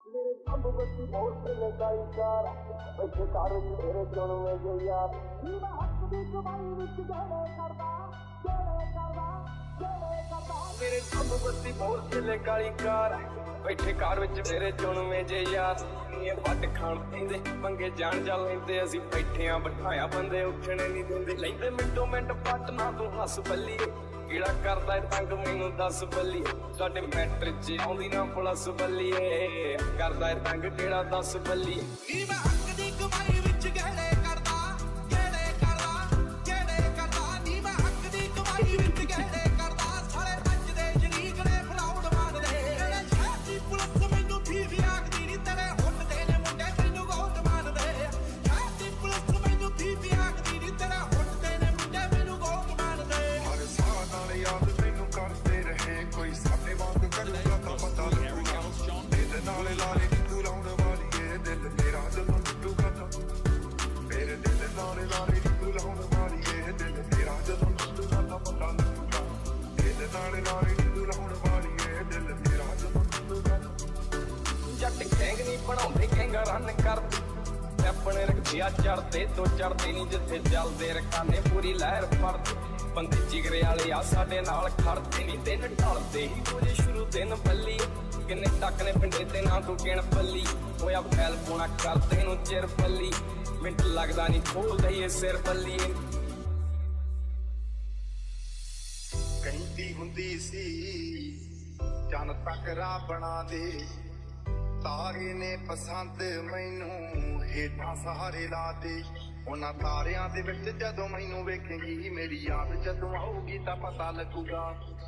मेरे बम्बू बत्ती बहुत से लगाई कार वैसे कारों से तेरे जोड़ों में जो यार मैं हक दी कमाई विच गहरे करदा मेरे बम्बू बत्ती बहुत से लगाई कार बैठे कार विच तेरे जोड़ों में जे यार ये ਵੱਟ ਖਾਣ ਪੈਂਦੇ ਪੰਗੇ ਜਾਣ ਜਾ ਲੈਂਦੇ ਅਸੀਂ ਬੈਠੇ ਆ ਬਿਠਾਇਆ ਬੰਦੇ ਉੱਠਣੇ ਨਹੀਂ ਦਿੰਦੇ ਲੈਂਦੇ ਮਿੰਟੋ ਮਿੰਟ ਪੱਟ ਨਾ ਤੂੰ ਹੱਸ ਬੱਲੀਏ ਕਿਹੜਾ ਕਰਦਾ ਏ ਤੰਗ ਮੈਨੂੰ ਦੱਸ ਬੱਲੀਏ ਸਾਡੇ ਮੈਟਰ 'ਚ ਆਉਂਦੀ ਨਾ ਪੁਲਿਸ ਬੱਲੀਏ ਕਰਦਾ ਏ ਤੰਗ ਕਿਹੜਾ ਦੱਸ ਬੱਲੀਏ ਨੀ ਮੈਂ ਹੱਕ ਦੀ ਕਮਾਈ ਵਿੱਚ ਗਹਿਰੇ ਕਰਦਾ ਨੀ ਮੈਂ ਹੱਕ ਦੀ ਕਮਾਈ ਵਿੱਚ ਗਹਿਰੇ ਕਰਦਾ ਸਾਰੇ ਵੱਜਦੇ ਸ਼ਰੀਕ ਨੇ ਫਰਾਉਡ ਮਾਰਦੇ ਜਿਹੜੇ ਸ਼ਹਿਰ ਦੀ ਪੁਲਿਸ ਮੈਨੂੰ ਵੀ ਆਖਦੀ ਨੀ ਤੇਰੇ ਹੁੱਟਦੇ ਨੇ ਮੁੰਡੇ ਮੈਨੂੰ ਗੋਟ ਮਾਰਦੇ ਸ਼ਹਿਰ ਦੀ ਪੁਲਿਸ ਮੈਨੂੰ ਵੀ ਆਖਦੀ ਨੀ ਤੇਰੇ ਹੁੱਟਦੇ ਨੇ ਮੁੰਡੇ ਮੈਨੂੰ ਗੋਟ ਮਾਰਦੇ ਹਰ ਸਾਹ ਨਾਲ ਯਾਦ ਮੈਨੂੰ ਕਰਦੇ ਰਹੇ ਕੋਈ ਸਾਡੇ ਵਾਂਗ ਕਰੂਗਾ ਤਾਂ ਪਤਾ ਲੱਗੂਗਾ ਦਿਲ ਨਾਲ ਲਾਰੇ ਨੀ ਤੂੰ ਲਾਉਣ ਵਾਲੀ ਏ ਦਿਲ ਮੇਰਾ ਜਦੋਂ ਟੁੱਟੂਗਾ ਤਾਂ ਮੇਰੇ ਦਿਲ ਨਾਲ ਲਾਰੇ ਨੀ ਤੂੰ ਲਾਉਣ ਵਾਲੀ ਏ ਦਿਲ ਮੇਰਾ ਜਦੋਂ ਟੁੱਟੂਗਾ ਤਾਂ ਪਤਾ ਲੱਗੂਗਾ ਦਿਲ ਨਾਲ ਲਾਰੇ ਨੀ ਤੂੰ ਲਾਉਣ ਵਾਲੀ ਏ ਦਿਲ ਮੇਰਾ ਜਦੋਂ ਟੁੱਟੂਗਾ ਜੱਟ ਗੈਂਗ ਨਹੀਂ ਬਣਾਉਂਦੇ ਗੈਂਗਾ ਰਨ ਕਰਦੇ ਆਪਣੇ ਰਖਿਆ ਚੜਦੇ ਤੋਂ ਚੜਦੇ ਨਹੀਂ ਜਿੱਥੇ ਚੱਲਦੇ ਰਕਾਨੇ ਪੂਰੀ ਲਹਿਰ ਫੜਦੇ ਬੰਦੇ ਜਿਗਰੇ ਵਾਲੇ ਆ ਸਾਡੇ ਨਾਲ ਖੜਦੇ ਨਹੀਂ ਦਿਨ ਢਲਦੇ ਹੀ ਰੋਜੇ ਸ਼ੁਰੂ ਦਿਨ ਬੱਲੀ ਕਿੰਨੇ ਤੱਕ ਨੇ ਪਿੰਡੇ ਤੇ ਨਾ ਤੂੰ ਗਿਣ ਬੱਲੀ ਹੋਇਆ ਫੈਲ ਪੋਣਾ ਕਰਦੇ ਨੂੰ ਚਿਰ ਬੱਲੀ ਮਿੰਟ ਲੱਗਦਾ ਨਹੀਂ ਖੋਲਦਾ ਇਹ ਸਿਰ ਬੱਲੀ ਕਹਿੰਦੀ ਹੁੰਦੀ ਸੀ ਜਨ ਤੱਕ ਰਾਹ ਬਣਾ ਦੇ ਤਾਰੇ ਨੇ ਪਸੰਦ ਮੈਨੂੰ ਹੇਠਾਂ ਸਹਾਰੇ ਲਾ ਦੇ ਉਹਨਾਂ ਤਾਰਿਆਂ ਦੇ ਵਿੱਚ ਜਦੋਂ ਮੈਨੂੰ ਵੇਖੇਂਗੀ ਮੇਰੀ ਯਾਦ ਜਦੋਂ ਆਊਗੀ ਤਾਂ ਪਤਾ ਲੱਗੂਗਾ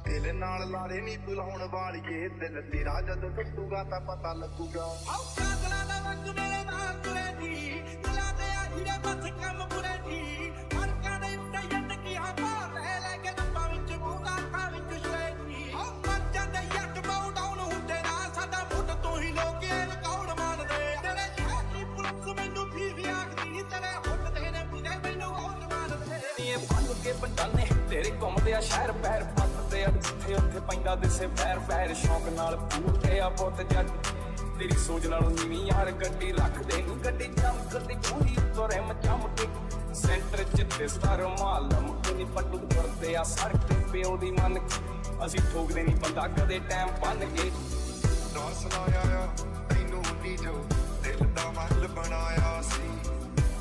ਦਿਲ ਨਾਲ ਲਾਰੇ ਨਹੀਂ ਤੂੰ ਲਾਉਣ ਵਾਲੀਏ ਦਿਲ ਤੇਰਾ ਜਦੋਂ ਟੁੱਟੂਗਾ ਤਾਂ ਪਤਾ ਲੱਗੂਗਾ ਆਉ ਕਾਗਲਾਂ ਦਾ ਵੰਗ ਮੇਰੇ ਨਾਲ ਤੁਰੇ ਦੀ ਦਿਲਾਂ ਤੇ ਆ ਜਿਹੜੇ ਬਸ ਕੰਮ ਬੁਰੇ ਦੀ ਫਰਕਾਂ ਦੇ ਉੱਤੇ ਜੱਟ ਕੀ ਹਾਂ ਭਾਰ ਲੈ ਕੇ ਨੱਪਾਂ ਵਿੱਚ ਮੂੰਗਾ ਅੱਖਾਂ ਵਿੱਚ ਸ਼ਰੇ ਦੀ ਆਉ ਮਰ ਜਾਂਦੇ ਯੱਟ ਬਾਉ ਡਾਊਨ ਹੁੰਦੇ ਨਾ ਸਾਡਾ ਮੁੱਢ ਤੋਂ ਹੀ ਲੋਕ ਇਹ ਰਿਕਾਰਡ ਮੰਨਦੇ ਤੇਰੇ ਸ਼ਹਿਰ ਦੀ ਪੁਲਿਸ ਮੈਨੂੰ ਵੀ ਆਖਦੀ ਨੀ ਤੇਰੇ ਹੁੱਟਦੇ ਨੇ ਮੁੰਡੇ ਮੈਨੂੰ ਹੋਟ ਮਾਰਦੇ ਨੀ ਇਹ ਬੰਦ ਕੇ ਬੰਡਾਨੇ ਤੇਰੇ ਘੁੰਮਦੇ ਆ ਸ਼ਹਿਰ ਪੈਰ ਪੱਟਦੇ ਆ ਜਿੱਥੇ ਉੱਥੇ ਪੈਂਦਾ ਦਿਸੇ ਪੈਰ ਪੈਰ ਸ਼ੌਕ ਨਾਲ ਪੂਰਦੇ ਆ ਪੁੱਤ ਜੱਟ ਤੇਰੀ ਸੋਚ ਨਾਲੋਂ ਨੀਵੀਂ ਯਾਰ ਗੱਡੀ ਰੱਖਦੇ ਨੀ ਗੱਡੀ ਚਮਕਦੀ ਪੂਰੀ ਤੁਰੇ ਮਚਮਕੇ ਸੈਂਟਰ ਚ ਦਿਸਦਾ ਰੁਮਾਲ ਲਮਕੇ ਨੀ ਪੱਟੂ ਕਰਦੇ ਆ ਸੜਕ ਤੇ ਪਿਓ ਦੀ ਮੰਨ ਕੇ ਅਸੀਂ ਠੋਕਦੇ ਨੀ ਬੰਦਾ ਕਦੇ ਟਾਈਮ ਬੰਨ ਕੇ ਦੱਸ ਲਾਇਆ ਤੈਨੂੰ ਨੀ ਜੋ ਦਿਲ ਦਾ ਮਹਿਲ ਬਣਾਇਆ ਸੀ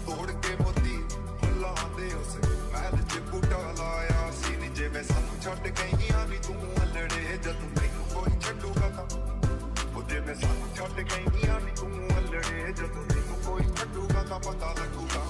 ਤੋੜ ਕੇ ਮੋਤੀ ਫੁੱਲਾਂ ਦੇ ਉਸ ਮਹਿਲ ਚ ਬੂਟਾ ਲਾਇਆ ਸੀ ਨੀ ਜਿਵੇਂ ਸਾਨੂੰ ਛੱਡ ਗਈਆਂ ਨੀ ਤੂੰ ਅਲੜੇ ਜਦੋਂ ਮੈਨੂੰ ਕੋਈ ਛੱਡੂਗਾ ਤਾਂ ਉਹ ਜਿਵੇਂ ਸਾਨੂੰ ਛੱਡ ਗਈਆਂ ਨੀ ਤੂੰ ਅਲੜੇ ਜਦੋਂ ਮੈਨੂੰ ਕੋਈ ਛੱਡੂਗਾ ਤਾਂ ਪਤਾ ਲੱਗੂਗਾ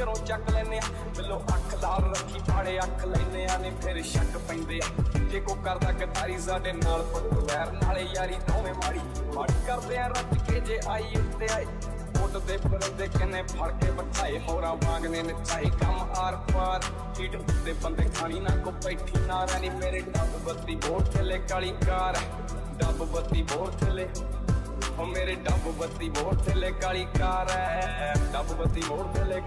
ਘਰੋਂ ਚੱਕ ਲੈਨੇ ਆ ਬਿੱਲੋ ਅੱਖ ਲਾਲ ਰੱਖੀ ਪਾੜੇ ਅੱਖ ਲੈਨੇ ਆ ਨੇ ਫਿਰ ਸ਼ੱਕ ਪੈਂਦੇ ਆ ਜੇ ਕੋ ਕਰਦਾ ਗਦਾਰੀ ਸਾਡੇ ਨਾਲ ਪੱਟੂ ਵੈਰ ਨਾਲੇ ਯਾਰੀ ਦੋਵੇਂ ਮਾੜੀ ਕਰਦੇ ਆ ਰੱਜ ਕੇ ਜੇ ਆਈ ਉੱਤੇ ਆਏ ਉੱਡ ਦੇ ਪਰਦੇ ਕਿੰਨੇ ਫੜ ਕੇ ਬਿਠਾਏ ਮੋਰਾ ਵਾਂਗਨੇ ਨਚਾਈ ਕੰਮ ਆਰ ਪਾਰ ਹੀਟ ਦੇ ਬੰਦੇ ਖਾਣੀ ਨਾ ਕੋ ਬੈਠੀ ਨਾ ਰਹਿਣੀ ਮੇਰੇ ਡੱਬ ਬੱਤੀ ਬੋਰ ਥੱਲੇ ਕਾਲੀ ਕਾਰ ਡੱਬ ਬੱਤੀ ਬੋਰ ਥੱਲੇ ਉਹ ਮੇਰੇ ਡੱਬ ਬੱਤੀ ਬੋਰ ਥੱਲੇ ਕਾਲੀ ਕਾਰ ਹੈ ਡੱਬ ਬੱਤੀ ਬੋਰ ਥੱਲੇ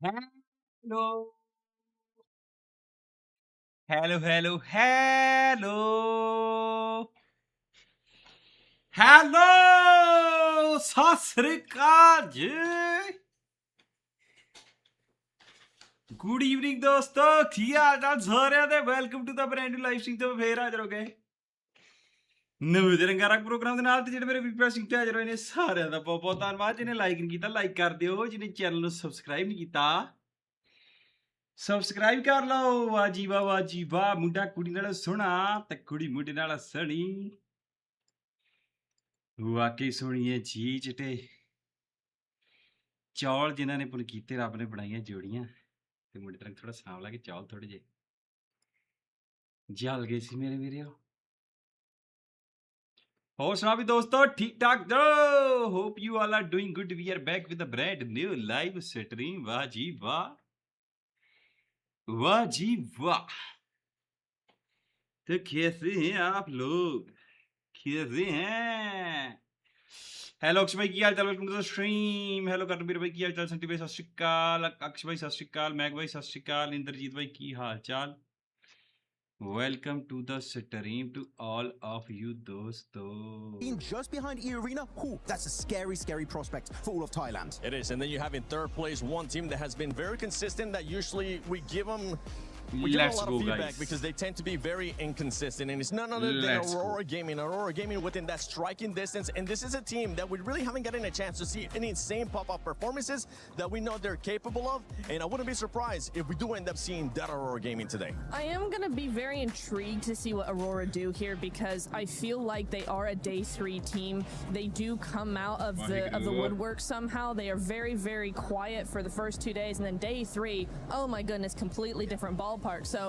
Hello. Hello, hello, hello. Hello, Sat Sri ਅਕਾਲ ਜੀ। ਗੁੱਡ ਈਵਨਿੰਗ ਦੋਸਤੋ, ਕੀ ਹਾਲ ਚਾਲ ਸਾਰਿਆਂ ਦੇ। Welcome to the brand new live stream ਤੋਂ ਫੇਰ ਹਾਜ਼ਰ ਹੋ ਗਏ ਨਵੇਂ ਤੇ ਰੰਗਾਰੰਗ ਪ੍ਰੋਗਰਾਮ ਦੇ ਨਾਲ। ਤੇ ਜਿਹੜੇ ਮੇਰੇ ਵੀਰ ਸਿੰਘ ਤੇ ਹਾਜ਼ਰ ਹੋਏ ਨੇ ਸਾਰਿਆਂ ਦਾ ਬਹੁਤ ਬਹੁਤ ਧੰਨਵਾਦ। ਜਿਹਨੇ ਲਾਈਕ ਨਹੀਂ ਕੀਤਾ ਲਾਈਕ ਕਰ ਦਿਓ, ਜਿਹਨੇ ਚੈਨਲ ਨੂੰ ਸਬਸਕ੍ਰਾਈਬ ਨਹੀਂ ਕੀਤਾ ਸਬਸਕ੍ਰਾਈਬ ਕਰ ਲਓ। ਵਾਹ ਜੀ ਵਾਹ, ਮੁੰਡਾ ਕੁੜੀ ਨਾਲ ਸੋਹਣਾ ਤੇ ਕੁੜੀ ਮੁੰਡੇ ਨਾਲ ਸਣੀ। ਵਾਕਈ ਸੋਹਣੀ ਹੈ ਜੀ। ਚਿੱਟੇ ਚੌਲ ਜਿਨ੍ਹਾਂ ਨੇ ਪੁਨ ਕੀਤੇ, ਰੱਬ ਨੇ ਬਣਾਈਆਂ ਜੋੜੀਆਂ ਤੇ ਮੁੰਡੇ ਤਰ੍ਹਾਂ ਥੋੜਾ ਸਾਂਵਲਾ ਕੇ ਚੌਲ ਥੋੜੇ ਜਿਹੇ ਜਲ ਗਏ ਸੀ ਮੇਰੇ ਵੀਰਿਓ। ਹੋਰ ਸੁਣਾ ਵੀ ਦੋਸਤੋ, ਠੀਕ ਠਾਕ ਜੋ। Hope you all are doing good. We are back with a brand new live stream. ਵਾਹ ਜੀ ਵਾਹ, वाह जी वाह। तो कैसे हैं आप लोग, कैसे हैं? हेलो अक्षय भाई, की हाल चाल? Welcome to the stream. Hello Karanveer भाई, की हाल चाल? संटी भाई सत श्री अकाल, अक्षय भाई सत श्री अकाल, मैग भाई सत श्री अकाल, इंद्रजीत भाई की हाल चाल? Welcome to the stream to all of you dosto. Just behind AORUS, that's a scary prospect for all of Thailand. It is, and then you have in third place one team that has been very consistent, that usually we give them a lot of feedback because they tend to be very inconsistent, and it's none other than Aurora Gaming. Aurora Gaming within that striking distance, and this is a team that we really haven't gotten a chance to see any insane pop-up performances that we know they're capable of, and I wouldn't be surprised if we do end up seeing that Aurora Gaming today. I am going to be very intrigued to see what Aurora do here, because I feel like they are a day 3 team. They do come out of the woodwork somehow. They are very quiet for the first 2 days, and then day 3, oh my goodness, completely different ballpark. So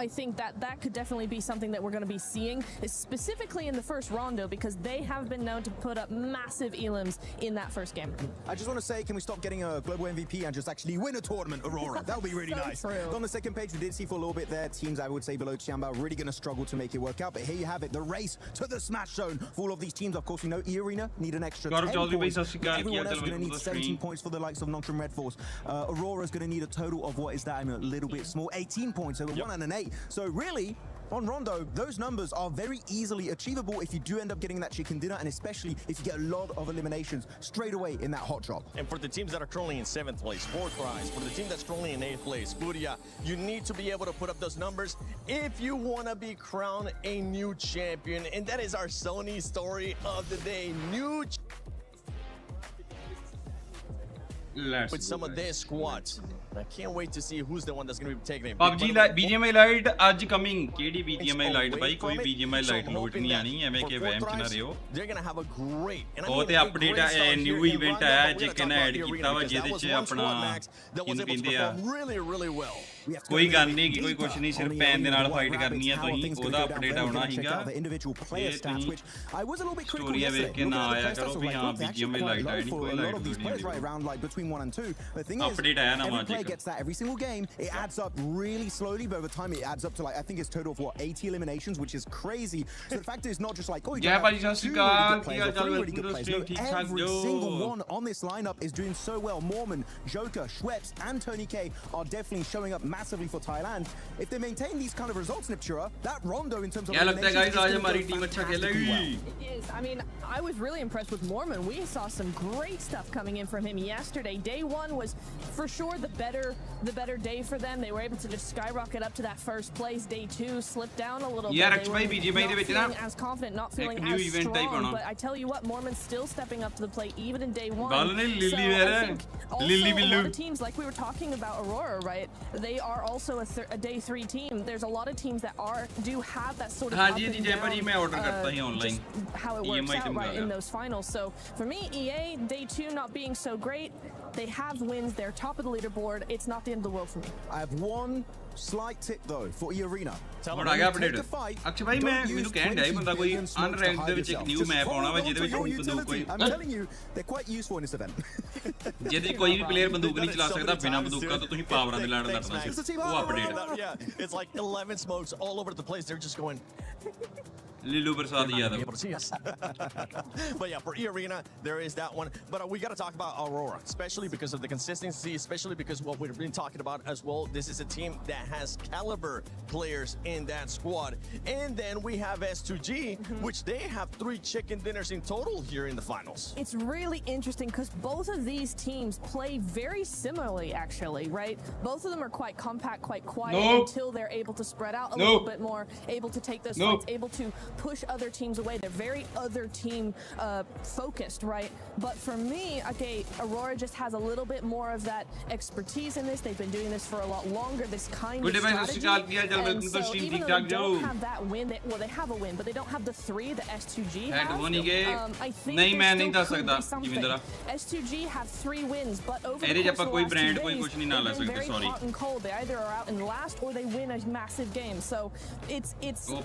I think that could definitely be something that we're going to be seeing, specifically in the first rondo, because they have been known to put up massive elims in that first game. I just want to say, can we stop getting a global MVP and just actually win a tournament, Aurora? That would be really nice. True. On the second page, we did see for a little bit there, teams I would say below Qianbao really going to struggle to make it work out. But here you have it, the race to the smash zone for all of these teams. Of course, we know AORUS need an extra 10 points. Everyone else is going to need 17 points for the likes of Nongtron Red Force. Aurora is going to need a total of, what is that? I mean, a little bit small, 18 points. So 1 and an 8. So really, on Rondo, those numbers are very easily achievable if you do end up getting that chicken dinner, and especially if you get a lot of eliminations straight away in that hot drop. And for the teams that are currently in 7th place, 4th prize, for the team that's currently in 8th place, Buria, you need to be able to put up those numbers if you want to be crowned a new champion. And that is our Sony story of the day. With some of their squads. I can't wait to see who's the one that's going to be taking it. PUBG BGMI Lite ਅੱਜ coming. ਕਿਹੜੀ BGMI Lite ਬਾਈ? ਕੋਈ BGMI Lite load ਨਹੀਂ ਆਣੀ, ਐਵੇਂ ਕਿ ਵਹਿਮ ਚ ਨਾ ਰਿਓ। They're going to have a great, and ਉਹ ਤੇ ਅਪਡੇਟ ਹੈ, ਨਿਊ ਇਵੈਂਟ ਹੈ ਜੇ ਕਿਨੇ ਐਡ ਕੀਤਾ ਵਾ, ਜਿਹਦੇ ਚ ਆਪਣਾ ਕਿਹਨੂੰ ਕਹਿੰਦੇ ਆ, ਕੋਈ ਗੱਲ ਨਹੀਂ, ਕੋਈ ਕੁਛ ਨਹੀਂ, ਸਿਰਫ ਪੈਨ ਦੇ ਨਾਲ ਫਾਈਟ ਕਰਨੀ ਹੈ ਤੁਸੀਂ। ਉਹਦਾ ਅਪਡੇਟ ਆਉਣਾ ਸੀਗਾ, ਸਟੋਰੀਆਂ ਵੇਖ ਕੇ ਨਾ ਆਇਆ ਕਰੋ ਵੀ ਹਾਂ BGMI Lite ਆਈ ਨਹੀਂ, ਕੋਈ ਲਾਈਟ ਨਹੀਂ। ਅਪਡੇਟ ਆਇਆ ਨਵਾਂ ਅੱਜ। Gets that every single game. It adds up really slowly, but over time it adds up to, like, I think it's total of what, 80 eliminations, which is crazy. So the fact is not just like, oh, you have 2 really good players. No, every single one on this lineup is doing so well. Mormon, Joker, Schweppes, and Tony K are definitely showing up massively for Thailand. If they maintain these kind of results, Niptura, that rondo in terms of eliminations is It is. I mean, I was really impressed with Mormon. We saw some great stuff coming in from him yesterday. Day 1 was for sure the better day for them. They were able to just skyrocket up to that first place. Day 2 slipped down a little bit. They were not feeling as confident, not feeling as strong. But I tell you what, Mormon's still stepping up to the plate even in day 1. So I think also a lot of teams, like we were talking about Aurora, right? They are also a day 3 team. There's a lot of teams that do have that sort of up and down, just how it works out right in those finals. So for me, EA, day 2 not being so great. They have wins. They're top of the leaderboard. It's not the end of the world for me. I have one slight tip though for AORUS. ਹੁਣ ਆ ਗਿਆ update. Akshay ਭਾਈ ਮੈਨੂੰ ਕਹਿਣ ਡਿਆ ਬੰਦਾ ਕੋਈ ਅਨਰੈਂਕਡ ਦੇ ਵਿੱਚ ਇੱਕ ਨਿਊ ਮੈਪ ਆਉਣਾ ਵਾ, ਜਿਹਦੇ ਵਿੱਚ ਕੋਈ ਬੰਦੂਕ ਕੋਈ ਜਿਹਦੇ ਕੋਈ ਵੀ ਪਲੇਅਰ ਬੰਦੂਕ ਨਹੀਂ ਚਲਾ ਸਕਦਾ ਬਿਨਾਂ ਬੰਦੂਕਾਂ ਤੋਂ, ਤੁਸੀਂ ਪਾਵਰਾਂ ਦੇ ਲੜ ਲੜਨਾ ਸੀ। ਉਹ update It's like 11 smokes all over the place. They're just going Lilu Prasad Yadav. But yeah, for E-Arena, there is that one. But we got to talk about Aurora, especially because of the consistency, especially because what we've been talking about as well. This is a team that has caliber players in that squad. And then we have S2G, which they have 3 chicken dinners in total here in the finals. It's really interesting because both of these teams play very similarly, actually, right? Both of them are quite compact, quite quiet until they're able to spread out a little bit more, able to take those fights, able to push other teams away. They're very other team focused, right? But for me, okay, Aurora just has a little bit more of that expertise in this. They've been doing this for a lot longer, this kind of strategy. And so even though they don't have that win, they have a win, but they don't have the 3 that S2G has. I think there still could be something. S2G have 3 wins, but over the course of the last 2 days, they've been very hot and cold. They either are out in last or they win a massive game. So it's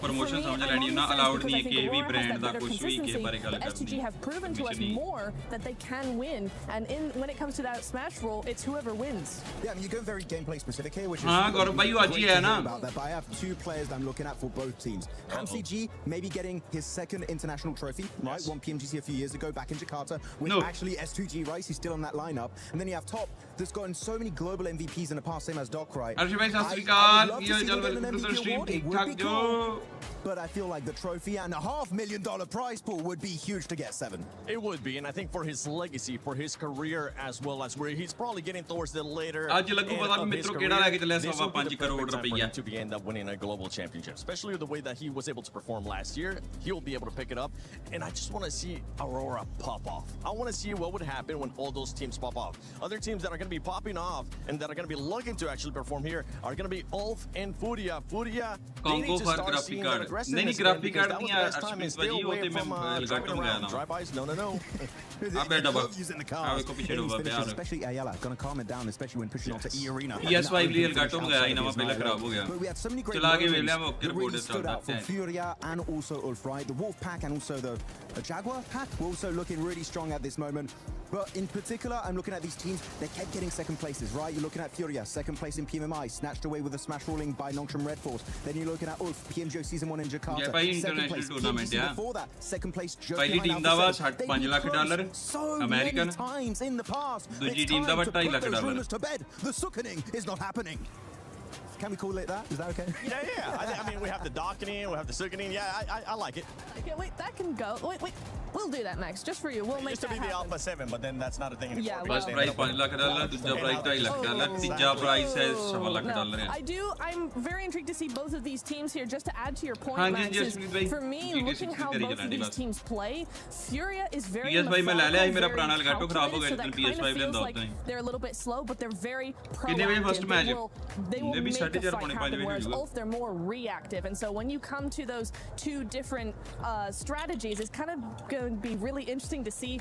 promotion allowed नहीं है कि भी brand का कुछ भी के बारे में STG have proven to us more that they can win, and when it comes to that smash roll, it's whoever wins. Yeah, I mean, you're going very gameplay specific here, which is Gaurav bhai आज ही है ना. But I have 2 players that I'm looking at for both teams. HamCG maybe getting his 2nd international trophy, right? Won PMGC a few years ago back in Jakarta with actually S2G, right? He's still on that lineup. And then you have Top, that's gotten so many global MVPs in the past, same as Doc, right? But I feel like the trophy and a $500,000 prize pool would be huge to get 7. It would be, and I think for his legacy, for his career, as well as where he's probably getting towards the later end of his career, this will be the perfect time for him to end up winning a global championship. Especially with the way that he was able to perform last year, he'll be able to pick it up. And I just want to see Aurora pop off. I want to see what would happen when all those teams pop off. Other teams that are going to be popping off and that are going to be looking to actually perform here are going to be Ulf and Furia. Furia, they need to start seeing that aggressiveness again, because that was the best time and stay away from driving around. Drive-bys, no. Using the car. Especially Ayala, gonna calm it down, especially when pushing onto E-Arena. PS5 लिए Elgato में गया ही ना वहाँ पहले खराब हो गया. But we had so many great चला के moments वेले वो that really stood out from Furia and also Ulf, right? The Wolf pack and also the Jaguar pack were also looking really strong at this moment. But in particular, I'm looking at these teams, they kept getting 2nd places, right? You're looking at Furia, 2nd place in PMMI, snatched away with a smash rolling by Nongshim Red Force. Then you're looking at Ulf, PMGO Season 1 in Jakarta. 2nd place, PMGC before that, 2nd place, just behind Alpha. They've been close so many times in the past. It's time to put those rumors to bed. The Sukkening is not happening. Can we call it that? Is that okay? Yeah. I mean, we have the dockening, we have the sickening. Yeah, I like it. Okay, wait, that can go. Wait. We'll do that, Max, just for you. We'll make that happen. It used to be the Alpha 7, but then that's not a thing anymore. Yeah, First prize $5 lakh, दूसरा prize $2.5 lakh, तीसरा prize है $7 lakh. I'm very intrigued to see both of these teams here. Just to add to your point, Max, for me, looking how both of these teams play, Furia is very methodical, so that kind of feels like they're a little bit slow, but they're very proactive. They will make the fight happen, whereas Ulf, they're more reactive. And so when you come to those 2 different strategies, it's kind of going to be really interesting to see,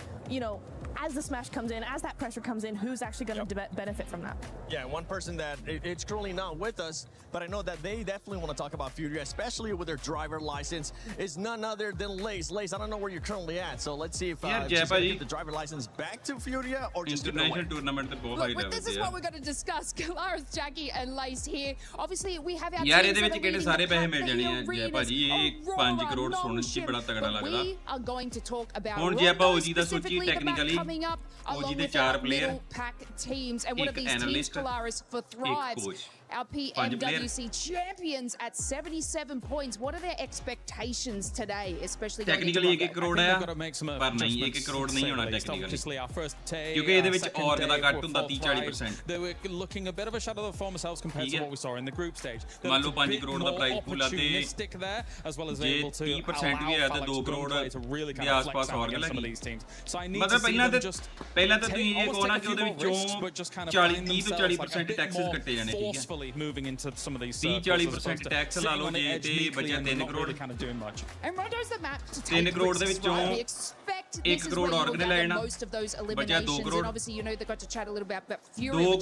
as the smash comes in, as that pressure comes in, who's actually going to benefit from that. Yeah, one person that it's currently not with us, but I know that they definitely want to talk about Furia, especially with their driver license, is none other than Lace. Lace, I don't know where you're currently at, so let's see if she's going to get the driver license back to Furia or just international tournament पे बहुत Look, this is what we're going to discuss. Kalaris, Jackie, and Lace here. Obviously, we have our यार ये देखिए कितने सारे पैसे मिल जाने हैं जयपा जी ये 5 करोड़ सोने की बड़ा तगड़ा लग रहा. We are going to talk about और जयपा ओजी दा सोची technically coming up along with 4 our player, middle pack teams, and one of these teams, Kalaris, for Thrives. Our Pmwc champions at 77 points. What are their expectations today, especially technically 1 crore है पर नहीं 1 crore नहीं होना technically क्योंकि ਇਹਦੇ ਵਿੱਚ और ज़्यादा घट ਹੁੰਦਾ 30-40%. They were looking a bit of a shadow of their former selves compared to what we saw in the group stage. मान लो 5 crore ਦਾ prize pool आते there, as well as able to 30% भी है तो 2 crore के आसपास और क्या लगी. So I need मतलब to see them just पहला तो ਤੁਸੀਂ ये कहो ना कि ਉਹਦੇ ਵਿੱਚੋਂ 40-30% taxes ਕੱਟੇ ਜਾਣੇ ठीक है. Moving into some of these 30-40% tax ਲਾ ਲਓ ਤੇ ਬਚਿਆ 3 crore. and Rondo's the map to 3 crore ਦੇ ਵਿੱਚੋਂ this is where you'll gather most of those eliminations. And obviously, you know, they got to chat a little bit about Fury, which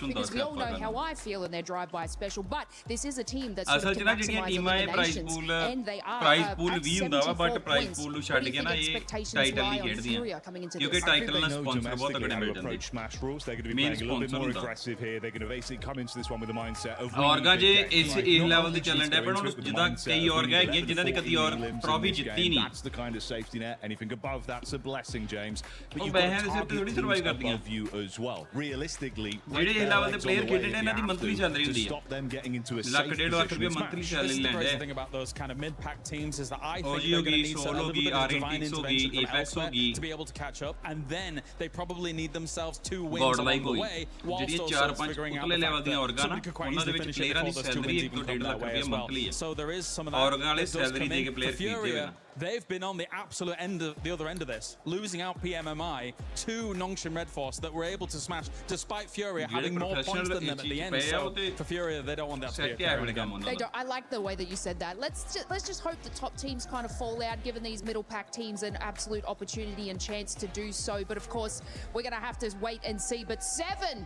because we all know how I feel in their drive-by special. But this is a team that's sort of can maximize eliminations, and they are at 74 points. What do you think expectations lie on Fury coming into this? I think they know domestically how to approach Smash rules. They're going to be playing a little bit more aggressive here. They're going to basically come into this one with the mindset of ਔਰਗਾਂ ਜੇ ਇਸ level ਤੇ ਚੱਲਣ ਦੇ ਪਰ ਜਿੱਦਾਂ ਕਈ ਔਰਗਾਂ ਹੈਗੀਆਂ ਜਿਨ੍ਹਾਂ ਨੇ ਕਦੀ ਔਰ ਟਰਾਫੀ ਜਿੱਤੀ ਨਹੀਂ that's the kind of safety net. Anything above that's a blessing, James. But ਉਹ you've ਬਹਿਆਂ ਦੇ ਸਿਰ ਤੇ ਥੋੜੀ ਸਰਵਾਈਵ ਕਰਦੀਆਂ above you as well. Realistically, ਜਿਹੜੇ ਇਹ ਲੈਵਲ ਦੇ ਪਲੇਅਰ ਖੇਡਦੇ ਨੇ ਇਹਨਾਂ ਦੀ ਮੰਥਲੀ ਸੈਲਰੀ ਹੁੰਦੀ stop them getting into a lakh ਡੇਢ ਲੱਖ ਰੁਪਏ ਮੰਥਲੀ ਸੈਲਰੀ ਲੈਂਦੇ The thing about those kind of mid-pack teams is that I think OG they're going to ਹੋਗੀ need ਸੋਲ a ਹੋਗੀ little bit of divine RTX ਹੋਗੀ intervention from APEX elsewhere ਹੋਗੀ to be able to catch up, and then they probably need themselves 2 wins God along like the ਹੋਈ way, whilst ਜਿਹੜੀਆਂ also 4-5 figuring out ਉਤਲੇ the level fact ਦੀਆਂ that ਔਰਗਾਂ ਨਾ somebody could quite ਉਹਨਾਂ ਦੇ easily ਵਿੱਚ finish it ਪਲੇਅਰਾਂ the before those 2 salary wins 1 ਤੋਂ even 1.5 come lakh that way ਰੁਪਏ as well. Monthly ਹੈ So there is some of that ਔਰਗਾਂ ਵਾਲੇ that does salary come ਦੇ in. ਕੇ ਪਲੇਅਰ For ਖਰੀਦਦੇ Fury, ਹੋਏ they've been on the absolute the other end of this, losing out PMMI to Nongshim Red Force that were able to smash despite Fury having more points than them at the end. So for Fury, they don't want that to be a again. They don't. I like the way that you said that. Let's just hope the top teams kind of fall out, given these middle pack teams an absolute opportunity and chance to do so. But of course, we're going to have to wait and see. But 7.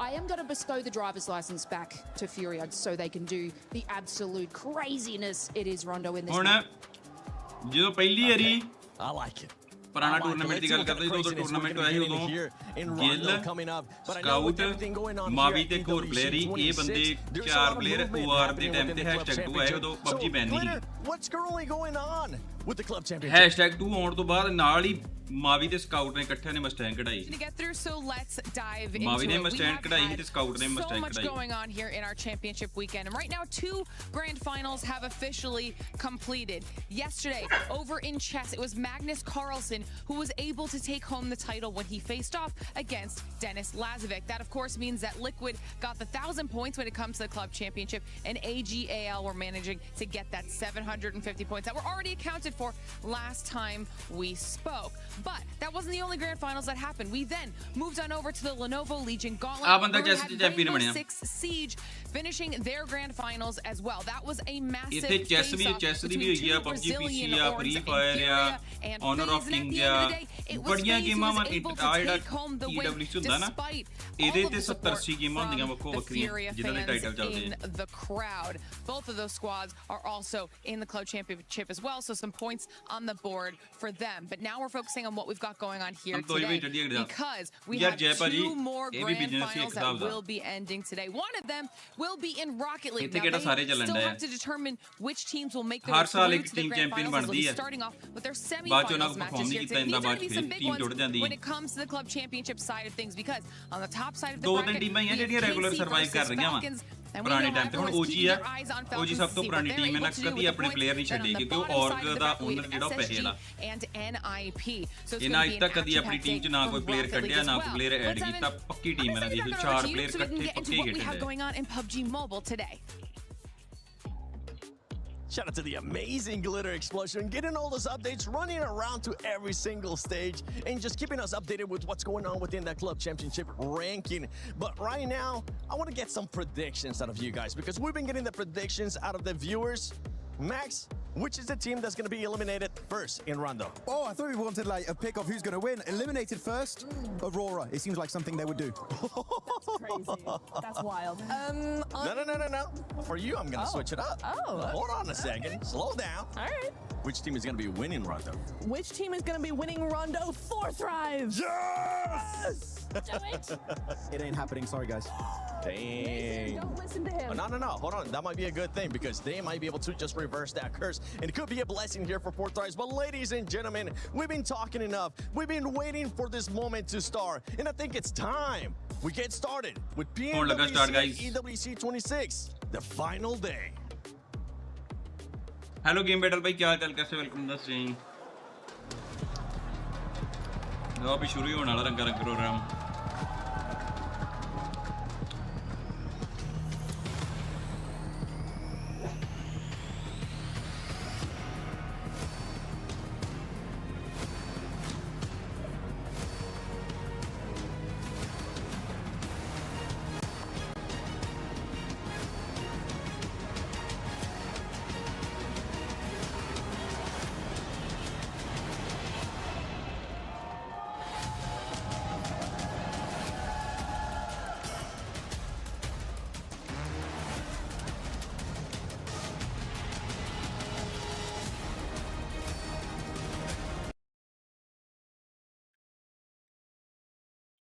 I am going to bestow the driver's license back to Fury so they can do the absolute craziness it is Rondo in this one. ਜਦੋਂ ਪਹਿਲੀ ਵਾਰੀ I like it. ਪੁਰਾਣਾ tournament ਦੀ ਗੱਲ ਕਰਦੇ ਸੀ ਉਦੋਂ tournament ਹੋਇਆ ਸੀ ਉਦੋਂ Gill scout ਮਾਵੀ ਤੇ ਹੋਰ ਪਲੇਅਰ ਹੀ ਇਹ ਬੰਦੇ 4 ਪਲੇਅਰ OR ਦੇ ਟਾਈਮ ਤੇ #2 ਆਏ ਉਦੋਂ ਪਬਜੀ ਬੈਨ ਨਹੀਂ What's currently going on with the club #2 championship? ਆਉਣ ਤੋਂ ਬਾਅਦ ਨਾਲ ਹੀ ਮਾਵੀ ਤੇ ਸਕਾਊਟ ਨੇ ਇਕੱਠਿਆਂ ਨੇ ਮਸਟੈਂਗ ਕਢਾਈ ਮਾਵੀ ਨੇ ਮਸਟੈਂਗ ਕਢਾਈ ਤੇ ਸਕਾਊਟ ਨੇ ਮਸਟੈਂਗ ਕਢਾਈ going on here in our championship weekend, and right now 2 grand finals have officially completed. Yesterday over in chess it was Magnus Carlsen who was able to take home the title when he faced off against Denis Lazovic. That of course means that Liquid got the 1,000 points when it comes to the club championship, and AGAL were managing to get that 750 points that were already accounted for last time we spoke. But that wasn't the only grand finals that happened. We then moved on over to the Lenovo Legion Gauntlet, where we had Rainbow Six Siege finishing their grand finals as well. That was a massive face-off between 2 Brazilian orgs, Inferior and FaZe, and at the end of the day, it was FaZe who was able to take home the win despite all of the support from the Furia fans in the crowd. Both of those squads are also in the club championship as well, so some points on the board for them. But now we're focusing on what we've got going on here today, because we have 2 more grand finals that will be ending today. One of them will be in Rocket League. Now, they still have to determine which teams will make their way through to the grand finals, as we'll be starting off with their semi-finals matches here today. These are going to be some big ones when it comes to the club championship side of things, because on the top side of the bracket, we have KC versus Falcons. ਪੁਰਾਣੇ time ਤੇ ਹੁਣ OG ਆ OG ਸਭ ਤੋਂ ਪੁਰਾਣੀ team ਹੈ ਨਾ ਕਦੀ ਆਪਣੇ ਪਲੇਅਰ ਨਹੀਂ ਛੱਡੇ ਕਿਉਂਕਿ ਉਹ ਔਰਗ ਦਾ ਓਨਰ ਜਿਹੜਾ ਪੈਸੇ ਵਾਲਾ ਇਹਨਾਂ ਅੱਜ ਤੱਕ ਕਦੀ ਆਪਣੀ ਟੀਮ 'ਚ ਨਾ ਕੋਈ ਪਲੇਅਰ ਕੱਢਿਆ ਨਾ ਕੋਈ ਪਲੇਅਰ ਐਡ ਕੀਤਾ ਪੱਕੀ ਟੀਮ ਇਹਨਾਂ ਦੀ 4 ਪਲੇਅਰ ਇਕੱਠੇ ਪੱਕੇ ਖੇਡਦੇ Shout out to the amazing Glitter Explosion, getting all those updates, running around to every single stage, and just keeping us updated with what's going on within that club championship ranking. But right now, I want to get some predictions out of you guys, because we've been getting the predictions out of the viewers. Max, which is the team that's going to be eliminated first in Rondo? Oh, I thought we wanted like a pick of who's going to win. Eliminated first, Aurora. It seems like something they would do. That's crazy. That's wild. No. For you, I'm going to switch it up. Oh. Hold on a second. Slow down. All right. Which team is going to be winning Rondo? Which team is going to be winning Rondo? 4th Thrive. Yes! Do it. It ain't happening. Sorry, guys. Dang. Don't listen to him. No. Hold on. That might be a good thing, because they might be able to just reverse that curse. And it could be a blessing here for 4th Thrive. But ladies and gentlemen, we've been talking enough. We've been waiting for this moment to start. And I think it's time we get started with Pmwc EWC 26, the final day. Hello game battle भाई क्या हाल चाल कैसे welcome दस जी अभी शुरू ही होने वाला रंगारंग प्रोग्राम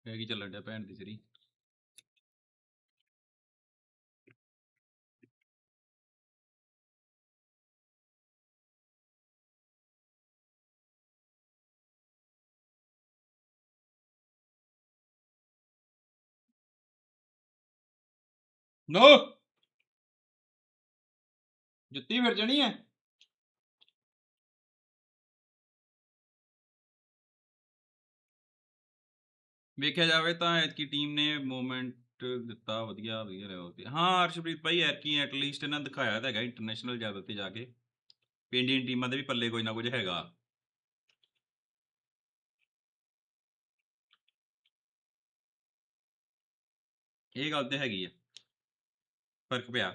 ਕੀ ਚੱਲਣ ਡਿਆ ਭੈਣ ਦੀ ਸਰੀ ਨੋ ਜੁੱਤੀ ਫਿਰ ਜਾਣੀ ਹੈ ਵੇਖਿਆ ਜਾਵੇ ਤਾਂ ਐਤਕੀ ਟੀਮ ਨੇ ਮੂਵਮੈਂਟ ਦਿੱਤਾ ਵਧੀਆ ਰਿਹਾ ਹਾਂ ਅਰਸ਼ਪ੍ਰੀਤ ਭਾਈ ਐਤਕੀ ਐਟਲੀਸਟ ਇਹਨਾਂ ਦਿਖਾਇਆ ਤਾਂ ਹੈਗਾ ਇੰਟਰਨੈਸ਼ਨਲ ਲੈਵਲ ਤੇ ਜਾ ਕੇ ਇੰਡੀਅਨ ਟੀਮਾਂ ਦੇ ਵੀ ਪੱਲੇ ਕੁਝ ਨਾ ਕੁਝ ਹੈਗਾ ਇਹ ਗੱਲ ਤੇ ਹੈਗੀ ਆ ਫਰਕ ਪਿਆ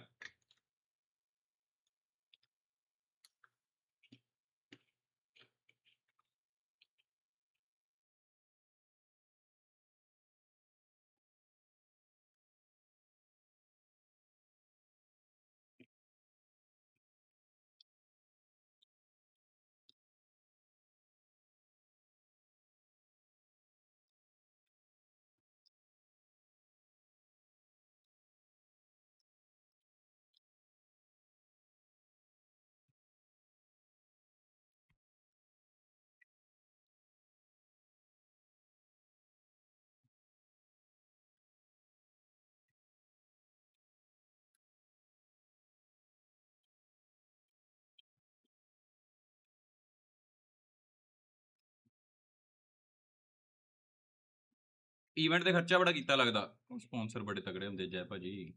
ਈਵੈਂਟ ਤੇ ਖਰਚਾ ਬੜਾ ਕੀਤਾ ਲੱਗਦਾ ਸਪਾਂਸਰ ਬੜੇ ਤਗੜੇ ਹੁੰਦੇ ਜੈ ਭਾਜੀ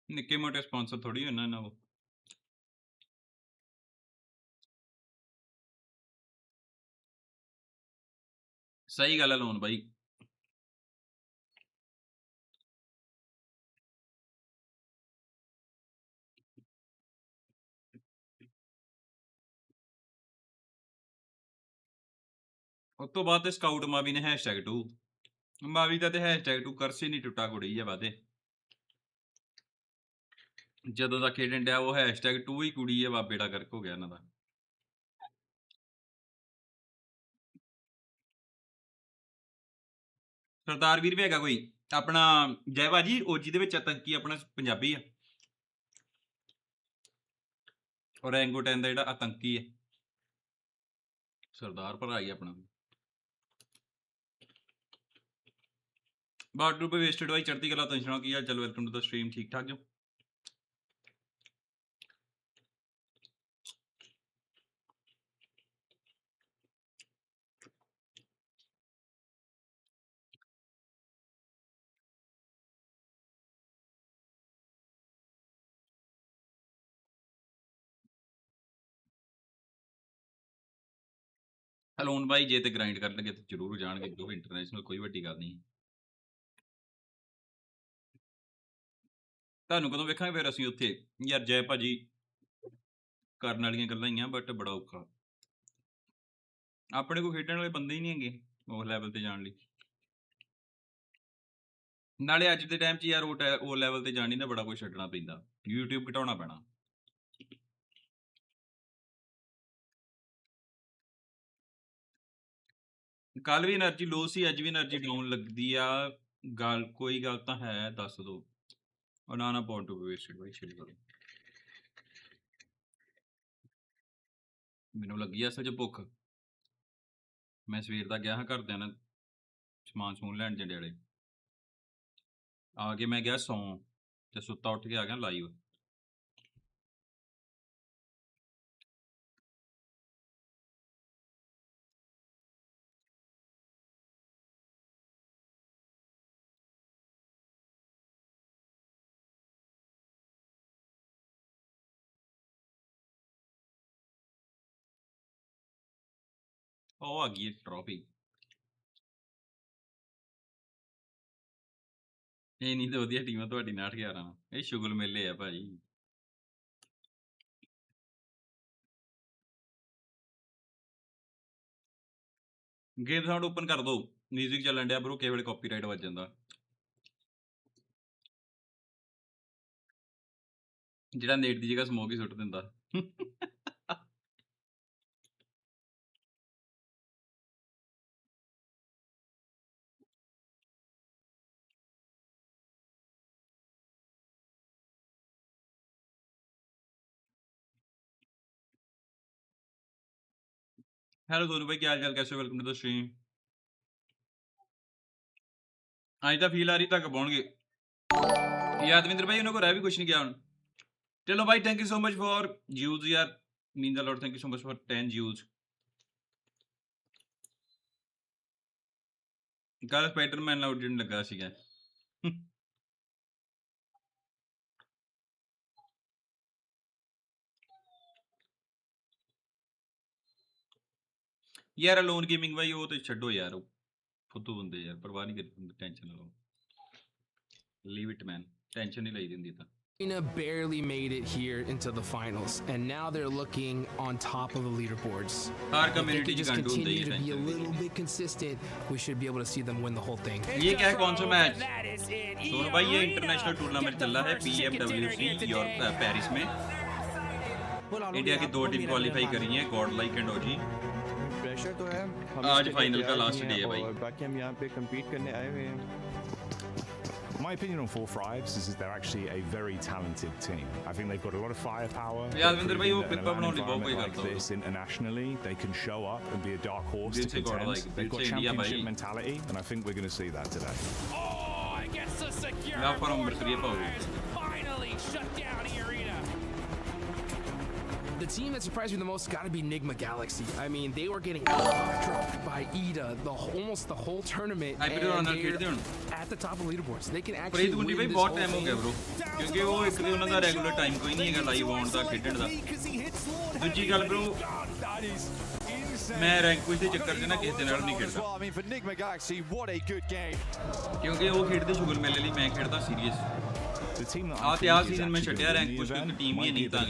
ਨਿੱਕੇ ਮੋਟੇ ਸਪਾਂਸਰ ਥੋੜੀ ਹੁੰਦਾ ਇਹਨਾਂ ਉਹ ਸਹੀ ਗੱਲ ਹੈ ਲੋਨ ਬਾਈ ਉਸ ਤੋਂ ਬਾਅਦ ਤੇ ਸਕਾਊਟ ਮਾਵੀ ਨੇ #2 ਮਾਵੀ ਦਾ ਤੇ #2 ਕਰਸੀ ਨਹੀਂ ਟੁੱਟਾ ਕੁੜੀ ਆ ਵਾਦੇ ਜਦੋਂ ਦਾ ਖੇਡਣ ਡਿਆ ਉਹ #2 ਹੀ ਕੁੜੀ ਆ ਬੇੜਾ ਗਰਕ ਹੋ ਗਿਆ ਇਹਨਾਂ ਦਾ ਸਰਦਾਰ ਵੀਰ ਵੀ ਹੈਗਾ ਕੋਈ ਆਪਣਾ ਜੈ ਭਾਜੀ ਓਜੀ ਦੇ ਵਿੱਚ ਆਤੰਕੀ ਆਪਣਾ ਪੰਜਾਬੀ ਆ ਔਰੈਂਗੋ 10 ਦਾ ਜਿਹੜਾ ਆਤੰਕੀ ਹੈ ਸਰਦਾਰ ਭਰਾ ਹੀ ਆਪਣਾ ਬਾਰਡਰ पे वेस्टेड भाई चढ़ती कला तो सुनाओ की यार चलो वेलकम टू द स्ट्रीम ठीक ठाक जो ਹਲੋਨ ਭਾਈ ਜੇ ਤੇ ਗ੍ਰਾਈਂਡ ਕਰਨ ਲੱਗੇ ਤੇ ਜ਼ਰੂਰ ਜਾਣਗੇ ਜੋ ਇੰਟਰਨੈਸ਼ਨਲ ਕੋਈ ਵੱਡੀ ਗੱਲ ਨਹੀਂ ਤੁਹਾਨੂੰ ਕਦੋਂ ਵੇਖਾਂਗੇ ਫਿਰ ਅਸੀਂ ਉੱਥੇ ਯਾਰ ਜੈ ਭਾਜੀ ਕਰਨ ਵਾਲੀਆਂ ਗੱਲਾਂ ਹੀ ਆ ਬਟ ਬੜਾ ਔਖਾ ਆਪਣੇ ਕੋਲ ਖੇਡਣ ਵਾਲੇ ਬੰਦੇ ਹੀ ਨਹੀਂ ਹੈਗੇ ਉਹ ਲੈਵਲ ਤੇ ਜਾਣ ਲਈ ਨਾਲੇ ਅੱਜ ਦੇ ਟਾਈਮ 'ਚ ਯਾਰ ਉਹ ਲੈਵਲ ਤੇ ਜਾਣੀ ਨਾ ਬੜਾ ਕੁਝ ਛੱਡਣਾ ਪੈਂਦਾ YouTube ਘਟਾਉਣਾ ਪੈਣਾ ਕੱਲ ਵੀ એનર્ਜੀ ਲੋ ਸੀ ਅੱਜ ਵੀ એનર્ਜੀ ਡਾਊਨ ਲੱਗਦੀ ਆ ਗੱਲ ਕੋਈ ਗੱਲ ਤਾਂ ਹੈ ਦੱਸ ਦੋ ਨਾ ਪੌਂਟ ਟੂ ਵੇਸਟਡ ਬਾਈ ਛੇੜੀ ਕਰੋ ਮੈਨੂੰ ਲੱਗੀ ਅਸਲ 'ਚ ਭੁੱਖ ਮੈਂ ਸਵੇਰ ਦਾ ਗਿਆ ਹਾਂ ਘਰਦਿਆਂ ਨਾਲ ਸਮਾਨ ਸਮੂਨ ਲੈਣ ਜੰਡਿਆਲੇ ਆ ਕੇ ਮੈਂ ਗਿਆ ਸੌਂ ਤੇ ਸੁੱਤਾ ਉੱਠ ਕੇ ਆ ਗਿਆ ਲਾਈਵ ਉਹ ਆ ਗਈ ਟਰੋਫੀ ਇਹ ਨਹੀਂ ਤਾਂ ਵਧੀਆ ਟੀਮ ਆ ਤੁਹਾਡੀ 6911 ਇਹ ਸ਼ੁਗਲ ਮੇਲੇ ਆ ਭਾਜੀ ਗੇਮ ਸਾਊਂਡ ਓਪਨ ਕਰ ਦੋ ਮਿਊਜ਼ਿਕ ਚੱਲਣ ਡਿਆ ਬਰੋ ਕੇਵਲ ਕਾਪੀਰਾਈਟ ਵੱਜ ਜਾਂਦਾ ਜਿਹੜਾ ਨੇਟ ਦੀ ਜਗ੍ਹਾ ਸਮੋਕ ਹੀ ਸੁੱਟ ਦਿੰਦਾ हेलो दोनों भाई, क्या हाल चाल, कैसे हो? Welcome to the stream. आज तो फील आ रही था कब होंगे यादविंद्र भाई, उन्होंने रहा भी कुछ नहीं किया। चलो भाई, thank you so much for juice यार, mean the lot. Thank you so much for 10 juice. कल स्पाइडरमैन लाउड जिन लगा सीगा। यार अलोन गेमिंग भाई वो तो छड्डो यार, फुद्दू बंदे यार, परवाह नहीं करते, टेंशन ना लो, लीव इट मैन, टेंशन नहीं लाई दिंदी था। Arena barely made it here into the finals, and now they're looking on top of the leaderboards. Our community just continue to be a little bit consistent, we should be able to see them win the whole thing. ये क्या है, कौन सा match? Sonu भाई ये international tournament चल रहा है PMWC यूरोप पेरिस में। इंडिया की 2 टीम क्वालिफाई करी हैं, God like and OG. Pressure तो है, आज फाइनल का लास्ट डे है भाई, बाकी हम यहाँ पे compete करने आए हुए हैं। My opinion on Four Fives is that they're actually a very talented team. I think they've got a lot of firepower. Yadvindra भाई वो In पिक बनाने बहुत कोई like करता है। this internationally, they can show up and be a dark horse to contend. They've got championship mentality, and I think we're going to see that today. Oh, it gets the security. Now for number 3 Power. Finally shut down the arena. The team that surprised me the most got to be Nigma Galaxy. I mean, they were getting dropped by Ida almost the whole tournament, and they're at the top of leaderboards. They can actually win this whole बहुत time हो गया bro, क्योंकि वो एक दिन उनका regular time कोई नहीं है लाइव ऑन दा खेडण दा। दूजी गल ब्रो, मैं रैंक कुछ दे चक्कर च ना किसी नाल नहीं खेडदा, क्योंकि वो खेडदे शुगर मेले लिए, मैं खेडदा serious. The team that season में छड्डिया रैंक कुछ टीम ही नहीं था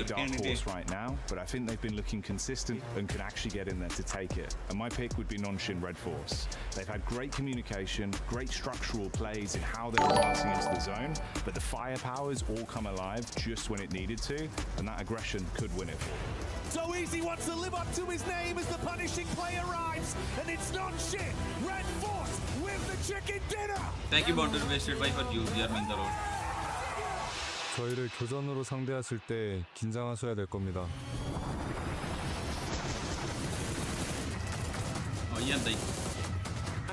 right now, but I think they've been looking consistent and can actually get in there to take it. And my pick would be Nonshin Red Force. They've had great communication, great structural plays in how they're advancing into the zone, but the firepower's all come alive just when it needed to, and that aggression could win it for them. So Easy wants to live up to his name as the punishing play arrives, and it's Nonshin Red Force with the chicken dinner. Thank you Bonded Wasted by for use यार, mean the Lord. 저희를 교전으로 상대했을 때 긴장하셔야 될 겁니다.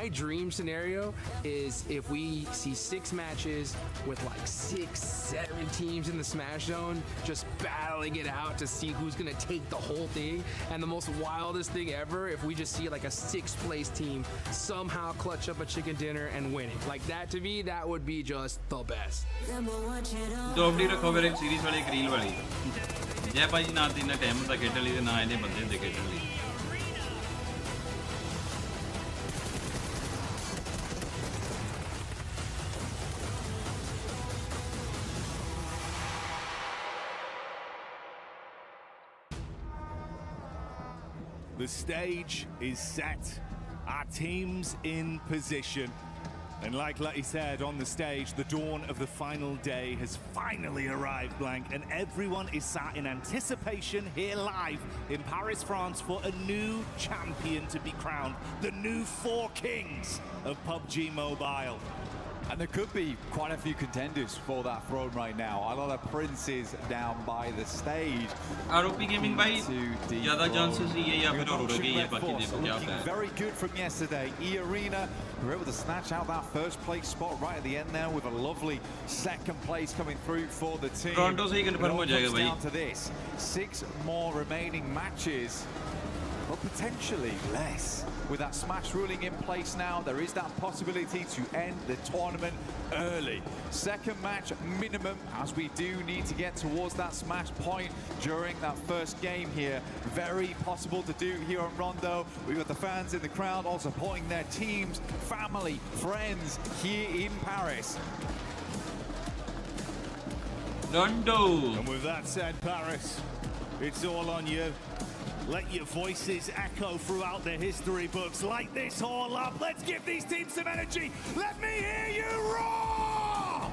My dream scenario is if we see 6 matches with like 6-7 teams in the Smash Zone just battling it out to see who's gonna take the whole thing. And the most wildest thing ever, if we just see like a 6th place team somehow clutch up a chicken dinner and win it. Like that, to me, that would be just the best. दोबड़ी रखो फिर एक series वाली, एक reel वाली। जय भाई ना तीन टाइम तक खेडण ਲਈ ਤੇ ਨਾ ਇਹਦੇ ਬੰਦੇ ਦੇ खेडण ਲਈ। The stage is set, our team's in position, and like Letty said on the stage, the dawn of the final day has finally arrived, Blank, and everyone is sat in anticipation here live in Paris, France, for a new champion to be crowned, the new 4 kings of PUBG Mobile. And there could be quite a few contenders for that throne right now. A lot of princes down by the stage. ROP Gaming भाई ज़्यादा chances ही है या फिर और होगी ये बाकी देखो क्या होता है। Very good from yesterday. Arena were able to snatch out that first place spot right at the end there with a lovely second place coming through for the team. Toronto से ही confirm हो जाएगा भाई। Down to this, 6 more remaining matches. But potentially less. With that Smash ruling in place now, there is that possibility to end the tournament early. Second match minimum, as we do need to get towards that Smash point during that first game here. Very possible to do here on Rondo. We've got the fans in the crowd all supporting their teams, family, friends here in Paris. Rondo! And with that said, Paris, it's all on you. Let your voices echo throughout the history books. Light this all up. Let's give these teams some energy. Let me hear you roar!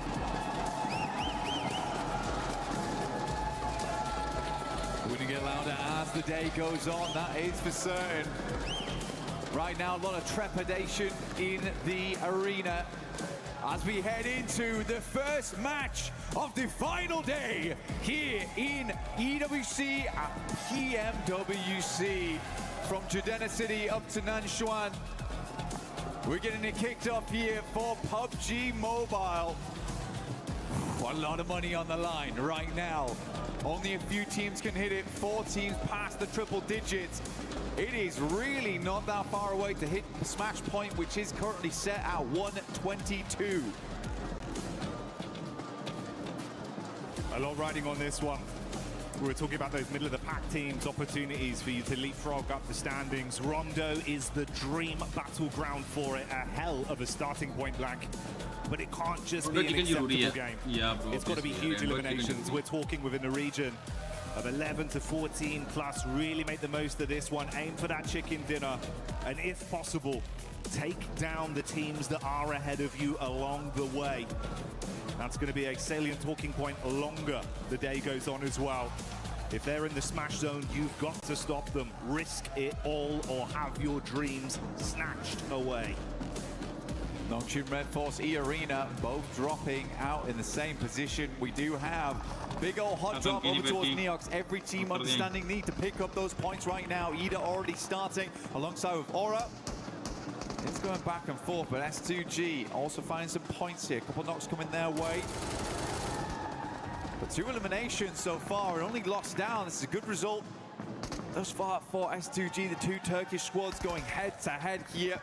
Going to get louder as the day goes on, that is for certain. Right now, a lot of trepidation in the arena as we head into the first match of the final day here in EWC at Pmwc. from Judena City up to Nanshuan. We're getting it kicked off here for PUBG Mobile. A lot of money on the line right now. Only a few teams can hit it. 4 teams past the triple digits. It is really not that far away to hit the smash point, which is currently set at 122. A lot riding on this one. We were talking about those middle-of-the-pack teams, opportunities for you to leapfrog up the standings. Rondo is the dream battleground for it, a hell of a starting point, Blank. But it can't just be an acceptable game. Yeah, bro. It's got to be huge eliminations. We're talking within the region of 11 to 14 plus. Really make the most of this one. Aim for that chicken dinner. And if possible, take down the teams that are ahead of you along the way. That's going to be a salient talking point longer the day goes on as well. If they're in the smash zone, you've got to stop them. Risk it all or have your dreams snatched away. Nongshin Red Force, E-Arena, both dropping out in the same position. We do have big old hot drop over towards Neox. Every team understanding need to pick up those points right now. Ida already starting alongside with Aura. It's going back and forth, but S2G also finding some points here. A couple knocks coming their way. But 2 eliminations so far, and only lost down. This is a good result thus far for S2G. The 2 Turkish squads going head to head here.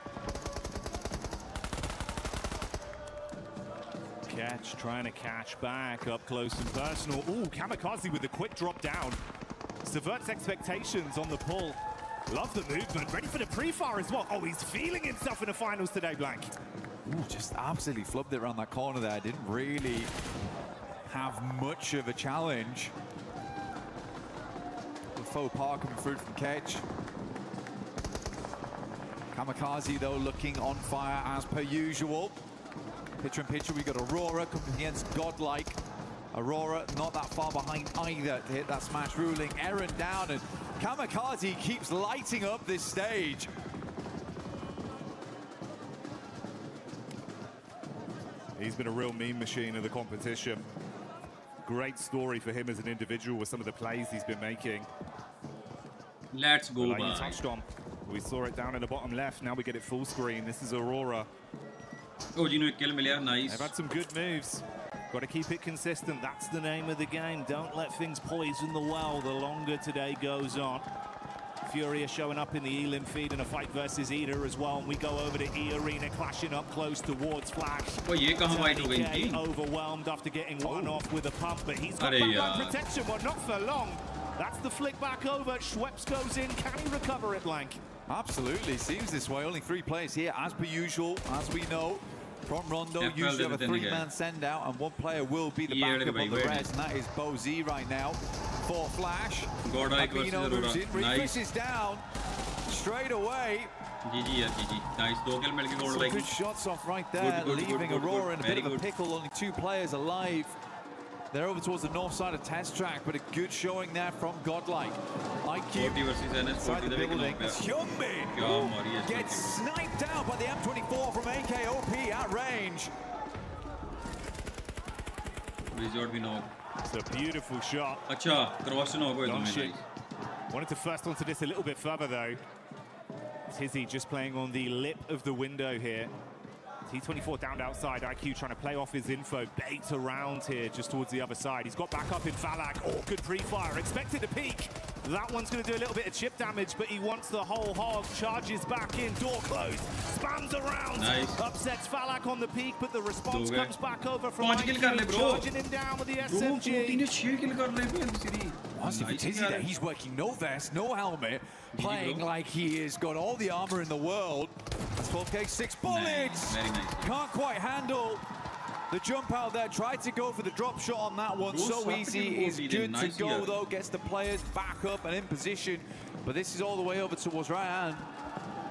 Catch, trying to catch back up close and personal. Ooh, Kamikaze with the quick drop down. Subverts expectations on the pull. Love the movement, ready for the pre-fire as well. Oh, he's feeling himself in the finals today, Blank. Ooh, just absolutely flubbed it around that corner there. Didn't really have much of a challenge. The faux pas coming through from Kedge. Kamikaze, though, looking on fire as per usual. Picture in picture, we got Aurora coming against Godlike. Aurora not that far behind either to hit that smash ruling. Eren down, and Kamikaze keeps lighting up this stage. He's been a real meme machine of the competition. Great story for him as an individual with some of the plays he's been making. Let's go, like you touched on. We saw it down in the bottom left. Now we get it full screen. This is Aurora. Oh, you know, kill nice. They've had some good moves. Got to keep it consistent. That's the name of the game. Don't let things poison the well the longer today goes on. Furia showing up in the Elim feed in a fight versus Ida as well. And we go over to E-Arena, clashing up close towards Flash. Overwhelmed after getting one off with a pump, but he's got backline protection. Well, not for long. That's the flick back over. Schweppes goes in. Can he recover it, Blank? Absolutely. Seems this way. Only 3 players here, as per usual, as we know. From Rondo, usually have a 3-man send out, and 1 player will be the backup on the rest, and that is pubg right now for Flash. Abino moves in, refishes down straight away. GG. Nice. 2 kill मिल के gold Some good shots off right there, leaving Aurora in a bit of a pickle. Only 2 players alive. They're over towards the north side of test track, but a good showing there from Godlike. IQ inside the building. Humbly gets sniped out by the M24 from AKOP at range. It's a beautiful shot. Wanted to first onto this a little bit further though. Tizzy just playing on the lip of the window here. T24 down outside, IQ trying to play off his info, bait around here just towards the other side. He's got back up in Valak. Oh, good pre-fire, expected a peek. That one's going to do a little bit of chip damage, but he wants the whole hog. Charges back in, door closed, spams around. Nice. Upsets Valak on the peak, but the response comes back over from IQ, charging him down with the SMG. Honestly, for Tizzy there, he's working no vest, no helmet, playing like he has got all the armor in the world. That's 12K, 6 bullets. Very nice. Can't quite handle the jump out there. Tried to go for the drop shot on that one. So easy. Is good to go though. Gets the players back up and in position. But this is all the way over towards Ryan.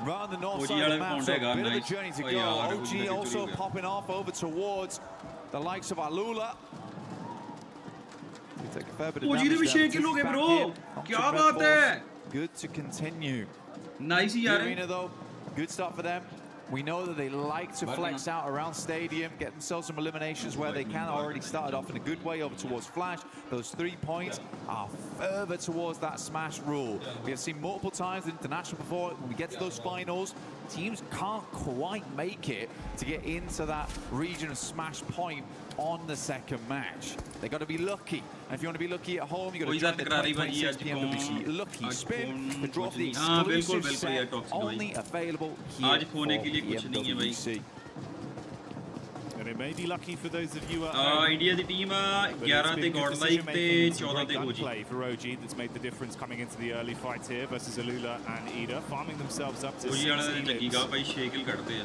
Right on the north side of the map. So a bit of a journey to go. OG also popping off over towards the likes of Alula. Take a fair bit of damage. Good to continue. Nice, Arena though, good start for them. We know that they like to flex out around Stadium, get themselves some eliminations where they can. Already started off in a good way over towards Flash. Those 3 points are further towards that smash rule. We have seen multiple times in international before, when we get to those finals, teams can't quite make it to get into that region of smash point on the second match. They got to be lucky. And if you want to be lucky at home, you got to join the 2026 Pmwc Lucky Spin to draw the exclusive set only available here for Pmwc. And it may be lucky for those of you at India the team 11 ਤੇ godlike ਤੇ 14 ਤੇ OG. Play for OG that's made the difference coming into the early fights here versus Alula and Ida, farming themselves up to 6 ਲੱਗੇਗਾ ਭਾਈ 6 ਕਿਲ ਕੱਢਦੇ ਆ.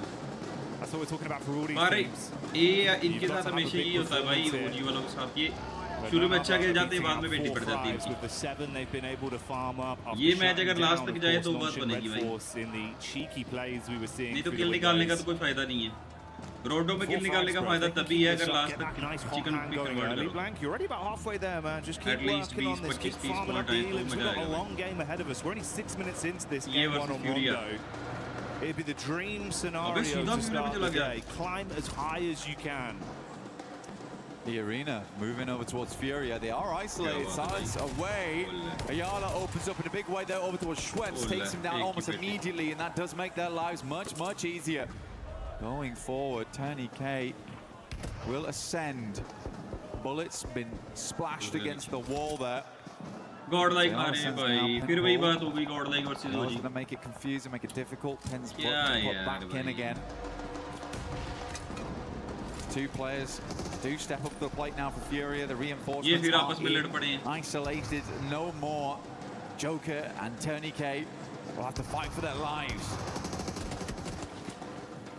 That's what we're talking about for all these पर teams. ये इनके साथ हमेशा यही होता है भाई OG वालों के साथ, ये शुरू में अच्छा खेल जाते हैं बाद में बेटी पड़ जाती है. ये मैच अगर लास्ट तक जाए तो बात बनेगी भाई, नहीं तो किल निकालने का तो कोई फायदा नहीं है. रोडों में किल निकालने का फायदा तभी है अगर लास्ट तक चिकन भी कन्वर्ट करो. You're already about halfway there, man. Just keep working on this. Keep farming up the elims. We've got a long game ahead of us. We're only 6 minutes into this game one on Rondo. It'd be the dream scenario to start the day. Climb as high as you can. The arena moving over towards Furia. They are isolated. Silence away. Ayala opens up in a big way there over towards Schweppes. Takes him down almost immediately, and that does make their lives much, much easier. Going forward, Tony K will ascend. Bullets been splashed against the wall there. godlike आ रहे हैं भाई, फिर वही बात हो गई godlike versus OG. Gonna make it confusing, make it difficult. Pens put back in again. 2 players do step up to the plate now for Furia. The reinforcements are isolated no more. Joker and Tony K will have to fight for their lives.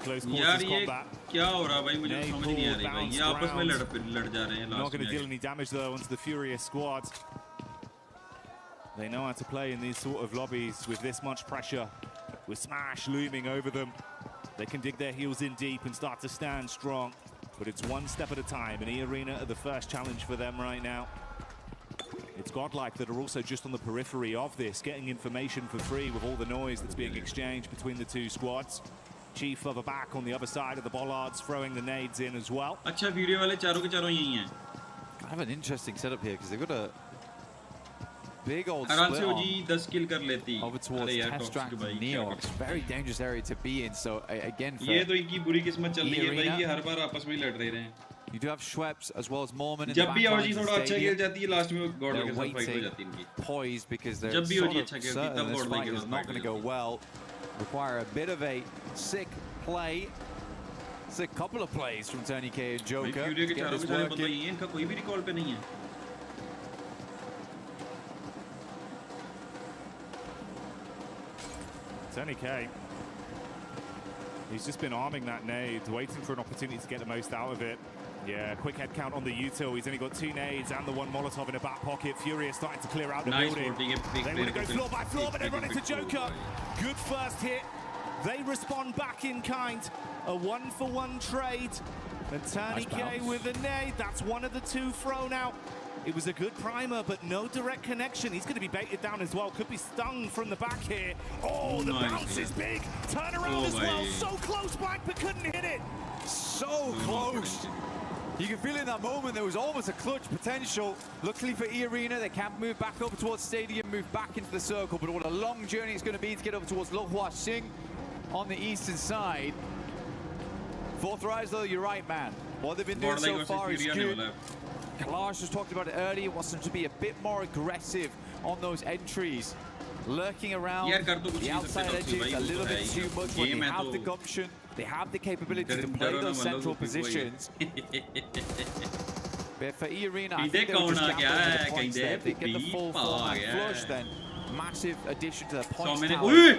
Close quarters combat. क्या हो रहा भाई, मुझे समझ नहीं आ रही भाई. ये आपस में लड़ जा रहे हैं. Not going to deal any damage though onto the Furia squad. They know how to play in these sort of lobbies with this much pressure, with Smash looming over them. They can dig their heels in deep and start to stand strong, but it's one step at a time. And E-Arena are the first challenge for them right now. It's godlike that are also just on the periphery of this, getting information for free with all the noise that's being exchanged between the 2 squads. Chief further back on the other side of the bollards, throwing the nades in as well. अच्छा video वाले चारों के चारों यही हैं. I have an interesting setup here because they've got a big old आराम split से OG 10 किल कर लेती. over towards Testract and Neo. It's a very dangerous area to be in. So again, for ये तो इनकी बुरी किस्मत चल रही है भाई, ये हर बार आपस में लड़ रहे हैं. You do have Schweppes as well as Mormon in the जब भी OG back थोड़ा अच्छा खेल जाती है लास्ट में गॉडल के साथ फाइट हो जाती है इनकी. Poised because they're जब भी OG अच्छा खेलती है तब this गॉडल fight के is साथ not going to go well. Require a bit of a sick play. It's a couple of plays from Tony K and Joker. Furia के चारों के चारों बंदे ही हैं, इनका कोई भी रिकॉल पे नहीं है. Tony K, he's just been arming that nade, waiting for an opportunity to get the most out of it. Yeah, quick head count on the util. He's only got 2 nades and the 1 Molotov in the back pocket. Furia starting to clear out the building. They want to go floor by floor, but they run into Joker. Good first hit. They respond back in kind. A 1-for-1 trade. And Tony K with a nade. That's one of the 2 thrown out. It was a good primer, but no direct connection. He's going to be baited down as well. Could be stung from the back here. Oh, the bounce is big. Turn around as well. So close back, but couldn't hit it. So close. You can feel in that moment there was almost a clutch potential. Luckily for E-Arena, they can move back over towards Stadium, move back into the circle. But what a long journey it's going to be to get over towards Loghua Singh on the eastern side. 4th rise, though, you're right, man. What they've been doing so far is good. Kalash was talking about it earlier, wants them to be a bit more aggressive on those entries. Lurking around the outside edges a little bit too much when they have the gumption, they have the capability to play those central positions. But for E-Arena, I think they were just jumping over the points there. If they get the full 4-man flush, then massive addition to the points tower.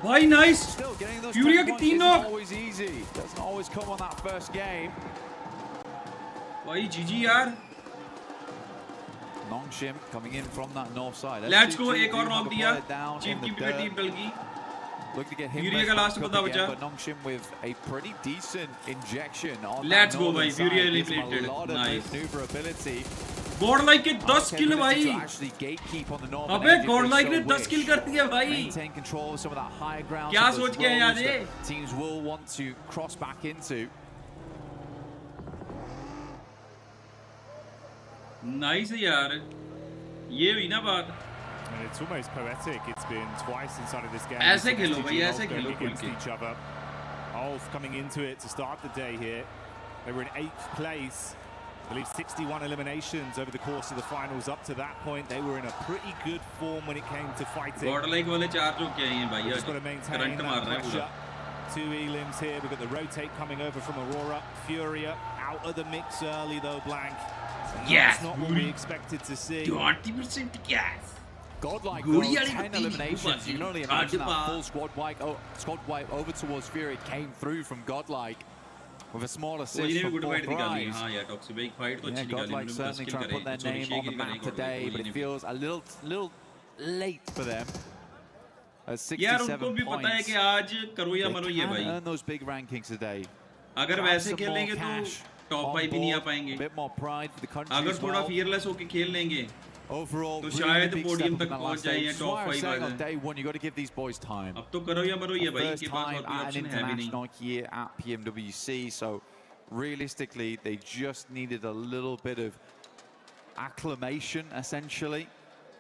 Why nice? Still, getting those Furia points isn't always easy. Doesn't always come on that first game. Why GG यार? Nongshim coming in from that north side. Let's go, एक और knock दिया. Chief की भी team डल गई. Looking to get him Furia का last बंदा बचा. But Nongshim with a pretty decent injection on Let's that go, भाई. Furia eliminated. eliminated. A lot of nice maneuverability. God like के 10 किल भाई अबे गॉड लाइक ने 10 किल कर दिया भाई क्या सोच के आया ये teams will want to cross back into nice यार ये हुई ना बात And it's almost poetic. It's been twice inside of this game. ऐसे खेलो भाई ऐसे खेलो against each other. Ulf coming into it to start the day here. They were in 8th place. I believe 61 eliminations over the course of the finals. Up to that point, they were in a pretty good form when it came to fighting. Godlike वाले 4 जो क्या हैं भाई Just got to maintain that pressure. 2 elims here. We've got the rotate coming over from Aurora. Furia out of the mix early though, Blank. Yes, that's not what we expected to see. 20% yes. Godlike though, 10 eliminations. You can only imagine that full squad wipe over towards Fury came through from Godlike with a small assist from fourth prize. Yeah, Godlike certainly trying to put their name on the map today, but it feels a little late for them. At 67 points, they can earn those big rankings today. अगर वैसे खेलेंगे तो top 5 भी नहीं आ पाएंगे bit more pride for the country अगर as थोड़ा well. fearless होके खेल लेंगे Overall, तो शायद पोडियम तक पहुंच जाए या top 5 uh on day 1 you got to give these boys time. अब तो करो या मरो ये भाई First इनके पास time और कोई at an ऑप्शन है भी नहीं international year at Pmwc, so realistically they just needed a little bit of acclimation essentially.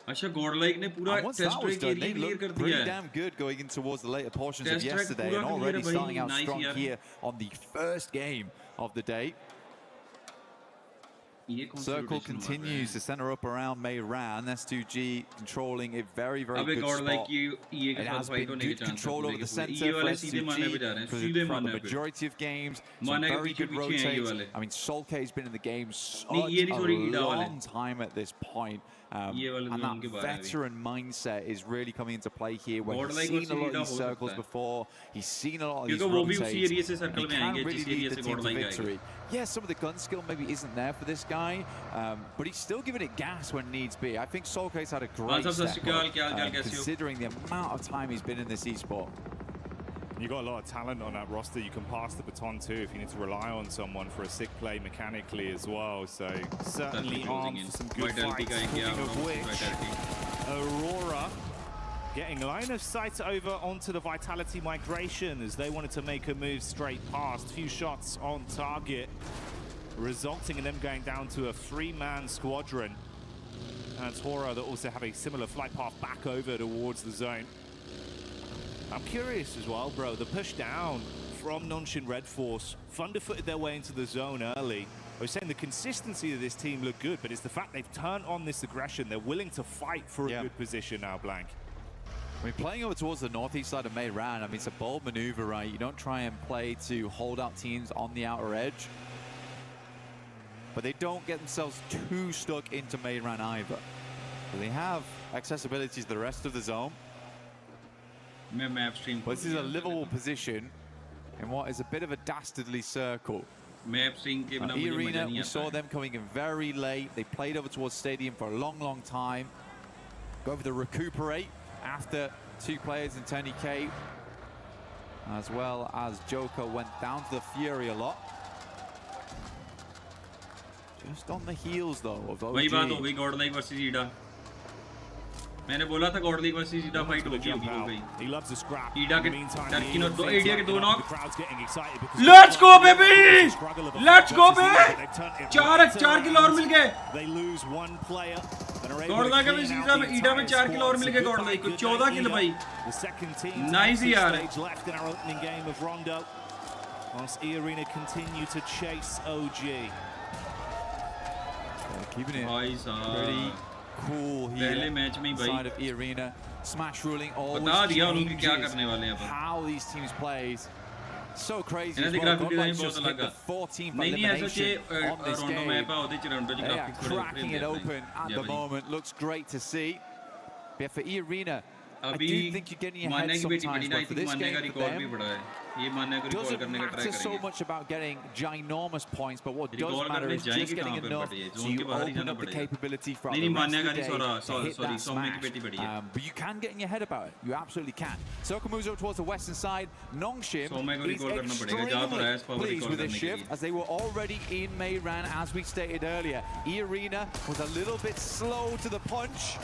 अच्छा गॉडलाइक ने पूरा टेस्ट ट्रैक एरिया क्लियर कर दिया है Damn good going in towards the later portions of yesterday and already starting out strong here on the first game of the day. Circle continues to center up around Mayran. S2G controlling a very good spot. It has been good control over the center for S2G for the majority of games. Some very good rotates. I mean, Solke has been in the game such a long time at this point. And that veteran mindset is really coming into play here where he's seen a lot of these circles before. He's seen a lot of these rotates. He can really lead the team to victory. Yeah, some of the gun skill maybe isn't there for this guy, but he's still giving it gas when needs be. I think Solke's had a great step up, considering the amount of time he's been in this esport. You've got a lot of talent on that roster. You can pass the baton too if you need to rely on someone for a sick play mechanically as well. So certainly armed for some good fights. Speaking of which, Aurora getting line of sight over onto the Vitality migration as they wanted to make a move straight past. Few shots on target, resulting in them going down to a 3-man squadron. And Tora that also have a similar flight path back over towards the zone. I'm curious as well, bro, the push down from Nonshin Red Force, Thunderfooted their way into the zone early. I was saying the consistency of this team looked good, but it's the fact they've turned on this aggression. They're willing to fight for a good position now, Blank. I mean, playing over towards the northeast side of Mayran, I mean, it's a bold maneuver, right? You don't try and play to hold out teams on the outer edge, but they don't get themselves too stuck into Mayran either. So they have accessibility to the rest of the zone. But this is a livable position in what is a bit of a dastardly circle. E-Arena, we saw them coming in very late. They played over towards Stadium for a long time. Go over to recuperate after 2 players in Tony K, as well as Joker went down to the Fury a lot. Just on the heels though of OG. मैंने बोला था God league versus ईडा fight होगी अभी हो गई ईडा के Turkey ने दो एडिया के 2 knock let's go baby let's go बे 4 किल और मिल गए गॉड लीग में सीजन में ईडा में 4 किल और मिल गए गॉड लीग को 14 किल भाई नाइस यार E-Arena continue to chase OG. Keeping it pretty cool here side of E-Arena. Smash ruling always changes how these teams play. So crazy as well. Godlike just hit the 14th elimination on this game. They are cracking it open at the moment. Looks great to see. But for E-Arena, I do think you're getting ahead sometimes, but for this game, for them, doesn't matter so much about getting ginormous points, but what does matter is just getting enough so you open up the capability for the rest of the day to hit that smash. But you can get in your head about it. You absolutely can. Soka moves up towards the western side. Nongshim is extremely pleased with this shift, as they were already in Meiran, as we stated earlier. E-Arena was a little bit slow to the punch.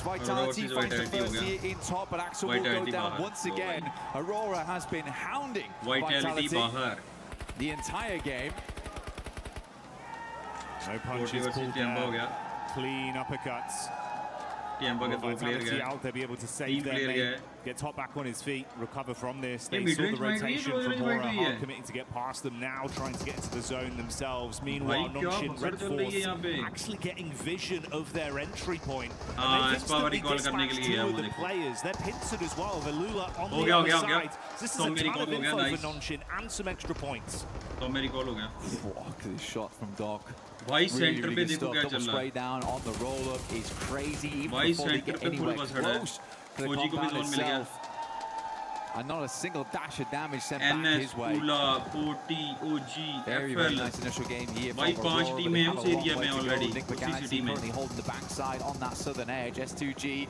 Vitality finds the first here in top, but Axel will go down once again. Aurora has been hounding Vitality the entire game. No punches pulled there. Clean uppercuts. Vitality out there, be able to save their mate, get top back on his feet, recover from this. They saw the rotation from Aura, hard committing to get past them now, trying to get into the zone themselves. Meanwhile, Nongshim, Red Force actually getting vision of their entry point. And they instantly dispatch two of the players. They're pincered as well. Velula on the other side. This is a ton of info for Nongshim and some extra points. Look at this shot from Doc. Why center पे देखो क्या चल रहा है? Down on the roll up is crazy. Even before they get anywhere close to the compound itself. And not a single dash of damage sent back his way. Very, very nice initial game here. भाई 5 टीमें हैं उस area में already. Currently holding the backside on that southern edge. S2G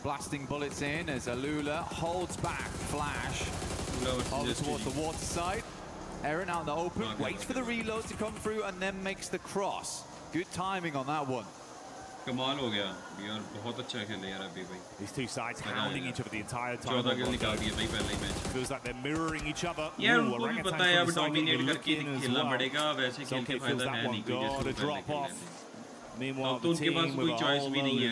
blasting bullets in as Alula holds back. Flash over towards the water side. Aaron out in the open, waits for the reload to come through and then makes the cross. Good timing on that one. कमाल हो गया यार, बहुत अच्छा खेले यार अभी भाई. These two sides hounding each other the entire time. 14 किल निकाल दिए भाई पहले ही match. Feels like they're mirroring each other. यार उनको भी पता है अब डोमिनेट करके खेलना पड़ेगा, वैसे खेल के फायदा है नहीं कोई जैसे Meanwhile, तो उनके पास कोई चॉइस भी नहीं है,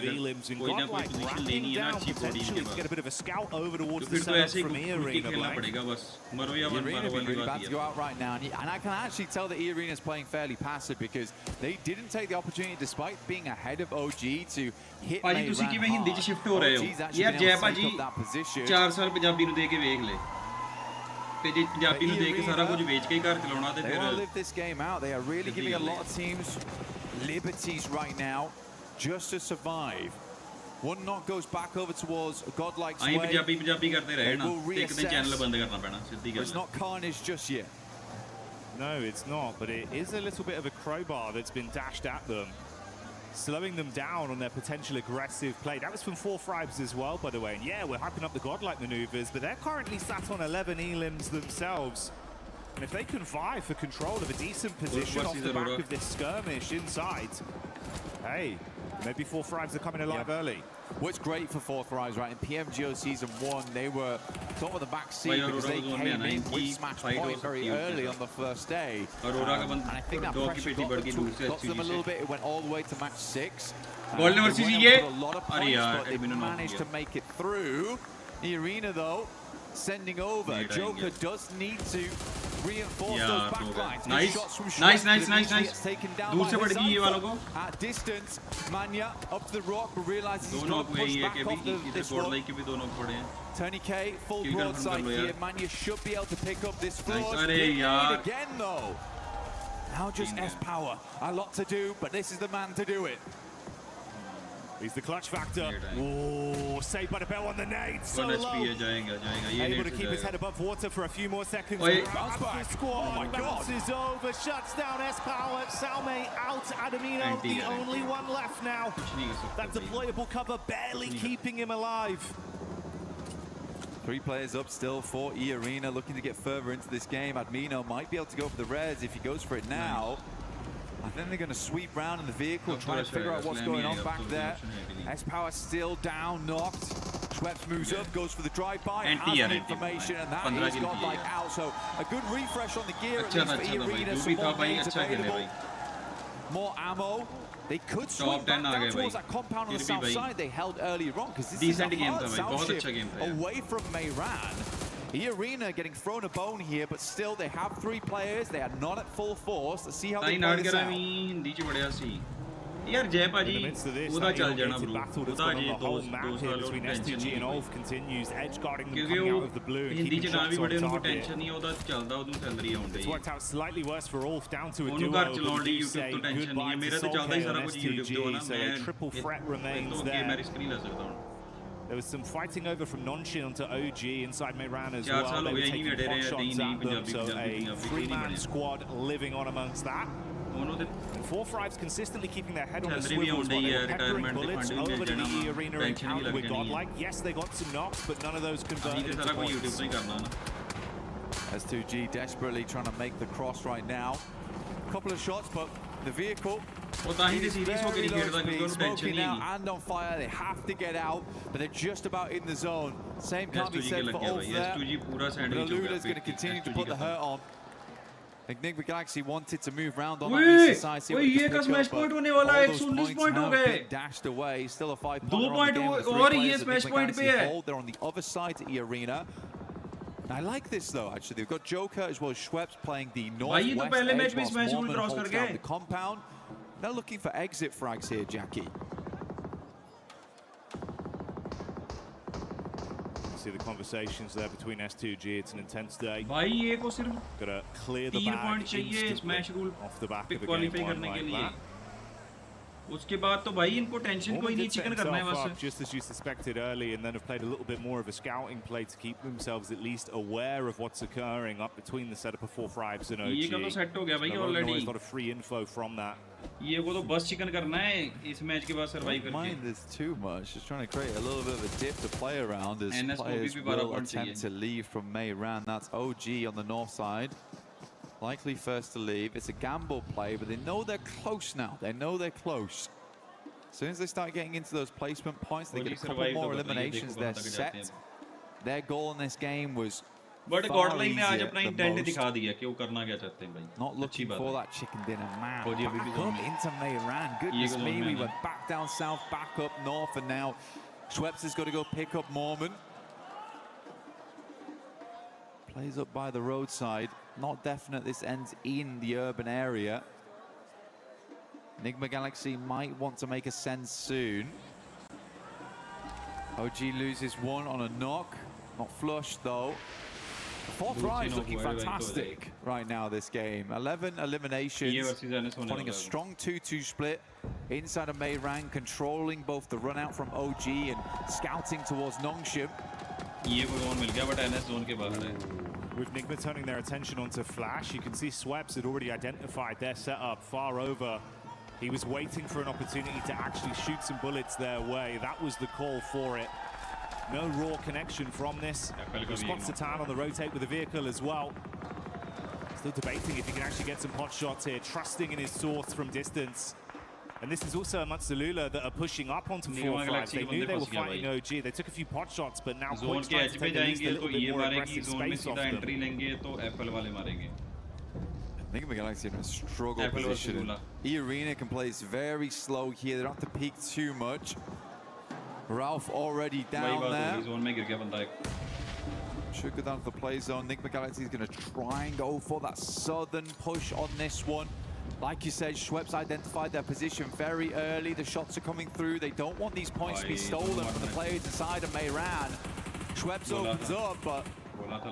कोई ना कोई पोजीशन लेनी है ना अच्छी पोजीशन के get a bit of a scout over towards the center from E-Arena. खेलना पड़ेगा बस. मरो या वन मारो वाली बात है. Go out right now, and I can actually tell that E-Arena is playing fairly passive because they didn't take the opportunity, despite being ahead of OG, to hit. पाजी तुसी किवें हिंदी च शिफ्ट हो रहे हो? यार जय पाजी 4 साल पंजाबी ਨੂੰ ਦੇ ਕੇ ਵੇਖ ਲੈ. ਤੇ ਜੇ ਪੰਜਾਬੀ ਨੂੰ ਦੇ ਕੇ ਸਾਰਾ ਕੁਝ ਵੇਚ ਕੇ ਹੀ ਘਰ ਚਲਾਉਣਾ ਤੇ ਫਿਰ They will live this game out. They are really giving a lot of teams liberties right now just to survive. One knock goes back over towards Godlike Sway. Punjabi करते रहे ना, एक दिन चैनल बंद करना पैना सीधी गल. It's not carnage just yet. No, it's not, but it is a little bit of a crowbar that's been dashed at them, slowing them down on their potential aggressive play. That was from 4 Fribes as well, by the way. And yeah, we're hyping up the Godlike maneuvers, but they're currently sat on 11 elims themselves. And if they can vie for control of a decent position off the back of this skirmish inside, hey, maybe 4 Fribes are coming alive early. What's great for 4 Fribes, right? In PMGO Season 1, they were top of the back seat because they came in with Smash Point very early on the first day. And I think that pressure got them a little bit. It went all the way to match 6. They went up with a lot of points, but they managed to make it through. The Arena, though, sending over. Joker does need to reinforce those backlines. Nice. Shots from Nice. Taken down दूर से पड़ गई ये वालों को. At distance, Manya up to the rock, but realizes he's दोनों got pushed back off this board one. Like के भी दोनों पड़े हैं. Tony K, full broadside here. Manya should be able to pick up this floor. अरे यार. Again though. Now just S-Power. A lot to do, but this is the man to do it. He's the clutch factor. Oh, saved by the bell on the nade. So low. Able to keep his head above water for a few more seconds. Bounce back. Squad oh my bounces over, shuts down S-Power. Salme out. Adamino, the only one left now. That deployable cover barely keeping him alive. 3 players up still for E-Arena, looking to get further into this game. Admino might be able to go for the res if he goes for it now. I think they're going to sweep round in the vehicle, try to figure out what's going on back there. S-Power still down, knocked. Schweppes moves up, goes for the drive-by, has the information, and that is Godlike out. So a good refresh on the gear, at least for E-Arena. Some more nades available. More ammo. They could sweep back down towards that compound on the south side they held earlier on, because this is a hard south shift away from Meiran. E-Arena getting thrown a bone here, but still they have 3 players. They are not at full force. Let's see how they play this out. यार जय पाजी उदा चल जाना bro उदा ये between STG and Ulf continues edge guarding them coming out of the blue and keeping shots on target. It's worked out slightly worse for Ulf, down to a duo, but we do say goodbye to Solkay and STG, so a triple threat remains there. There was some fighting over from Nonshin onto OG inside Mehran as well. They were taking pot shots at them, so a three-man squad living on amongst that. And 4-5's consistently keeping their head on the swivels while they were peppering bullets over to the E Arena encounter with Godlike. Yes, they got some knocks, but none of those converted into points. S2G desperately trying to make the cross right now. Couple of shots, but the vehicle is very low speed, smoking out and on fire. They have to get out, but they're just about in the zone. Same can't be said for Ulf there. But Alula's going to continue to put the hurt on. I think Nick Galaxy wanted to move around on that east side. ये का smash point होने वाला है 119 point हो गए. Dashed away, still a 5 2 point और ये smash point पे है. They're on the other side to E Arena. I like this though, actually. They've got Joker as well as Schweppes playing the northwest edge whilst Mormon holds down the compound. They're looking for exit frags here, Jackie. See the conversations there between S2G. It's an intense day. Gotta clear the bag off the back of a game one like that. उसके बाद तो भाई इनको tension कोई नहीं chicken करना है बस. Just as you suspected early, and then have played a little bit more of a scouting play to keep themselves at least aware of what's occurring up between the set of 4-5s and OG. ये का तो set हो गया भाई already. A lot of free info from that. ये को तो बस चिकन करना है इस मैच के बाद सर्वाइव करके. Mind this too much. Just trying to create a little bit of a dip to play around as players will attempt to leave from Mehran. That's OG on the north side. Likely first to leave. It's a gamble play, but they know they're close now. They know they're close. As soon as they start getting into those placement points, they get a couple more eliminations. They're set. Their goal in this game was But Godlike ने आज अपना intent दिखा दिया कि वो करना क्या चाहते हैं भाई. Not looking for that chicken dinner, man. Back up into Mehran. Goodness me, we went back down south, back up north, and now Schweppes has got to go pick up Mormon. Plays up by the roadside. Not definite this ends in the urban area. Enigma Galaxy might want to make a send soon. OG loses one on a knock. Not flush though. Fourth rise looking fantastic right now this game. 11 eliminations. Putting a strong 2-2 split inside of Mehran, controlling both the run out from OG and scouting towards Nongshim. With Nigma turning their attention onto Flash, you can see Schweppes had already identified their setup far over. He was waiting for an opportunity to actually shoot some bullets their way. That was the call for it. No raw connection from this. Response to Tan on the rotate with the vehicle as well. Still debating if he can actually get some pot shots here, trusting in his source from distance. And this is also amongst the Lula that are pushing up onto 4-5. They knew they were fighting OG. They took a few pot shots, but now points trying to take at least a little bit more aggressive space off them. Enigma Galaxy in a struggle position. E Arena can play this very slow here. They don't have to peek too much. Ralph already down there. Should go down to the play zone. Enigma Galaxy is going to try and go for that southern push on this one. Like you said, Schweppes identified their position very early. The shots are coming through. They don't want these points to be stolen from the players inside of Mehran. Schweppes opens up, but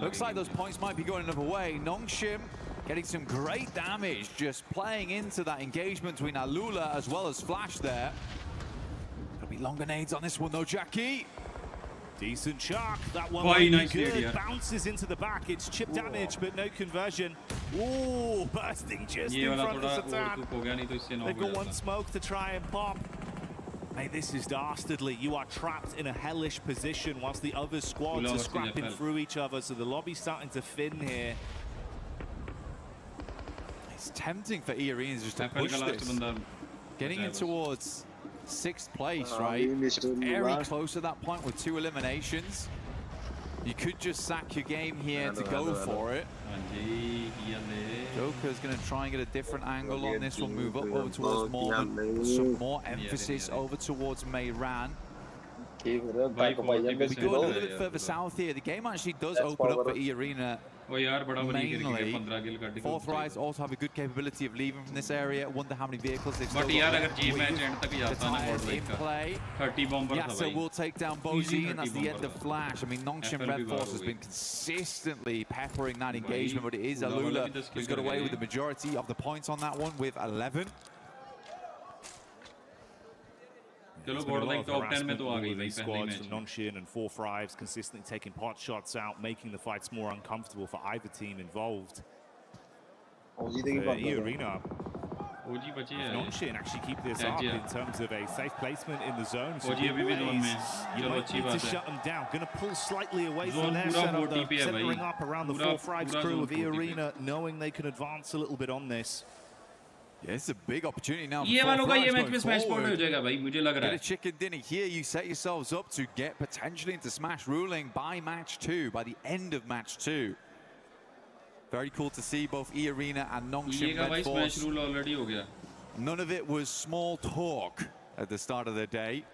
looks like those points might be going another way. Nongshim getting some great damage, just playing into that engagement between Alula as well as Flash there. Gonna be long grenades on this one though, Jackie. Decent chuck. That one might be good. Bounces into the back. It's chip damage, but no conversion. Ooh, bursting just in front of Satan. They've got one smoke to try and pop. Hey, this is dastardly. You are trapped in a hellish position whilst the other squads are scrapping through each other, so the lobby's starting to thin here. It's tempting for E Arenas just to push this. Getting in towards 6th place, right? Very close at that point with 2 eliminations. You could just sack your game here to go for it. Joker's going to try and get a different angle on this one, move up over towards Mormon, put some more emphasis over towards Mehran. We go a little bit further south here. The game actually does open up for E Arena. Mainly, 4th also have a good capability of leaving from this area. Wonder how many vehicles they've still got. The tires in play. ACER will take down Bgmi, and that's the end of Flash. I mean, Nongshim Red Force has been consistently peppering that engagement, but it is Alula who's got away with the majority of the points on that one with 11. चलो borderline top 10 में तो आ गई भाई पहले match from Nonshin and 4-5s consistently taking pot shots out, making the fights more uncomfortable for either team involved. Arena. Nonshin actually keep this up in terms of a safe placement in the zone. So you might need to shut them down. Going to pull slightly away from their setup, centering up around the 4-5s crew of Arena, knowing they can advance a little bit on this. Yeah, it's a big opportunity now. ये वालों का ये match में smash point हो जाएगा भाई मुझे लग रहा है. Get a chicken dinner here. You set yourselves up to get potentially into smash ruling by match 2, by the end of match 2. Very cool to see both E-Arena and Nongshim Red Force. Smash rule already हो गया. None of it was small talk at the start of the day.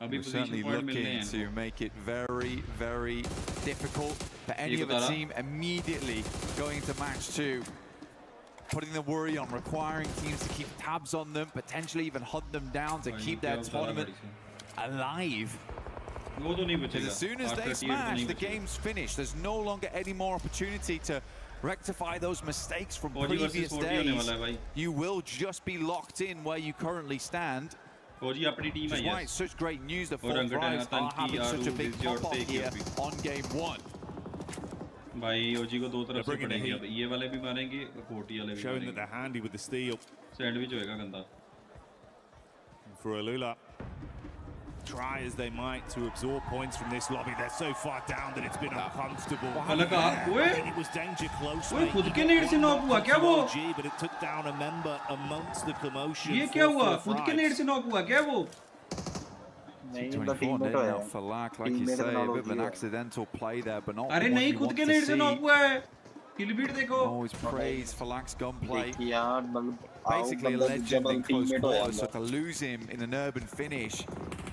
We're certainly looking to make it very, very difficult for any other team immediately going into match 2. Putting the worry on, requiring teams to keep tabs on them, potentially even hunt them down to keep their tournament alive. Because as soon as they smash, the game's finished. There's no longer any more opportunity to rectify those mistakes from previous days. You will just be locked in where you currently stand. Which is why it's such great news that 4-5s are having such a big pop-off here on game 1. भाई ओजी को दो तरफ से पड़ेंगे अब ये वाले भी मारेंगे कोटी वाले भी showing that they're handy with the steel. Sandwich होएगा गंदा. For Alula, try as they might to absorb points from this lobby, they're so far down that it's been uncomfortable. It was danger close. ओए खुद के net से knock हुआ क्या वो? But it took down a member amongst the commotion. ये क्या हुआ? खुद के नेट से नॉक हुआ क्या वो? 24 now for Lack, like you say, a bit of an accidental play there, but not अरे नहीं खुद के नेट से नॉक हुआ है. Killbeat देखो. Always praise for Lack's gunplay. Basically a legend in close quarters, so to lose him in an urban finish,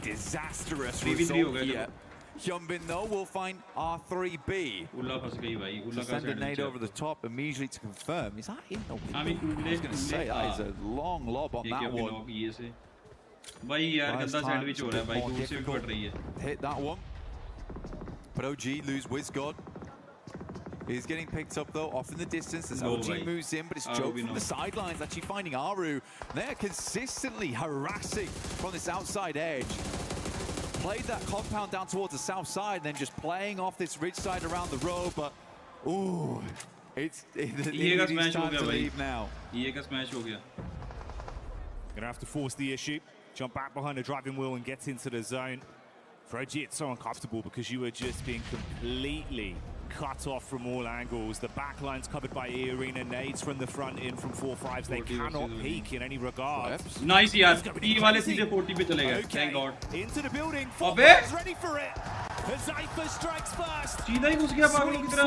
disastrous result here. Hyunbin though will find R3B. So send a nade over the top immediately to confirm. Is that in the window? I was going to say that is a long lob on that one. भाई यार गंदा sandwich हो रहा है भाई दूर से भी पड़ रही है. Hit that one. But OG lose WizGod. He's getting picked up though, off in the distance as OG moves in, but it's Joke from the sidelines actually finding Aru. They're consistently harassing from this outside edge. Played that compound down towards the south side, and then just playing off this ridge side around the road, but ooh, it's time to leave now. Gonna have to force the issue, jump back behind the driving wheel and get into the zone. For OG, it's so uncomfortable because you are just being completely cut off from all angles. The back line's covered by E-Arena, nades from the front in from 4-5s. They cannot peek in any regard. Nice यार. E वाले सीधे 40 पे चले गए. Thank God. Into the building. 4-5s ready for it. Cypher strikes first. सीधा ही घुस गया पागलों की तरह.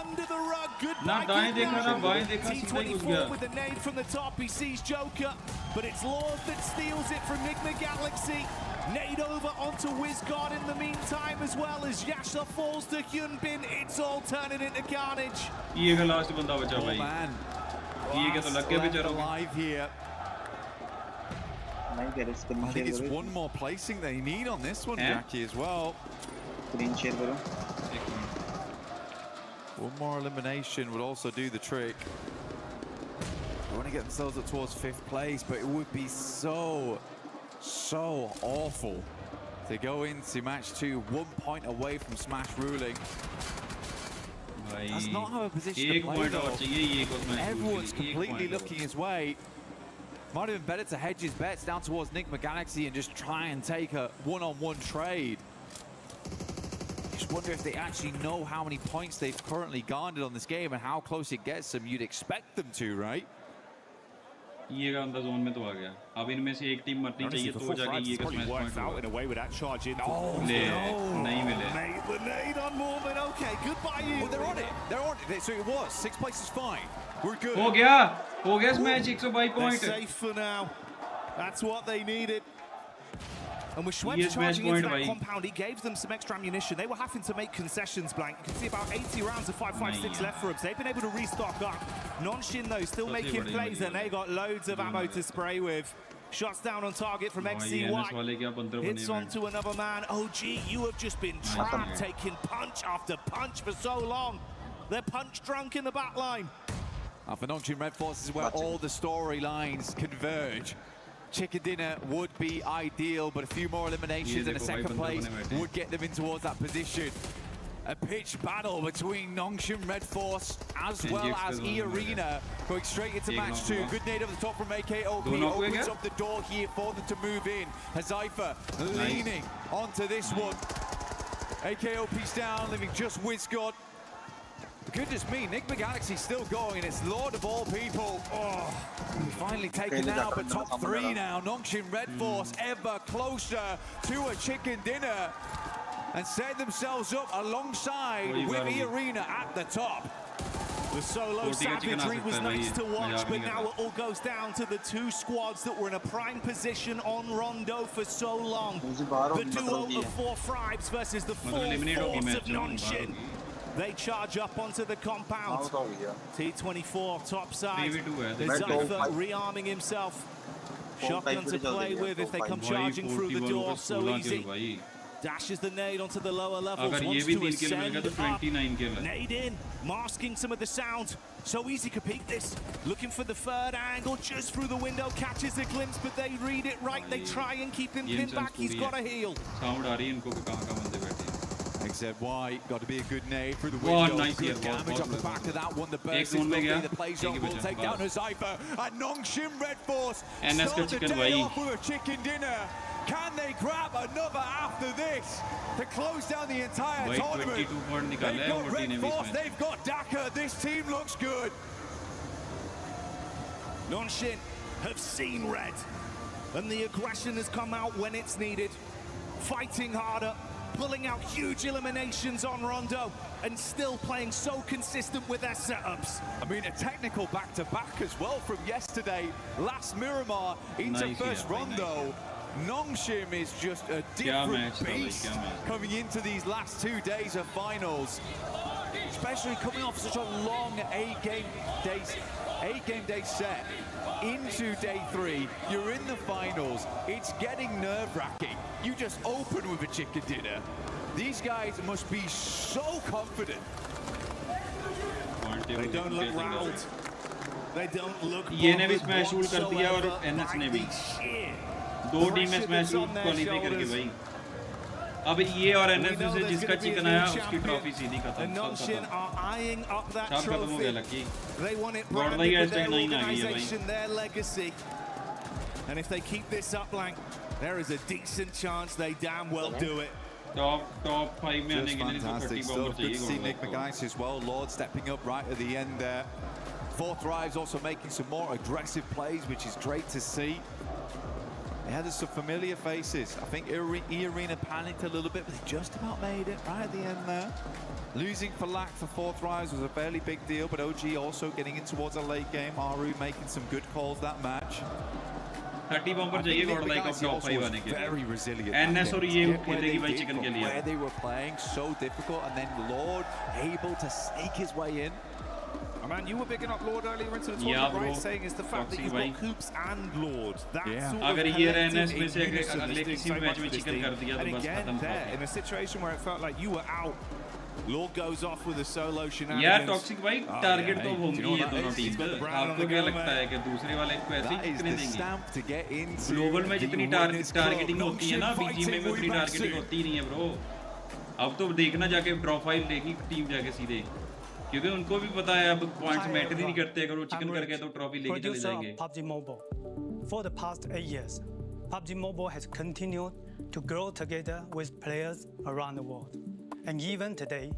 Under the rug. Good ना दाएं देखा ना बाएं देखा सीधा ही घुस गया. With the nade from the top, he sees Joker, but it's Lord that steals it from Nigma Galaxy. Nade over onto WizGod in the meantime, as well as Yasha falls to Hyunbin. It's all turning into carnage. ये का last बंदा बचा भाई. ये क्या तो लग गया बेचारों को. Live here. I think it's one more placing they need on this one, Jackie, as well. One more elimination would also do the trick. They want to get themselves up towards 5th place, but it would be so awful to go into match 2 1 point away from smash ruling. That's not how a position to play though. Everyone's completely looking his way. Might have been better to hedge his bets down towards Nigma Galaxy and just try and take a one-on-one trade. Just wonder if they actually know how many points they've currently garnered on this game and how close it gets them. You'd expect them to, right? ये का अंदर zone में तो आ गया. अब इनमें से एक टीम मरनी चाहिए तो जाके ये का smash point out in a way with that charge in. नहीं मिले. The nade on Mormon. Okay, goodbye you. Well, they're on it. They're on it. So it was 6th place is fine. We're good. हो गया smash 122 point. They're safe for now. That's what they needed. And with Schweb charging into that compound, he gave them some extra ammunition. They were having to make concessions, Blank. You can see about 80 rounds of 5.56 left for them. So they've been able to restock up. Nonshin, though, still making plays, and they got loads of ammo to spray with. Shots down on target from XCY. Hits onto another man. OG, you have just been trapped, taking punch after punch for so long. They're punch drunk in the back line. For Nonshin Red Force is where all the storylines converge. chicken dinner would be ideal, but a few more eliminations and a second place would get them in towards that position. A pitch battle between Nongshim Red Force as well as AORUS going straight into match 2. Good nade over the top from AKOP, opens up the door here for them to move in. Hyperx leaning onto this one. AKOP's down, leaving just WizGod. Goodness me, Nigma still going, and it's Lord of all people. Oh, finally taken out, but top 3 now. Nongshim Red Force ever closer to a chicken dinner and set themselves up alongside with AORUS at the top. The solo savagery was nice to watch, but now it all goes down to the 2 squads that were in a prime position on Rondo for so long. The duo of 4 Fribes versus the full force of Nongshim. They charge up onto the compound. T24 top side. Zypher rearming himself. Shotgun to play with if they come charging through the door so easy. Dashes the nade onto the lower levels, wants to ascend up. Nade in, masking some of the sound. So easy to peek this. Looking for the third angle, just through the window, catches a glimpse, but they read it right. They try and keep him pinned back. He's got to heal. XZY, got to be a good nade through the window. Good damage off the back of that one. The burst is lovely. The play zone will take down Hyperx. And Nongshim Red Force start the day off with a chicken dinner. Can they grab another after this to close down the entire tournament? They've got Red Force, they've got Daka. This team looks good. Nongshim have seen red, and the aggression has come out when it's needed. Fighting harder, pulling out huge eliminations on Rondo, and still playing so consistent with their setups. I mean, a technical back-to-back as well from yesterday. Last Miramar into first Rondo. Nongshim is just a different beast coming into these last 2 days of finals, especially coming off such a long 8-game day set into day 3. You're in the finals. It's getting nerve-wracking. You just open with a chicken dinner. These guys must be so confident. They don't look rattled. They don't look दो team में smash qualify करके भाई अब ये और NS से जिसका chicken आया उसकी ट्रॉफी सीधी खत्म सब खत्म हो गया लकी गॉड भाई हैशटैग 9 आ गई है भाई and if they keep this up Lang, there is a decent chance they damn well do it. Top 5 में आने के लिए तो 30 बॉम्बर चाहिए. Good to see Nigma as well. Lord stepping up right at the end there. Fourth Thrive's also making some more aggressive plays, which is great to see. Yeah, there's some familiar faces. I think AORUS panicked a little bit, but they just about made it right at the end there. Losing for lack for Fourth Rise was a fairly big deal, but OG also getting in towards a late game. AORUS making some good calls that match. 30 bumper चाहिए God like of top 5 आने के लिए. Very resilient. NS और ये खेलेगी भाई chicken के लिए. Where they were playing so difficult, and then Lord able to sneak his way in. Oh man, you were bigging up Lord earlier into the tournament, right? Saying it's the fact that you've got Coops and Lord. That sort of अगर ये NS में से अगले किसी match में chicken कर दिया तो बस खत्म था. In a situation where it felt like you were out, Lord goes off with a solo shenanigans. यार टॉक्सिक भाई टारगेट तो होंगी ये दोनों टीम का. आपको क्या लगता है कि दूसरे वाले को ऐसे ही कितने देंगे? ग्लोबल में जितनी टारगेटिंग होती है ना, बीजीएमआई में उतनी टारगेटिंग होती ही नहीं है ब्रो. अब तो देखना जाके प्रोफाइल लेगी टीम जाके सीधे, क्योंकि उनको भी पता है अब पॉइंट्स मैटर ही नहीं करते. अगर वो चिकन कर गए तो ट्रॉफी लेके चले जाएंगे. PUBG Mobile. For the past 8 years, PUBG Mobile has continued to grow together with players around the world. And even today,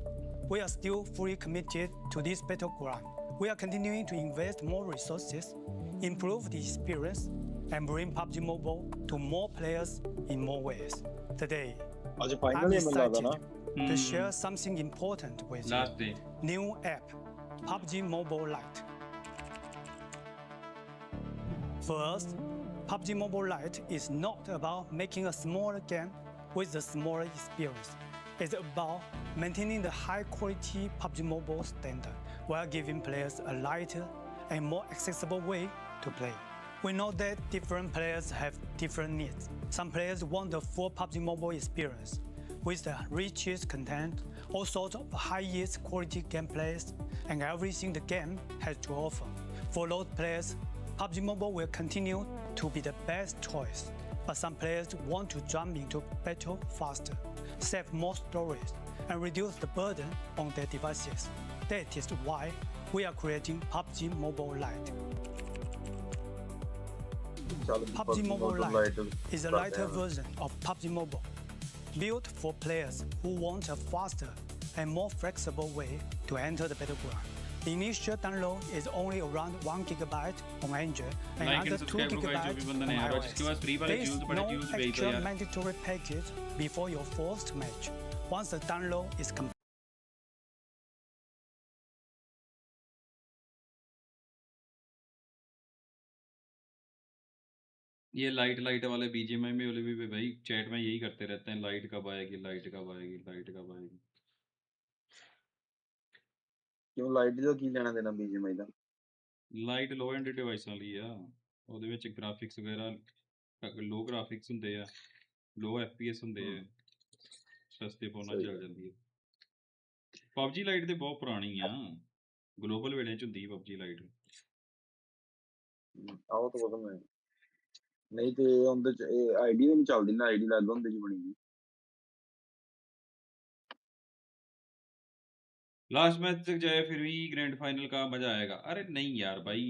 we are still fully committed to this battleground. We are continuing to invest more resources, improve the experience, and bring PUBG Mobile to more players in more ways. Today, I'm excited to share something important with you. New app, PUBG Mobile Lite. First, PUBG Mobile Lite is not about making a smaller game with a smaller experience. It's about maintaining the high-quality PUBG Mobile standard while giving players a lighter and more accessible way to play. We know that different players have different needs. Some players want the full PUBG Mobile experience with the richest content, all sorts of highest quality gameplays, and everything the game has to offer. For those players, PUBG Mobile will continue to be the best choice, but some players want to jump into battle faster, save more storage, and reduce the burden on their devices. That is why we are creating PUBG Mobile Lite. PUBG Mobile Lite is a lighter version of PUBG Mobile, built for players who want a faster and more flexible way to enter the battleground. The initial download is only around 1 GB on Android and under 2 GB on iOS. There is no extra mandatory package before your first match. Once the download is complete, ये light वाले BGMI में वाले भी भाई chat में यही करते रहते हैं, लाइट कब आएगी, लाइट कब आएगी, लाइट कब आएगी। क्यों लाइट ਦਾ ਕੀ ਲੈਣਾ ਦੇਣਾ BGMI ਦਾ? ਲਾਈਟ ਲੋ ਐਂਡ ਡਿਵਾਈਸਾਂ ਲਈ ਆ, ਉਹਦੇ ਵਿੱਚ ਗ੍ਰਾਫਿਕਸ ਵਗੈਰਾ ਲੋ ਗ੍ਰਾਫਿਕਸ ਹੁੰਦੇ ਆ, ਲੋ FPS ਹੁੰਦੇ ਆ, ਸਸਤੇ ਫੋਨਾਂ ਚੱਲ ਜਾਂਦੀ ਹੈ। PUBG ਲਾਈਟ ਤੇ ਬਹੁਤ ਪੁਰਾਣੀ ਆ, ਗਲੋਬਲ ਵੇਲੇ ਚ ਹੁੰਦੀ PUBG ਲਾਈਟ। ਆਓ ਤਾਂ ਪਤਾ ਮੈਂ ਨਹੀਂ ਤੇ ਉਹਦੇ ਚ ਆਈਡੀ ਵੀ ਨਹੀਂ ਚੱਲਦੀ ਨਾ, ਆਈਡੀ ਲੱਗਦਾ ਹੁੰਦੇ ਚ ਬਣੀ ਗਈ। लास्ट मैच तक जाए फिर भी ग्रैंड फाइनल का मजा आएगा। अरे नहीं यार भाई,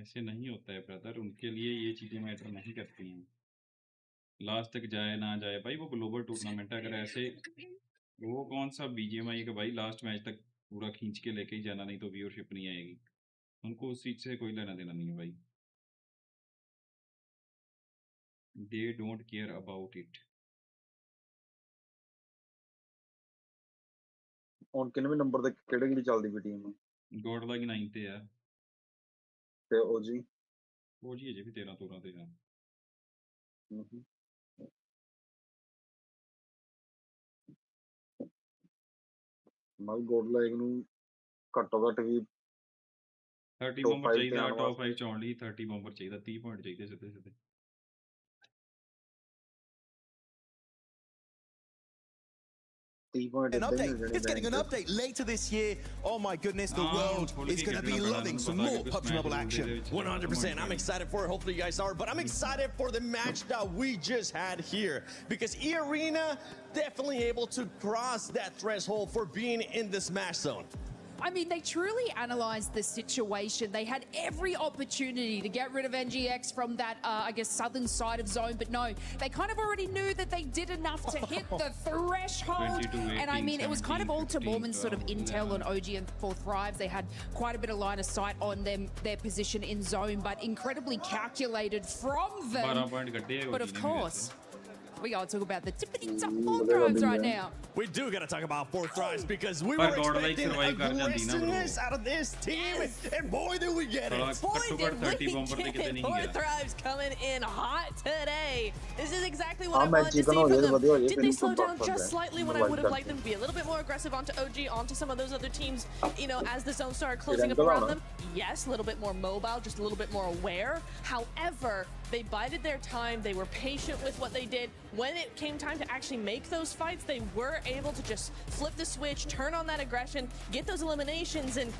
ऐसे नहीं होता है ब्रदर, उनके लिए ये चीजें मैटर नहीं करती हैं। लास्ट तक जाए ना जाए भाई, वो ग्लोबल टूर्नामेंट है। अगर ऐसे वो कौन सा बीजीएमआई का भाई लास्ट मैच तक पूरा खींच के लेके ही जाना, नहीं तो व्यूअरशिप नहीं आएगी। उनको उस चीज से कोई लेना देना नहीं है भाई, they don't care about it. ਹੁਣ ਕਿੰਨਵੇਂ ਨੰਬਰ ਤੇ ਕਿਹੜੀ ਚੱਲਦੀ ਪਈ ਟੀਮ? ਗੋਡ ਲਾਈਕ 9 ਤੇ ਆ ਤੇ OG ਅਜੇ ਵੀ 13 ਤੇ ਆ। ਮੈਂ ਗੋਡ ਲਾਈਕ ਨੂੰ ਘੱਟੋ ਘੱਟ ਵੀ 30 ਬੰਬਰ ਚਾਹੀਦਾ ਟੌਪ 5 ਚ ਆਉਣ ਲਈ। 30 ਬੰਬਰ ਚਾਹੀਦਾ, 30 ਪੁਆਇੰਟ ਚਾਹੀਦੇ ਸਿੱਧੇ ਸਿੱਧੇ। An update. It's getting an update later this year. Oh my goodness, the world is going to be loving some more PUBG Mobile action. 100%. I'm excited for it. Hopefully you guys are. But I'm excited for the match that we just had here, because ARENA definitely able to cross that threshold for being in the smash zone. I mean, they truly analysed the situation. They had every opportunity to get rid of NGX from that, I guess, southern side of zone. But no, they kind of already knew that they did enough to hit the threshold. And I mean, it was kind of all to Mormon's sort of intel on OG and Fourth Thrives. They had quite a bit of line of sight on them, their position in zone, but incredibly calculated from them. But of course, we gotta talk about the tippity-top Fourth Thrives right now. We do gotta talk about Fourth Thrives, because we were expecting aggressiveness out of this team, and boy did we get it. Boy did we get Fourth Thrives coming in hot today. This is exactly what I wanted to see from them. Did they slow down just slightly when I would have liked them to be a little bit more aggressive onto OG, onto some of those other teams, you know, as the zone started closing up around them? Yes, a little bit more mobile, just a little bit more aware. However, they bided their time. They were patient with what they did. When it came time to actually make those fights, they were able to just flip the switch, turn on that aggression, get those eliminations, and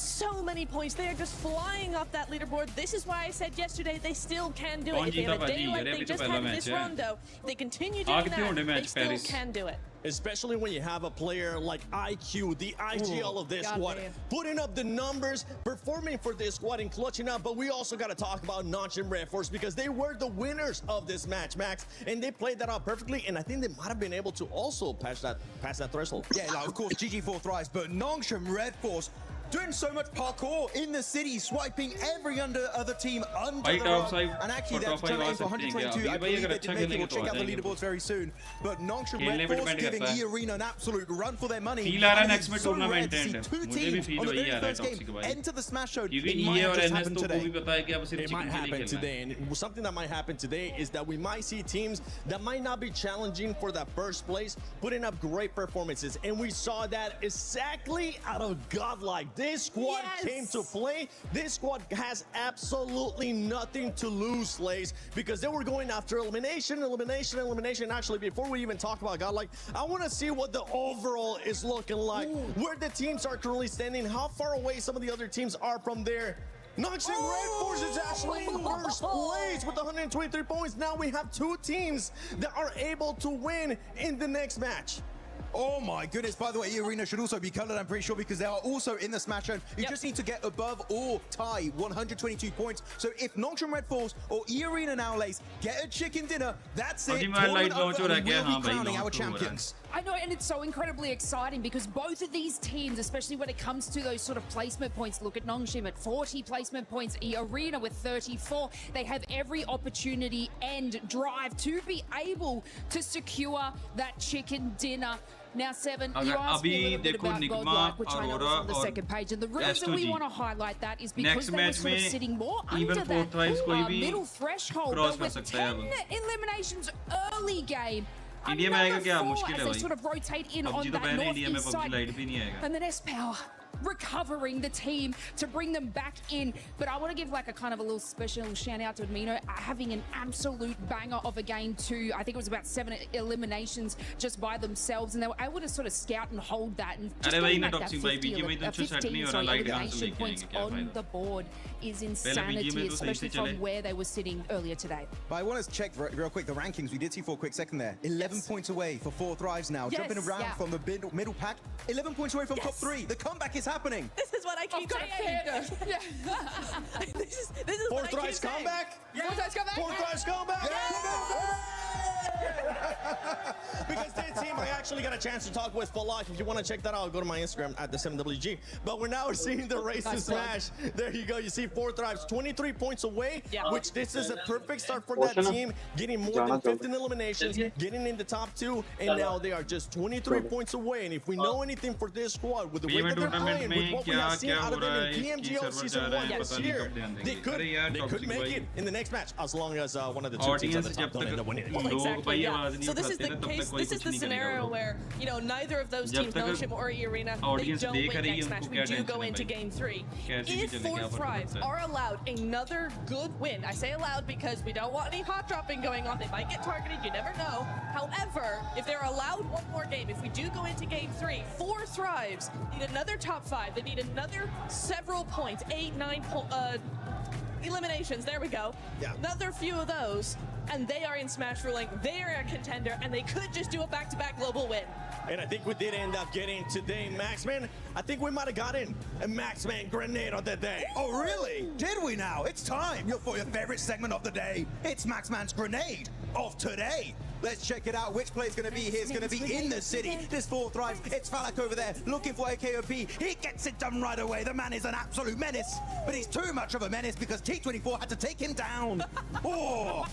so many points. They are just flying up that leaderboard. This is why I said yesterday they still can do it. If they have a day like they just had in this run, though, if they continue doing that, they still can do it. Especially when you have a player like IQ, the IGL of this squad, putting up the numbers, performing for this squad and clutching up. But we also got to talk about Notch and Red Force, because they were the winners of this match, Max, and they played that out perfectly. And I think they might have been able to also pass that threshold. Yeah, like, of course, GG4 Thrives, but Notch and Red Force doing so much parkour in the city, swiping every other team under the rug. And actually, they're trying to aim for 122. I believe they did make it. We'll check out the leaderboards very soon. But Notch and Red Force giving ARENA an absolute run for their money. And it's so rare to see two teams on the very first game enter the Smash Zone. It might have just happened today. It might happen today. And something that might happen today is that we might see teams that might not be challenging for that first place, putting up great performances. And we saw that exactly out of Godlike. this squad came to play. This squad has absolutely nothing to lose, Lays, because they were going after elimination. Actually, before we even talk about Godlike, I want to see what the overall is looking like, where the teams are currently standing, how far away some of the other teams are from there. Noxian Red Force is actually in first place with 123 points. Now we have two teams that are able to win in the next match. Oh my goodness, by the way, Arena should also be colored, I'm pretty sure, because they are also in the Smash Zone. You just need to get above or tie 122 points. So if Noxian Red Force or Arena now, Lace, get a chicken dinner, that's it. Tournament over, and we'll be crowning our champions. I know, and it's so incredibly exciting because both of these teams, especially when it comes to those sort of placement points, look at Nongshim at 40 placement points, Arena with 34. They have every opportunity and drive to be able to secure that chicken dinner. Now, Seven, you asked me a little bit about Godlike, which I know is on the second page, and the reason we want to highlight that is because they were sort of sitting more under that middle threshold, but with 10 eliminations early game. Another 4 as they sort of rotate in on that northeast side. And then S-Power recovering the team to bring them back in. But I want to give like a kind of a little special shout out to Admino having an absolute banger of a game too. I think it was about 7 eliminations just by themselves, and they were able to sort of scout and hold that. And just getting like that 15 elimination points on the board is insanity, especially from where they were sitting earlier today. But I want to check real quick the rankings. We did see for a quick second there. 11 points away for 4 Thrives now. Jumping around from the middle pack. 11 points away from top 3. The comeback is happening. This is what I keep saying. This is 4 Thrives comeback? 4 Thrives comeback? 4 Thrives comeback? Because this team, I actually got a chance to talk with for life. If you want to check that out, go to my Instagram at the 7WG. But we're now seeing the race to Smash. There you go. You see 4 Thrives, 23 points away, which this is a perfect start for that team, getting more than 15 eliminations, getting in the top 2, and now they are just 23 points away. And if we know anything for this squad, with the way that they're playing, with what we have seen out of them in PMGO Season 1 this year, they could make it in the next match, as long as one of the two teams at the top don't end up winning. Exactly, yeah. So this is the case, this is the scenario where, you know, neither of those teams, Nongshim or Arena, they don't win next match. We do go into game 3. If 4 Thrives are allowed another good win, I say allowed because we don't want any hot dropping going on. They might get targeted, you never know. However, if they're allowed one more game, if we do go into game 3, 4 Thrives need another top 5. They need another several points, 8, 9 eliminations. There we go. Another few of those, and they are in Smash Ruling. They are a contender, and they could just do a back-to-back global win. And I think we did end up getting today, Maxman. I think we might have gotten a Maxman grenade of the day. Oh, really? Did we now? It's time for your favorite segment of the day. It's Maxman's grenade of today. Let's check it out. Which play's going to be here? It's going to be in the city. This 4 Thrives. It's Falak over there looking for a KOP. He gets it done right away. The man is an absolute menace. But he's too much of a menace because T24 had to take him down. Oh!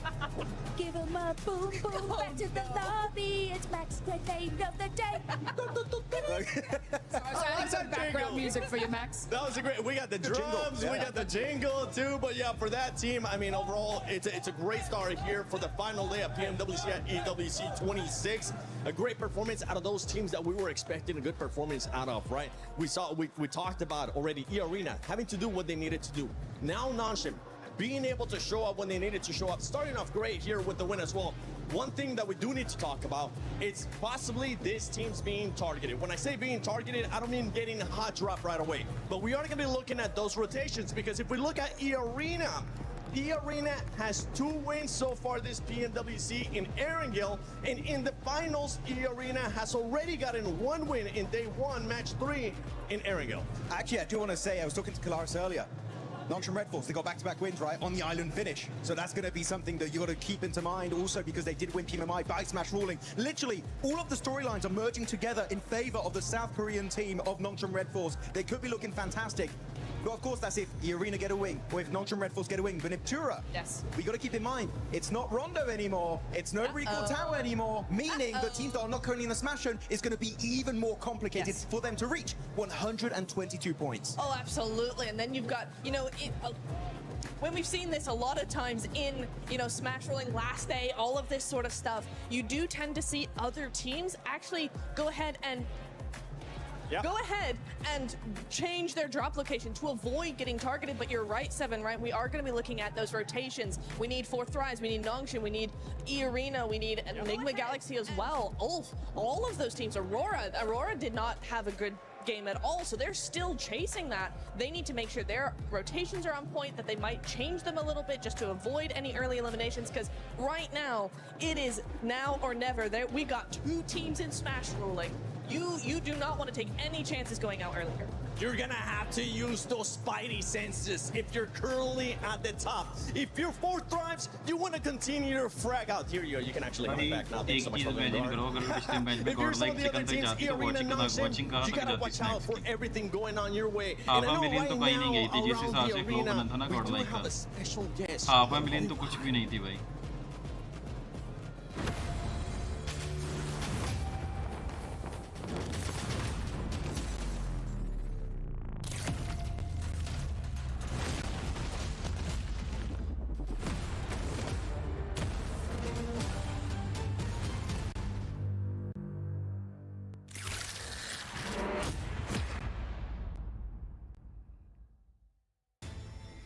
Give him a boom boom back to the lobby. It's Max grenade of the day. Sorry, some background music for you, Max. That was a great. We got the drums, we got the jingle too. But yeah, for that team, I mean, overall, it's a great start here for the final day of PMWC at EWC 26. A great performance out of those teams that we were expecting a good performance out of, right? We talked about already Arena having to do what they needed to do. Now Nongshim being able to show up when they needed to show up, starting off great here with the win as well. One thing that we do need to talk about is possibly this team's being targeted. When I say being targeted, I don't mean getting a hot drop right away, but we are going to be looking at those rotations, because if we look at Arena has 2 wins so far this PMWC in Erangel, and in the finals, Arena has already gotten 1 win in day 1, match 3 in Erangel. Actually, I do want to say, I was talking to Kalaris earlier. Nongshim Red Force, they got back-to-back wins, right, on the island finish. So that's going to be something that you got to keep into mind also, because they did win PMMI by Smash Ruling. Literally, all of the storylines are merging together in favor of the South Korean team of Nongshim Red Force. They could be looking fantastic. But of course, that's if the Arena get a win, or if Nongshim Red Force get a win. But if Tura, we got to keep in mind, it's not Rondo anymore. It's no Recall Tower anymore, meaning the teams that are not currently in the Smash Zone is going to be even more complicated for them to reach 122 points. Oh, absolutely. And then you've got, you know, when we've seen this a lot of times in, you know, Smash Ruling last day, all of this sort of stuff, you do tend to see other teams actually go ahead and go ahead and change their drop location to avoid getting targeted. But you're right, Seven, right? We are going to be looking at those rotations. We need Fourth Rise, we need Nongshin, we need E-Arena, we need Enigma Galaxy as well. All of those teams. Aurora did not have a good game at all, so they're still chasing that. They need to make sure their rotations are on point, that they might change them a little bit just to avoid any early eliminations, because right now it is now or never. We got 2 teams in Smash ruling. You do not want to take any chances going out earlier. You're gonna have to use those spidey senses if you're currently at the top. If you're Fourth Thrives, you want to continue to frag out. Here you can actually come back now. Thanks so much for the guard. If you're some of the other teams, E-Arena, Nongshin, you gotta watch out for everything going on your way. And I know right now, around the arena, we do have a special guest.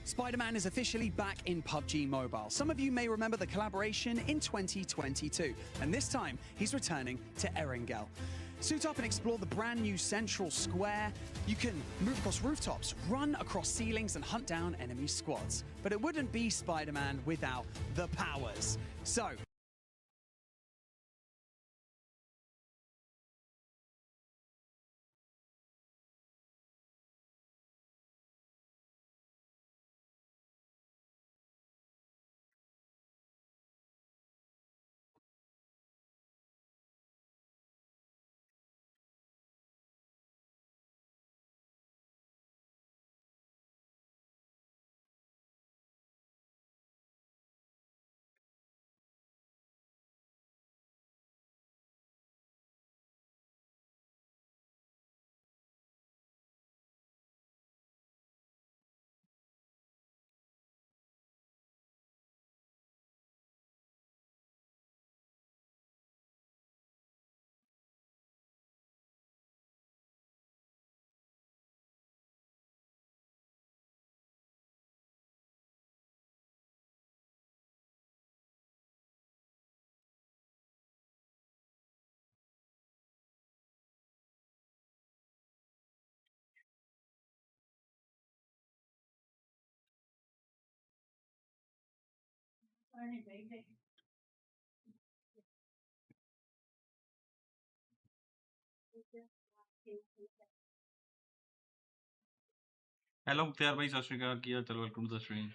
Spider-Man is officially back in PUBG Mobile. Some of you may remember the collaboration in 2022, and this time he's returning to Erangel. Suit up and explore the brand new central square. You can move across rooftops, run across ceilings, and hunt down enemy squads. But it wouldn't be Spider-Man without the powers. So hello Mukhtar भाई, सत श्री अकाल, की हाल चाल, welcome to the stream.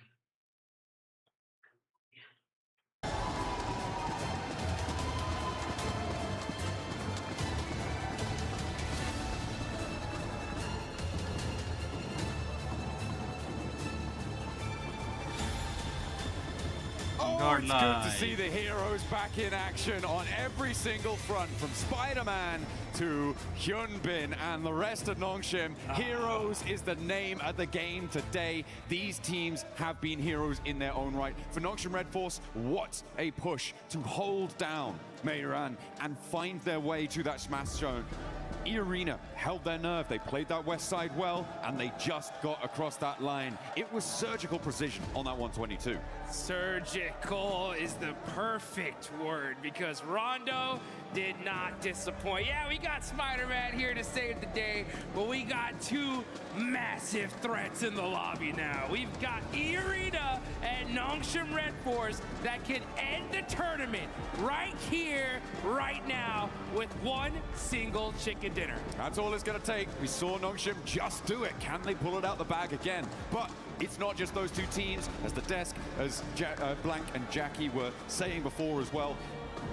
Oh, it's good to see the heroes back in action on every single front, from Spider-Man to Hyunbin and the rest of Nongshin. Heroes is the name of the game today. These teams have been heroes in their own right. For Nongshin Red Force, what a push to hold down Meiran and find their way to that smash zone. E-Arena held their nerve. They played that west side well, and they just got across that line. It was surgical precision on that 122. Surgical is the perfect word, because Rondo did not disappoint. Yeah, we got Spider-Man here to save the day, but we got 2 massive threats in the lobby now. We've got E-Arena and Nongshin Red Force that can end the tournament right here, right now, with 1 single chicken dinner. That's all it's going to take. We saw Nongshin just do it. Can they pull it out the bag again? But it's not just those 2 teams. As the desk, as Blank and Jackie were saying before as well,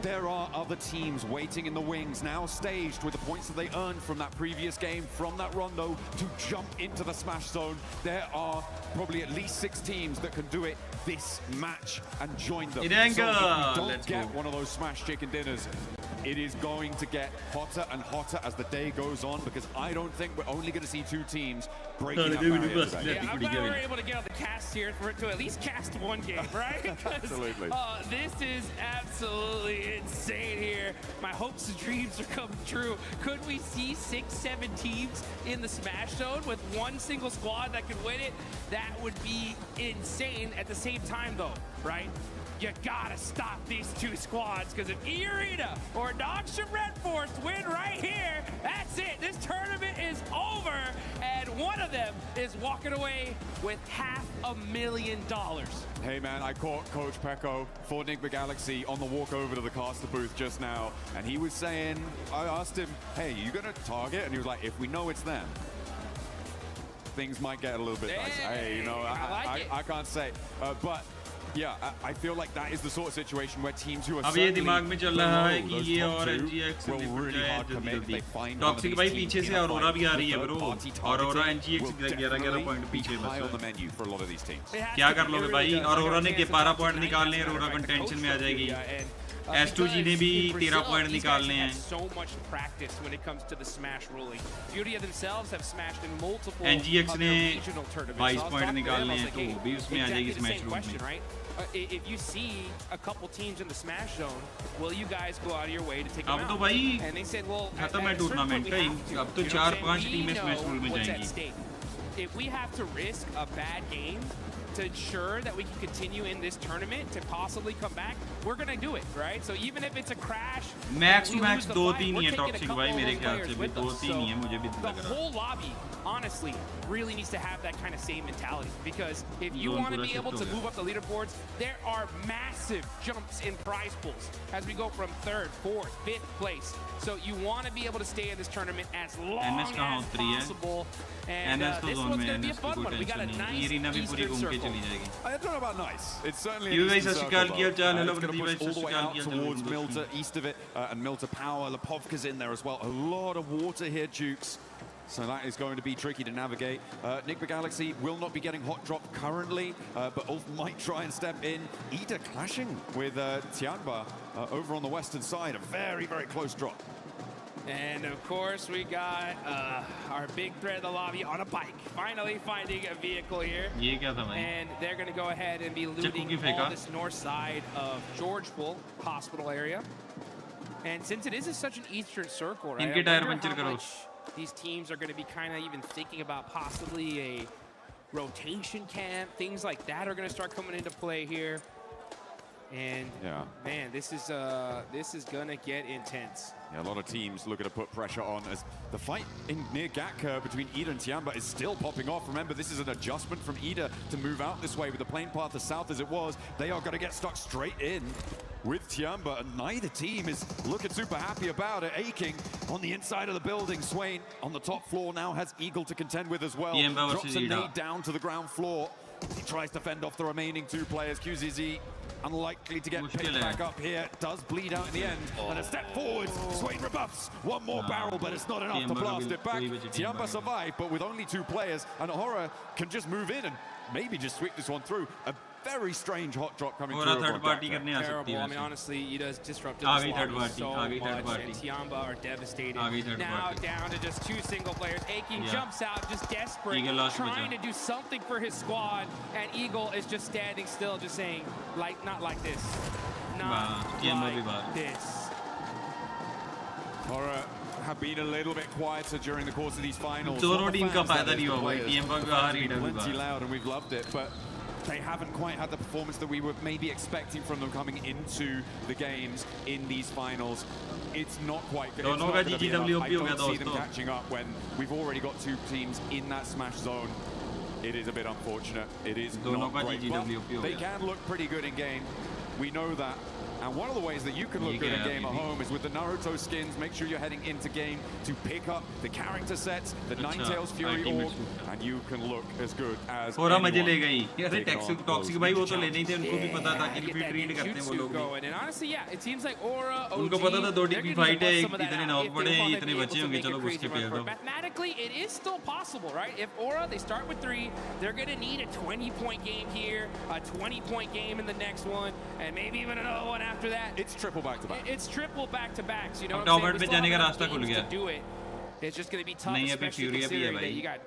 there are other teams waiting in the wings, now staged with the points that they earned from that previous game, from that Rondo, to jump into the smash zone. There are probably at least 6 teams that can do it this match and join them. So if we don't get one of those smash chicken dinners, it is going to get hotter and hotter as the day goes on, because I don't think we're only going to see two teams breaking that barrier today. Yeah, I'm glad we're able to get on the cast here for it to at least cast one game, right? Absolutely. This is absolutely insane here. My hopes and dreams are coming true. Could we see 6-7 teams in the Smash Zone with one single squad that could win it? That would be insane. At the same time, though, right? You gotta stop these two squads, because if E-Arena or Noxious Red Force win right here, that's it. This tournament is over, and one of them is walking away with $500,000. Hey man, I caught Coach Pecco for Nick Galaxy on the walk over to the caster booth just now, and he was saying, I asked him, hey, you gonna target? And he was like, if we know it's them, things might get a little bit nicer. Hey, you know, I can't say, but yeah, I feel like that is the sort of situation where teams who are अब ये दिमाग में चल रहा है कि ये और NGX निपट जाए जल्दी जल्दी। टॉक्सिक भाई पीछे से ऑरोरा भी आ रही है ब्रो। ऑरोरा NGX 11 पॉइंट पीछे बस है। क्या कर लोगे भाई? ऑरोरा ने 12 पॉइंट निकालने हैं, ऑरोरा कंटेंशन में आ जाएगी। S2G ने भी 13 पॉइंट निकालने हैं। NGX ने 22 पॉइंट निकालने हैं, तो भी उसमें आ जाएगी स्मैश रूल में। If you see a couple teams in the Smash Zone, will you guys go out of your way to take them अब out? तो भाई And they said, well, खत्म है टूर्नामेंट का, अब तो 4-5 टीमें स्मैश रूल में जाएंगी। If we have to risk a bad game to ensure that we can continue in this tournament to possibly come back, we're gonna do it, right? So even if it's a crash, max to max 2-3 ही है toxic भाई मेरे ख्याल से भी 2-3 ही है, मुझे भी लग रहा है। The whole lobby, honestly, really needs to have that kind of same mentality, because if you want to be able to move up the leaderboards, there are massive jumps in prize pools as we go from 3rd, 4th, 5th place. So you want to be able to stay in this tournament as long as possible. And this one's going to be a fun one. We got a nice Eastern circle. I don't know about nice. It's certainly You an guys Eastern are circle, Shikal though. Hello, It's going to push all the way out towards Milta. Milta, east of it, and Milta Power. Lepovka's in there as well. A lot of water here, Jukes. So that is going to be tricky to navigate. Nick Galaxy will not be getting hot drop currently, but Ulf might try and step in. Ida clashing with Tianba over on the western side. A very, very close drop. And of course, we got our big threat of the lobby on a bike. Finally finding a vehicle here. And they're going to go ahead and be looting all this north side of Georgeville Hospital area. And since it is such an eastern circle, right, I wonder how much these teams are going to be kind of even thinking about possibly a rotation camp. Things like that are going to start coming into play here. And man, this is gonna get intense. Yeah, a lot of teams looking to put pressure on as the fight in near Gatka between Ida and Tianba is still popping off. Remember, this is an adjustment from Ida to move out this way with the plane path as south as it was. They are going to get stuck straight in with Tianba, and neither team is looking super happy about it. Aching on the inside of the building. Swain on the top floor now has Eagle to contend with as well. Drops a nade down to the ground floor. He tries to fend off the remaining two players. QZZ unlikely to get picked back up here. Does bleed out in the end. And a step forwards. Swain rebuffs. One more barrel, but it's not enough to blast it back. Tianba survived, but with only two players. And Horror can just move in and maybe just sweep this one through. A very strange hot drop coming through. Terrible. I mean, honestly, Ida's disrupted this lobby so much, and Tianba are devastated. Now down to just two single players. Aching jumps out, just desperate, trying to do something for his squad, and Eagle is just standing still, just saying, like, not like this. Not like this. Horror have been a little bit quieter during the course of these finals. Plenty loud, and we've loved it, but they haven't quite had the performance that we were maybe expecting from them coming into the games in these finals. It's not quite good. I don't see them catching up when we've already got two teams in that smash zone. It is a bit unfortunate. It is not great. Well, they can look pretty good in game. We know that. And one of the ways that you can look good in game at home is with the Naruto skins. Make sure you're heading into game to pick up the character sets, the Ninetales Fury Orb, and you can look as good as anyone. Toxic भाई वो तो लेने ही थे, उनको भी पता था कि रिपीट रीड करते हैं वो लोग. And honestly, yeah, it seems like Aura, OG, उनको पता था 2 फाइट है, इतने नॉक पड़े हैं, इतने बचे होंगे, चलो कुछ के पेयर दो. Mathematically, it is still possible, right? If Aura, they start with 3, they're going to need a 20-point game here, a 20-point game in the next one, and maybe even another one after that, it's triple back-to-back. It's triple back-to-backs, you know what top I'm eight saying? पे जाने का We रास्ता still खुल have गया. enough games to do it. It's just going to be tough, नहीं, अभी especially Fury अभी है considering that भाई. you got.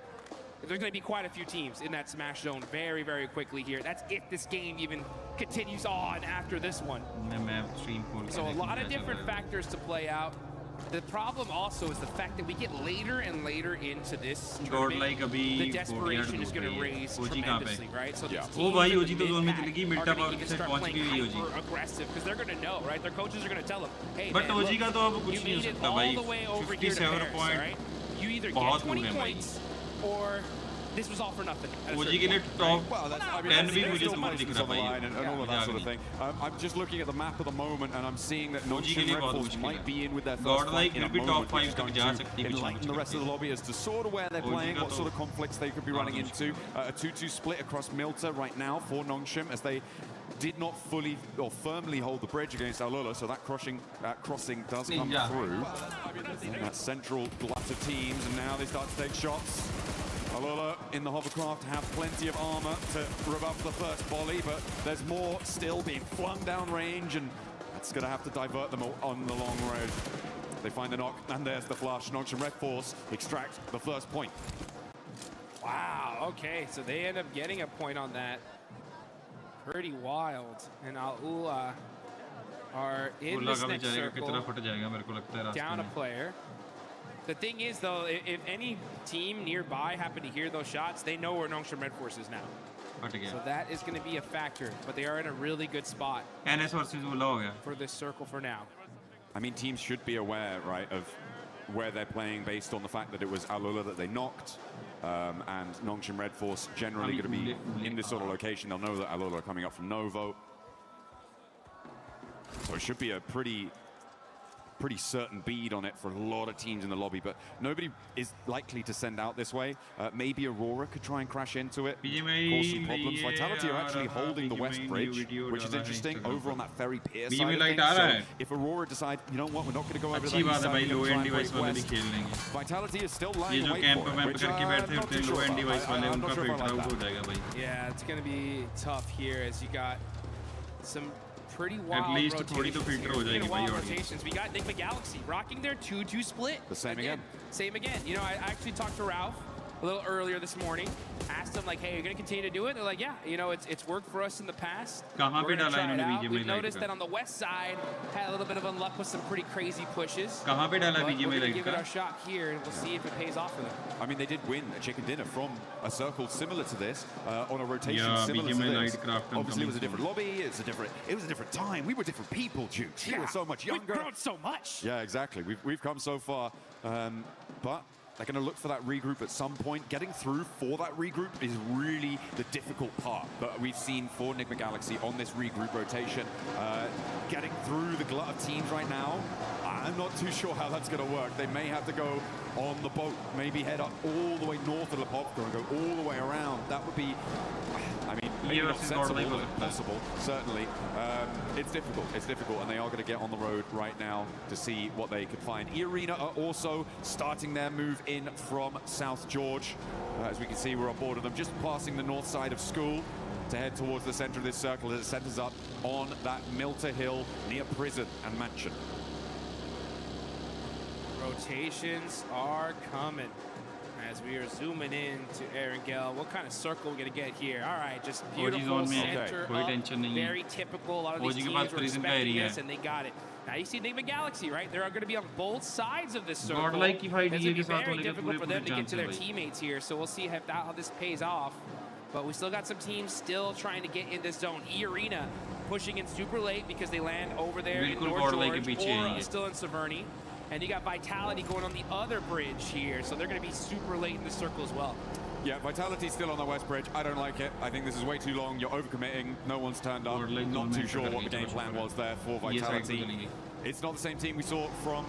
There's going to be quite a few teams in that Smash Zone very, very quickly here. That's if this game even continues on after this one. So a lot of different factors to play out. The problem also is the fact that we get later and later into this tournament. The desperation is going to raise tremendously, right? So these teams are going to even start playing hyper-aggressive because they're going to know, right? Their coaches are going to tell them, hey, man, look, you made it all the way over here to Paris, right? You either get 20 points or this was all for nothing. OG के लिए top 10 भी there's मुझे still समझ money दिख to रहा भाई. line and all of that sort of thing. I'm just looking at the map at the moment and I'm seeing that Nongshim Red Force might be in with their first fight in a moment, which is going to enlighten the rest of the lobby as to sort of where they're playing, what sort of conflicts they could be running into. A 2-2 split across Milta right now for Nongshim as they did not fully or firmly hold the bridge against AORUS, so that crossing does come through. And that central glut of teams, and now they start to take shots. AORUS in the hovercraft have plenty of armor to rebuff the first volley, but there's more still being flung down range, and that's going to have to divert them on the long road. They find the knock, and there's the flush. Nongshim Red Force extract the first point. Wow, okay, so they end up getting a point on that. Pretty wild. And AORUS are in this next circle, down a player. The thing is, though, if any team nearby happen to hear those shots, they know where Nongshim Red Force is now. So that is going to be a factor, but they are in a really good spot for this circle for now. I mean, teams should be aware, right, of where they're playing based on the fact that it was AORUS that they knocked. And Nongshim Red Force generally going to be in this sort of location. They'll know that AORUS are coming up from Novo. So it should be a pretty certain bead on it for a lot of teams in the lobby, but nobody is likely to send out this way. Maybe AORUS could try and crash into it, cause some problems. Vitality are actually holding the West Bridge, which is interesting, over on that ferry pier side of things. So if AORUS decide, you know what, we're not going to go over to that east side, we're going to try and break west. Vitality is still lying in wait for it, which I'm not too sure about. I'm not sure if I like that. Yeah, it's going to be tough here as you got some pretty wild At least rotations. We got Enigma Galaxy rocking their 2-2 split. The same again. Same again. You know, I actually talked to Ralph a little earlier this morning. Asked him, like, hey, you're going to continue to do it? They're like, yeah, you know, it's worked for us in the past. We're going to try it out. We've noticed that on the west side, had a little bit of unluck with some pretty crazy pushes. But we're going to give it our shot here, and we'll see if it pays off for them. I mean, they did win a chicken dinner from a circle similar to this, on a rotation similar to this. Obviously, it was a different lobby. It was a different time. We were different people, Jukes. We were so much younger. We've grown so much. Yeah, exactly. We've come so far, but they're going to look for that regroup at some point. Getting through for that regroup is really the difficult part that we've seen for Enigma Galaxy on this regroup rotation. Getting through the glut of teams right now, I'm not too sure how that's going to work. They may have to go on the boat, maybe head up all the way north of Lepovka and go all the way around. That would be, I mean, maybe not sensible, but possible, certainly. It's difficult, and they are going to get on the road right now to see what they can find. eArena are also starting their move in from South George. As we can see, we're on board of them, just passing the north side of school to head towards the center of this circle as it centers up on that Milta Hill near prison and mansion. Rotations are coming as we are zooming in to Erangel. What kind of circle are we going to get here? All right, just beautiful center up, very typical. A lot of these teams were expecting this, and they got it. Now you see Enigma Galaxy, right? They're going to be on both sides of this circle. It's going to be very difficult for them to get to their teammates here, so we'll see how this pays off. But we still got some teams still trying to get in this zone. eArena pushing in super late because they land over there in North George, or still in Severny. And you got Vitality going on the other bridge here, so they're going to be super late in the circle as well. Yeah, Vitality's still on the west bridge. I don't like it. I think this is way too long. You're overcommitting. No one's turned up. Not too sure what the game plan was there for Vitality. It's not the same team we saw from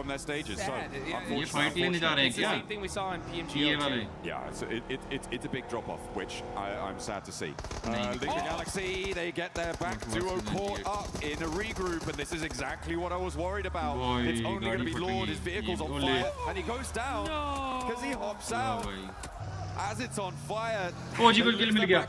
their stages. Sad. So, yeah, unfortunately, it's the same thing we saw in PMG. Yeah, it's a big drop-off, which I'm sad to see. Enigma Galaxy, they get their back duo caught up in a regroup, and this is exactly what I was worried about. It's only going to be Lord, his vehicle's on fire, and he goes down because he hops out. as it's on fire. OG को kill मिल गया.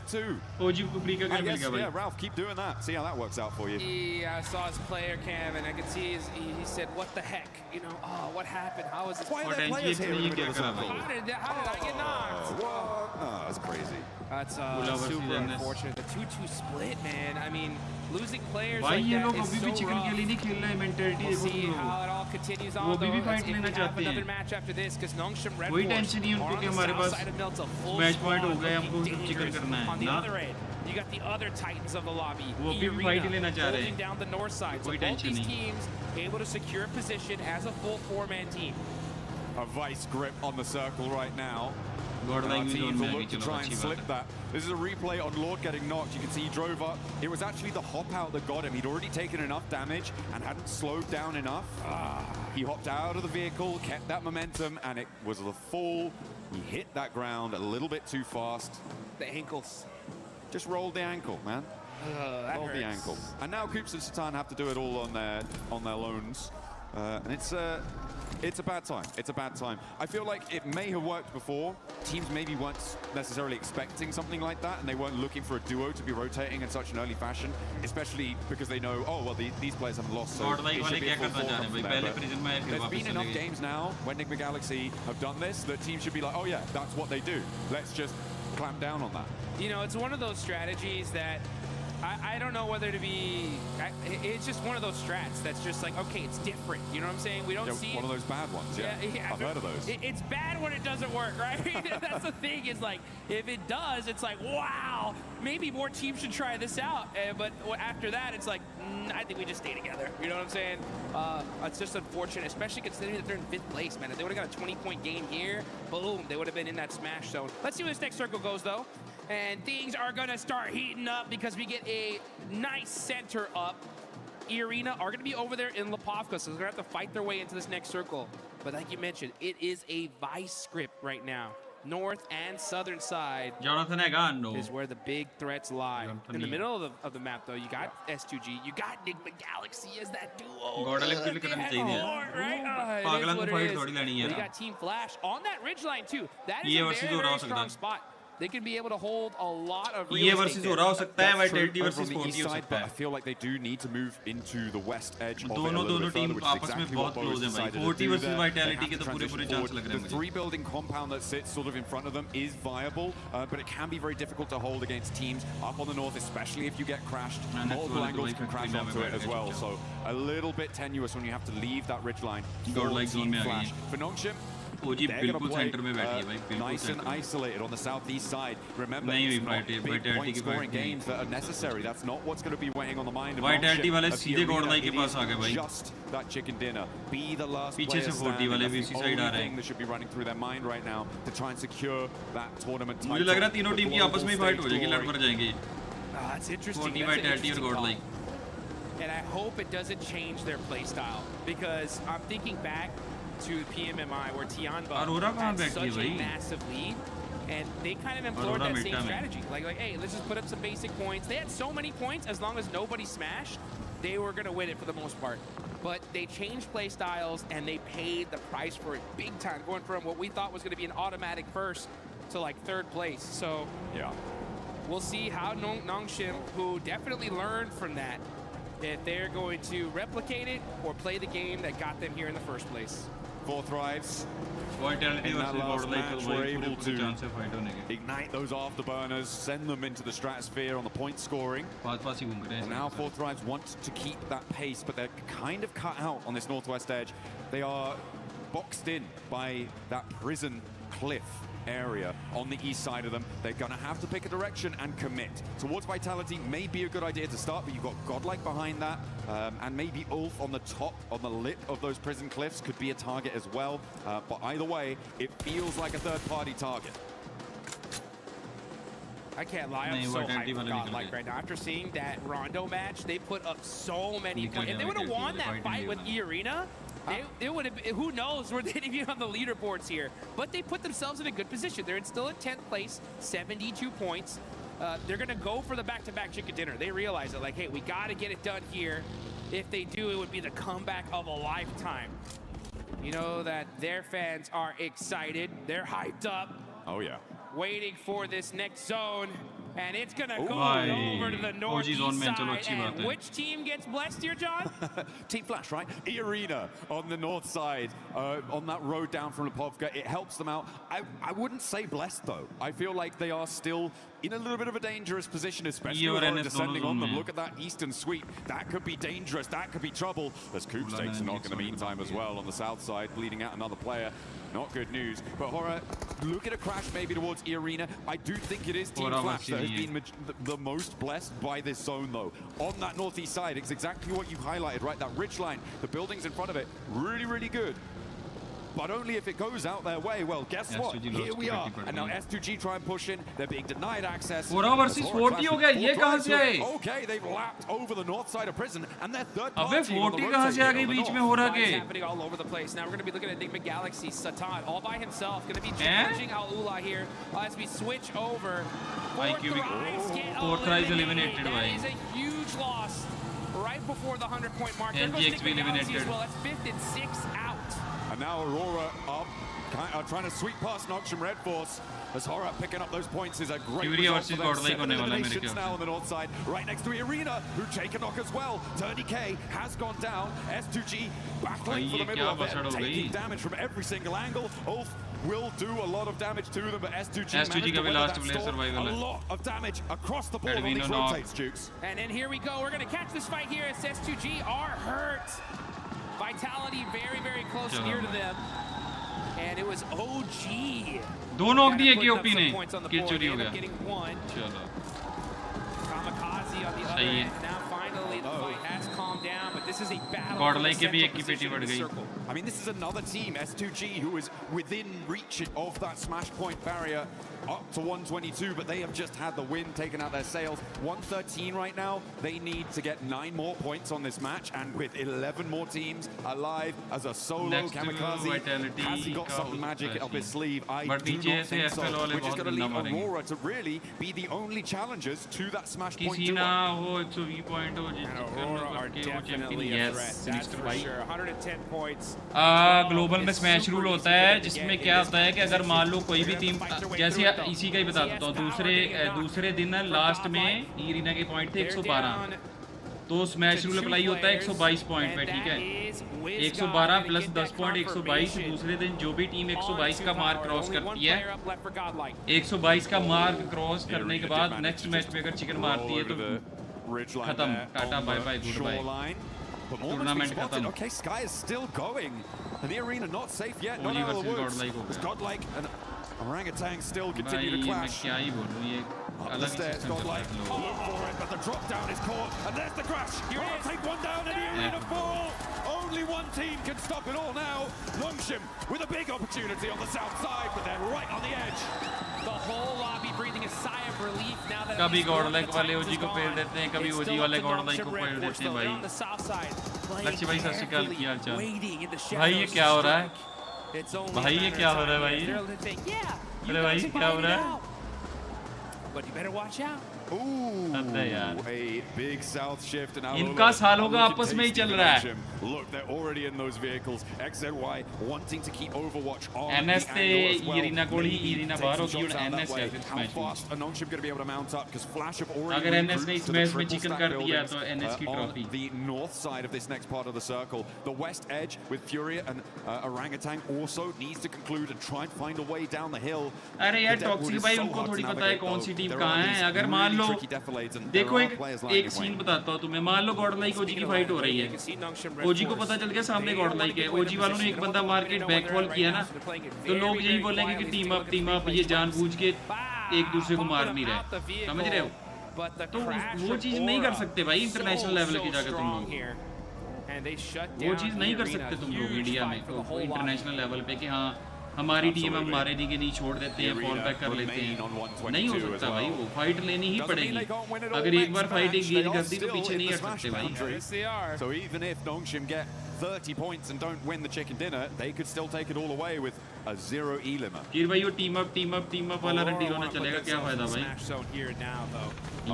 OG को free का kill मिल गया भाई. Yeah, Ralph, keep doing that. See how that works out for you. Yeah, I saw his player cam and I could see he said, "What the heck? You know, oh, what happened? How is this? Why are there players here in the middle of the circle? How did I get knocked? What? Oh, that's crazy. That's super unfortunate. The 2-2 split, man. I mean, losing players भाई like ये that लोग is अभी भी so chicken के लिए नहीं खेल रहे हैं. मेंटालिटी We'll देखो see तुम how लोग. it all continues वो on. अभी भी Though, फाइट if we लेना have चाहते another हैं. match after this, because Nongshim Red कोई Force टेंशन नहीं are उनको on कि the हमारे south pass side of Melta, full match squad, point हो गए, looking हमको चिकन dangerous. करना है On the ना. other end, you got the other titans of the lobby. वो अभी भी फाइट लेना चाह रहे holding हैं. down the north side. So कोई both टेंशन these नहीं. teams able to secure position as a full 4-man team. A vice grip on the circle right now. God like me teams zone will में look to try and slip that. This is a replay on Lord getting knocked. You can see he drove up. It was actually the hop out that got him. He'd already taken enough damage and hadn't slowed down enough. He hopped out of the vehicle, kept that momentum, and it was the fall. He hit that ground a little bit too fast. The ankles. Just rolled the ankle, man. That Rolled the ankle. And now Coops and Satan have to do it all on their loans. And it's a bad time. It's a bad time. I feel like it may have worked before. Teams maybe weren't necessarily expecting something like that, and they weren't looking for a duo to be rotating in such an early fashion, especially because they know, oh, well, these players haven't lost, so it should be a full four from there. There's been enough games now when Enigma Galaxy have done this that teams should be like, oh yeah, that's what they do. Let's just clamp down on that. You know, it's one of those strategies that I don't know whether to be. It's just one of those strats that's just like, okay, it's different. You know what I'm saying? We don't see one of those bad ones. Yeah, I've heard of those. It's bad when it doesn't work, right? That's the thing. Is like if it does, it's like, wow, maybe more teams should try this out. But after that, it's like, I think we just stay together. You know what I'm saying? It's just unfortunate, especially considering that they're in 5th place, man. If they would have got a 20-point game here, boom, they would have been in that smash zone. Let's see where this next circle goes, though. And things are going to start heating up because we get a nice center up. Arena are going to be over there in Lipovka, so they're going to have to fight their way into this next circle. But like you mentioned, it is a vice script right now. North and southern side is where the big threats lie. In the middle of the map, though, you got S2G, you got Enigma Galaxy as that duo. You got Team Flash on that ridgeline, too. That is a very, very strong spot. They can be able to hold a lot of real estate there. Vitality versus 40 but I feel like they do need to move into the west edge of it a little bit further, which is exactly what Bo's decided to do there. They have to transition forward. The 3-building compound that sits sort of in front of them is viable, but it can be very difficult to hold against teams up on the north, especially if you get crashed. Multiple angles can crash onto it as well, so a little bit tenuous when you have to leave that ridgeline for Team Flash. For Nongshim, they're going to play nice and isolated on the southeast side. Remember, it's not big point scoring games that are necessary. That's not what's going to be weighing on the mind of Vitality वाले सीधे God like के पास आ गए भाई. Just that chicken dinner. Be the last player standing. That's the only thing that should be running through their mind right now to try and secure that tournament title. मुझे लग रहा है तीनों team की आपस में फाइट हो जाएगी, लड़ पड़ जाएंगे. That's interesting. Vitality और God like. And I hope it doesn't change their play style, because I'm thinking back to PMMI where Tianba had such a massive lead, and they kind of employed that same strategy. Like, hey, let's just put up some basic points. They had so many points, as long as nobody smashed, they were going to win it for the most part. But they changed play styles, and they paid the price for it big time, going from what we thought was going to be an automatic first to like 3rd place. So yeah, we'll see how Nongshim, who definitely learned from that, if they're going to replicate it or play the game that got them here in the first place. 4 thrives. Vitality in that last match, we're able to ignite those afterburners, send them into the stratosphere on the point scoring. And now 4 thrives want to keep that pace, but they're kind of cut out on this northwest edge. They are boxed in by that prison cliff area on the east side of them. They're gonna have to pick a direction and commit. Towards Vitality may be a good idea to start, but you've got Godlike behind that, and maybe Ulf on the top, on the lip of those prison cliffs could be a target as well. But either way, it feels like a third-party target. I can't lie, I'm so hyped for Godlike right now. After seeing that Rondo match, they put up so many points. If they would have won that fight with E-Arena, they would have, who knows where they'd be on the leaderboards here. But they put themselves in a good position. They're still in 10th place, 72 points. They're going to go for the back-to-back chicken dinner. They realize that, like, hey, we got to get it done here. If they do, it would be the comeback of a lifetime. You know that their fans are excited. They're hyped up. Oh, yeah. waiting for this next zone. And it's going to go over to the northeast side. And which team gets blessed here, John? Team Flash, right? Arena on the north side, on that road down from Lipovka. It helps them out. I wouldn't say blessed, though. I feel like they are still in a little bit of a dangerous position, especially with Horror descending on them. Look at that eastern sweep. That could be dangerous. That could be trouble. As Cougs takes a knock in the meantime as well on the south side, bleeding out another player. Not good news. But Horror, look at a crash maybe towards Arena. I do think it is Team Flash that has been the most blessed by this zone, though. On that northeast side, it's exactly what you highlighted, right? That ridge line, the buildings in front of it, really, really good. But only if it goes out their way. Well, guess what? Here we are. And now S2G try and push in. They're being denied access. 4 versus 40 हो गया. ये कहाँ से आए? Okay, they've lapped over the north side of prison, and they're third party. अबे 40 कहाँ से आ गई बीच में हो रहा के? Happening all over the place. Now we're going to be looking at Enigma Galaxy. Satan all by himself, going to be challenging AORUS here as we switch over. Fourth rise eliminated. That is a huge loss right before the 100-point mark. NGX be eliminated. Well, that's 5th and 6th out. And now Aurora up, trying to sweep past Noxium Red Force. As Horror picking up those points is a great result for them. 7 eliminations now on the north side, right next to Arena, who take a knock as well. Turny K has gone down. S2G battling for the middle of it, taking damage from every single angle. Ulf will do a lot of damage to them, but S2G managed to weather that storm. A lot of damage across the board on these rotates, Jukes. And then here we go. We're going to catch this fight here as S2G are hurt. Vitality very, very close near to them. And it was OG. दो knock दिए केओपी ने किल चोरी हो गया. चलो. Kamikaze on the other end. Now finally the fight has calmed down, but this is a battle. Godlike के भी एक की पेटी बढ़ गई. I mean, this is another team, S2G, who is within reach of that smash point barrier up to 122, but they have just had the win taken out their sails. 113 right now. They need to get 9 more points on this match, and with 11 more teams alive as a solo Kamikaze, has he got something magic up his sleeve? I do not think so. We're just going to leave Aurora to really be the only challengers to that smash point duel. Aurora are definitely a threat, that's for sure. 110 points. Global में smash rule होता है, जिसमें क्या होता है कि अगर मान लो कोई भी टीम, जैसे इसी का ही बता देता हूँ, दूसरे दिन लास्ट में इरीना के पॉइंट थे 112, तो स्मैश रूल अप्लाई होता है 122 पॉइंट पे, ठीक है? 112 प्लस 10 पॉइंट 122. दूसरे दिन जो भी टीम 122 का मार्क क्रॉस करती है, 122 का मार्क क्रॉस करने के बाद नेक्स्ट मैच में अगर चिकन मारती है तो खत्म, tata bye bye goodbye, tournament खत्म. Okay, Sky is still going, and the arena not safe yet. Not out of the woods. It's Godlike and Orangutan still continue to clash. Up the stairs, Godlike for it, but the drop down is caught, and there's the crash. You want to take one down, and the arena fall. Only one team can stop it all now. Longshim with a big opportunity on the south side, but they're right on the edge. The whole lobby breathing a sigh of relief now that कभी Godlike वाले OG को पेड़ देते हैं, कभी OG वाले Godlike को पेड़ देते हैं भाई. लक्ष्य भाई सत श्री अकाल, क्या हाल चाल भाई? ये क्या हो रहा है भाई? ये क्या हो रहा है भाई? अरे भाई क्या हो रहा है? But you better watch out. Ooh, a big south shift and इनका साल होगा आपस में ही चल रहा है. Look, they're already in those vehicles. XZY wanting to keep Overwatch on NS the angle as well. Irina कोड़ी इरीना बाहर होगी और NS है फिर How fast are Nongshim going to be able to mount up? Because Flash have already अगर NS ने इस match में चिकन कर दिया तो NS की trophy. The north side of this next part of the circle, the west edge with Furia and Orangutan also needs to conclude and try and find a way down the hill. अरे यार toxic भाई उनको थोड़ी पता है कौन सी team कहाँ है. अगर मान लो देखो एक सीन बताता हूँ तुम्हें, मान लो गॉडलाइक ओजी की फाइट हो रही है, ओजी को पता चल गया सामने गॉडलाइक है, ओजी वालों ने एक बंदा मार के बैकफॉल किया ना, तो लोग यही बोलेंगे कि टीम अप, ये जानबूझ के एक दूसरे को मार नहीं रहे, समझ रहे हो? तो वो चीज नहीं कर सकते भाई इंटरनेशनल लेवल की जाकर तुम लोग, वो चीज नहीं कर सकते तुम लोग इंडिया में इंटरनेशनल लेवल पे कि हाँ हमारी टीम हम मारे दी के नहीं छोड़ देते हैं, फॉल बैक कर लेते हैं. नहीं हो सकता भाई, वो फाइट लेनी ही पड़ेगी. अगर एक बार फाइट एंगेज कर दी तो पीछे नहीं हट सकते भाई. So even if Nongshim get 30 points and don't win the chicken dinner, they could still take it all away with a 0 E-limit. फिर भाई वो टीम अप वाला रंडी होना चलेगा, क्या फायदा भाई?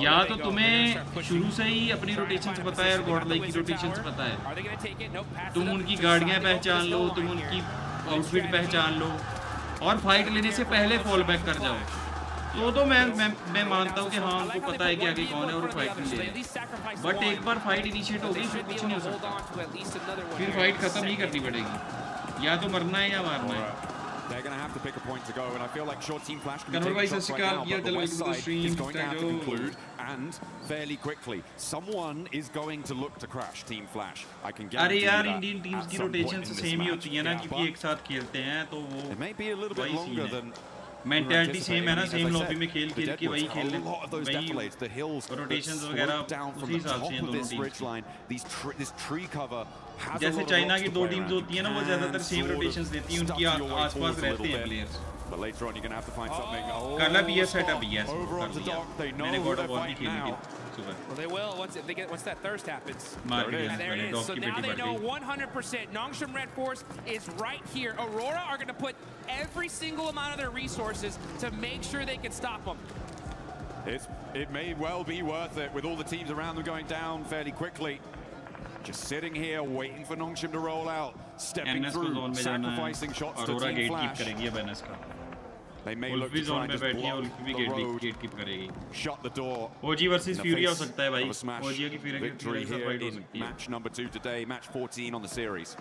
या तो तुम्हें शुरू से ही अपनी रोटेशंस पता है और गॉडलाइक की रोटेशंस पता है, तुम उनकी गाड़ियां पहचान लो, तुम उनकी आउटफिट पहचान लो और फाइट लेने से पहले फॉल बैक कर जाओ. तो मैं मानता हूँ कि हाँ उनको पता है कि आगे कौन है और फाइट नहीं ले, बट एक बार फाइट इनिशिएट हो गई फिर कुछ नहीं हो सकता, फिर फाइट खत्म ही करनी पड़ेगी, या तो मरना है या मारना है। They're going to have to pick a point to go, and I feel like short Team Flash can Conor take भाई shots सत श्री right अकाल, now, ये but the चलो west इनको side stream is going to have to conclude, and fairly quickly. Someone is going to look to crash Team Flash. I can guarantee अरे यार that Indian teams at की some point rotation in से this same he match. होती है ना, क्योंकि एक साथ खेलते हैं तो वो It may be a little bit longer than mentality same है ना, सेम लॉबी में खेल the के वही Deadwoods, खेल a lot of those defilades, the hills that rotations slope वगैरह down from उसी the हिसाब top से हैं of दोनों this teams. ridge line. This tree cover has a जैसे lot of चाइना rocks की to दो play टीम्स around. होती है ना, वो You ज्यादातर can same sort of rotations देती हैं, stuff उनकी your way आसपास forwards a रहते little हैं bit. Players. But later on, you're going to have to find something. कर ला BS setup BS Over onto कर लिया, Doc. They know मैंने who god of they're war भी fighting खेली थी now. सुबह। Well, they will once that thirst happens. मार के And there it is. So now they know 100%. Nongshim Red Force is right here. Aurora are going to put every single amount of their resources to make sure they can stop them. It may well be worth it with all the teams around them going down fairly quickly. Just sitting here waiting for Nongshim to roll out, stepping through, sacrificing shots to Team Flash. They may look to try and just block the road, shut the door. OG versus Fury हो सकता है भाई, of a smash OG की Fury victory से here fight हो in सकती है। match number 2 today, match 14 on the series.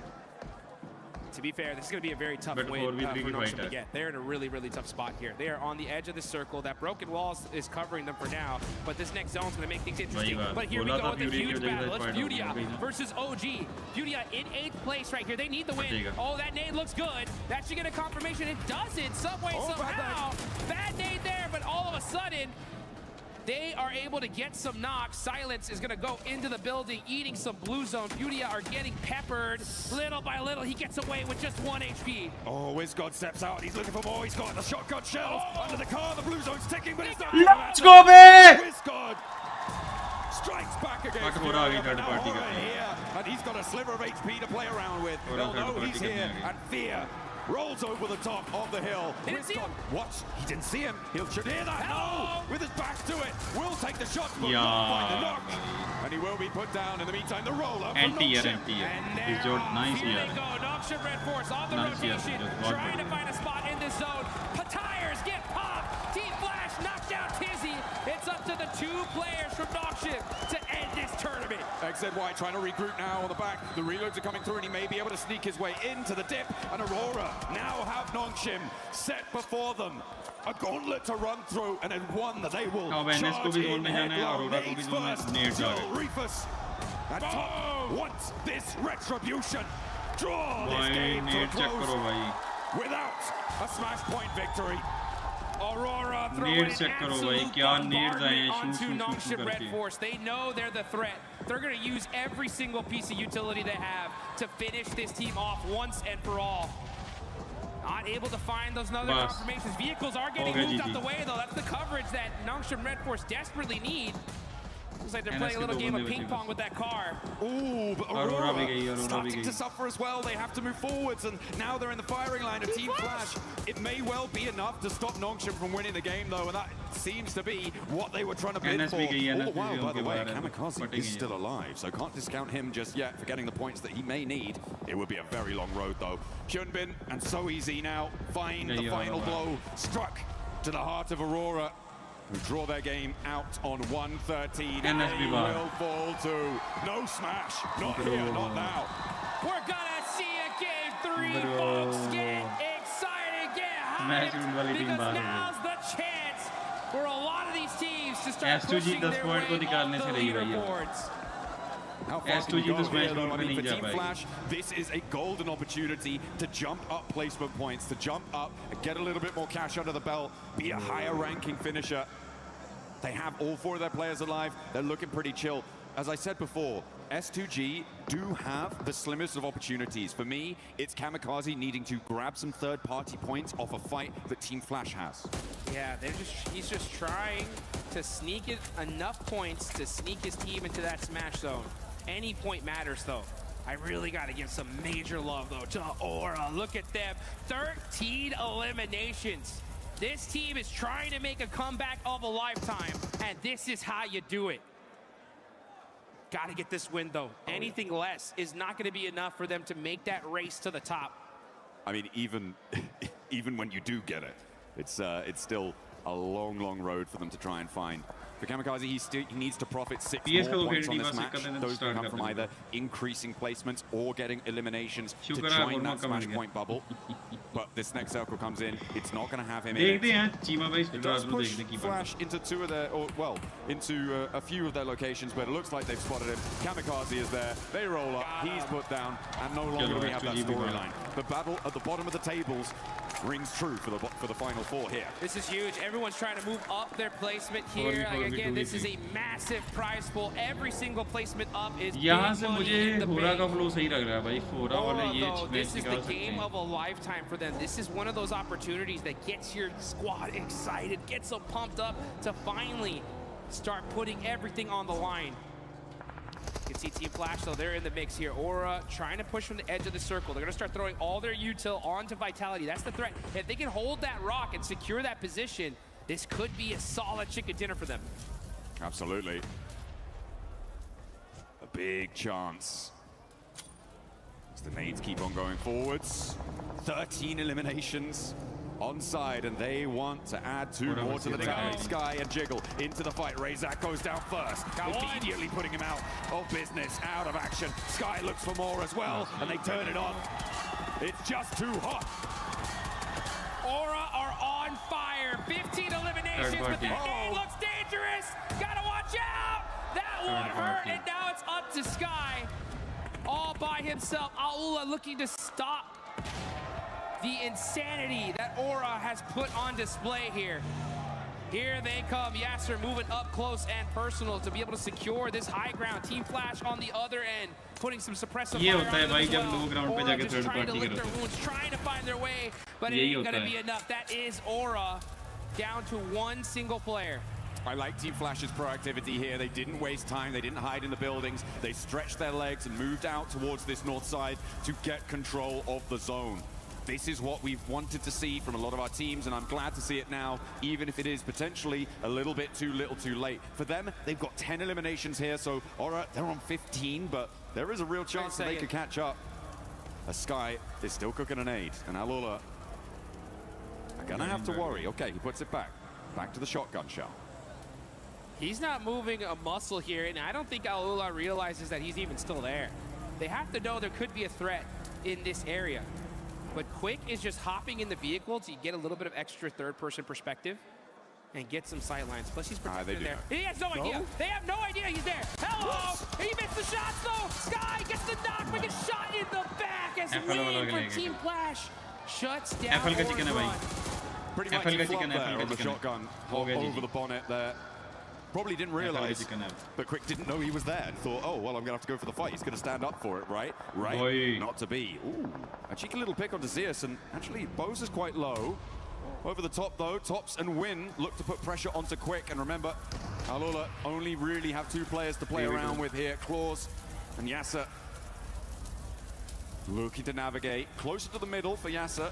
To be fair, this is going to be a very tough win for Nongshim to get. They're in a really, really tough spot here. They are on the edge of the circle. That broken wall is covering them for now, but this next zone is going to make things interesting. But here we go with the huge battle. It's Furia versus OG. Furia in 8th place right here. They need the win. Oh, that nade looks good. That should get a confirmation. It doesn't, some way, somehow. Bad nade there, but all of a sudden, they are able to get some knocks. Silence is going to go into the building, eating some blue zone. Furia are getting peppered little by little. He gets away with just 1 HP. Oh, WizGod steps out. He's looking for more. He's got the shotgun shells under the car. The blue zone's ticking, but it's not. Let's go, babe! WizGod strikes back against here, and he's got a sliver of HP to play around with. They'll know he's here, and fear rolls over the top of the hill. What? He didn't see him. He'll should hear that. No! With his back to it. Will take the shot, but not find the knock. And he will be put down. In the meantime, the roll up. Anti-air. He's Jordan. Nice here they go. Nongshim Red Force on the rotation, trying to find a spot in this zone. Tires get popped. Team Flash knocked down Tizzy. It's up to the 2 players from Nongshim to end this tournament. XZY trying to regroup now on the back. The reloads are coming through, and he may be able to sneak his way into the dip. And Aurora now have Nongshim set before them. A gauntlet to run through, and then one that they will charge in headlong. Nades first. Joe Reefus at top wants this retribution. Draw this game to a close without a smash point victory. Aurora throwing an absolute bombardment onto Nongshim Red Force. They know they're the threat. They're going to use every single piece of utility they have to finish this team off once and for all. Not able to find those other confirmations. Vehicles are getting moved out the way, though. That's the coverage that Nongshim Red Force desperately need. Looks like they're playing a little game of ping pong with that car. Ooh, but Aurora starting to suffer as well. They have to move forwards, and now they're in the firing line of Team Flash. It may well be enough to stop Nongshim from winning the game, though, and that seems to be what they were trying to bid for. All the while, by the way, Kamikaze is still alive, so can't discount him just yet for getting the points that he may need. It would be a very long road, though. Hyunbin and So Easy now find the final blow, struck to the heart of Aurora, who draw their game out on 113. And they will fall to no smash. Not here, not now. We're gonna see a game 3, folks. Get excited, get hyped, because now's the chance for a lot of these teams to start pushing their way up the leaderboards. How far can we go here, though? I mean, for Team Flash, this is a golden opportunity to jump up placement points, to jump up and get a little bit more cash under the belt, be a higher ranking finisher. They have all 4 of their players alive. They're looking pretty chill. As I said before, S2G do have the slimmest of opportunities. For me, it's Kamikaze needing to grab some third-party points off a fight that Team Flash has. Yeah, he's just trying to sneak it enough points to sneak his team into that smash zone. Any point matters, though. I really got to give some major love, though, to Aura. Look at them. 13 eliminations. This team is trying to make a comeback of a lifetime, and this is how you do it. Got to get this win, though. Anything less is not going to be enough for them to make that race to the top. I mean, even when you do get it, it's still a long, long road for them to try and find. For Kamikaze, he needs to profit 6 more points on this match. Those can come from either increasing placements or getting eliminations to join that smash point bubble. But this next circle comes in, it's not going to have him in it. It does push Flash into into a few of their locations, but it looks like they've spotted him. Kamikaze is there, they roll up, he's put down, and no longer do we have that storyline. The battle at the bottom of the tables rings true for the final four here. This is huge. Everyone's trying to move up their placement here. Again, this is a massive prize pool. Every single placement up is big money in the bank. This is the game of a lifetime for them. This is one of those opportunities that gets your squad excited, gets them pumped up to finally start putting everything on the line. You can see Team Flash, though, they're in the mix here. Aura trying to push from the edge of the circle. They're going to start throwing all their util onto Vitality. That's the threat. If they can hold that rock and secure that position, this could be a solid chicken dinner for them. Absolutely. A big chance. As the nades keep on going forwards. 13 eliminations on side, and they want to add 2 more to the tally. Sky and Jiggle into the fight. Razak goes down first, immediately putting him out of business, out of action. Sky looks for more as well, and they turn it on. It's just too hot. Aura are on fire. 15 eliminations, but that nade looks dangerous. Gotta watch out. That one hurt, and now it's up to Sky all by himself. AORUS looking to stop the insanity that Aura has put on display here. Here they come. Yasser moving up close and personal to be able to secure this high ground. Team Flash on the other end, putting some suppressive fire on them as well. Aura just trying to lick their wounds, trying to find their way, but it ain't gonna be enough. That is Aura down to 1 single player. I like Team Flash's proactivity here. They didn't waste time. They didn't hide in the buildings. They stretched their legs and moved out towards this north side to get control of the zone. This is what we've wanted to see from a lot of our teams, and I'm glad to see it now, even if it is potentially a little bit too little too late. For them, they've got 10 eliminations here, so alright, they're on 15, but there is a real chance that they could catch up. Sky is still cooking an aid, and AORUS are gonna have to worry. Okay, he puts it back to the shotgun shell. He's not moving a muscle here, and I don't think AORUS realizes that he's even still there. They have to know there could be a threat in this area. But Quick is just hopping in the vehicle to get a little bit of extra third-person perspective and get some sightlines. Plus, he's protected there. He has no idea. They have no idea he's there. Hello! He missed the shots, though. Sky gets the knock, but gets shot in the back as Win from Team Flash shuts down Aura's run. Pretty much he flopped there on the shotgun over the bonnet there. Probably didn't realize, but Quick didn't know he was there and thought, oh, well, I'm going to have to go for the fight. He's going to stand up for it, right? Right, not to be. Ooh, a cheeky little pick onto Zeus, and actually, Bose is quite low. Over the top, though, Tops and Win look to put pressure onto Quick, and remember, AORUS only really have 2 players to play around with here, Claws and Yasser. Looking to navigate closer to the middle for Yasser,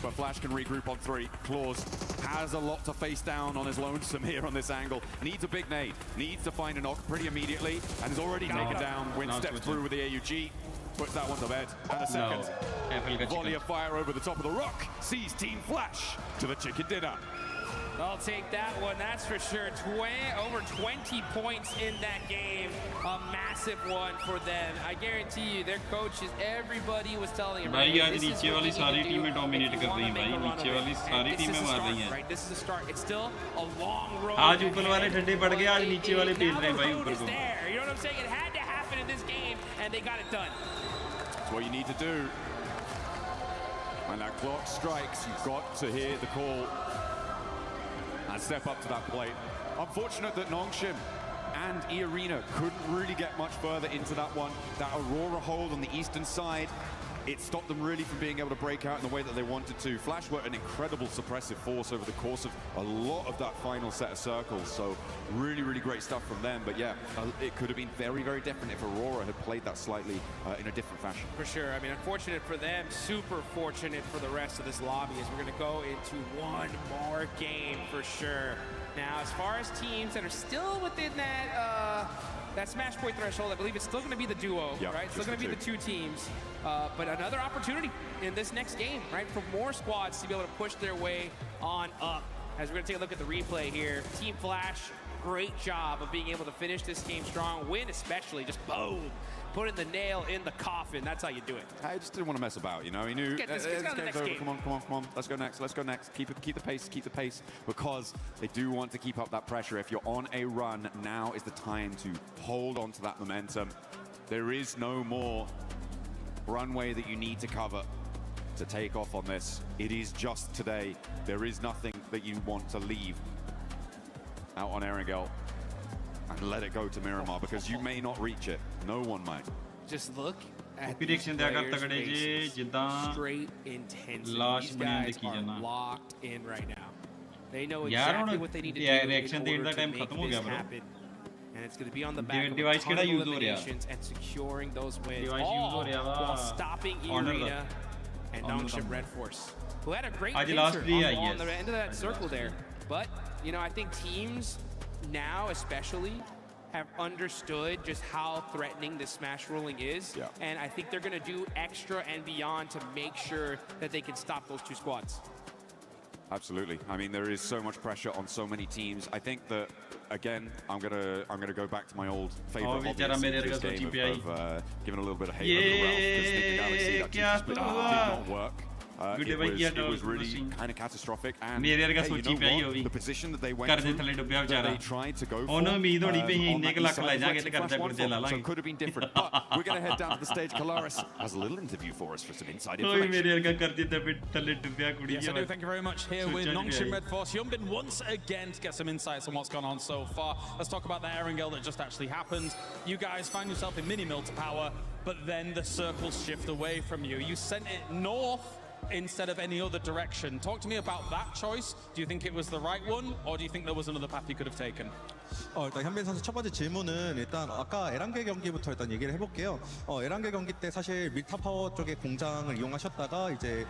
but Flash can regroup on 3. Claws has a lot to face down on his lonesome here on this angle. Needs a big nade, needs to find a knock pretty immediately, and is already taken down. Win steps through with the AUG, puts that one to bed. And a second volley of fire over the top of the rock sees Team Flash to the chicken dinner. I'll take that one, that's for sure. Over 20 points in that game. A massive one for them. I guarantee you, their coaches, everybody was telling them, right, this is what we need to do if you want to make a run away. And this is the start, right? This is the start. It's still a long road. The road is there. You know what I'm saying? It had to happen in this game, and they got it done. That's what you need to do. When that clock strikes, you've got to hear the call and step up to that plate. Unfortunate that Nongshim and E-Arena couldn't really get much further into that one. That Aurora hold on the eastern side, it stopped them really from being able to break out in the way that they wanted to. Flash were an incredible suppressive force over the course of a lot of that final set of circles, so really, really great stuff from them. But yeah, it could have been very, very different if Aurora had played that slightly in a different fashion. For sure. I mean, unfortunate for them, super fortunate for the rest of this lobby, as we're going to go into one more game for sure. Now, as far as teams that are still within that Smash Point threshold, I believe it's still going to be the duo, right? It's still going to be the 2 teams. But another opportunity in this next game, right, for more squads to be able to push their way on up. as we're going to take a look at the replay here. Team Flash, great job of being able to finish this game strong. Win especially, just boom. Putting the nail in the coffin. That's how you do it. I just didn't want to mess about, you know. He knew. Let's get to the next game. Come on. Let's go next. Keep the pace, because they do want to keep up that pressure. If you're on a run, now is the time to hold on to that momentum. There is no more runway that you need to cover to take off on this. It is just today. There is nothing that you want to leave out on Erangel and let it go to Miramar, because you may not reach it. No one might. Just look at these players' faces. Straight intensity. These guys are locked in right now. They know exactly what they need to do in order to make this happen. And it's going to be on the back of a ton of eliminations and securing those wins, all while stopping Irina and Nongshim Red Force, who had a great pincer on the end of that circle there. But, you know, I think teams now especially have understood just how threatening this smash rolling is. Yeah. And I think they're going to do extra and beyond to make sure that they can stop those two squads. Absolutely. I mean, there is so much pressure on so many teams. I think that, again, I'm gonna go back to my old favorite hobby, this game of giving a little bit of hate over Ralph, because the Galaxy that team split up did not work. It was really kind of catastrophic, and hey, you know what? The position that they went through, that they tried to go for, on that side, so it could have been different. But we're going to head down to the stage. Kalaris has a little interview for us for some inside information. Yes, I do. Thank you very much. Here with Nongshim Red Force, Hyunbin once again to get some insights on what's gone on so far. Let's talk about the Erangel that just actually happened. You guys find yourself in mini mill to power, but then the circles shift away from you. You sent it north instead of any other direction. Talk to me about that choice. Do you think it was the right one, or do you think there was another path you could have taken? 일단 현빈 선수 첫 번째 질문은 일단 아까 에란겔 경기부터 일단 얘기를 해볼게요. 에란겔 경기 때 사실 밀타 파워 쪽의 공장을 이용하셨다가 이제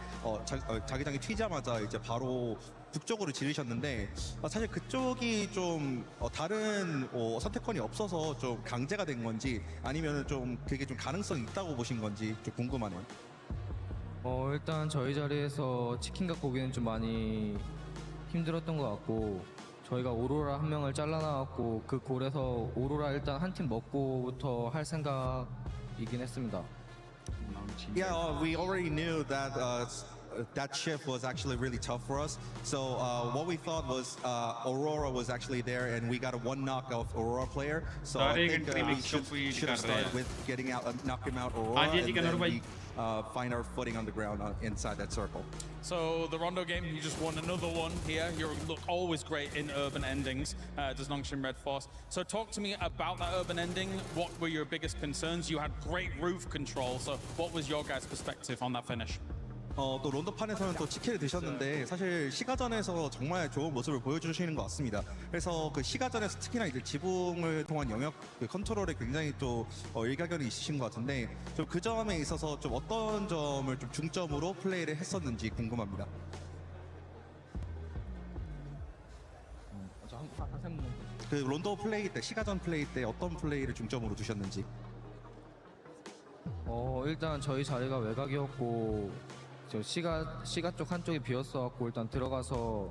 자기장이 튀자마자 이제 바로 북쪽으로 지르셨는데 사실 그쪽이 좀 다른 선택권이 없어서 좀 강제가 된 건지 아니면 좀 그게 좀 가능성이 있다고 보신 건지 좀 궁금하네요. 일단 저희 자리에서 치킨 갖고 오기는 좀 많이 힘들었던 것 같고 저희가 오로라 한 명을 잘라나왔고 그 골에서 오로라 일단 한 팀 먹고부터 할 생각이긴 했습니다. Yeah, we already knew that that shift was actually really tough for us. So what we thought was Aurora was actually there, and we got a one knock of Aurora player. So I think we should have started with getting out, knocking out Aurora, and then we find our footing on the ground inside that circle. So the Rondo game, you just won another one here. You look always great in urban endings, does Nongshim Red Force. So talk to me about that urban ending. What were your biggest concerns? You had great roof control. So what was your guys' perspective on that finish? 또 론도판에서는 또 치킨을 드셨는데 사실 시가전에서 정말 좋은 모습을 보여주시는 것 같습니다. 그래서 그 시가전에서 특히나 이제 지붕을 통한 영역 그 컨트롤에 굉장히 또 일가견이 있으신 것 같은데 좀 그 점에 있어서 좀 어떤 점을 좀 중점으로 플레이를 했었는지 궁금합니다. 그 론도 플레이 때 시가전 플레이 때 어떤 플레이를 중점으로 두셨는지. 일단 저희 자리가 외곽이었고 저 시가 쪽 한쪽이 비었어갖고 일단 들어가서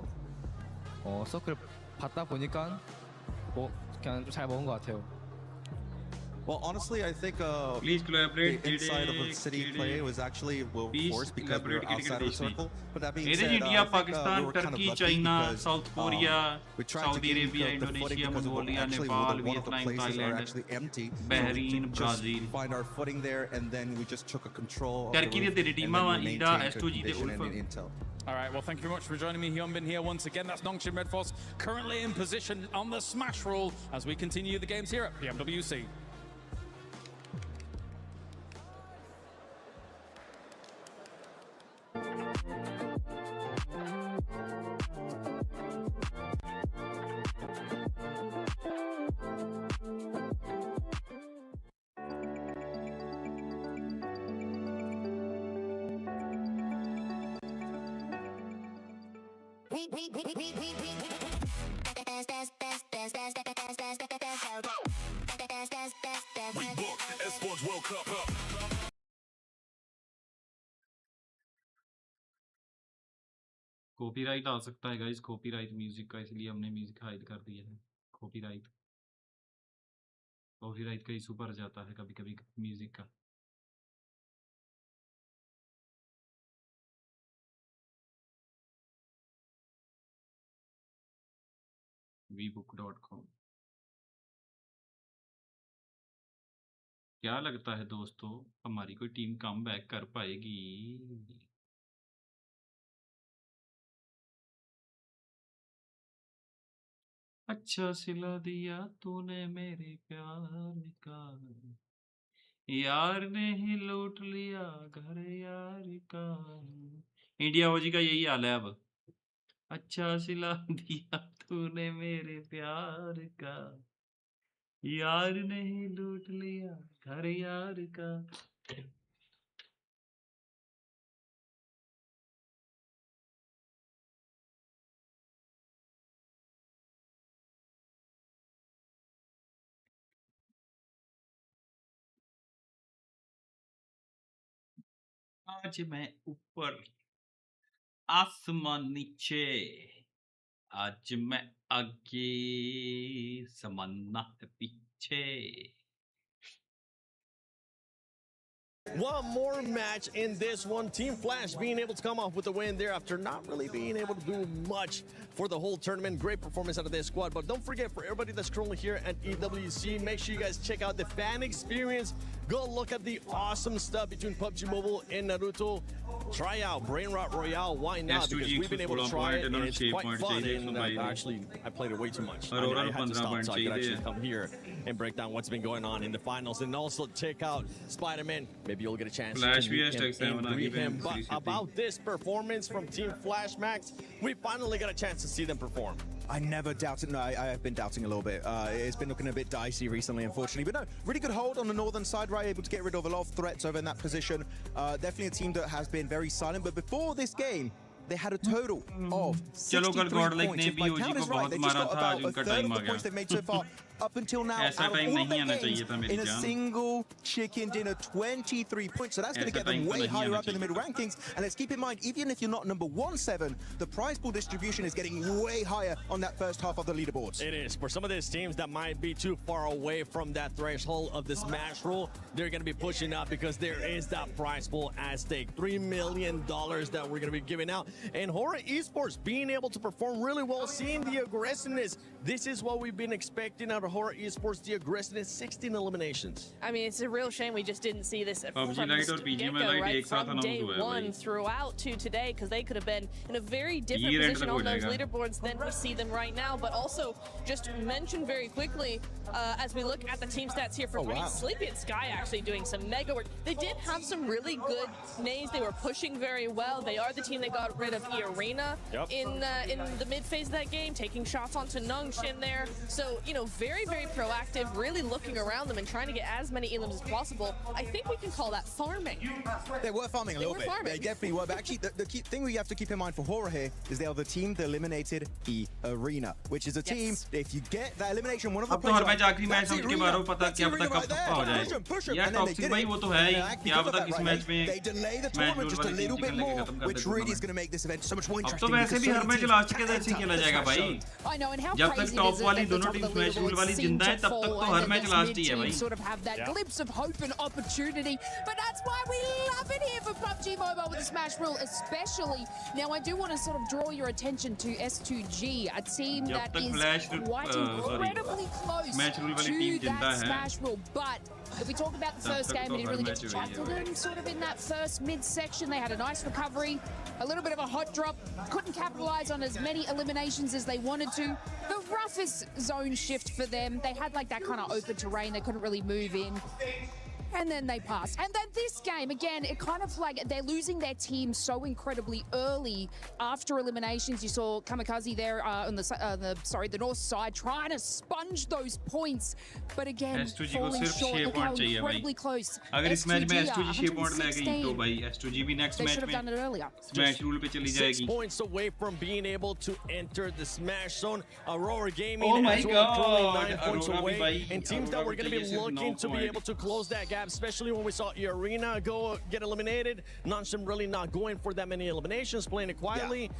서클 받다 보니까 그냥 좀 잘 먹은 것 같아요. Well, honestly, I think the inside of the city play was actually forced because we were outside of the circle. But that being said, India, I think Pakistan, we were kind of Turkey, lucky China, because South Korea, we tried Saudi to Arabia, gain the footing Indonesia, because Mongolia, actually Nepal, one of the Vietnam, places are Thailand, actually empty. Bahrain, Just Brazil. find our footing there, and then we just took a control of Turkey the roof, ਦੇ and ਟੀਮਾਂ then ਵਾ we ਇੰਡਾ maintained good S2G ਦੇ condition and ਉਲਫ intel. All right, well, thank you very much for joining me, Hyunbin, here once again. That's Nongshim Red Force currently in position on the smash roll as we continue the games here at Pmwc. We book Esports World Cup up. Copyright आ सकता है guys, copyright music का, इसलिए हमने music hide कर दिया है। Copyright का इशू पर जाता है कभी कभी म्यूजिक का। vbook.com। क्या लगता है दोस्तों, हमारी कोई टीम कम बैक कर पाएगी? अच्छा सिला दिया तूने मेरे प्यार का, यार ने ही लूट लिया घर यार का। इंडिया ओजी का यही हाल है अब। अच्छा सिला दिया तूने मेरे प्यार का, यार ने ही लूट लिया घर यार का। आज मैं ऊपर आसमान नीचे, आज मैं आगे समाना है पीछे। One more match in this one. Team Flash being able to come off with a win there after not really being able to do much for the whole tournament. Great performance out of their squad. But don't forget, for everybody that's currently here at EWC, make sure you guys check out the fan experience. Go look at the awesome stuff between PUBG Mobile and Naruto. Try out Brain Rot Royale. Why not? Because we've been able to try it and it's quite fun. And actually, I played it way too much. I had to stop so I could actually come here and break down what's been going on in the finals. And also check out Spider-Man. Maybe you'll get a chance to meet him and greet him. But about this performance from Team Flash Max, we finally got a chance to see them perform. I never doubted. No, I have been doubting a little bit. It's been looking a bit dicey recently, unfortunately. But no, really good hold on the northern side, right? Able to get rid of a lot of threats over in that position. Definitely a team that has been very silent. But before this game, they had a total of 63 points. If my count is right, they just got about a third of the points they've made so far. Up until now, out of all of their games, in a single chicken dinner, 23 points. So that's going to get them way higher up in the middle rankings. And let's keep in mind, even if you're not number 1-7, the prize pool distribution is getting way higher on that first half of the leaderboards. It is. For some of these teams that might be too far away from that threshold of the smash rule, they're going to be pushing up because there is that prize pool at stake. $3 million that we're going to be giving out. And Horror Esports being able to perform really well, seeing the aggressiveness. This is what we've been expecting out of Horror Esports, the aggressiveness, 16 eliminations. I mean, it's a real shame we just didn't see this from the get-go, right? From day one throughout to today, because they could have been in a very different position on those leaderboards than we see them right now. But also, just mention very quickly, as we look at the team stats here for Green, Sleepy and Sky actually doing some mega work. They did have some really good nays. They were pushing very well. They are the team that got rid of Arena in the mid phase of that game, taking shots onto Nungshin there. So, you know, very, very proactive, really looking around them and trying to get as many elims as possible. I think we can call that farming. They were farming a little bit. They definitely were. But actually, the key thing we have to keep in mind for Horror here is they are the team that eliminated Arena, which is a team, if you get that elimination, one of the players आखिरी match उनके बारे में पता क्या पता कब पक्का हो जाए यार टॉक्सिक भाई वो तो है ही क्या पता किस मैच में match just a little bit more which really is going to make this event so much more interesting. अब तो वैसे भी हर मैच लास्ट के दिन से खेला जाएगा भाई जब तक टॉप वाली दोनों टीम मैच रूल वाली जिंदा है तब तक तो हर मैच लास्ट ही है भाई sort of have that glimpse of hope and opportunity, but that's why we love it here for PUBG Mobile with the Smash rule especially. Now I do want to sort of draw your attention to S2G, a team that is quite incredibly close to that Smash rule, but if we talk about the first game, we didn't really get to chat to them sort of in that first mid-section. They had a nice recovery, a little bit of a hot drop, couldn't capitalize on as many eliminations as they wanted to. The roughest zone shift for them, they had like that kind of open terrain, they couldn't really move in. And then they passed. And then this game, again, it kind of like they're losing their team so incredibly early after eliminations. You saw Kamikaze there on the north side trying to sponge those points, but again, falling short. Look how incredibly close. अगर इस match में S2G 6 point ले गई तो भाई S2G भी next match में smash rule पे चली जाएगी. 6 points away from being able to enter the Smash zone. Aurora Gaming oh my God. 9 points away, and teams that were going to be looking to be able to close that gap have, especially when we saw Arena get eliminated. Nongshim really not going for that many eliminations, playing it quietly.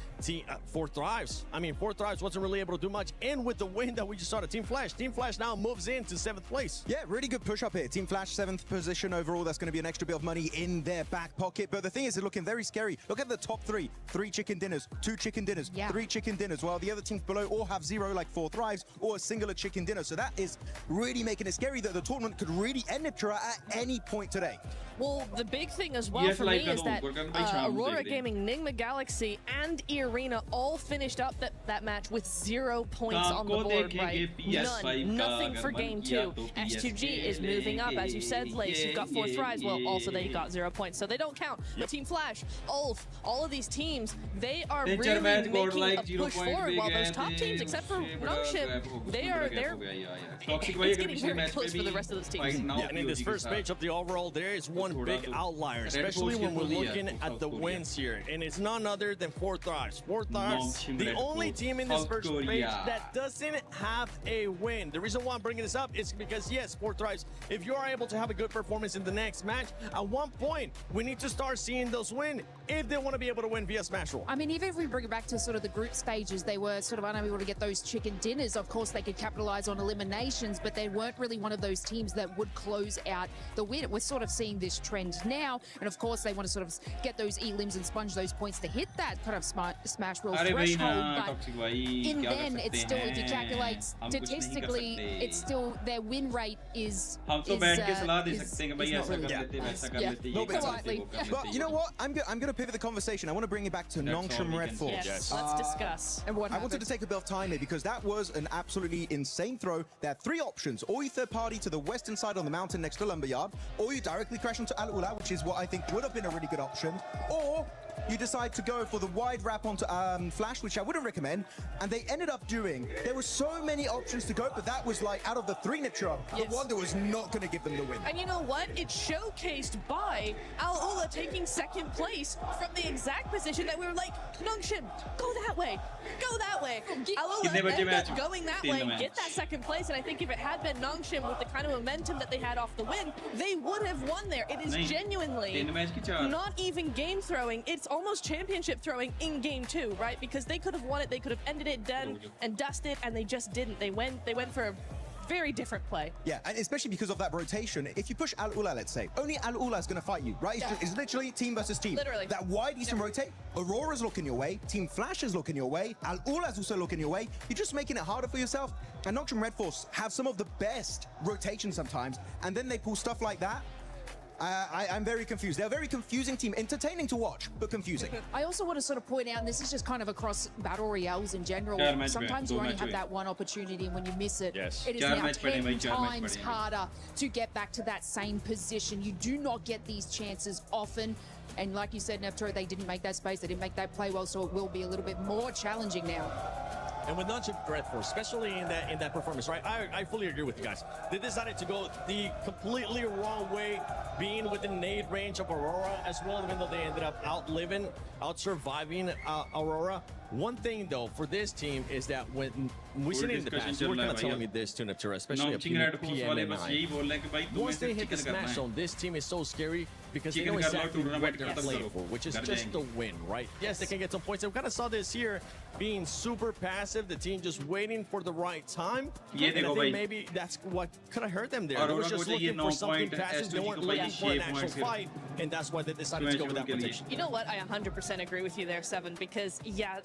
Four Thrives. I mean, Four Thrives wasn't really able to do much. And with the win that we just saw to Team Flash now moves into 7th place. Yeah, really good push up here. Team Flash 7th position overall. That's going to be an extra bit of money in their back pocket. But the thing is, it's looking very scary. Look at the top three. 3 chicken dinners, 2 chicken dinners, 3 chicken dinners, while the other teams below all have 0, like 4 Thrives, or a singular chicken dinner. So that is really making it scary that the tournament could really end Nitra at any point today. Well, the big thing as well for me is that Aurora Gaming, Nigma Galaxy, and Arena all finished up that match with 0 points on the board, right? None. Nothing for game 2. S2G is moving up, as you said, Lace. You've got 4 Thrives. Well, also they got 0 points, so they don't count. But Team Flash, Ulf, all of these teams, they are really making a push forward, while those top teams, except for Nongshim, it's getting very close for the rest of those teams. Yeah, and in this first page of the overall, there is one big outlier, especially when we're looking at the wins here, and it's none other than 4 Thrives. 4 Thrives, the only team in this first page that doesn't have a win. The reason why I'm bringing this up is because, yes, 4 Thrives, if you are able to have a good performance in the next match, at one point, we need to start seeing those win if they want to be able to win via Smash Roll. I mean, even if we bring it back to sort of the group stages, they were sort of unable to get those chicken dinners. Of course, they could capitalize on eliminations, but they weren't really one of those teams that would close out the win. We're sort of seeing this trend now, and of course, they want to sort of get those elims and sponge those points to hit that kind of Smash Roll threshold, but in then, it's still, if you calculate statistically, it's still, their win rate is not really But you know what? I'm going to pivot the conversation. I want to bring it back to Nongshim Red Force. Yes, let's discuss. I wanted to take a bit of time here because that was an absolutely insane throw. There are 3 options. Or you third party to the western side on the mountain next to Lumberyard, or you directly crash into Al-Ula, which is what I think would have been a really good option, or you decide to go for the wide wrap onto Flash, which I wouldn't recommend, and they ended up doing. There were so many options to go, but that was like, out of the 3 Nitra, the one that was not going to give them the win. And you know what? It's showcased by Al-Ula taking 2nd place from the exact position that we were like, Nongshim, go that way, go that way. Al-Ula ended up going that way, get that 2nd place, and I think if it had been Nongshim with the kind of momentum that they had off the win, they would have won there. It is genuinely not even game throwing, it's almost championship throwing in game 2, right? Because they could have won it, they could have ended it done and dusted, and they just didn't. They went for a very different play. Yeah, and especially because of that rotation. If you push Al-Ula, let's say, only Al-Ula is going to fight you, right? It's literally team versus team. Literally. That wide eastern rotate, Aurora's looking your way, Team Flash is looking your way, Al-Ula's also looking your way. You're just making it harder for yourself. And Nongshim Red Force have some of the best rotations sometimes, and then they pull stuff like that. I'm very confused. They're a very confusing team. Entertaining to watch, but confusing. I also want to sort of point out, and this is just kind of across Battle Royales in general, sometimes you only have that one opportunity, and when you miss it, it is now 10 times harder to get back to that same position. You do not get these chances often. And like you said, Nepturo, they didn't make that space, they didn't make that play well, so it will be a little bit more challenging now. And with Nongshim Red Force, especially in that performance, right? I fully agree with you guys. They decided to go the completely wrong way, being within nade range of Aurora as well, even though they ended up out-surviving Aurora. One thing, though, for this team is that when we see it in the past, you were kind of telling me this too, Nepturo, especially a Pmwc. Once they hit the smash zone, this team is so scary because they know exactly what they're playing for, which is just the win, right? Yes, they can get some points. And we kind of saw this here being super passive, the team just waiting for the right time. And I think maybe that's what could have hurt them there. They were just looking for something passive. They weren't looking for an actual fight, and that's why they decided to go with that rotation. You know what? I 100% agree with you there, Seven, because, yeah,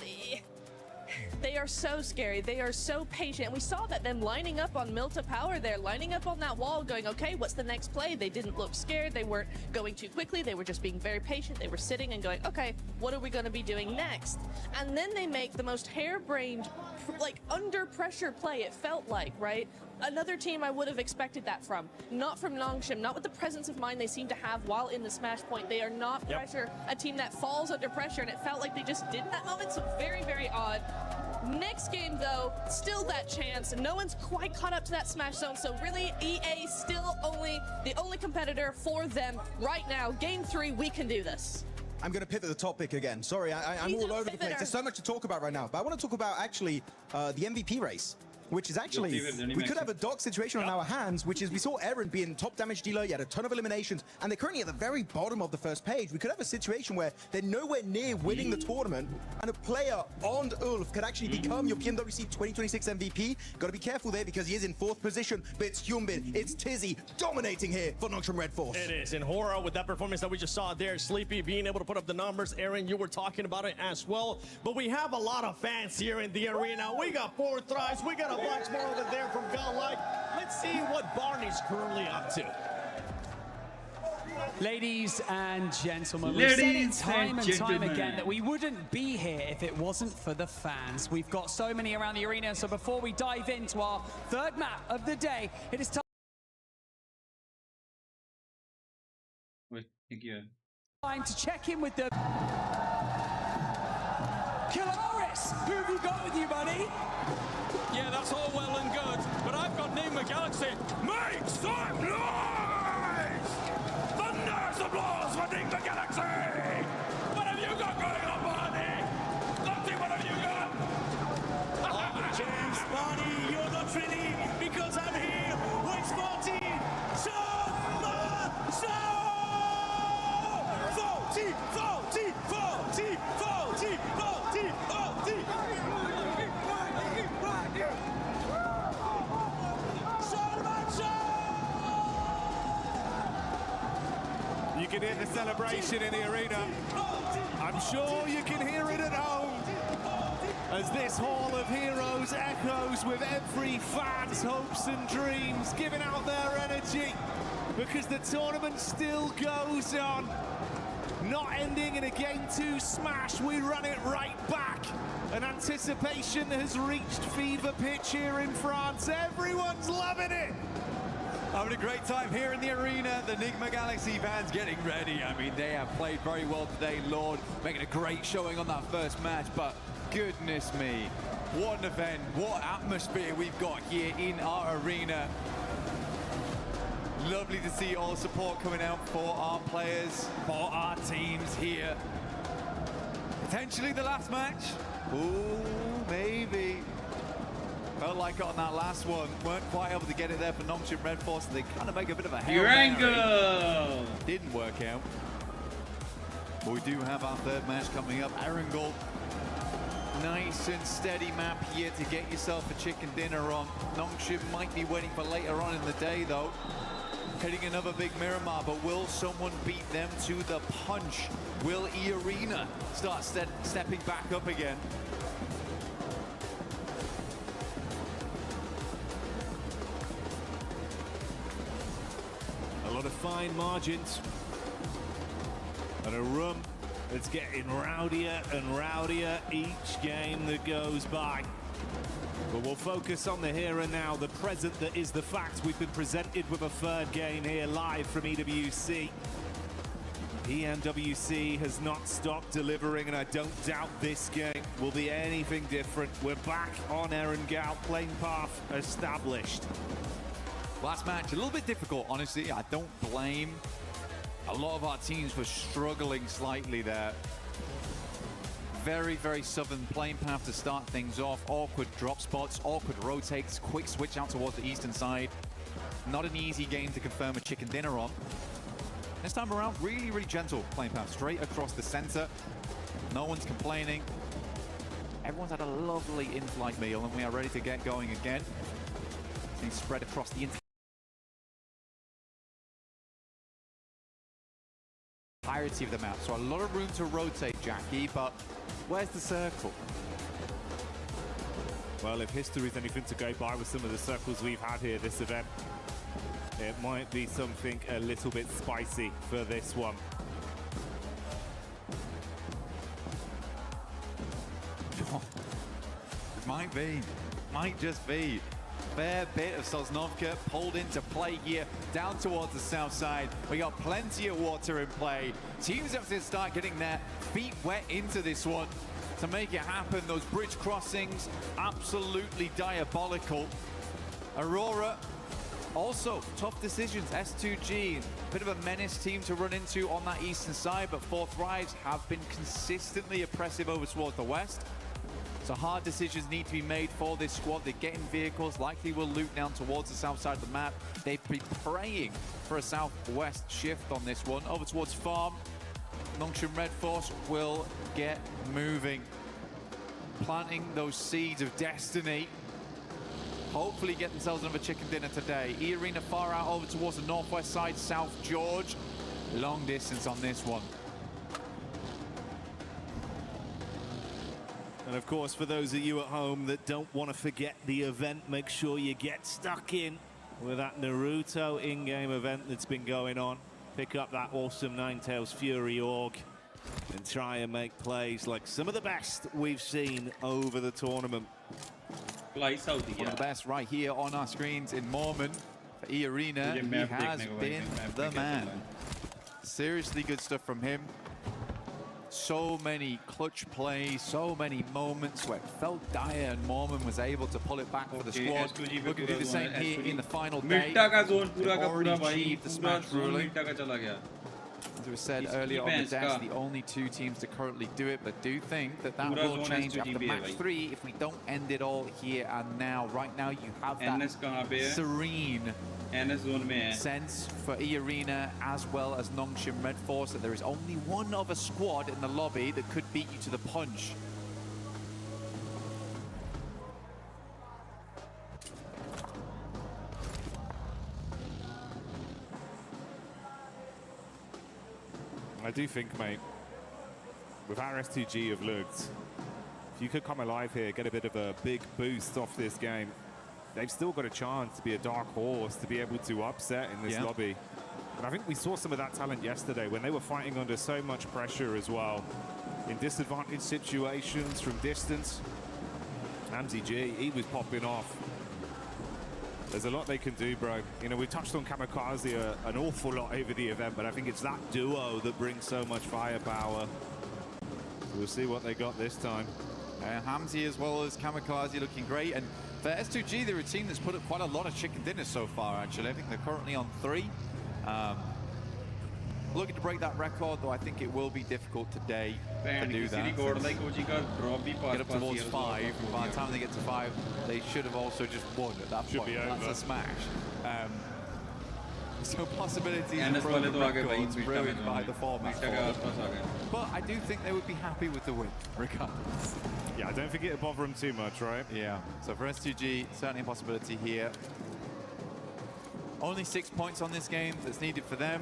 they are so scary. They are so patient. And we saw that them lining up on Milta Power there, lining up on that wall, going, okay, what's the next play? They didn't look scared. They weren't going too quickly. They were just being very patient. They were sitting and going, okay, what are we going to be doing next? And then they make the most harebrained, like, under pressure play, it felt like, right? Another team I would have expected that from. Not from Nongshim, not with the presence of mind they seem to have while in the smash point. They are not a team that falls under pressure, and it felt like they just did in that moment, so very, very odd. Next game, though, still that chance. No one's quite caught up to that smash zone, so really, EA still the only competitor for them right now. Game 3, we can do this. I'm going to pivot the topic again. Sorry, I'm all over the place. There's so much to talk about right now, but I want to talk about, actually, the MVP race. which is actually, we could have a Doc situation on our hands, which is we saw Aaron being top damage dealer, he had a ton of eliminations, and they're currently at the very bottom of the first page. We could have a situation where they're nowhere near winning the tournament, and a player on Ulf could actually become your PMWC 2026 MVP. Got to be careful there because he is in 4th position, but it's Humbly, it's Tizzy dominating here for Nongshim Red Force. It is, and Horror with that performance that we just saw there, Sleepy being able to put up the numbers. Aaron, you were talking about it as well, but we have a lot of fans here in the arena. We got 4 thrives, we got a bunch more over there from Godlike. Let's see what Barney's currently up to. Ladies and gentlemen, we've said it time and time again that we wouldn't be here if it wasn't for the fans. We've got so many around the arena, so before we dive into our 3rd map of the day, it is time to check in with the AORUS. Who have you got with you, buddy? Yeah, that's all well and good, but I've got Nigma Galaxy. Make some noise! Thunder's applause for Nigma Galaxy! What have you got going on, Barney? Lottie, what have you got? Oh, James, Barney, you're not ready because I'm here with 14. You can hear the celebration in the arena. I'm sure you can hear it at home as this Hall of Heroes echoes with every fan's hopes and dreams, giving out their energy because the tournament still goes on. Not ending in a Game 2 smash, we run it right back. And anticipation has reached fever pitch here in France. Everyone's loving it. Having a great time here in the arena. The Nigma Galaxy fans getting ready. I mean, they have played very well today, Lord, making a great showing on that first match, but goodness me, what an event, what atmosphere we've got here in our arena. Lovely to see all support coming out for our players, for our teams here. Potentially the last match. Ooh, maybe. Felt like on that last one, weren't quite able to get it there for Nongshim Red Force. They kind of make a bit of a Hail Mary. Didn't work out. But we do have our 3rd match coming up. Erangel. Nice and steady map here to get yourself a chicken dinner on. Nongshim might be waiting for later on in the day though. Hitting another big Miramar, but will someone beat them to the punch? Will E-Arena start stepping back up again? A lot of fine margins and a room that's getting rowdier and rowdier each game that goes by. But we'll focus on the here and now, the present that is the fact. We've been presented with a 3rd game here live from EWC. Pmwc has not stopped delivering, and I don't doubt this game will be anything different. We're back on Erangel, playing path established. Last match, a little bit difficult, honestly. I don't blame a lot of our teams for struggling slightly there. Very, very southern playing path to start things off. Awkward drop spots, awkward rotates, quick switch out towards the eastern side. Not an easy game to confirm a chicken dinner on. This time around, really, really gentle playing path, straight across the center. No one's complaining. Everyone's had a lovely in-flight meal, and we are ready to get going again. Things spread across the entirety of the map, so a lot of room to rotate, Jackie, but where's the circle? Well, if history's anything to go by with some of the circles we've had here this event, it might be something a little bit spicy for this one. It might be, might just be. Fair bit of Sosnovka pulled into play here down towards the south side. We got plenty of water in play. Teams have to start getting their feet wet into this one to make it happen. Those bridge crossings, absolutely diabolical. Aurora, also tough decisions. S2G, bit of a menace team to run into on that eastern side, but 4 Thrives have been consistently oppressive over towards the west. So hard decisions need to be made for this squad. They're getting vehicles, likely will loop down towards the south side of the map. They've been praying for a southwest shift on this one. Over towards farm, Nongshim Red Force will get moving. Planting those seeds of destiny. Hopefully get themselves another chicken dinner today. E-Arena far out over towards the northwest side, South George. Long distance on this one. And of course, for those of you at home that don't want to forget the event, make sure you get stuck in with that Naruto in-game event that's been going on. Pick up that awesome Ninetales Fury Org and try and make plays like some of the best we've seen over the tournament. One of the best right here on our screens in Mormon. For E-Arena, he has been the man. Seriously good stuff from him. So many clutch plays, so many moments where it felt dire and Mormon was able to pull it back for the squad. We're going to do the same here in the final day. They've already achieved the smash ruling. As we said earlier on the desk, the only two teams to currently do it, but do think that that will change after match 3 if we don't end it all here and now. Right now you have that serene sense for E-Arena as well as Nongshim Red Force that there is only one other squad in the lobby that could beat you to the punch. I do think, mate, with how S2G have looked, if you could come alive here, get a bit of a big boost off this game, they've still got a chance to be a dark horse, to be able to upset in this lobby. And I think we saw some of that talent yesterday when they were fighting under so much pressure as well. In disadvantaged situations from distance, MZG, he was popping off. There's a lot they can do, bro. You know, we touched on Kamikaze an awful lot over the event, but I think it's that duo that brings so much firepower. We'll see what they got this time. Hamzy as well as Kamikaze looking great. And for S2G, they're a team that's put up quite a lot of chicken dinners so far, actually. I think they're currently on 3. Looking to break that record, though I think it will be difficult today to do that. Get up towards 5. By the time they get to 5, they should have also just won at that point. That's a smash. So possibilities of broken records ruined by the format. But I do think they would be happy with the win, regardless. Yeah, I don't think it'll bother them too much, right? Yeah. So for S2G, certainly a possibility here. Only 6 points on this game that's needed for them.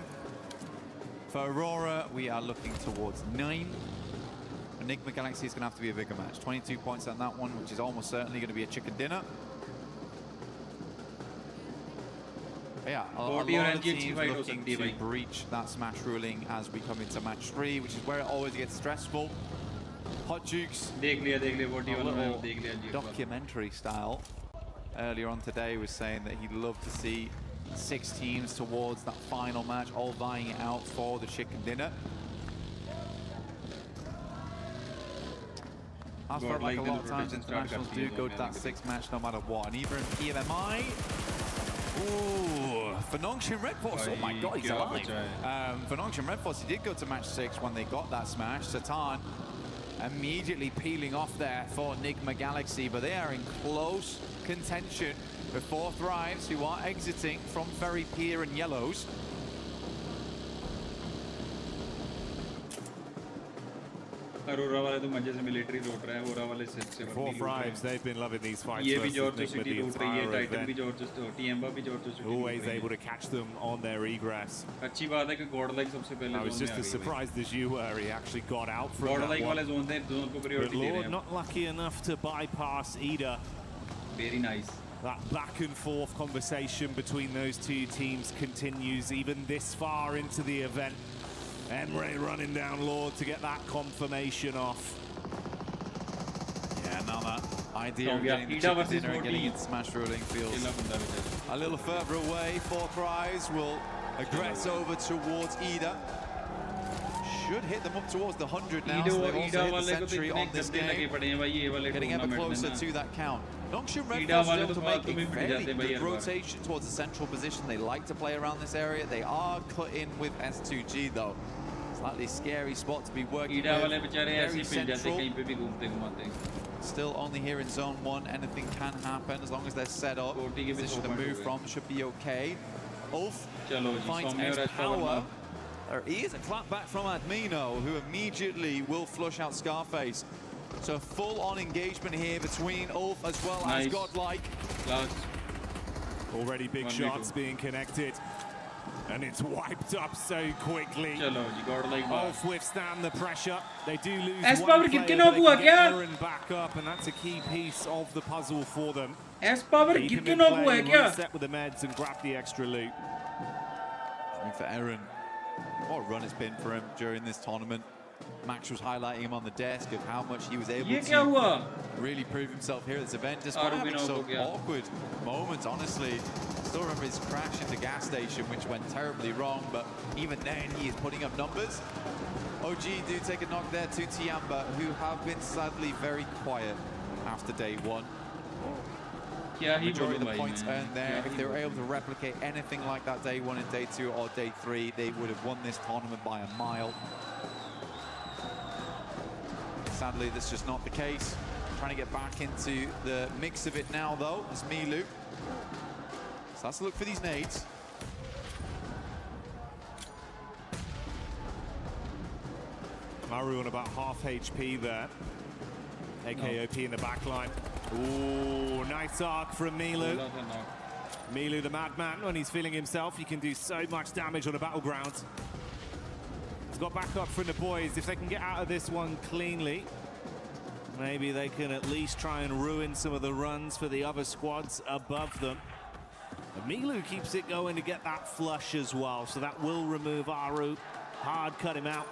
For Aurora, we are looking towards 9. Enigma Galaxy is going to have to be a bigger match. 22 points on that one, which is almost certainly going to be a chicken dinner. But yeah, a lot of teams looking to breach that smash ruling as we come into match 3, which is where it always gets stressful. Hot Jukes, documentary style, earlier on today was saying that he'd love to see 6 teams towards that final match, all vying it out for the chicken dinner. I've felt like a lot of times internationals do go to that 6th match no matter what, and even in PMMI, ooh, for Nongshim Red Force, oh my god, he's alive. For Nongshim Red Force, he did go to match 6 when they got that smash. Satan immediately peeling off there for Enigma Galaxy, but they are in close contention with 4 Thrives, who are exiting from Ferry Pier and Yellows. Arora वाले तो मजे से military लूट रहे हैं, ओरा वाले से 4 Thrives, they've been loving these fights. ये भी जॉर्ज सिटी लूट रही है, टाइटन भी जॉर्ज टीएम्बा भी George city always able to catch them on their egress. अच्छी बात है कि गॉडलाइक सबसे पहले I was just as surprised as you were, he actually got out from that Godlike वाले जोन थे, जोन को प्रायोरिटी दे रहे हैं. Lord, not lucky enough to bypass Ida. Very nice. That back and forth conversation between those two teams continues even this far into the event. Emre running down Lord to get that confirmation off. Yeah, now that idea of getting the chicken dinner and getting into smash ruling feels a little further away. 4 Thrives will aggress over towards Ida. Should hit them up towards the 100 now, so they've also hit the century on this game. Getting ever closer to that count. Nongshim Red Force is able to make a fairly good rotation towards the central position. They like to play around this area. They are cut in with S2G though. Slightly scary spot to be working ईडा वाले with. बेचारे ऐसे Very ही जाते central. कहीं पे भी घूमते घुमाते. Still only here in zone 1. Anything can happen as long as they're set up. Position to move from should be okay. Ulf finds power. There is a clap back from Admino, who immediately will flush out Scarface. So full-on engagement here between Ulf as well as Godlike. Already big shots being connected. And it's wiped up so quickly. Ulf withstand the pressure. They do lose one player, but they can get Aaron back up, and that's a key piece of the puzzle for them. Keep him in play, reset with the meds and grab the extra loot. For Aaron, what a run it's been for him during this tournament. Max was highlighting him on the desk of how much he was able to really prove himself here at this event, despite having some awkward moments, honestly. Still remember his crash into gas station, which went terribly wrong, but even then he is putting up numbers. OG do take a knock there to Tiamba, who have been sadly very quiet after day 1. Majority of the points earned there. If they were able to replicate anything like that day 1 and day 2 or day 3, they would have won this tournament by a mile. Sadly, that's just not the case. Trying to get back into the mix of it now, though, is Milu. So let's look for these nades. Maru on about half HP there. AKOP in the back line. Ooh, nice arc from Milu. Milu, the madman, when he's feeling himself, he can do so much damage on a battleground. He's got back up from the boys. If they can get out of this one cleanly, maybe they can at least try and ruin some of the runs for the other squads above them. And Milu keeps it going to get that flush as well, so that will remove Aru. Hard cut him out.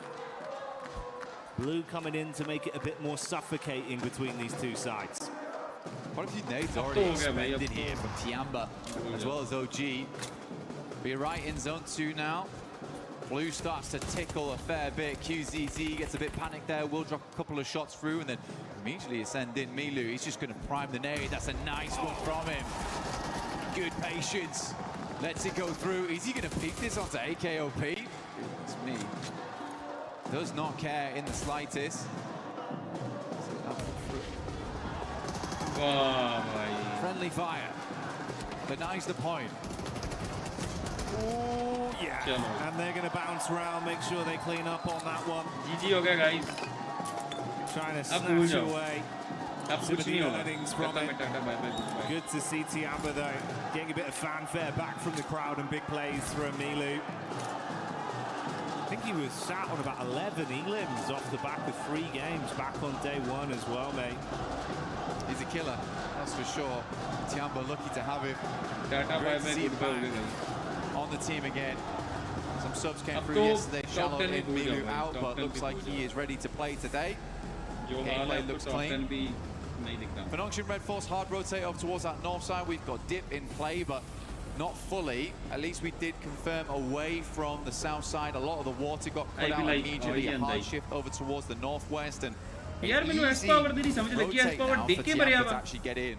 Blue coming in to make it a bit more suffocating between these two sides. Quite a few nades already expended here from Tiamba, as well as OG. We're right in zone 2 now. Blue starts to tickle a fair bit. QZZ gets a bit panicked there, will drop a couple of shots through, and then immediately send in Milu. He's just going to prime the nade. That's a nice one from him. Good patience. Lets it go through. Is he going to pick this onto AKOP? It's me. Does not care in the slightest. Friendly fire. Denies the point. Oh, yeah. And they're going to bounce around, make sure they clean up on that one. GG हो गया guys. Trying to snatch away some of the earnings from it. Good to see Tiamba, though, getting a bit of fanfare back from the crowd and big plays from Milu. I think he was sat on about 11 elims off the back of 3 games back on day 1 as well, mate. He's a killer, that's for sure. Tiamba lucky to have him. Great to see him back on the team again. Some subs came through yesterday, Shallow in Milu out, but looks like he is ready to play today. Gameplay looks clean. Phenomcian Red Force hard rotate up towards that north side. We've got Dip in play, but not fully. At least we did confirm away from the south side. A lot of the water got put out immediately. A hard shift over towards the northwest, and यार मैंने S-Power दी नहीं समझ लगी S-Power देख के मरे आप actually get in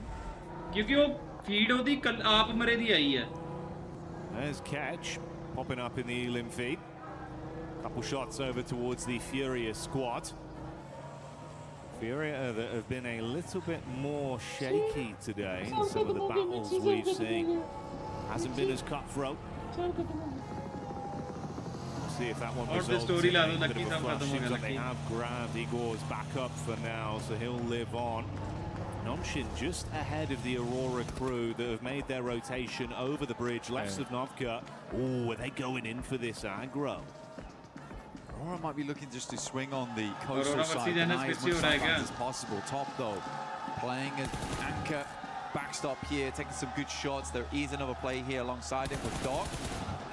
क्योंकि वो फीड होती कल आप मरे दी आई है. There's Catch popping up in the elim feed. Couple shots over towards the Furia squad. Furia that have been a little bit more shaky today in some of the battles we've seen. Hasn't been as cutthroat. See if that one results in a bit of a flush. Seems like they have grabbed Igor's back up for now, so he'll live on. Nomshin just ahead of the Aurora crew that have made their rotation over the bridge, left of Novka. Oh, are they going in for this aggro? Aurora might be looking just to swing on the coastal side, deny as much as possible. Top though, playing an anchor backstop here, taking some good shots. There is another play here alongside him with Doc.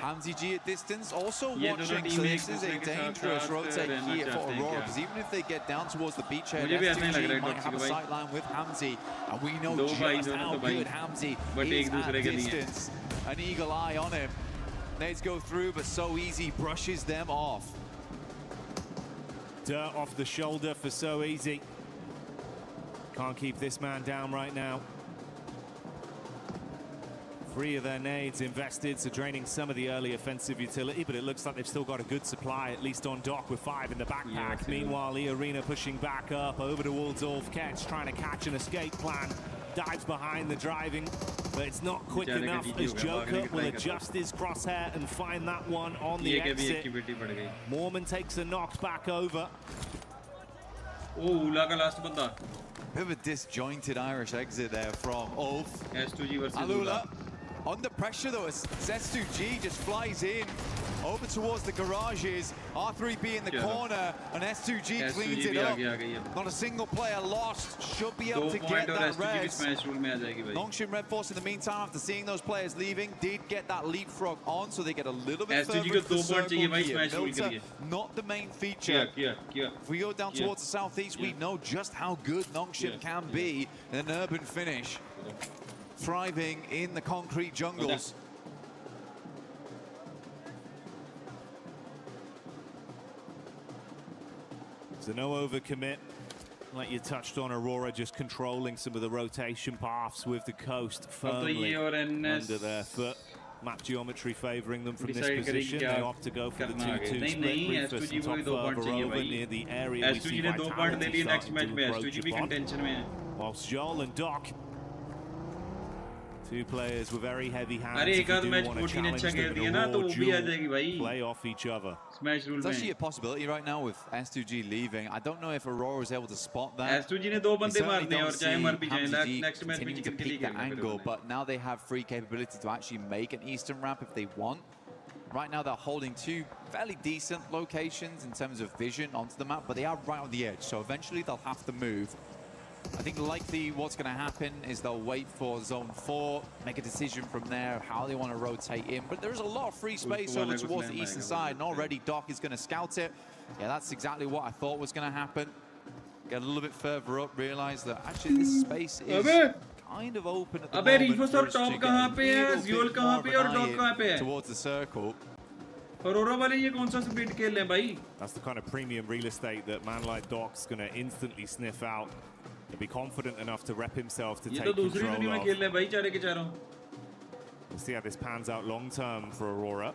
Hamzy G at distance, also watching, so this is a dangerous rotate here for Aurora, because even if they get down towards the beachhead, S2G might have a sight line with Hamzy, and we know just how good Hamzy is at distance. An eagle eye on him. Nades go through, but so easy, brushes them off. Dirt off the shoulder for so easy. Can't keep this man down right now. 3 of their nades invested, so draining some of the early offensive utility, but it looks like they've still got a good supply, at least on dock, with 5 in the backpack. Meanwhile, AORUS pushing back up over to Waldorf. Ketch trying to catch an escape plan. Dives behind the driving, but it's not quick enough as Joker will adjust his crosshair and find that one on the exit. Mormon takes a knock back over. Oh, Ulaga last banda. Bit of a disjointed Irish exit there from Ulf. S2G versus Alula. Under pressure though, as S2G just flies in over towards the garages. R3B in the corner, and S2G cleans it up. Not a single player lost. Should be able to get that res. Nongshin Red Force in the meantime, after seeing those players leaving, did get that leapfrog on, so they get a little bit further into the circle here. Milta, not the main feature. If we go down towards the southeast, we know just how good Nongshin can be in an urban finish. Thriving in the concrete jungles. So no overcommit, like you touched on. Aurora just controlling some of the rotation paths with the coast firmly under their foot. Map geometry favouring them from this position. They opt to go for the 2-2 split. Rufus and top further over near the area. We see Vitality starting to approach upon. Whilst Joel and Doc, 2 players with very heavy hands. If you do want to challenge them in a raw duel, play off each other. It's actually a possibility right now with S2G leaving. I don't know if Aurora is able to spot that. S2G ने 2 बंदे मारने और चाहे मर भी जाए. Next match में chicken के लिए angle, but now they have free capability to actually make an eastern ramp if they want. Right now they're holding 2 fairly decent locations in terms of vision onto the map, but they are right on the edge, so eventually they'll have to move. I think likely what's going to happen is they'll wait for zone 4, make a decision from there how they want to rotate in. But there's a lot of free space over towards the eastern side, and already Doc is going to scout it. Yeah, that's exactly what I thought was going to happen. Get a little bit further up, realize that actually this space is kind of open at the moment. Towards the circle. That's the kind of premium real estate that man like Doc's going to instantly sniff out. To be confident enough to rep himself to take control of. We'll see how this pans out long term for Aurora.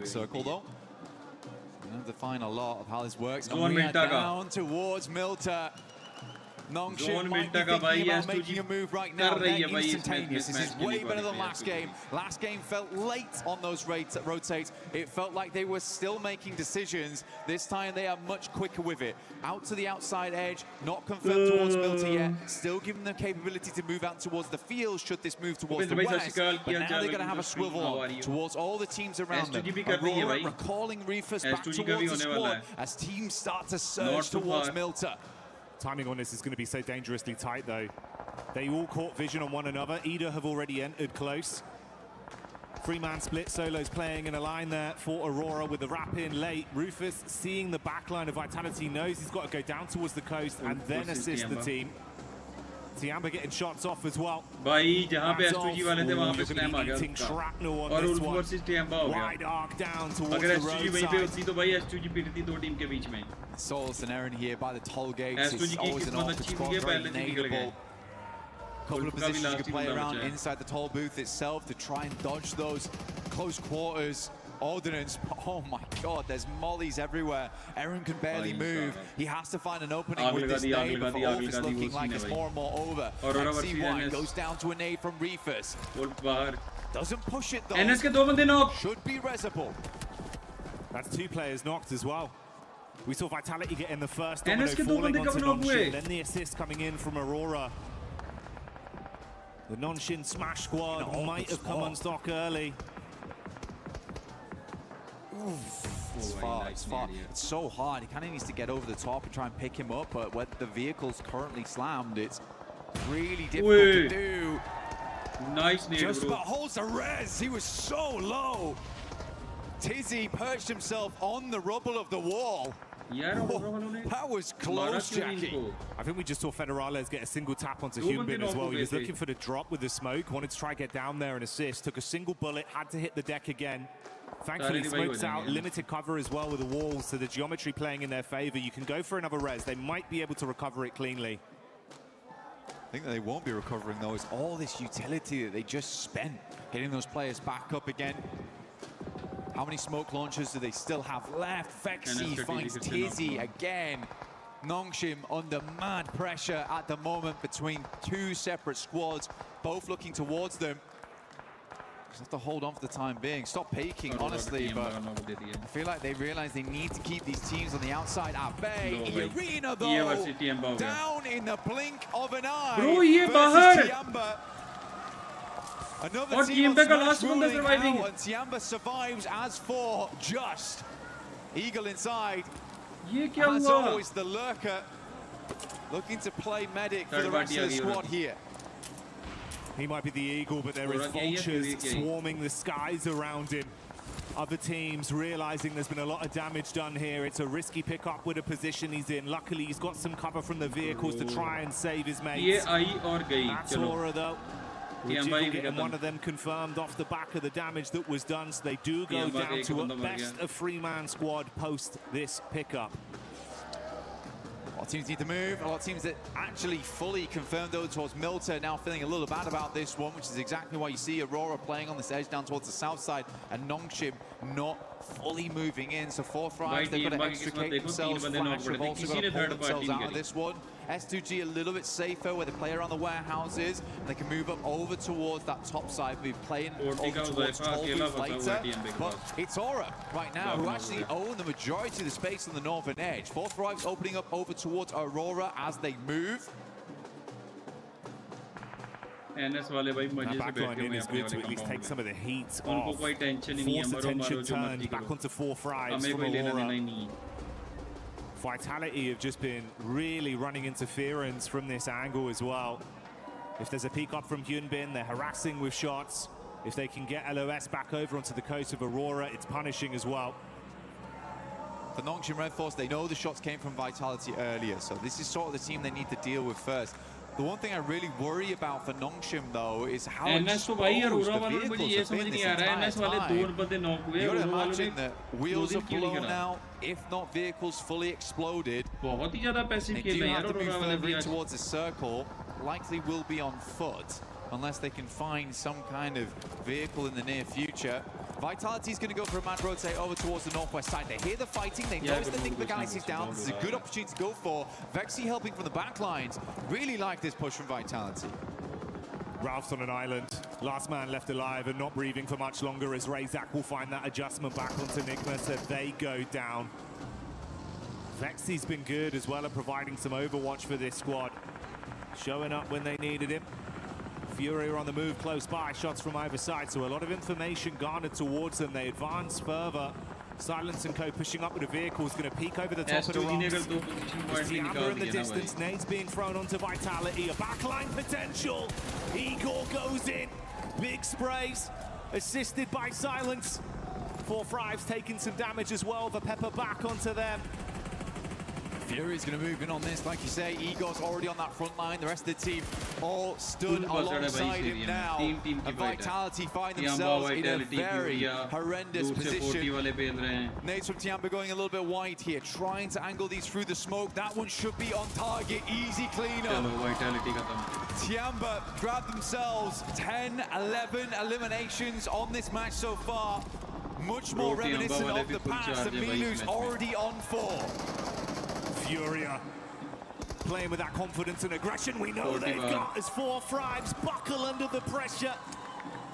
Circle though. We have to find a lot of how this works. And we are down towards Milta. Nongshin might be thinking about making a move right now. They're instantaneous. This is way better than last game. Last game felt late on those rotates. It felt like they were still making decisions. This time they are much quicker with it. Out to the outside edge, not confirmed towards Milta yet. Still giving them capability to move out towards the field should this move towards the west. But now they're going to have a swivel on towards all the teams around them. Aurora recalling Rufus back towards the squad as teams start to surge towards Milta. Timing on this is going to be so dangerously tight, though. They all caught vision on one another. Ida have already entered close. 3-man split. Solo's playing in a line there for Aurora with the wrap in late. Rufus, seeing the backline of Vitality, knows he's got to go down towards the coast and then assist the team. Tiamba getting shots off as well. भाई जहाँ पे S2G वाले थे वहाँ पे slam आ गया और Ulf versus टियाम्बा हो Wide arc down towards अगर the S2G वहीं पे होती तो भाई S2G पिटती 2 टीम के बीच में. Souls and Aaron here by the toll gates. S2G It's always an awkward spot, very nadeable. Couple of positions you can play around inside the toll booth itself to try and dodge those close quarters. Ordnance, oh my god, there's mollies everywhere. Aaron can barely move. He has to find an opening with this nade, but for Ulf it's looking like it's more and more over. Let's see why. Goes down to a nade from Rufus. Doesn't push it though. Should be resable. That's 2 players knocked as well. We saw Vitality get in the first domino, falling onto Nongshin, then the assist coming in from Aurora. The Nongshin Smash squad might have come on stock early. It's far, it's far. It's so hard. He kind of needs to get over the top and try and pick him up, but when the vehicle's currently slammed, it's really difficult to do. Nice nade, just about holds the res. He was so low. Tizzy perched himself on the rubble of the wall. That was close, Jackie. I think we just saw Federales get a single tap onto Humbly as well. He was looking for the drop with the smoke, wanted to try and get down there and assist. Took a single bullet, had to hit the deck again. Thankfully, smokes out, limited cover as well with the walls, so the geometry playing in their favor. You can go for another res. They might be able to recover it cleanly. thing that they won't be recovering, though, is all this utility that they just spent hitting those players back up again. How many smoke launchers do they still have left? Vexy finds Tizzy again. Nongshim under mad pressure at the moment between two separate squads, both looking towards them. Just have to hold on for the time being. Stop peeking, honestly, but I feel like they realize they need to keep these teams on the outside at bay. Irina, though, down in the blink of an eye. Bro, ye bahar. Another team on Smash ruling out, and Tiamba survives as for just. Eagle inside. As always, the lurker looking to play medic for the rest of the squad here. He might be the Eagle, but there is vultures swarming the skies around him. Other teams realizing there's been a lot of damage done here. It's a risky pickup with the position he's in. Luckily, he's got some cover from the vehicles to try and save his mates. That's Aura, though. And one of them confirmed off the back of the damage that was done, so they do go down to at best a 3-man squad post this pickup. A lot of teams need to move. A lot of teams that actually fully confirmed though towards Milter now feeling a little bad about this one, which is exactly why you see Aurora playing on this edge down towards the south side and Nongshim not fully moving in. So 4 Thrives, they've got to extricate themselves. Flash have also got to pull themselves out of this one. S2G a little bit safer where they play around the warehouses and they can move up over towards that top side, be playing over towards Tollbooth later. But it's Aura right now who actually own the majority of the space on the northern edge. 4 Thrives opening up over towards Aurora as they move. Backline in is good to at least take some of the heat off. Force attention turned back onto 4 Thrives from Aurora. Vitality have just been really running interference from this angle as well. If there's a peek up from Hyunbin, they're harassing with shots. If they can get LOS back over onto the coast of Aurora, it's punishing as well. For Nongshim Red Force, they know the shots came from Vitality earlier, so this is sort of the team they need to deal with first. The one thing I really worry about for Nongshim, though, is how exposed the vehicles have been this entire time. You gotta imagine that wheels are blown out, if not vehicles fully exploded. They do have to move further in towards the circle, likely will be on foot, unless they can find some kind of vehicle in the near future. Vitality's going to go for a mad rotate over towards the northwest side. They hear the fighting, they notice they think Bgmi's down. This is a good opportunity to go for. Vexy helping from the back lines. Really like this push from Vitality. Ralph's on an island. Last man left alive and not breathing for much longer as Razak will find that adjustment back onto Nigma, so they go down. Vexy's been good as well at providing some overwatch for this squad. Showing up when they needed him. Fury are on the move close by, shots from either side, so a lot of information garnered towards them. They advance further. Silence and Co pushing up with the vehicles, going to peek over the top of the rocks. Tiamba in the distance, nades being thrown onto Vitality, a backline potential. Igor goes in, big sprays, assisted by Silence. 4 Thrives taking some damage as well, the pepper back onto them. Fury's going to move in on this, like you say. Igor's already on that front line. The rest of the team all stood alongside him now. And Vitality find themselves in a very horrendous position. Nades from Tiamba going a little bit wide here, trying to angle these through the smoke. That one should be on target. Easy cleanup. Tiamba grab themselves 10, 11 eliminations on this match so far. Much more reminiscent of the past, and Milu's already on 4. Furia playing with that confidence and aggression we know they've got as 4 Thrives buckle under the pressure.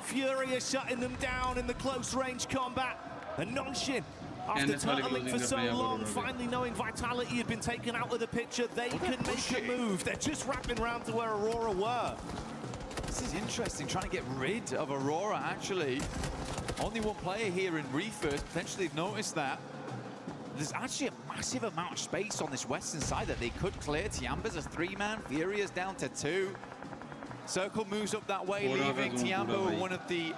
Furia shutting them down in the close range combat. And Nongshim, after turtling for so long, finally knowing Vitality had been taken out of the picture, they can make a move. They're just wrapping around to where Aurora were. This is interesting, trying to get rid of Aurora actually. Only one player here in Reefers, potentially they've noticed that. There's actually a massive amount of space on this western side that they could clear. Tiamba's a 3-man, Furia's down to 2. Circle moves up that way, leaving Tiamba in one of the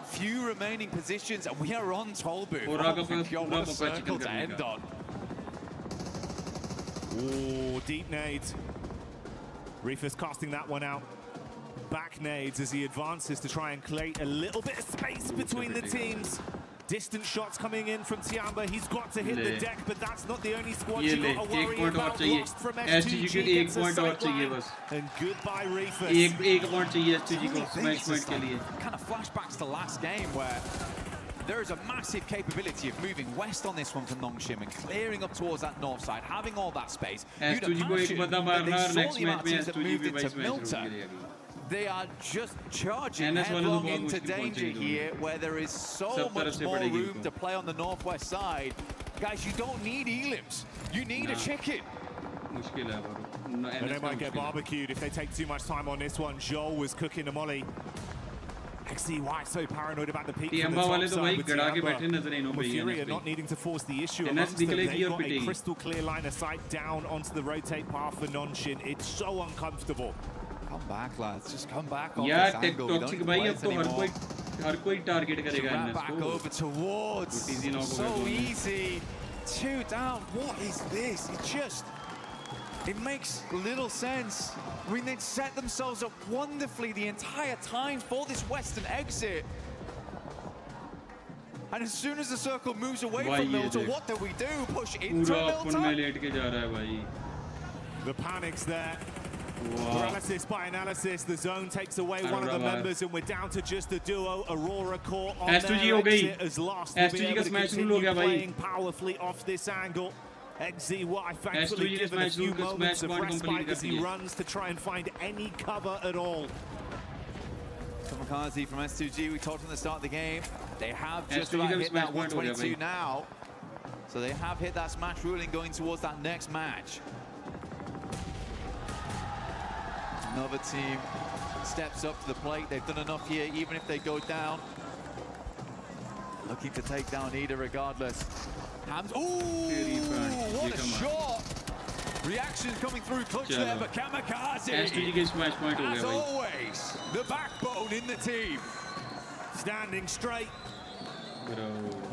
few remaining positions, and we are on Tollbooth. Oh, what a circle to end on. Ooh, deep nades. Reefers casting that one out. Back nades as he advances to try and create a little bit of space between the teams. Distant shots coming in from Tiamba. He's got to hit the deck, but that's not the only squad you got to worry about. Lost from S2G gets a sideline. And goodbye, Reefus. एक point चाहिए S2G को smash point के लिए. Kind of flashbacks to last game where there is a massive capability of moving west on this one from Nongshim and clearing up towards that north side, having all that space. S2G को एक बंदा मारना और next match में S2G भी भाई smash होगी. They are just charging headlong into danger here, where there is so much more room to play on the northwest side. Guys, you don't need elims. You need a chicken. And they might get barbecued if they take too much time on this one. Joel was cooking the molly. I see why so paranoid about the peak from the top side with Tiamba. Fury not needing to force the issue amongst them. They've got a crystal clear line of sight down onto the rotate path for Nongshim. It's so uncomfortable. Come back, lads. Just come back on this angle. We don't wait anymore. Run back over towards. So easy. 2 down. What is this? It makes little sense. I mean, they'd set themselves up wonderfully the entire time for this western exit. And as soon as the circle moves away from Milta, what do we do? Push into Milta? The panic's there. Paralysis by analysis. The zone takes away one of the members, and we're down to just the duo. Aurora Core on their exit has lost. S2G का smash rule हो गया भाई. Playing powerfully off this angle. XZY thankfully given a few moments of respite as he runs to try and find any cover at all. Kamikaze from S2G, we talked at the start of the game. They have just about hit that 122 now. So they have hit that smash ruling going towards that next match. Another team steps up to the plate. They've done enough here, even if they go down. Looking to take down Ida regardless. Hams, ooh, what a shot! Reactions coming through clutch there, but Kamikaze, as always, the backbone in the team. Standing straight.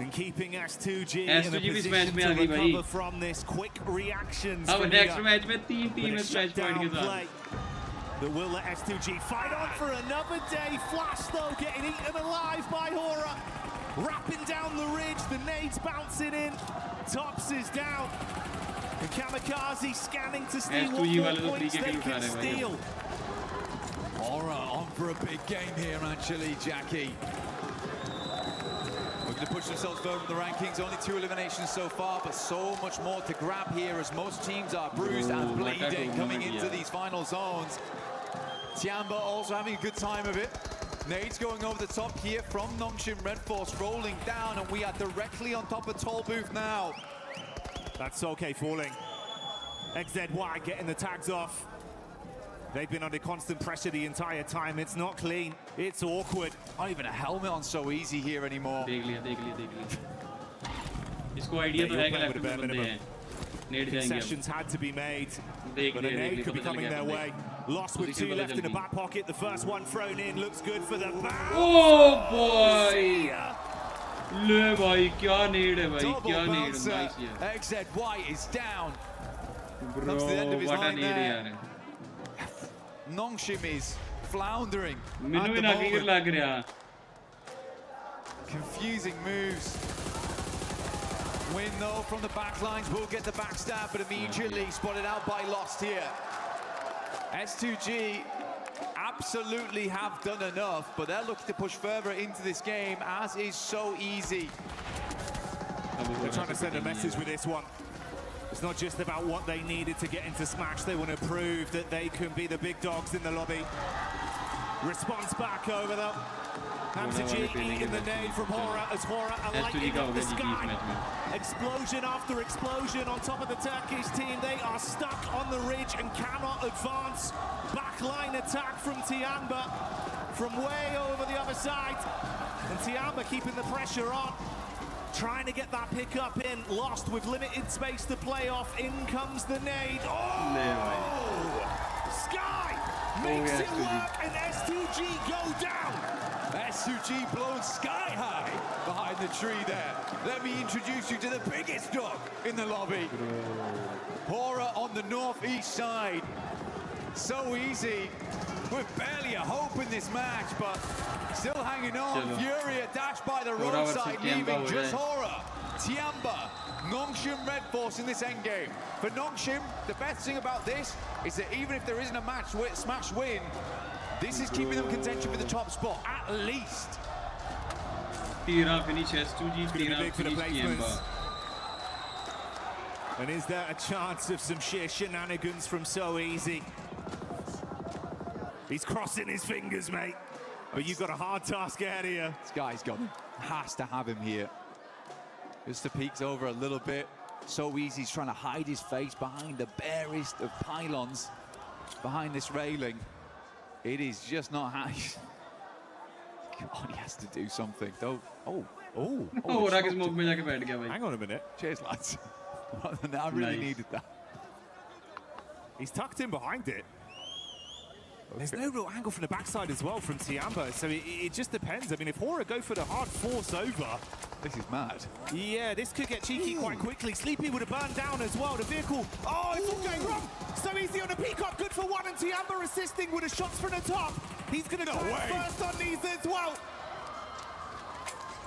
And keeping S2G in a position to recover from this quick reactions. अब next match में 3 team smash point के साथ. That will let S2G fight on for another day. Flash though getting eaten alive by Hora. Wrapping down the ridge, the nades bouncing in. Tops is down. And Kamikaze scanning to steal what more points they can steal. Hora on for a big game here, actually, Jackie. Looking to push themselves further in the rankings. Only 2 eliminations so far, but so much more to grab here as most teams are bruised and bleeding coming into these final zones. Tiamba also having a good time of it. Nades going over the top here from Nongshim Red Force, rolling down, and we are directly on top of Toll Booth now. That's okay falling. XZY getting the tags off. They've been under constant pressure the entire time. It's not clean. It's awkward. Not even a helmet on so easy here anymore. देख लिया. इसको idea तो है कि left में बंदे हैं. Concessions had to be made, but a nade could be coming their way. Lost with 2 left in the back pocket. The first one thrown in looks good for the bounce. Oh boy! ले भाई क्या nade है भाई क्या nade nice है. XZY is down. Bro, comes to the end of his what a line nade there. यार. Nongshim is floundering. मैंने भी ना लग रहा. Confusing moves. Win though from the back lines, will get the backstab, but immediately spotted out by Lost here. S2G absolutely have done enough, but they're looking to push further into this game, as is so easy. They're trying to send a message with this one. It's not just about what they needed to get into Smash, they want to prove that they can be the big dogs in the lobby. Response back over them. Hamza G eating the nade from Hora as Hora are lighting up the sky. Explosion after explosion on top of the Turkish team. They are stuck on the ridge and cannot advance. Backline attack from Tiamba from way over the other side. And Tiamba keeping the pressure on. Trying to get that pick up in. Lost with limited space to play off. In comes the nade. Oh! Sky makes it work and S2G go down. S2G blown sky high behind the tree there. Let me introduce you to the biggest dog in the lobby. Hora on the northeast side. So easy. With barely a hope in this match, but Still hanging on. Fury dashed by the roadside, leaving just Horror. Tiamba, Nongshim Red Force in this endgame. For Nongshim, the best thing about this is that even if there isn't a smash win, this is keeping them contention for the top spot, at least. Tira finishes 2G, Tira finishes. And is there a chance of some sheer shenanigans from So Easy? He's crossing his fingers, mate. But you've got a hard task ahead of you. This guy's got him. Has to have him here. Just the peeks over a little bit. So Easy's trying to hide his face behind the barest of pylons, behind this railing. It is just not how God, he has to do something. Oh. Hang on a minute. Cheers, lads. I really needed that. He's tucked in behind it. There's no real angle from the backside as well from Tiamba, so it just depends. I mean, if Horror go for the hard force over... This is mad. Yeah, this could get cheeky quite quickly. Sleepy would have burned down as well. The vehicle... Oh, it's all going wrong! So Easy on the peacock, good for one, and Tiamba assisting with the shots from the top. He's going to try first on these as well.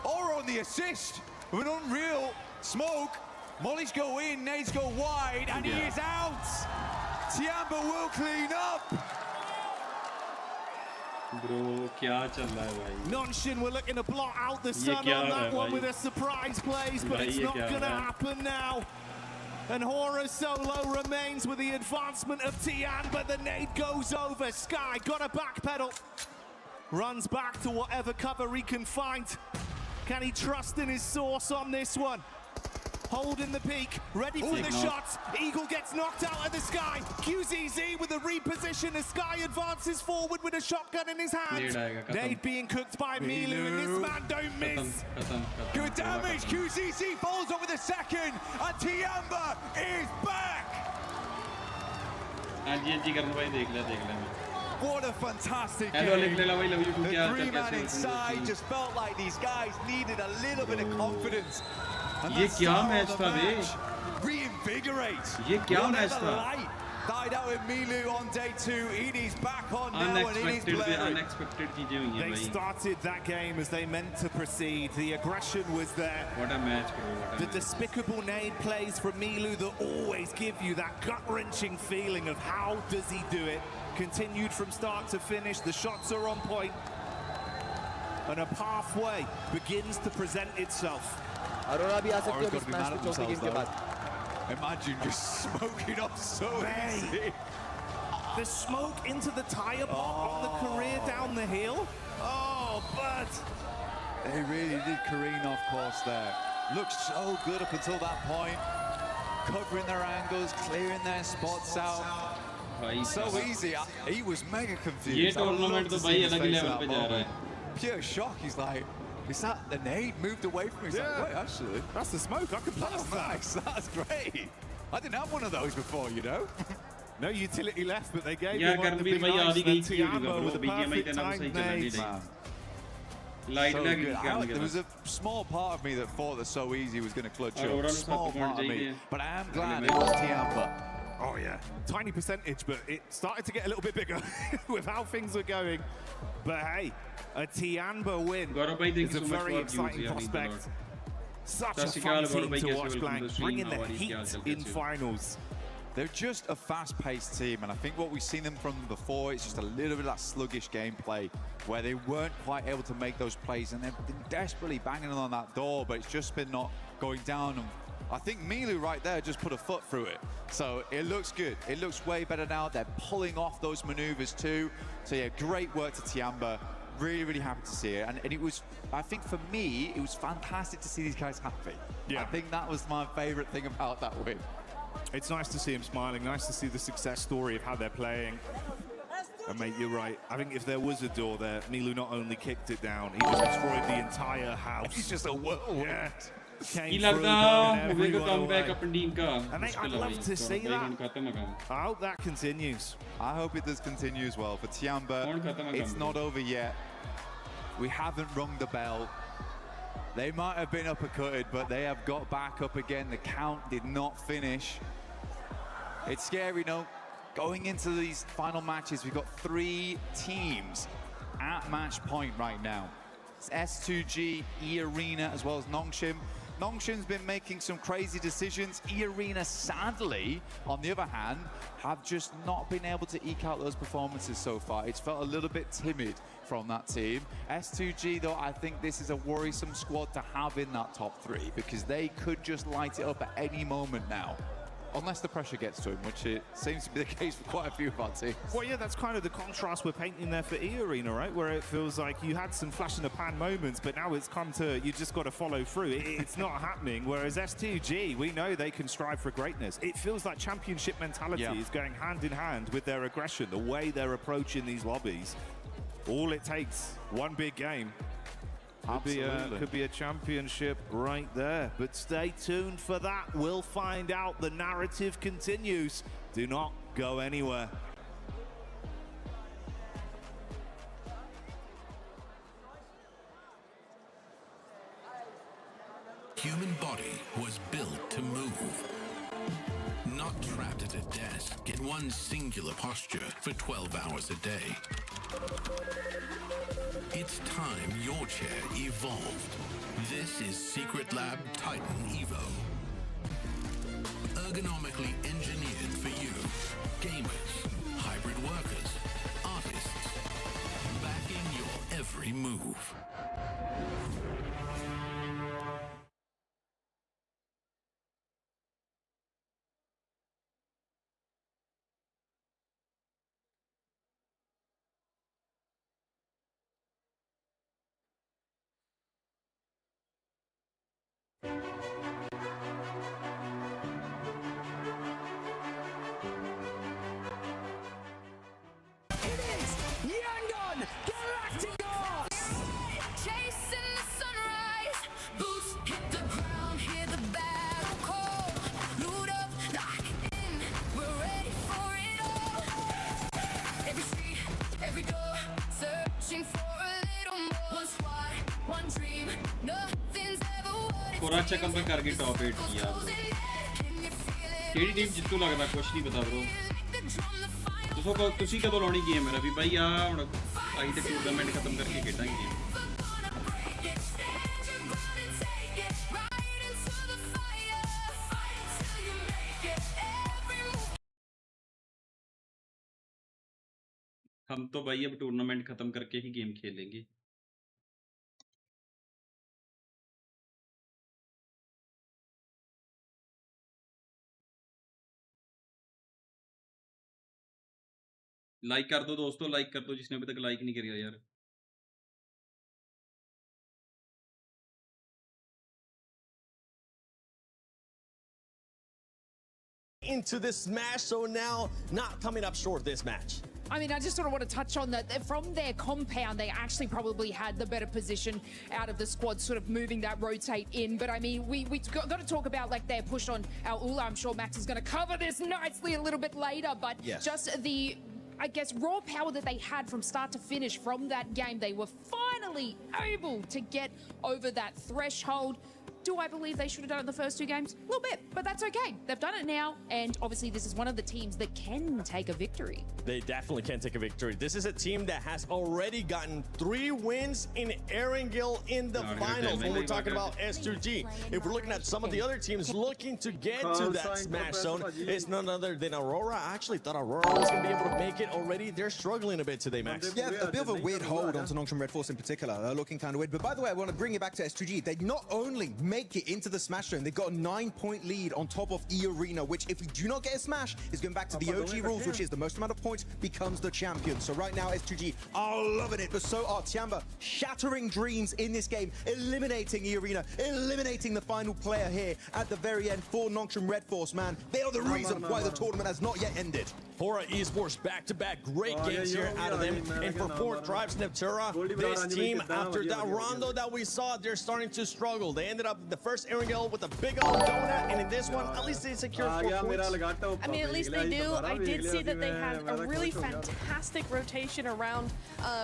Or on the assist with an unreal smoke. Mollies go in, nades go wide, and he is out. Tiamba will clean up. Bro, kya chal raha hai bhai? Nonshin were looking to blot out the sun on that one with a surprise plays, but it's not going to happen now. And Horror solo remains with the advancement of Tian, but the nade goes over. Sky got a backpedal. Runs back to whatever cover he can find. Can he trust in his source on this one? Holding the peak, ready for the shots. Eagle gets knocked out of the Sky. QZZ with a reposition. The Sky advances forward with a shotgun in his hand. Nade being cooked by Milu, and this man don't miss. Good damage. QZZ falls over the second, and Tiamba is back. What a fantastic game. The three-man inside just felt like these guys needed a little bit of confidence. ये क्या match था बे? Reinvigorate. ये क्या match था? Died out with Milu on day 2. Edie's back on now, and it is unexpected चीजें हुई हैं भाई. They started that game as they meant to proceed. The aggression was there. What a match, bro. The despicable nade plays from Milu that always give you that gut-wrenching feeling of how does he do it. Continued from start to finish. The shots are on point. And a pathway begins to present itself. Aurora भी आ सकती है इस match को चौथे game के बाद. Imagine just smoking up So Easy. The smoke into the tire pop on the career down the hill. Oh, but they really did careen off course there. Looked so good up until that point. Covering their angles, clearing their spots out. So Easy. He was mega confused. ये tournament तो भाई अलग level पे जा रहा है. Pure shock. He's like, is that the nade moved away from me? He's like, wait, actually. That's the smoke. I can pass that. Nice. That's great. I didn't have one of those before, you know. No utility left, but they gave me one of the big nice Tiamba with a perfect timed nade. So good. There was a small part of me that thought that So Easy was going to clutch up. Small part of me. But I am glad it was Tiamba. Oh, yeah. Tiny percentage, but it started to get a little bit bigger with how things were going. But hey, a Tiamba win is a very exciting prospect. Such a fun team to watch, Blank, bringing the heat in finals. They're just a fast-paced team, and I think what we've seen them from before is just a little bit of that sluggish gameplay where they weren't quite able to make those plays, and they've been desperately banging on that door, but it's just been not going down. And I think Milu right there just put a foot through it. So it looks good. It looks way better now. They're pulling off those maneuvers too. So yeah, great work to Tiamba. Really, really happy to see it. And it was, I think for me, it was fantastic to see these guys happy. Yeah. I think that was my favorite thing about that win. It's nice to see him smiling, nice to see the success story of how they're playing. And mate, you're right. I think if there was a door there, Milu not only kicked it down, he just destroyed the entire house. He's just a whirlwind. Yeah. I'd love to see that. I hope that continues. I hope it does continue as well. For Tiamba, it's not over yet. We haven't rung the bell. They might have been uppercutted, but they have got back up again. The count did not finish. It's scary, no? Going into these final matches, we've got 3 teams at match point right now. It's S2G, E-Arena, as well as Nongshim. Nongshim's been making some crazy decisions. E-Arena, sadly, on the other hand, have just not been able to eke out those performances so far. It's felt a little bit timid from that team. S2G, though, I think this is a worrisome squad to have in that top 3 because they could just light it up at any moment now. Unless the pressure gets to him, which it seems to be the case for quite a few of our teams. Well, yeah, that's kind of the contrast we're painting there for E-Arena, right? Where it feels like you had some flash in the pan moments, but now it's come to, you just got to follow through. It's not happening. Whereas S2G, we know they can strive for greatness. It feels like championship mentality is going hand in hand with their aggression, the way they're approaching these lobbies. All it takes, one big game. Could be a championship right there. But stay tuned for that. We'll find out. The narrative continues. Do not go anywhere. Human body was built to move. Not trapped at a desk in one singular posture for 12 hours a day. It's time your chair evolved. This is Secret Lab Titan Evo. Ergonomically engineered for you. Gamers, hybrid workers, artists. Backing your every move. और अच्छा comeback करके top 8 किया bro. KD team Jitu लगदा कुछ नहीं पता bro. तुसी कदों लाउणी गेम मेरा भी भाई आ हुण आई ते टूर्नामेंट खत्म करके खेडांगे गेम। हम तो भाई अब टूर्नामेंट खत्म करके ही गेम खेलेंगे। लाइक कर दो दोस्तों, लाइक कर दो जिसने अभी तक लाइक नहीं किया यार। Into this smash, so now not coming up short this match. I mean, I just sort of want to touch on that. From their compound, they actually probably had the better position out of the squad, sort of moving that rotate in. But I mean, we got to talk about like their push on AORUS. I'm sure Max is going to cover this nicely a little bit later. But just the, I guess, raw power that they had from start to finish from that game, they were finally able to get over that threshold. Do I believe they should have done it in the first 2 games? A little bit, but that's okay. They've done it now, and obviously this is one of the teams that can take a victory. They definitely can take a victory. This is a team that has already gotten 3 wins in Erangel in the finals when we're talking about S2G. If we're looking at some of the other teams looking to get to that smash zone, it's none other than Aurora. I actually thought Aurora was going to be able to make it already. They're struggling a bit today, Max. Yeah, a bit of a weird hold onto Nongshim Red Force in particular. They're looking kind of weird. But by the way, I want to bring it back to S2G. They not only make it into the smash zone, they've got a 9-point lead on top of E-Arena, which if we do not get a smash is going back to the OG rules, which is the most amount of points becomes the champion. So right now S2G are loving it, but so are Tiamba, shattering dreams in this game, eliminating E-Arena, eliminating the final player here at the very end for Nongshim Red Force. Man, they are the reason why the tournament has not yet ended. Hora Esports back-to-back great games here out of them. And for 4 Tribes Neptura, this team, after that rondo that we saw, they're starting to struggle. They ended up the first Erangel with a big old donut, and in this one, at least they secured 4 points. I mean, at least they do. I did see that they had a really fantastic rotation around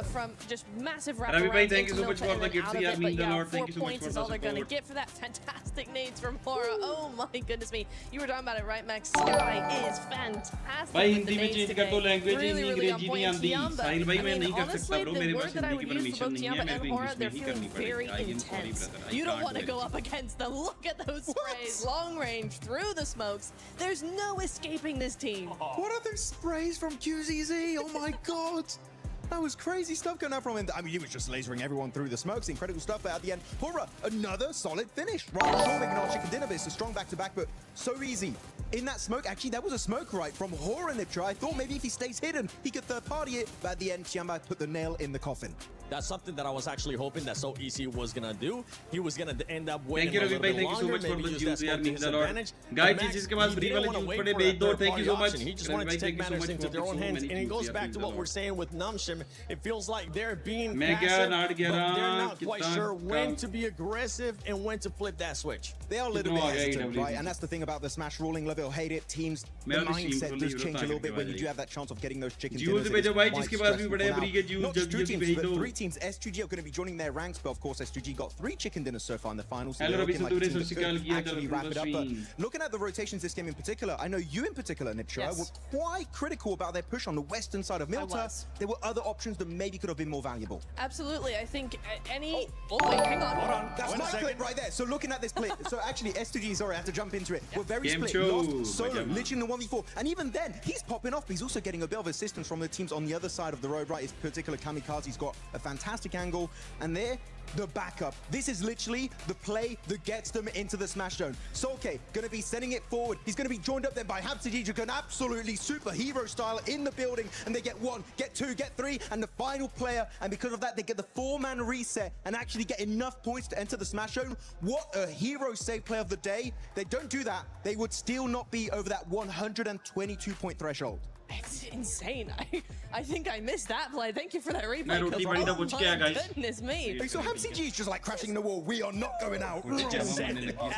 from just massive wraparounds thank you so much for the gifts. But yeah, 4 points is all they're going to get for that fantastic nades from Hora. Oh my goodness me. You were talking about it, right, Max? Sky is fantastic. Hindi में change कर दो language ही अंग्रेजी नहीं आती साहिल भाई मैं नहीं कर सकता ब्रो मेरे पास हिंदी की परमिशन नहीं है मेरे को इंग्लिश में ही करनी पड़ेगी I am sorry brother You don't want to go up against them. Look at those sprays, long range through the smokes. There's no escaping this team. What are those sprays from QZZ? Oh my god! That was crazy stuff going out from him. I mean, he was just lasering everyone through the smokes. Incredible stuff. But at the end, Hurrah, another solid finish. Right, maybe not chicken dinner, but it's a strong back-to-back, but so easy. In that smoke, actually, that was a smoke right from Hora Niptra. I thought maybe if he stays hidden, he could third-party it. But at the end, Tiamba put the nail in the coffin. That's something that I was actually hoping that So Easy was gonna do. He was gonna end up winning. Thank you, Ravi bhai. Thank you so much for the juice. यार means a lot. Guys, जिसके पास free वाले juice पड़े भेज दो. Thank you so much. He just wanted to take matters into their own hands, and it goes back to what we're saying with Namshim. It feels like they're being passive, but they're not quite sure when to be aggressive and when to flip that switch. They are a little bit hesitant, right? And that's the thing about the Smash ruling level. Hate it. Teams, the mindset does change a little bit when you do have that chance of getting those chicken dinners. Juice भेजो भाई जिसके पास भी बड़े free के juice जल्दी जल्दी भेज दो. 3 teams. S2G are going to be joining their ranks, but of course S2G got 3 chicken dinners so far in the finals. So Hello, like actually wrap it up. But looking at the rotations this game in particular, I know you in particular, Niptra, were quite critical about their push on the western side of Milta. There were other options that maybe could have been more valuable. Absolutely, I think any. Oh wait, hang on. Hold on. That's my clip right there. So looking at this play, so actually S2G, sorry, I have to jump into it. We're very split. Lost solo, literally in the 1v4, and even then he's popping off. But he's also getting a bit of assistance from the teams on the other side of the road. Right, his particular kamikaze's got a fantastic angle. And there, the backup. This is literally the play that gets them into the smash zone. Solke gonna be sending it forward. He's gonna be joined up then by Habsajija, an absolutely superhero style in the building, and they get 1, get 2, get 3, and the final player. And because of that, they get the 4-man reset and actually get enough points to enter the smash zone. What a hero save play of the day. They don't do that, they would still not be over that 122-point threshold. It's insane. I think I missed that play. Thank you for that replay. Oh my goodness me. So HamCG is just like crashing the wall. We are not going out. Absolutely send it. And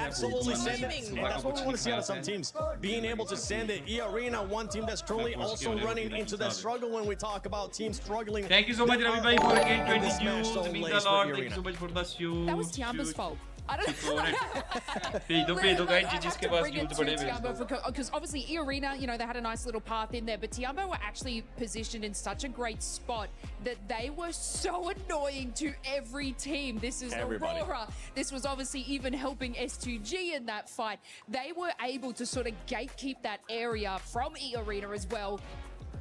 that's what we want to see out of some teams. Being able to send it. E-Arena, one team that's currently also running into that struggle when we talk about teams struggling. Thank you so much, Ravi, for again 20 views. It means a lot. Thank you so much for the show. That was Tiamba's fault. I don't because obviously E-Arena, you know, they had a nice little path in there, but Tiamba were actually positioned in such a great spot that they were so annoying to every team. This is Aurora. This was obviously even helping S2G in that fight. They were able to sort of gatekeep that area from E-Arena as well.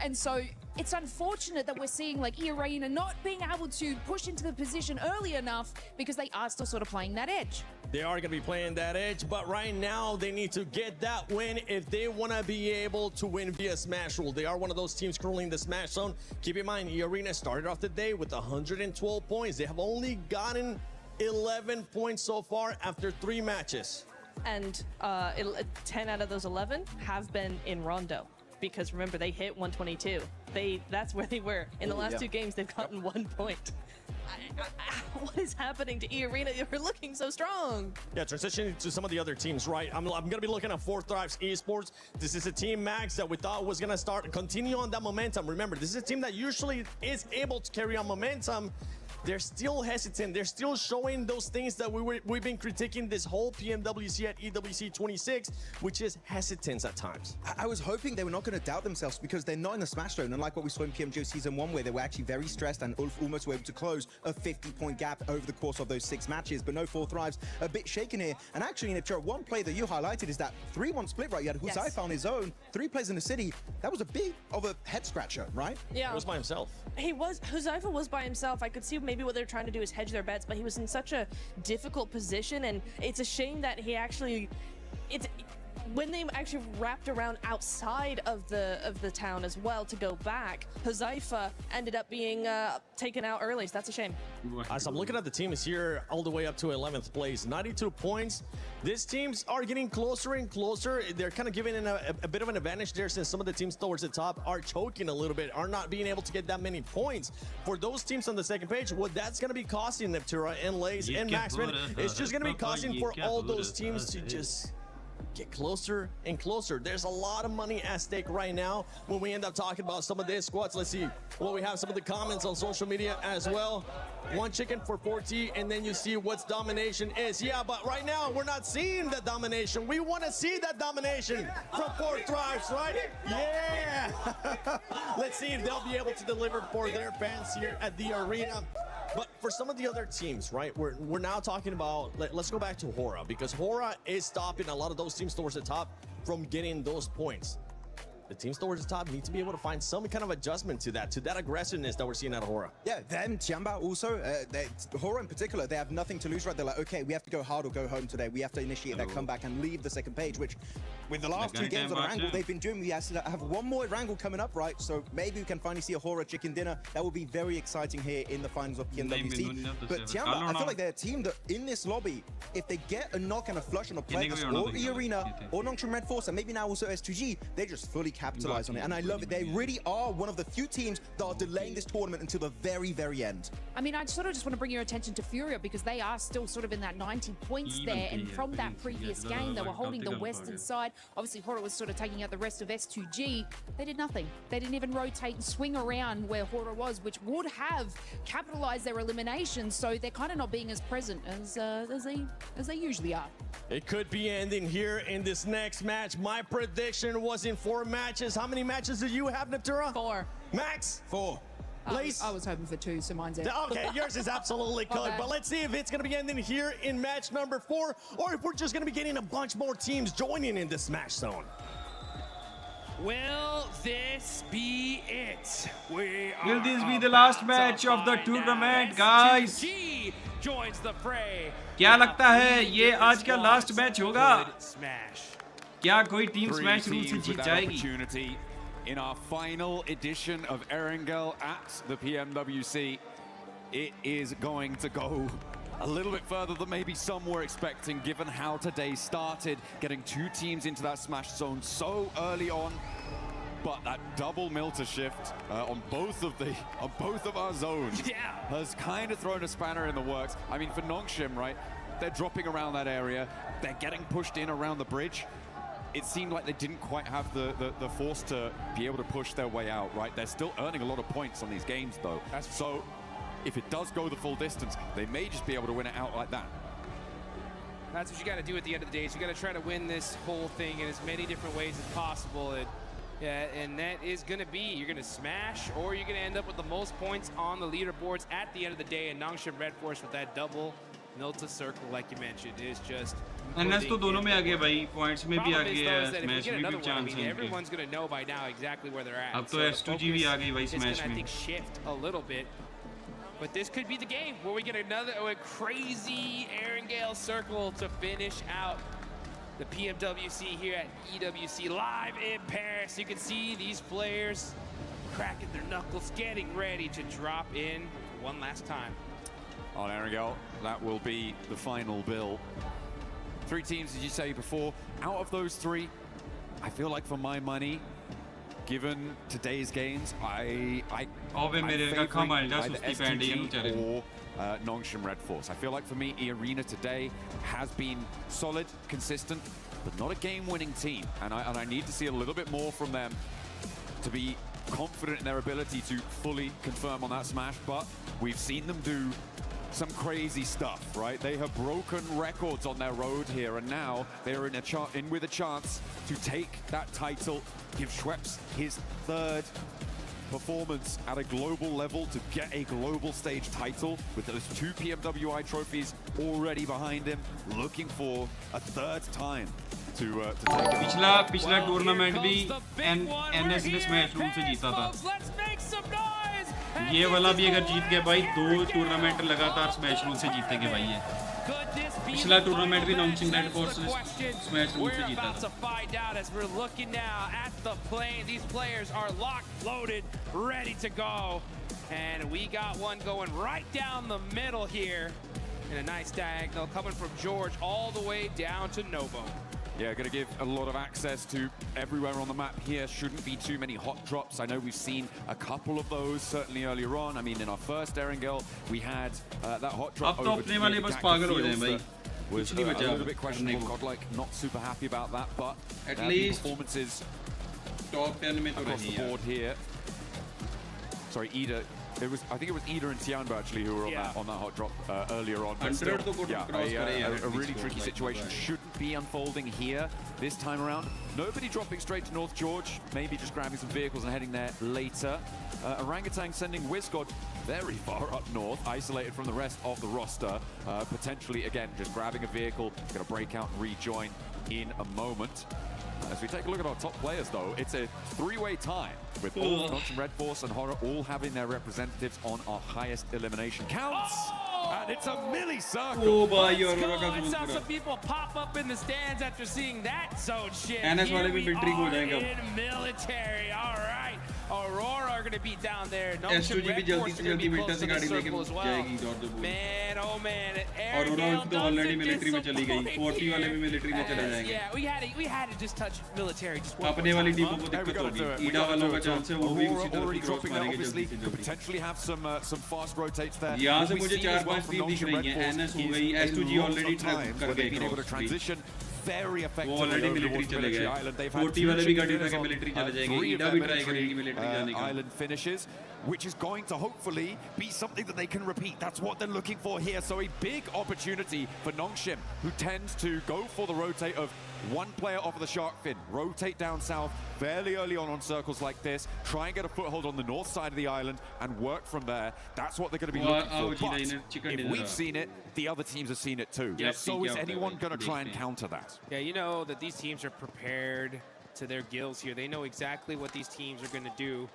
And so it's unfortunate that we're seeing like E-Arena not being able to push into the position early enough because they are still sort of playing that edge. They are going to be playing that edge, but right now they need to get that win if they want to be able to win via Smash Rule. They are one of those teams currently in the Smash Zone. Keep in mind, E-Arena started off the day with 112 points. They have only gotten 11 points so far after 3 matches. And 10 out of those 11 have been in Rondo. Because remember, they hit 122. That's where they were. In the last 2 games, they've gotten 1 point. What is happening to E-Arena? You're looking so strong. Yeah, transitioning to some of the other teams, right? I'm going to be looking at 4 Thrives Esports. This is a team, Max, that we thought was going to continue on that momentum. Remember, this is a team that usually is able to carry on momentum. They're still hesitant. They're still showing those things that we've been critiquing this whole PMWC at EWC 26, which is hesitance at times. I was hoping they were not going to doubt themselves because they're not in the Smash Zone, unlike what we saw in PMGO Season 1, where they were actually very stressed and Ulf almost were able to close a 50-point gap over the course of those 6 matches. But no 4 Thrives, a bit shaken here. And actually, Niptra, one play that you highlighted is that 3-1 split, right? You had Huzaifa on his own, 3 plays in the city. That was a bit of a head-scratcher, right? Yeah. He was by himself. Huzaifa was by himself. I could see maybe what they're trying to do is hedge their bets, but he was in such a difficult position, and it's a shame that he actually when they actually wrapped around outside of the town as well to go back, Huzaifa ended up being taken out early, so that's a shame. As I'm looking at the teams here all the way up to 11th place, 92 points. These teams are getting closer and closer. They're kind of giving in a bit of an advantage there, since some of the teams towards the top are choking a little bit, are not being able to get that many points. For those teams on the second page, what that's going to be costing Neptura and Lace and Maxman, it's just going to be costing for all those teams to just get closer and closer. There's a lot of money at stake right now when we end up talking about some of these squads. Let's see. Well, we have some of the comments on social media as well. One chicken for 40, and then you see what's domination is. Yeah, but right now we're not seeing the domination. We want to see that domination from 4 Thrives, right? Yeah. Let's see if they'll be able to deliver for their fans here at the arena. But for some of the other teams, right, we're now talking about, let's go back to Hora, because Hora is stopping a lot of those teams towards the top from getting those points. The teams towards the top need to be able to find some kind of adjustment to that aggressiveness that we're seeing out of Hora. Yeah, them, Tiamba also, Hora in particular, they have nothing to lose, right? They're like, okay, we have to go hard or go home today. We have to initiate that comeback and leave the second page, which with the last 2 games on Wrangle, they've been doing. We have one more Wrangle coming up, right? So maybe we can finally see a Hora chicken dinner. That will be very exciting here in the finals of Pmwc. But Tiamba, I feel like they're a team that in this lobby, if they get a knock and a flush on a player or the arena or Nongshim Red Force, and maybe now also S2G, they just fully capitalize on it. And I love it. They really are one of the few teams that are delaying this tournament until the very, very end. I mean, I sort of just want to bring your attention to Furia because they are still sort of in that 90 points there. And from that previous game, they were holding the western side. Obviously, Hora was sort of taking out the rest of S2G. They did nothing. They didn't even rotate and swing around where Hora was, which would have capitalized their elimination. So they're kind of not being as present as they usually are. It could be ending here in this next match. My prediction was in 4 matches. How many matches do you have, Natura? 4. Max? 4. Lace? I was hoping for 2, so mine's it. Okay, yours is absolutely good. But let's see if it's going to be ending here in match number 4, or if we're just going to be getting a bunch more teams joining in the Smash Zone. Will this be it? Will this be the last match of the tournament, guys? Joins the fray. क्या लगता है ये आज का last match होगा? क्या कोई team smash rule से जीत जाएगी? In our final edition of Erangel at the PMWC, it is going to go a little bit further than maybe some were expecting, given how today started, getting 2 teams into that Smash Zone so early on. But that double Milter shift on both of our zones has kind of thrown a spanner in the works. I mean, for Nongshim, right, they're dropping around that area, they're getting pushed in around the bridge. It seemed like they didn't quite have the force to be able to push their way out, right? They're still earning a lot of points on these games, though. So if it does go the full distance, they may just be able to win it out like that. That's what you got to do at the end of the day. So you got to try to win this whole thing in as many different ways as possible. And that is going to be, you're going to smash, or you're going to end up with the most points on the leaderboards at the end of the day. And Nongshim Red Force with that double Milta circle, like you mentioned, is just. NS तो दोनों में आ गए भाई, points में भी आ गए, smash में भी चांस है। Everyone's going to know by now exactly where they're at. अब तो S2G भी आ गई भाई स्मैश में. I think shift a little bit. But this could be the game where we get another crazy Erangel circle to finish out the PMWC here at EWC live in Paris. You can see these players cracking their knuckles, getting ready to drop in one last time. On Erangel, that will be the final bill. 3 teams, as you say before. Out of those 3, I feel like for my money, given today's games, I'm favoring either S2G or Nongshim Red Force. I feel like for me, Arena today has been solid, consistent, but not a game-winning team. And I need to see a little bit more from them to be confident in their ability to fully confirm on that smash. But we've seen them do some crazy stuff, right? They have broken records on their road here, and now they're in with a chance to take that title, give Schweppes his 3rd performance at a global level, to get a global stage title with those 2 PMWI trophies already behind him, looking for a 3rd time to take it. पिछला tournament भी NS ने smash rule से जीता था. ये वाला भी अगर जीत गए भाई, 2 टूर्नामेंट लगातार स्मैश रूल से जीतेंगे भाई ये. पिछला टूर्नामेंट भी नॉन्गशिम रेड फोर्स ने स्मैश रूल से जीता था. We're looking now at the plane. These players are locked, loaded, ready to go. And we got one going right down the middle here in a nice diagonal coming from George all the way down to Novo. Yeah, going to give a lot of access to everywhere on the map here. Shouldn't be too many hot drops. I know we've seen a couple of those certainly earlier on. I mean, in our first Erangel, we had that hot drop over to the was a little bit questionable. Godlike not super happy about that, but at least performances top 10 mein to across the board here. Sorry, Ida. I think it was Ida and Tianba actually who were on that hot drop earlier on. But still, a really tricky situation shouldn't be unfolding here this time around. Nobody dropping straight to North George, maybe just grabbing some vehicles and heading there later. Orangutan sending WizGod very far up north, isolated from the rest of the roster. Potentially, again, just grabbing a vehicle, going to break out and rejoin in a moment. As we take a look at our top players, though, it's a three-way tie with all Nonchim Red Force and Horror all having their representatives on our highest elimination counts. And it's a milli-circle. Oh, boy, I saw some people pop up in the stands after seeing that zone shit. And that's why we in military. All right. Aurora are going to be down there. S2G भी जल्दी से जल्दी मिलता से गाड़ी लेके जाएगी dot the bull. Man, oh man. Aurora तो ऑलरेडी मिलिट्री में चली गई. 40 वाले भी मिलिट्री में चले जाएंगे. Yeah, we had to just touch military. Just अपने वाली टीमों को दिक्कत होगी. ईडा वालों का चांस है वो भी उसी तरह की क्रॉस मारेंगे जल्दी से जल्दी. Potentially have some fast rotates there. यहाँ से मुझे 4-5 टीम दिख रही हैं. NS हो गई. S2G ऑलरेडी ट्रैक कर गई क्रॉस. Very effective. वो ऑलरेडी मिलिट्री चले गए. 40 वाले भी गाड़ी उठा के मिलिट्री चले जाएंगे. ईडा भी ट्राई करेगी मिलिट्री जाने का. Island finishes, which is going to hopefully be something that they can repeat. That's what they're looking for here. So a big opportunity for Nongshim, who tends to go for the rotate of one player off of the shark fin, rotate down south fairly early on circles like this, try and get a foothold on the north side of the island and work from there. That's what they're going to be looking for. But if we've seen it, the other teams have seen it too. So is anyone going to try and counter that? Yeah, you know that these teams are prepared to their gills here. They know exactly what these teams are going to do.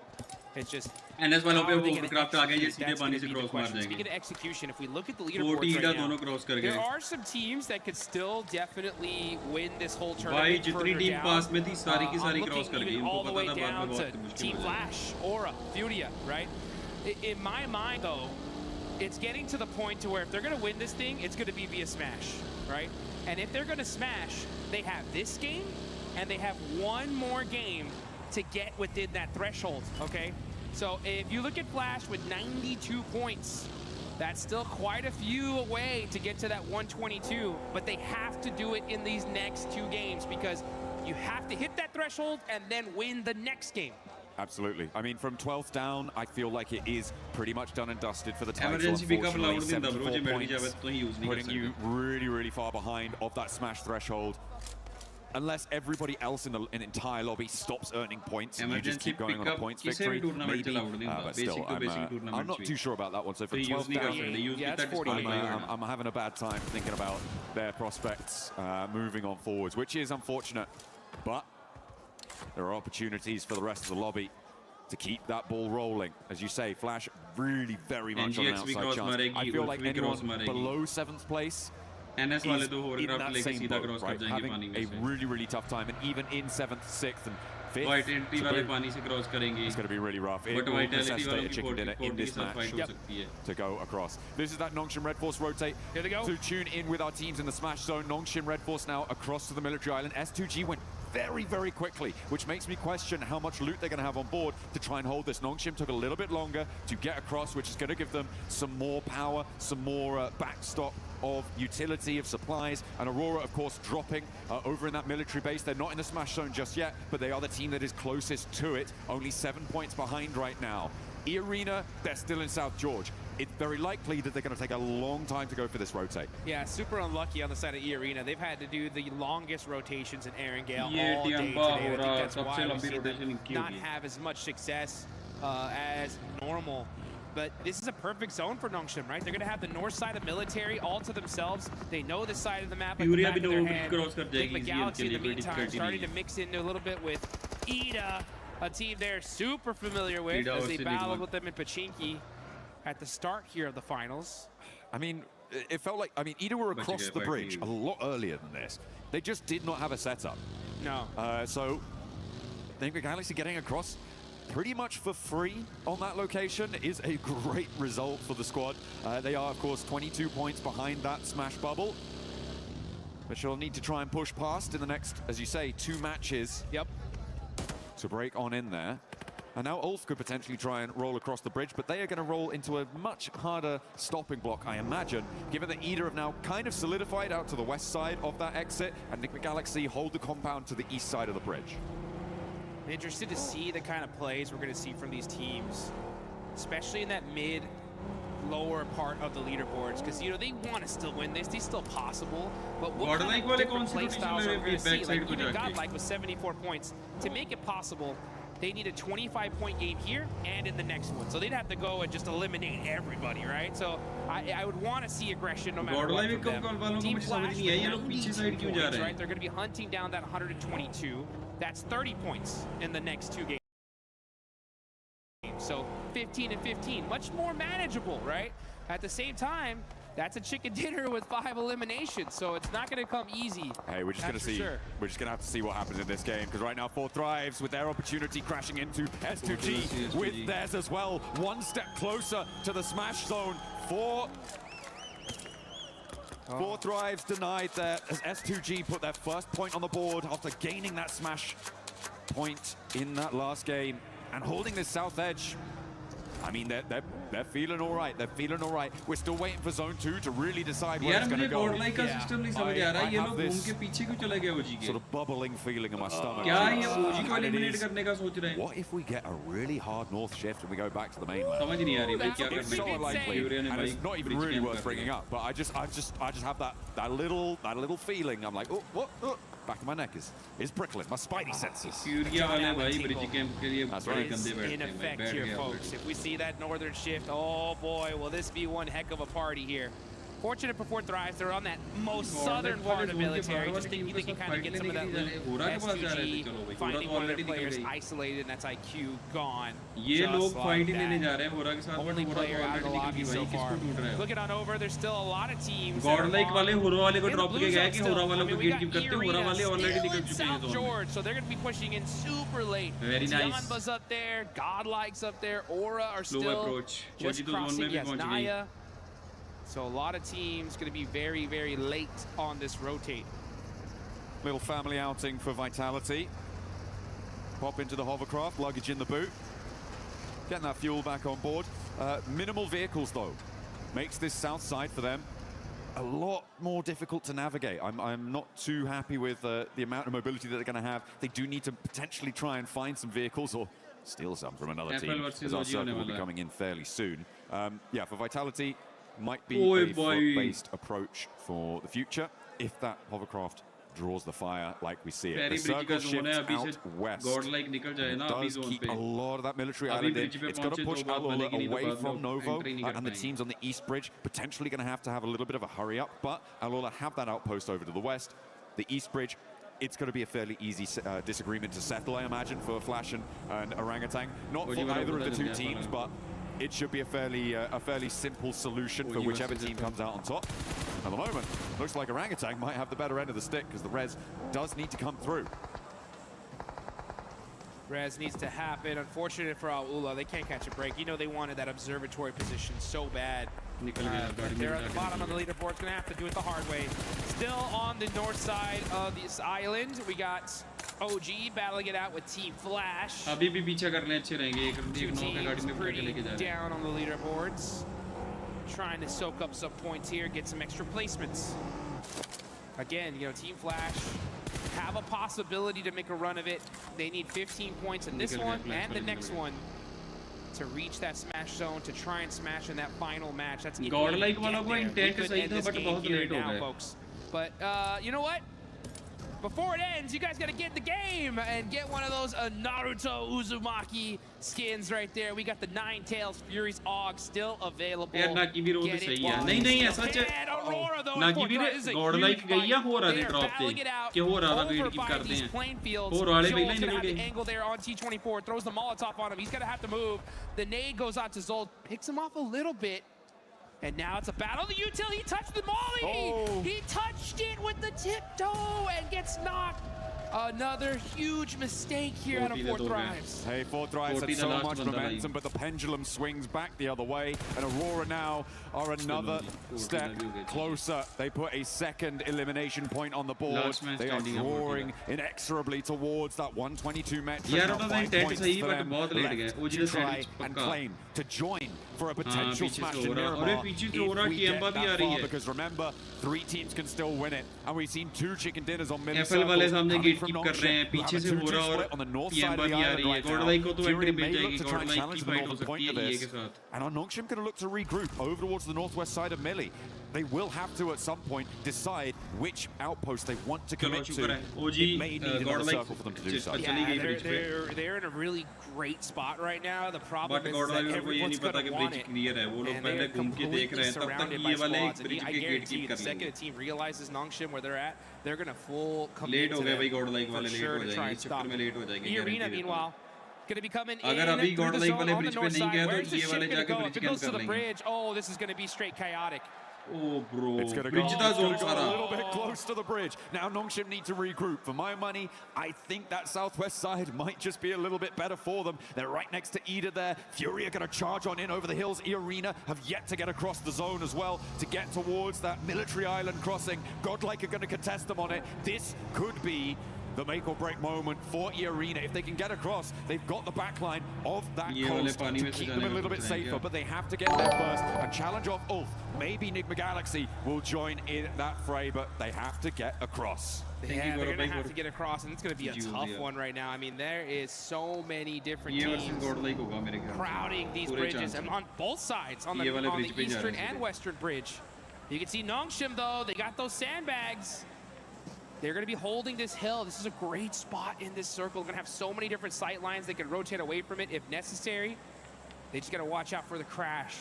It's just NS वालों पे overcraft आ गए ये सीधे पानी से cross मार जाएंगे. Speaking of execution, if we look at the leaderboards right now, there are some teams that could still definitely win this whole tournament. भाई जितनी टीम पास में थी सारी की सारी क्रॉस कर गई. All the way down to Team Flash, Aura, Furia, right? In my mind, though, it's getting to the point to where if they're going to win this thing, it's going to be via smash, right? And if they're going to smash, they have this game, and they have one more game to get within that threshold, okay? So if you look at Flash with 92 points, that's still quite a few away to get to that 122, but they have to do it in these next two games because you have to hit that threshold and then win the next game. Absolutely. I mean, from 12th down, I feel like it is pretty much done and dusted for the title. Emergency pickup Unfortunately, 74 points, putting you really, really far behind of that smash threshold. Unless everybody else in the entire lobby stops earning points and you just keep going on a points victory, maybe. But still, I'm not too sure about that one. So for 12 down, I'm having a bad time thinking about their prospects moving on forwards, which is unfortunate. But there are opportunities for the rest of the lobby to keep that ball rolling. As you say, Flash really very much on an outside chance. I feel like anyone below 7th place NS वाले तो overcraft लेके सीधा cross कर जाएंगे पानी में से. A really tough time, and even in 7th, 6th, and 5th. Vitality वाले पानी से क्रॉस करेंगे. It's going to be really rough. It will necessitate a chicken dinner in this match to go across. This is that Nongshim Red Force rotate. Here they go. To tune in with our teams in the smash zone. Nongshim Red Force now across to the military island. S2G went very quickly, which makes me question how much loot they're going to have on board to try and hold this. Nongshim took a little bit longer to get across, which is going to give them some more power, some more backstop of utility of supplies, and Aurora of course dropping over in that military base. They're not in the smash zone just yet, but they are the team that is closest to it, only 7 points behind right now. E-Arena, they're still in South George. It's very likely that they're going to take a long time to go for this rotate. Yeah, super unlucky on the side of E-Arena. They've had to do the longest rotations in Erangel all day today. I think that's why we've seen them not have as much success as normal. But this is a perfect zone for Nongshim, right? They're going to have the north side of military all to themselves. They know this side of the map like the back of their hand. Big Galaxy in the meantime starting to mix into a little bit with Ida, a team they're super familiar with as they battled with them in Pachinki at the start here of the finals. I mean, it felt like, Ida were across the bridge a lot earlier than this. They just did not have a setup. No. So I think the Galaxy getting across pretty much for free on that location is a great result for the squad. They are, of course, 22 points behind that smash bubble, which they'll need to try and push past in the next, as you say, 2 matches. Yep. To break on in there. And now Ulf could potentially try and roll across the bridge, but they are going to roll into a much harder stopping block, I imagine, given that Eder have now kind of solidified out to the west side of that exit, and Enigma Galaxy hold the compound to the east side of the bridge. I'm interested to see the kind of plays we're going to see from these teams, especially in that lower part of the leaderboards, because you know they want to still win this. It's still possible, but what kind of different play styles are we going to see? Like even Godlike with 74 points to make it possible. They need a 25-point game here and in the next one. So they'd have to go and just eliminate everybody, right? So I would want to see aggression no matter what from them. Team Flash, 92 points, right? They're going to be hunting down that 122. That's 30 points in the next 2 games. So 15 and 15, much more manageable, right? At the same time, that's a chicken dinner with 5 eliminations, so it's not going to come easy. Hey, we're just going to see. Sure. We're just going to have to see what happens in this game, because right now 4 Thrives with their opportunity crashing into S2G with theirs as well. 1 step closer to the smash zone. 4 Thrives denied there as S2G put their first point on the board after gaining that smash point in that last game and holding this south edge. I mean, they're feeling all right. They're feeling all right. We're still waiting for Zone 2 to really decide where it's going to go. I have this sort of bubbling feeling in my stomach. What if we get a really hard north shift and we go back to the mainland? It's so unlikely, and it's not even really worth bringing up. But I just have that little feeling. I'm like, oh. Back of my neck is prickling. My spidey senses. That's right. In effect here, folks. If we see that northern shift, oh boy, will this be one heck of a party here. Fortunate for 4 Thrives, they're on that most southern part of military. Just thinking they can kind of get some of that loot. S2G finding one of their players isolated, and that's IQ gone. Just like that. Only player out of the lobby so far. Looking on over, there's still a lot of teams. Godlike wale horo wale ko drop ke gaye ki hora wale ko we gate keep karte hora wale already nikal chuke hain South George, so they're going to be pushing in super late. Very nice. Tianba's up there, Godlike's up there, Aura are still just crossing. Yes, Naya. So a lot of teams going to be very, very late on this rotate. Little family outing for Vitality. Pop into the hovercraft, luggage in the boot. Getting that fuel back on board. Minimal vehicles though. Makes this south side for them a lot more difficult to navigate. I'm not too happy with the amount of mobility that they're going to have. They do need to potentially try and find some vehicles or steal some from another team, as our circle will be coming in fairly soon. Yeah, for Vitality, might be a foot-based approach for the future if that hovercraft draws the fire like we see it. The circle shifts out west. It does keep a lot of that military island in. It's going to push Alola away from Novo, and the teams on the east bridge potentially going to have a little bit of a hurry up, but Alola have that outpost over to the west. The east bridge, it's going to be a fairly easy disagreement to settle, I imagine, for Flash and Orangutan. Not for either of the 2 teams, but it should be a fairly simple solution for whichever team comes out on top. At the moment, looks like Orangutan might have the better end of the stick because the res does need to come through. Res needs to happen. Unfortunate for AORUS, they can't catch a break. You know they wanted that observatory position so bad. But they're at the bottom of the leaderboard. Going to have to do it the hard way. Still on the north side of this island, we got OG battling it out with Team Flash. Two teams pretty down on the leaderboards. Trying to soak up some points here, get some extra placements. Again, you know, Team Flash have a possibility to make a run of it. They need 15 points in this one and the next one to reach that smash zone, to try and smash in that final match. That's Godlike wala ko intent sahi tha, but bahut late ho gaya, folks. But you know what? Before it ends, you guys got to get in the game and get one of those Naruto Uzumaki skins right there. We got the Nine Tails Fury's AUG still available. Get it while it's still dead. Aurora, though, is a huge fight. They are battling it out over by these plain fields. Joel's going to have the angle there on T24. Throws the Molotov on him. He's going to have to move. The nade goes out to Zold. Picks him off a little bit. And now it's a battle. The util, he touched the molly. He touched it with the tiptoe and gets knocked Another huge mistake here out of 4Thrives. Hey, 4Thrives had so much momentum, but the pendulum swings back the other way, and Aurora now are another step closer. They put a second elimination point on the board. They are drawing inexorably towards that 122 metric. Now 5 points for them left to try and claim to join for a potential smash in Miramar if we get that far, because remember, 3 teams can still win it, and we've seen 2 chicken dinners on middle circles coming from Nongshim, who have a 2-2 split on the north side of the island right now. Fury may look to try and challenge the northern point of this, and are Nongshim going to look to regroup over towards the northwest side of Millie? They will have to, at some point, decide which outpost they want to commit to. It may need another circle for them to do so. Yeah, they're in a really great spot right now. The problem is that everyone's going to want it, and they're completely surrounded by squads. And I guarantee you, the second a team realizes Nongshim where they're at, they're going to full commit to them for sure to try and stop them. The arena, meanwhile, going to be coming in through the zone on the north side. Where's the ship going to go? If it goes to the bridge, oh, this is going to be straight chaotic. Oh, bro. It's going to go a little bit close to the bridge. Now Nongshim need to regroup. For my money, I think that southwest side might just be a little bit better for them. They're right next to Ida there. Fury are going to charge on in over the hills. Arena have yet to get across the zone as well to get towards that military island crossing. Godlike are going to contest them on it. This could be the make or break moment for Arena. If they can get across, they've got the backline of that coast to keep them a little bit safer, but they have to get there first and challenge off Ulf. Maybe Nigma Galaxy will join in that fray, but they have to get across. Yeah, they're going to have to get across, and it's going to be a tough one right now. I mean, there is so many different teams crowding these bridges, and on both sides, on the eastern and western bridge. You can see Nongshim, though, they got those sandbags. They're going to be holding this hill. This is a great spot in this circle. They're going to have so many different sight lines. They can rotate away from it if necessary. They just got to watch out for the crash.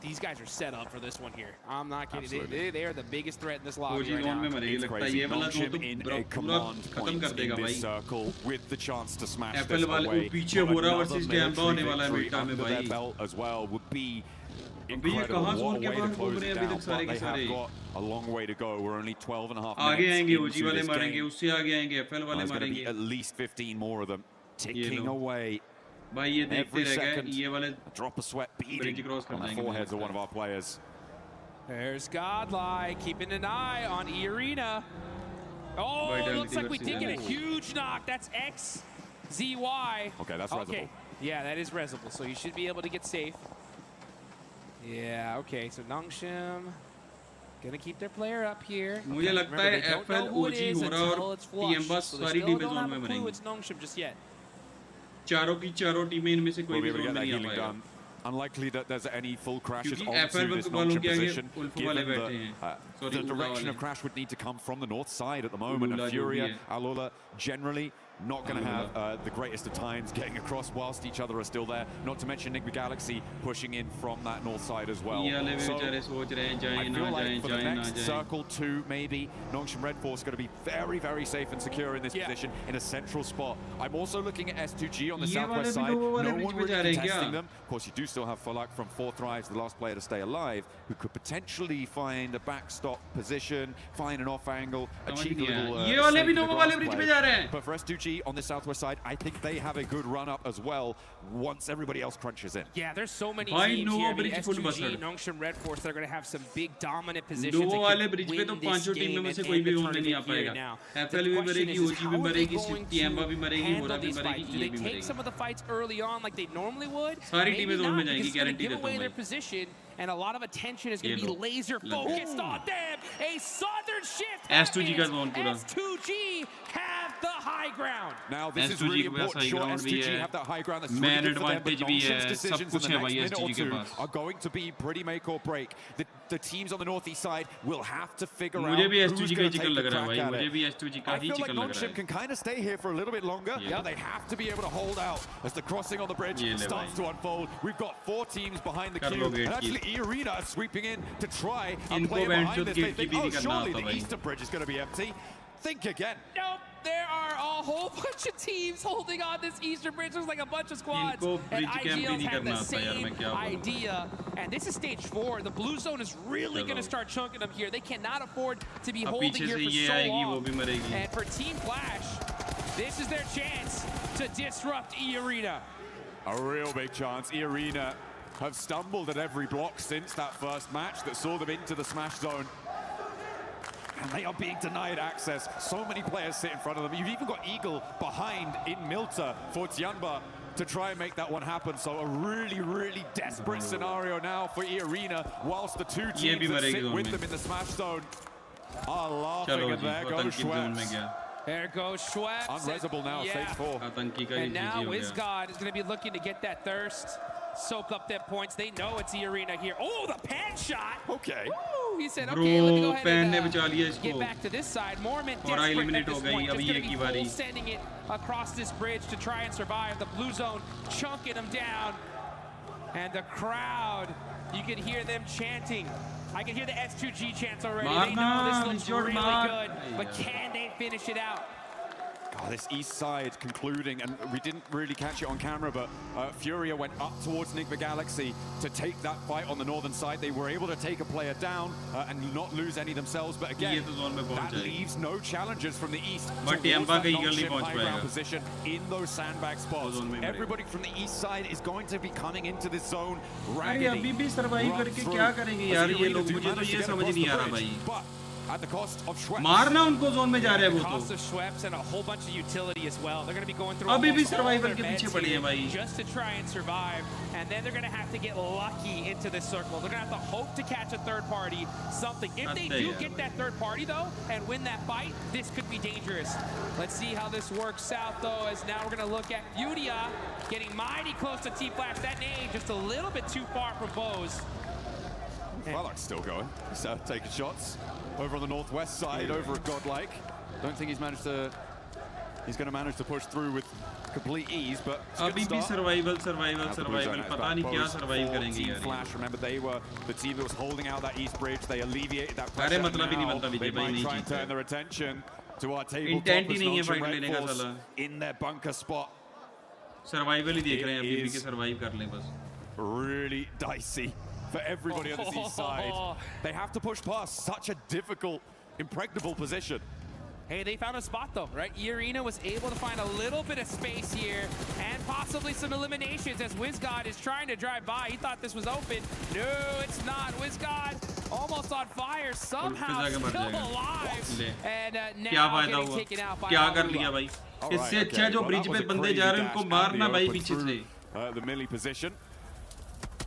These guys are set up for this one here. I'm not kidding. They are the biggest threat in this lobby right now. It's crazy. Nongshim in a command point in this circle with the chance to smash this away. Another military victory under their belt as well would be incredible. What a way to close it down, but they have got a long way to go. We're only 12.5 minutes into this game. There's going to be at least 15 more of them ticking away. Every second, a drop of sweat beading on the foreheads of one of our players. There's Godlike keeping an eye on Arena. Oh, it looks like we did get a huge knock. That's XZY. Okay, that's resible. Yeah, that is resible, so you should be able to get safe. Yeah, okay, so Nongshim gonna keep their player up here. मुझे लगता है FL OG हो रहा है और team बस सारी टीमें जोन में बनेंगी. It's Nongshim just yet. चारों की चारों टीमें इनमें से कोई भी जोन में नहीं आ पाएगा. Unlikely that there's any full crashes onto this Nongshim position, given the direction of crash would need to come from the north side at the moment, and Furia, Alola generally not going to have the greatest of times getting across whilst each other are still there, not to mention Nigma Galaxy pushing in from that north side as well. So I feel like for the next circle 2, maybe, Nongshim Red Force going to be very, very safe and secure in this position in a central spot. I'm also looking at S2G on the southwest side. No one really contesting them. Of course, you do still have Fulak from 4Thrives, the last player to stay alive, who could potentially find a backstop position, find an off angle, achieve a little but for S2G on the southwest side, I think they have a good run up as well once everybody else crunches in. Yeah, there's so many teams here. I mean, S2G, Nongshim Red Force, they're going to have some big dominant positions that can win this game and end the tournament here now. The question is how are they going to handle these fights? Do they take some of the fights early on like they normally would? Maybe not, because it's going to give away their position, and a lot of attention is going to be laser focused on them. A southern shift happens. S2G have the high ground. Now this is really important. Sure, S2G have that high ground. That's really good for them, but Nongshim's decisions in the next minute or two are going to be pretty make or break. The teams on the northeast side will have to figure out who's going to take the crack at it. I feel like Nongshim can kind of stay here for a little bit longer, but they have to be able to hold out as the crossing on the bridge starts to unfold. We've got 4 teams behind the queue, and actually Arena are sweeping in to try and play behind this. They think, oh, surely the eastern bridge is going to be empty. Think again. Nope. there are a whole bunch of teams holding on this Eastern Bridge. There's like a bunch of squads. And IGLs have the same idea. And this is stage 4. The blue zone is really going to start chunking them here. They cannot afford to be holding here for so long. And for Team Flash, this is their chance to disrupt E-Arena. A real big chance. E-Arena have stumbled at every block since that first match that saw them into the Smash Zone. And they are being denied access. So many players sit in front of them. You've even got Eagle behind in Milta for Tianba to try and make that one happen. So a really, really desperate scenario now for E-Arena, whilst the two teams that sit with them in the Smash Zone are laughing. And there goes Schweppes. There goes Schweppes. Unresable now, stage 4. And now WizGod is going to be looking to get that thirst, soak up them points. They know it's E-Arena here. Oh, the pan shot. Okay. Woo! He said, okay, let me go ahead and get back to this side. Mormon desperate at this point. Just going to be full sending it across this bridge to try and survive. The blue zone chunking them down. And the crowd, you can hear them chanting. I can hear the S2G chants already. They know this looks really good, but can they finish it out? Oh, this east side concluding, and we didn't really catch it on camera, but Furia went up towards Enigma Galaxy to take that fight on the northern side. They were able to take a player down and not lose any themselves, but again, that leaves no challengers from the east towards that high ground position in those sandbag spots. Everybody from the east side is going to be coming into this zone raggedy. But at the cost of Schweppes. मारना उनको zone में जा रहे हैं वो तो. Cost of Schweppes and a whole bunch of utility as well. They're going to be going through अभी भी survival के पीछे पड़े हैं भाई. Just to try and survive, and then they're going to have to get lucky into this circle. They're going to have to hope to catch a third party, something. If they do get that third party though and win that fight, this could be dangerous. Let's see how this works out though. As now we're going to look at Furia getting mighty close to Team Flash. That nade just a little bit too far from Bose. Farlock's still going. He's taking shots over on the northwest side, over at Godlike. Don't think he's going to manage to push through with complete ease, but अभी भी survival. पता नहीं क्या survive करेंगे Team यार. Flash, remember they were the team that was holding out that east bridge. They alleviated that pressure. Now they might try and turn their attention to our tabletop in their bunker spot. Survival ही देख रहे हैं अभी भी कि survive कर लें बस. Really dicey for everybody on this east side. They have to push past such a difficult, impregnable position. Hey, they found a spot though, right? E-Arena was able to find a little bit of space here and possibly some eliminations as WizGod is trying to drive by. He thought this was open. No, it's not. WizGod almost on fire, somehow still alive. And now getting taken out by क्या कर लिया भाई? इससे अच्छा जो bridge पे बंदे जा रहे हैं उनको मारना भाई पीछे से. The melee position.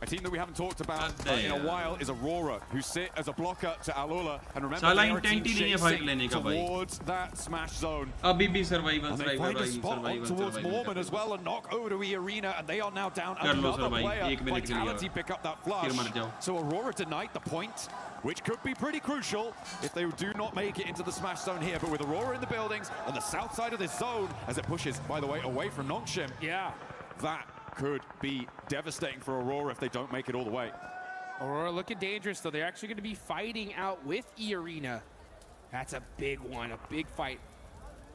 A team that we haven't talked about in a while is Aurora, who sit as a blocker to Alula. And remember, they are team chasing towards that smash zone. अभी भी survival. And they find a spot towards Mormon as well and knock over to E-Arena, and they are now down another player. Vitality pick up that flush. So Aurora denied the point, which could be pretty crucial if they do not make it into the smash zone here. But with Aurora in the buildings on the south side of this zone, as it pushes, by the way, away from Nongshim, that could be devastating for Aurora if they don't make it all the way. Aurora looking dangerous, though. They're actually going to be fighting out with E-Arena. That's a big one, a big fight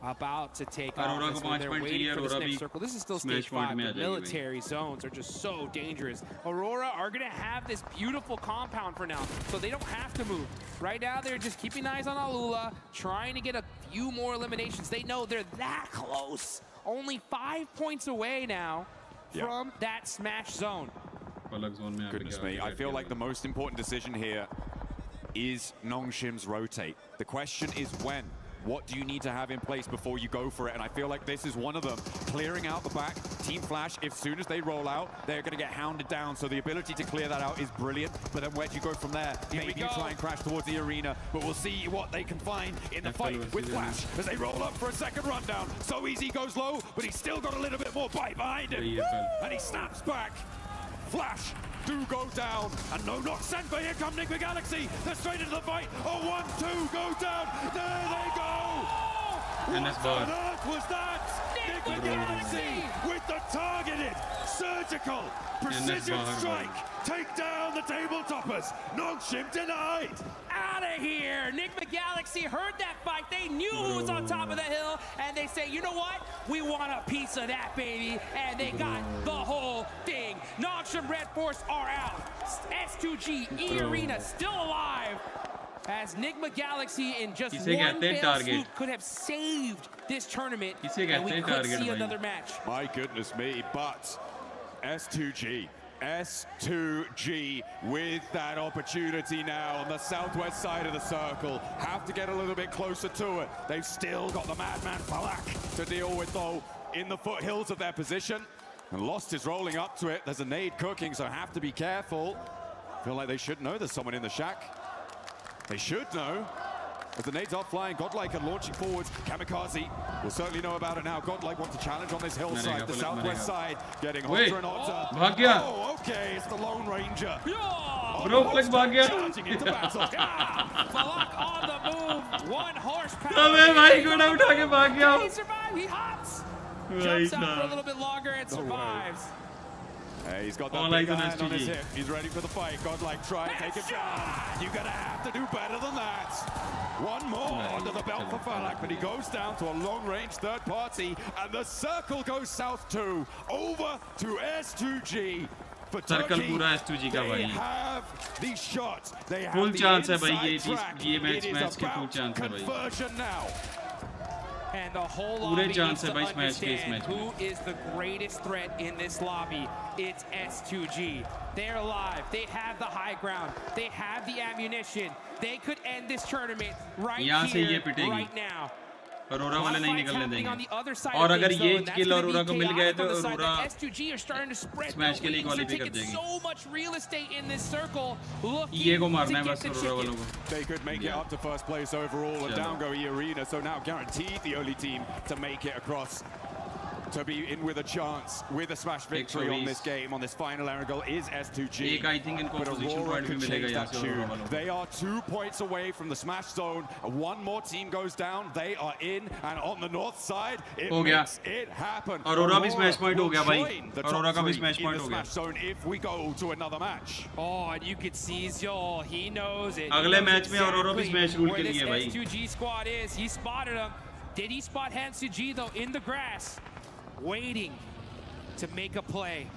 about to take off. They're waiting for this next circle. This is still stage 5. The military zones are just so dangerous. Aurora are going to have this beautiful compound for now, so they don't have to move. Right now, they're just keeping eyes on Alula, trying to get a few more eliminations. They know they're that close. Only 5 points away now from that smash zone. Goodness me, I feel like the most important decision here is Nongshim's rotate. The question is when. What do you need to have in place before you go for it? And I feel like this is one of them. Clearing out the back, Team Flash, as soon as they roll out, they're going to get hounded down. So the ability to clear that out is brilliant. But then where do you go from there? Maybe you try and crash towards the arena, but we'll see what they can find in the fight with Flash as they roll up for a second rundown. So easy goes low, but he's still got a little bit more bite behind him. And he snaps back. Flash do go down, and no knock sent, but here come Enigma Galaxy. They're straight into the fight. A 1-2 go down. There they go. What on earth was that? Enigma Galaxy with the targeted, surgical, precision strike. Take down the table toppers. Nongshim denied. Out of here. Enigma Galaxy heard that fight. They knew who was on top of the hill, and they say, you know what? We want a piece of that, baby. And they got the whole thing. Nox and Red Force are out. S2G, E-Arena still alive. As Enigma Galaxy in just one failed swoop could have saved this tournament, and we could see another match. My goodness me, but S2G with that opportunity now on the southwest side of the circle. Have to get a little bit closer to it. They've still got the Madman Falak to deal with, though, in the foothills of their position. And Lost is rolling up to it. There's a nade cooking, so have to be careful. Feel like they should know there's someone in the shack. They should know. As the nades are flying, Godlike are launching forwards. Kamikaze will certainly know about it now. Godlike wants to challenge on this hillside, the southwest side, getting hotter and hotter. Oh, okay, it's the Lone Ranger. Bro, click Bhagya. Charging into battle. Falak on the move, 1 horsepower. Abey bhai, good out aage Bhagya. He survived, he hops. Jumps out for a little bit longer and survives. Hey, he's got that big hand on his hip. He's ready for the fight. Godlike, try and take him down. You're going to have to do better than that. One more under the belt for Falak, but he goes down to a long-range third party, and the circle goes south too. Over to S2G. For Turkey, they have the shot. They have the inside track. It is about conversion now. And the whole lobby needs to understand who is the greatest threat in this lobby. It's S2G. They're alive. They have the high ground. They have the ammunition. They could end this tournament right here, right now. Arora वाले नहीं निकलने देंगे और अगर ये किल अरोरा को मिल गए तो अरोरा स्मैश के लिए क्वालिफाई कर देंगे ये को मारना है बस अरोरा वालों को. They could make it up to first place overall and down go E-Arena, so now guaranteed the only team to make it across, to be in with a chance, with a smash victory on this game, on this final angle, is S2G. But Aurora could change that tune. They are 2 points away from the smash zone. One more team goes down, they are in, and on the north side, it makes it happen. Aurora भी smash point हो गया भाई. Aurora का भी smash point हो गया. Zone if we go to another match. Oh, and you can see Zol, he knows it. अगले match में Aurora भी smash rule के लिए भाई. S2G squad is, he spotted him. Did he spot Hansuji though in the grass? Waiting to make a play.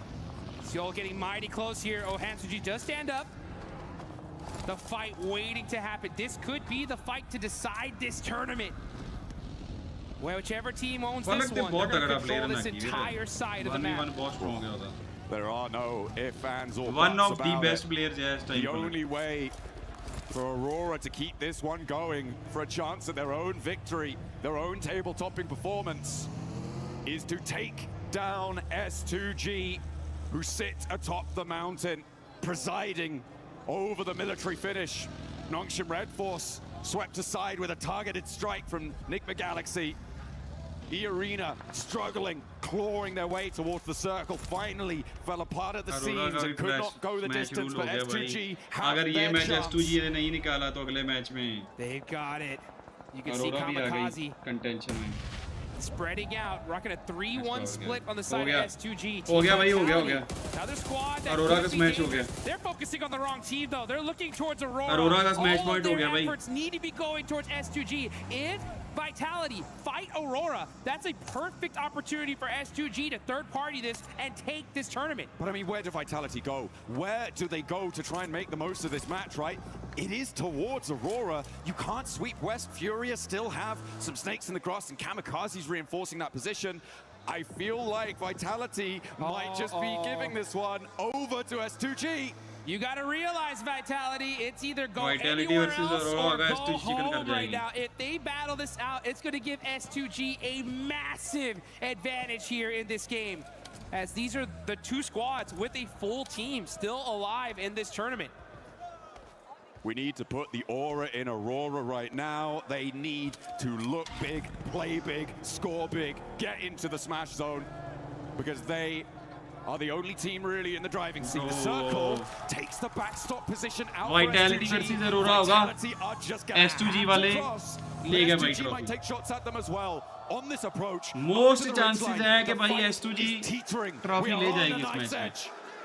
Zol getting mighty close here. Oh, Hansuji does stand up. The fight waiting to happen. This could be the fight to decide this tournament. Well, whichever team owns this one, they're going to control this entire side of the map. There are no ifs, ands, or one buts of the best players. The only way for Aurora to keep this one going, for a chance at their own victory, their own table-topping performance, is to take down S2G, who sit atop the mountain, presiding over the military finish. Nongshim Red Force swept aside with a targeted strike from Enigma Galaxy. E-Arena struggling, clawing their way towards the circle, finally fell apart at the seams and could not go the distance, but S2G have their chance. They've got it. You can see Kamikaze spreading out, rocking a 3-1 split on the side of S2G. Another squad. They're focusing on the wrong team though. They're looking towards Aurora. All of their efforts need to be going towards S2G. If Vitality fight Aurora, that's a perfect opportunity for S2G to third party this and take this tournament. But I mean, where do Vitality go? Where do they go to try and make the most of this match, right? It is towards Aurora. You can't sweep West. Furia still have some snakes in the grass, and Kamikaze's reinforcing that position. I feel like Vitality might just be giving this one over to S2G. You got to realize, Vitality, it's either go anywhere else or go home right now. If they battle this out, it's going to give S2G a massive advantage here in this game, as these are the two squads with a full team still alive in this tournament. We need to put the aura in Aurora right now. They need to look big, play big, score big, get into the smash zone, because they are the only team really in the driving seat. The circle takes the backstop position out. Vitality versus Aurora होगा. S2G वाले ले गए भाई trophy. Might take shots at them as well on this approach. Most chances है कि भाई S2G trophy ले जाएगी इस मैच में.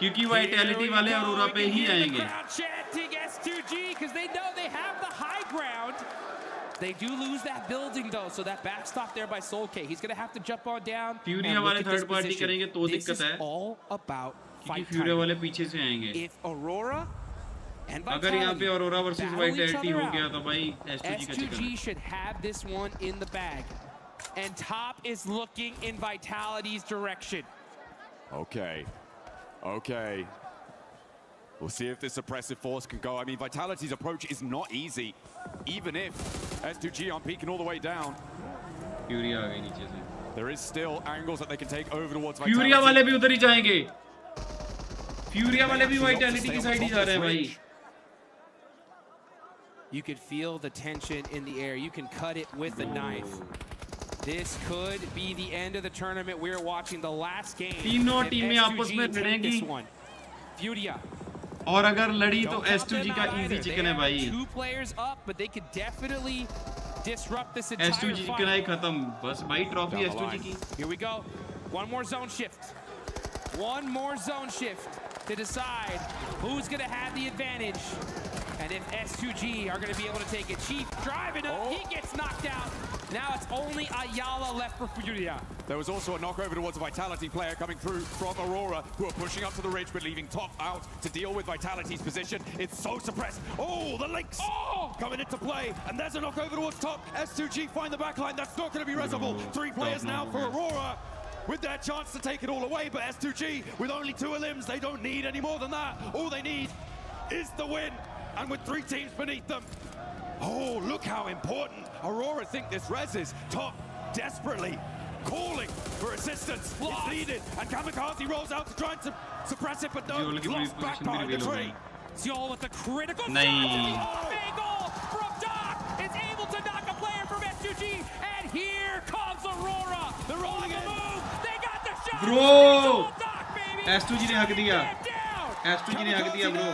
क्योंकि वाइटैलिटी वाले अरोरा पे ही आएंगे। because they know they have the high ground. They do lose that building though, so that backstop there by Soul K. He's gonna have to jump on down. Fury वाले third party करेंगे तो दिक्कत है। All about क्योंकि Fury वाले पीछे से आएंगे। If Aurora and अगर यहाँ पे Aurora versus Vitality हो गया तो भाई S2G का chicken. S2G should have this one in the bag, and Top is looking in Vitality's direction. Okay. We'll see if this suppressive force can go. I mean, Vitality's approach is not easy, even if S2G aren't peeking all the way down. Fury आ गई नीचे से. There is still angles that they can take over towards Vitality. Fury वाले भी उधर ही जाएंगे. Fury वाले भी Vitality की साइड ही जा रहे हैं भाई. You could feel the tension in the air. You can cut it with a knife. This could be the end of the tournament. We're watching the last game. तीनों टीमें आपस में लड़ेंगी. Furia. और अगर लड़ी तो S2G का easy chicken है भाई. 2 players up, but they could definitely disrupt this entire S2G chicken है खत्म. बस भाई trophy S2G की. Here we go. One more zone shift. One more zone shift to decide who's going to have the advantage. And if S2G are going to be able to take it. Chief driving up, he gets knocked out. Now it's only Ayala left for Furia. There was also a knockover towards a Vitality player coming through from Aurora, who are pushing up to the ridge, but leaving Top out to deal with Vitality's position. It's so suppressed. Oh, the links coming into play. And there's a knockover towards Top. S2G find the backline. That's not going to be reservable. 3 players now for Aurora, with their chance to take it all away. But S2G, with only 2 elims, they don't need any more than that. All they need is the win. And with 3 teams beneath them. Oh, look how important Aurora think this res is. Top desperately calling for assistance. It's needed. And Kamikaze rolls out to try and suppress it, but no, lost back behind the tree. Zio with the critical goal from Doc is able to knock a player from S2G. And here comes Aurora. They're rolling the move. They got the shot. Bro, S2G ने हक दिया. S2G ने हक दिया bro.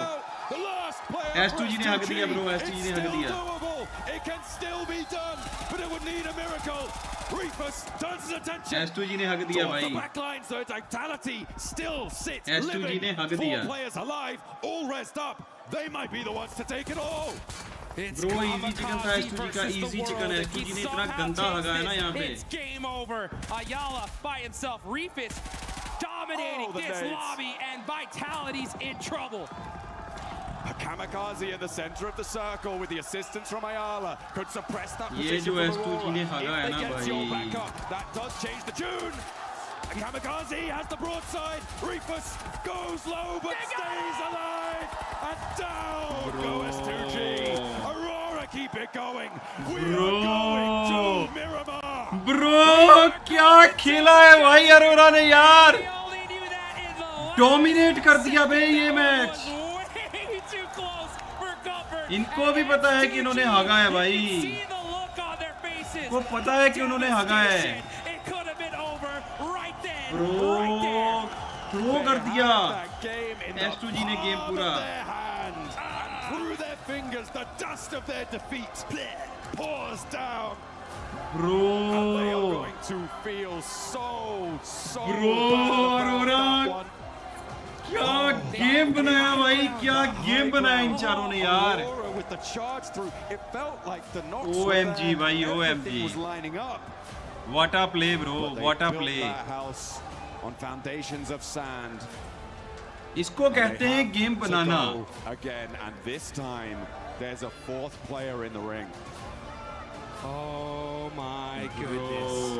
S2G ने हक दिया bro. S2G ने हक दिया. It can still be done, but it would need a miracle. Reefus turns his attention. S2G ने हक दिया भाई. The backline, so Vitality still sits S2G living. ने हक 4 दिया. players alive, all rest up. They might be the ones to take it all. Bro, easy chicken था S2G का. Easy chicken है. S2G ने इतना गंदा हगाया ना यहाँ पे. It's game over. Ayala by himself. Reefus dominating this lobby, and Vitality's in trouble. A Kamikaze in the center of the circle with the assistance from Ayala could suppress that ये जो S2G ने हगाया ना भाई. That does change the tune. And Kamikaze has the broadside. Reefus goes low but stays alive. And down go S2G. Aurora keep it going. We are going to Miramar. Bro, क्या खेला है भाई अरोरा ने यार. Dominate कर दिया भाई ये मैच. इनको भी पता है कि इन्होंने हगा है भाई. को पता है कि उन्होंने हगा है. Bro, थ्रो कर दिया. S2G ने गेम पूरा. Through their fingers, the dust of their defeat pours down. Bro, and they are going to feel so Aurora, क्या गेम बनाया भाई. क्या गेम बनाया इन चारों ने यार. With the charge through, it felt like the knocks OMG भाई, OMG. was lining up. What a play bro, what a play. House on foundations of sand. इसको कहते हैं game banana. Again, and this time there's a 4th player in the ring. Oh my goodness.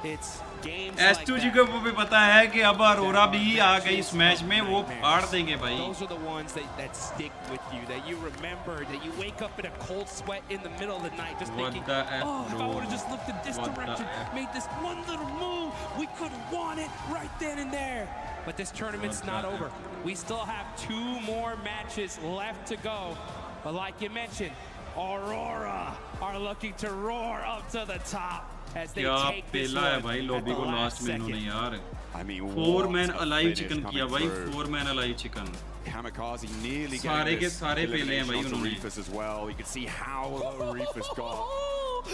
It's games S2G को भी पता है कि अब अरोरा भी आ गई इस मैच में. वो फाड़ देंगे भाई. Those are the ones that stick with you, that you remember, that you wake up in a cold sweat in the middle of the night just thinking, oh, if I would have just looked in this direction, made this one little move, we could have won it right then and there. But this tournament's not over. We still have 2 more matches left to go. But like you mentioned, Aurora are looking to roar up to the top as they take this one at the last second. I mean, 4 man alive chicken किया भाई. 4 man alive chicken. Kamikaze nearly सारे के सारे पेले हैं भाई उन्होंने. Reefus as well. You can see how low Reefus got.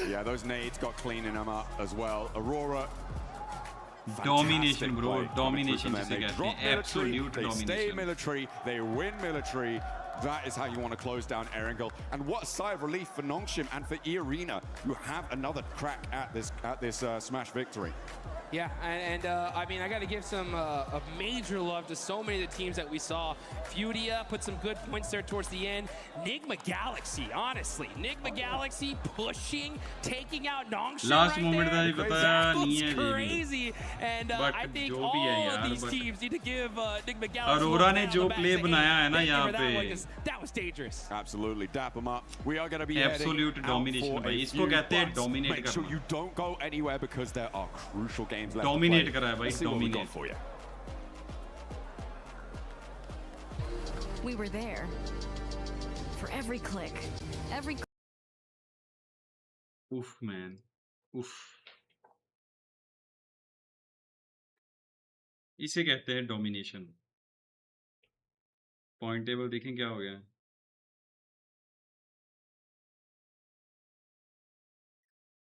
Yeah, those nades got clean in him up as well. Aurora Domination, bro. Domination जिसे They कहते drop हैं. Absolute military, they stay domination. military, they win military. That is how you want to close down Erangel. And what a sigh of relief for Nongshim and for eArena, who have another crack at this Smash victory. Yeah, and I mean, I got to give some a major love to so many of the teams that we saw. Fudia put some good points there towards the end. Nigma Galaxy, honestly, Nigma Galaxy pushing, taking out Nongshim Last right moment there. that That was crazy, and I think all of these teams need to give Nigma Galaxy. Aurora ने जो play बनाया है ना यहाँ पे. That was dangerous. Absolutely, dap them up. We are going to be Absolute domination भाई. इसको कहते हैं dominate Make sure you don't go anywhere because there are crucial games. Dominate करा है भाई, dominate. For you. We were there for every click, every. Oof, man. Oof. इसे कहते हैं domination. Point table देखें क्या हो गया.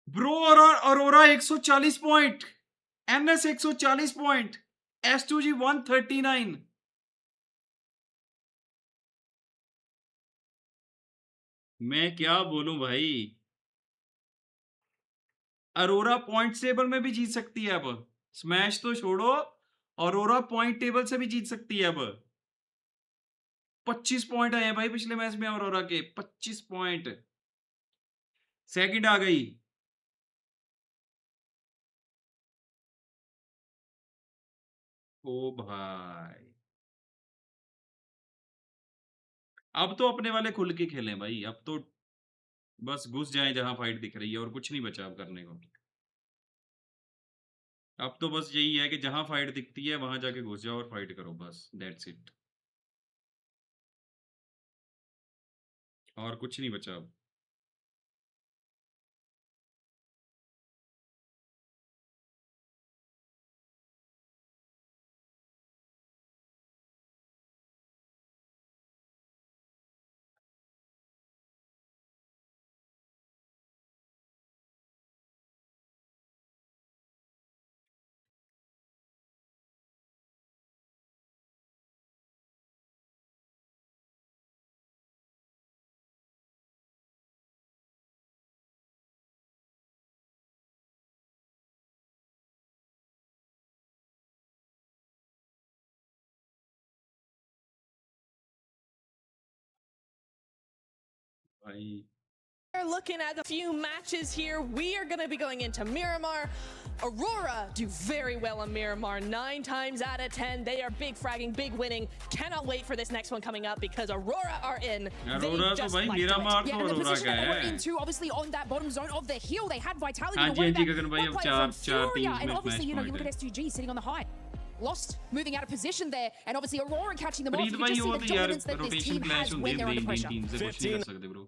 Bro, Aurora 140 point. NS 140 point. S2G 139. मैं क्या बोलूं भाई. अरोरा पॉइंट टेबल में भी जीत सकती है अब. स्मैश तो छोड़ो, अरोरा पॉइंट टेबल से भी जीत सकती है अब. 25 पॉइंट आए हैं भाई पिछले मैच में अरोरा के. 25 पॉइंट. सेकंड आ गई. ओ भाई, अब तो अपने वाले खुल के खेलें भाई. अब तो बस घुस जाएं जहां फाइट दिख रही है और कुछ नहीं बचा अब करने को. अब तो बस यही है कि जहां फाइट दिखती है वहां जाके घुस जाओ और फाइट करो, बस दैट्स इट. और कुछ नहीं बचा अब. भाई We're looking at a few matches here. We are going to be going into Miramar. Aurora do very well on Miramar. 9 times out of 10. They are big fragging, big winning. Cannot wait for this next one coming up because Aurora are in. Aurora तो भाई Miramar तो and the Aurora position का that they were है. into, obviously on that bottom zone of the hill, they had vitality हाँ to ji win हाँ जी that. गगन भाई, अब One player चार from teams Furia, and में obviously, match you know, you point look at है. S2G sitting on the high. Lost, moving out of position there, and obviously Aurora catching them off. Preet You भाई can just वो see तो the यार dominance that this rotation team clash has होंगे when they're under main pressure. team से कुछ नहीं कर सकते bro.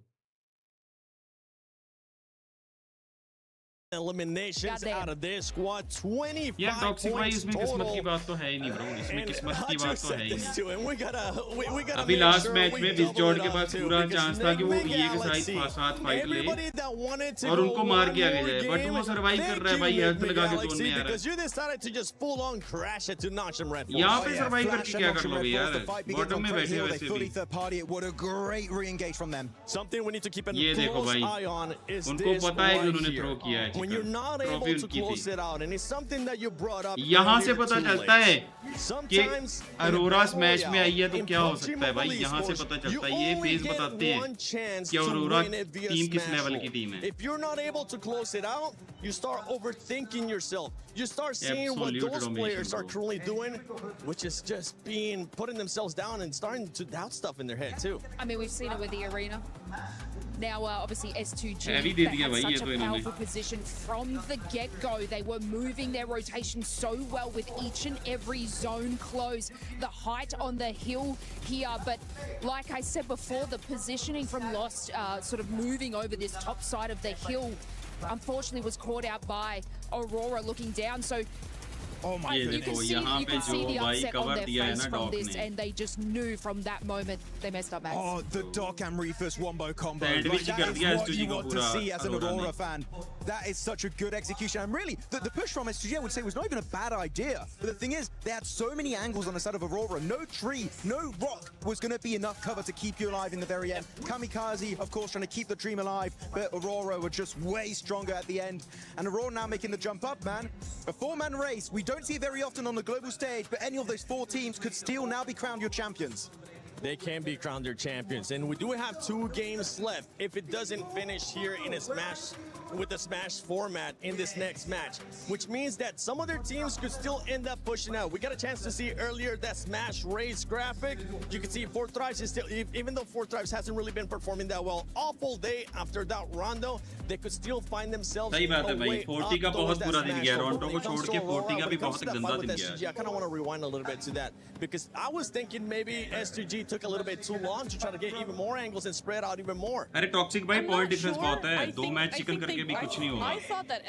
Eliminations out of this squad, 25 यार टॉक्सिक भाई points इसमें किस्मत की total. बात तो है ही नहीं ब्रो. इसमें किस्मत I की बात just तो है said ही this नहीं. to him. We gotta अभी make last sure match we में double डिस्जॉर्ड it के up पास too, पूरा because चांस था कि वो Nigma ये के Galaxy, साथ फाइट ले everybody that wanted to और go उनको मार के one आगे more जाए, बट game, वो सर्वाइव कर रहा है भाई. thank you, हेल्थ Nigma लगा के Galaxy, जोन में आ रहा because है. you decided to just full on crash it to Nongshim Red Force. यहाँ पे सर्वाइव करके क्या कर लोगे यार. बॉटम में बैठे They वैसे fully भी. third party. What a great re-engage from them. Something we need to keep a ये देखो close भाई, eye on is उनको this पता है कि right उन्होंने here. थ्रो किया है. When you're not able trophy to उनकी close थी. it out, and it's something that you brought up यहाँ से earlier पता too चलता late. है कि Sometimes Arora in a match battle में आई है तो royale, क्या हो in सकता है भाई. PUBG यहाँ से Esports, पता you चलता है. ये only फेज get बताते one हैं chance कि to Arora win it via team किस Smash लेवल Roll. की टीम है. If you're not able to close it out, you start overthinking yourself. You start seeing what Absolute those domination, players are bro. currently doing, which is just putting themselves down and starting to doubt stuff in their head too. I mean, we've seen it with the arena. Now, obviously, S2G Heavy they that दिया had भाई ये such तो a इन्होंने. powerful position from the get-go. They were moving their rotation so well with each and every zone close. The height on the hill here, but like I said before, the positioning from Lost, sort of moving over this top side of the hill, unfortunately was caught out by Aurora looking down. So Oh my goodness. You can see the upset on their face from this, and they just knew from that moment they messed up, Max. Oh, the Doc and Reefus wombo combo. Like, that is what you want to see as an Aurora fan. That is such a good execution. And really, the push from SWG, I would say, was not even a bad idea. But the thing is, they had so many angles on the side of Aurora. No tree, no rock was going to be enough cover to keep you alive in the very end. Kamikaze, of course, trying to keep the dream alive, but Aurora were just way stronger at the end. And Aurora now making the jump up, man. A four-man race. We don't see it very often on the global stage, but any of those four teams could still now be crowned your champions. They can be crowned their champions, and we do have 2 games left. If it doesn't finish here in a Smash, with the Smash format in this next match, which means that some other teams could still end up pushing out. We got a chance to see earlier that Smash race graphic. You can see 4Thrives is still, even though 4Thrives hasn't really been performing that well, awful day after that Rondo, they could still find themselves सही बात है भाई 40 का बहुत बुरा दिन गया रोंडो को छोड़ के 40 का भी बहुत गंदा दिन गया I kind of want to rewind a little bit to that because I was thinking maybe SWG took a little bit too long to try to get even more angles and spread out even more. अरे toxic भाई point difference बहुत है 2 match chicken करके भी कुछ नहीं होगा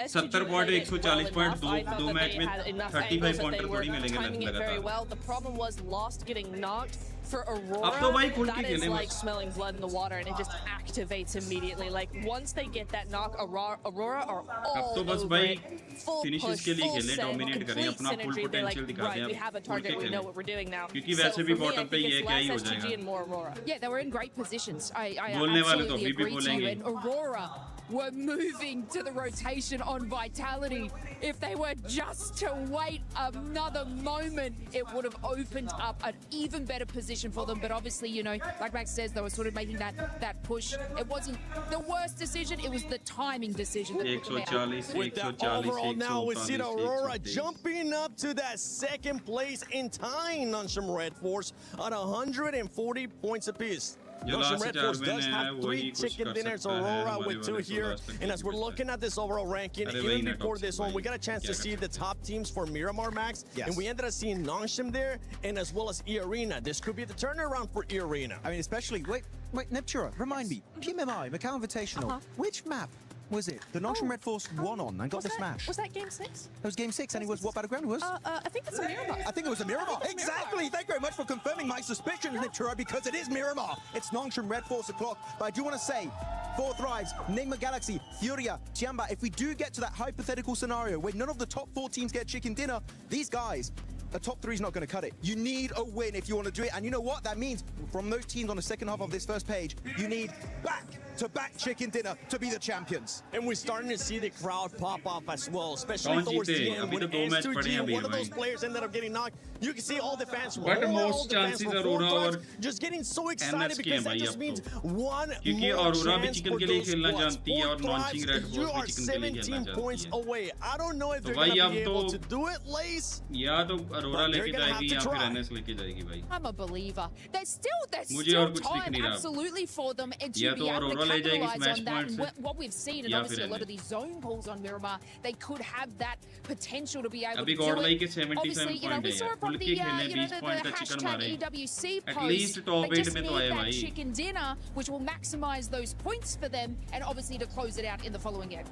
70 point 140 point 2 match में 35 पॉइंट थोड़ी मिलेंगे लगातार The problem was Lost getting knocked for Aurora. अब तो भाई खुल के That is खेले like smelling blood in the water, and it just activates immediately. Like once they get that knock, Aurora are all अब तो बस over भाई it. Full फिनिशेस push, के लिए full खेले send, डोमिनेट करें complete अपना full synergy. They're like, potential दिखा right, दें we have a target, we know what we're doing now. क्योंकि So वैसे for भी me, I बॉटम पे think ये it's क्या ही हो less SWG जाएगा and more Aurora. Yeah, they were in great positions. I बोलने वाले तो absolutely अभी भी agree to you. बोलेंगे And Aurora were moving to the rotation on Vitality. If they were just to wait another moment, it would have opened up an even better position for them. But obviously, you know, like Max says, they were sort of making that push. It wasn't the worst decision, it was the timing decision that put them out. With that overall now, we see Aurora jumping up to that second place and tying Nonsham Red Force at 140 points apiece. Nonsham Red Force does have 3 chicken dinners, Aurora with 2 here. And as we're looking at this overall ranking, even before this one, we got a chance to see the top teams for Miramar, Max. Yes. And we ended up seeing Nonsham there, and as well as E-Arena. This could be the turnaround for E-Arena. I mean, especially, wait, Neptura, remind me, Pmwc, Macau Invitational, which map was it? The Nonsham Red Force won on and got the smash. Was that game 6? That was game 6, and it was what battleground it was? I think it's a Miramar. I think it was a Miramar. Exactly. Thank you very much for confirming my suspicions, Neptura, because it is Miramar. It's Nonsham Red Force o'clock. But I do want to say, 4Thrives, Nigma Galaxy, Furia, Tiamba, if we do get to that hypothetical scenario where none of the top 4 teams get chicken dinner, these guys, a top 3 is not going to cut it. You need a win if you want to do it. And you know what? That means from those teams on the second half of this first page, you need back-to-back chicken dinner to be the champions. And we're starting to see the crowd pop off as well, especially towards the end when S2G, one of those players ended up getting knocked. You can see all the fans from most chances Aurora just getting so excited NSK because that just means one more क्योंकि Aurora भी chance chicken for के लिए those खेलना squads. जानती है और launching Red Force You भी are chicken के लिए खेलना 17 जानती points है away. I don't know if तो they're भाई going to अब be able तो to do it, Lace. या तो Aurora But they're लेके gonna have जाएगी to या फिर try. NS लेके जाएगी भाई I'm a believer. There's still मुझे और कुछ दिख time नहीं रहा absolutely for them and to या be तो able to Aurora ले जाएगी capitalize smash on that. point And से what we've seen, and या obviously a फिर lot of these zone pulls on Miramar, they could have that potential to be able अभी to do Godlike it. के 77 Obviously, you know, we point saw है it from खुल the, के खेलने you know, 20 point the का chicken hashtag मारे EWC at post. least top They 8 just में तो need आए that भाई chicken dinner, which will maximize those points for them, and obviously to close it out in the following game.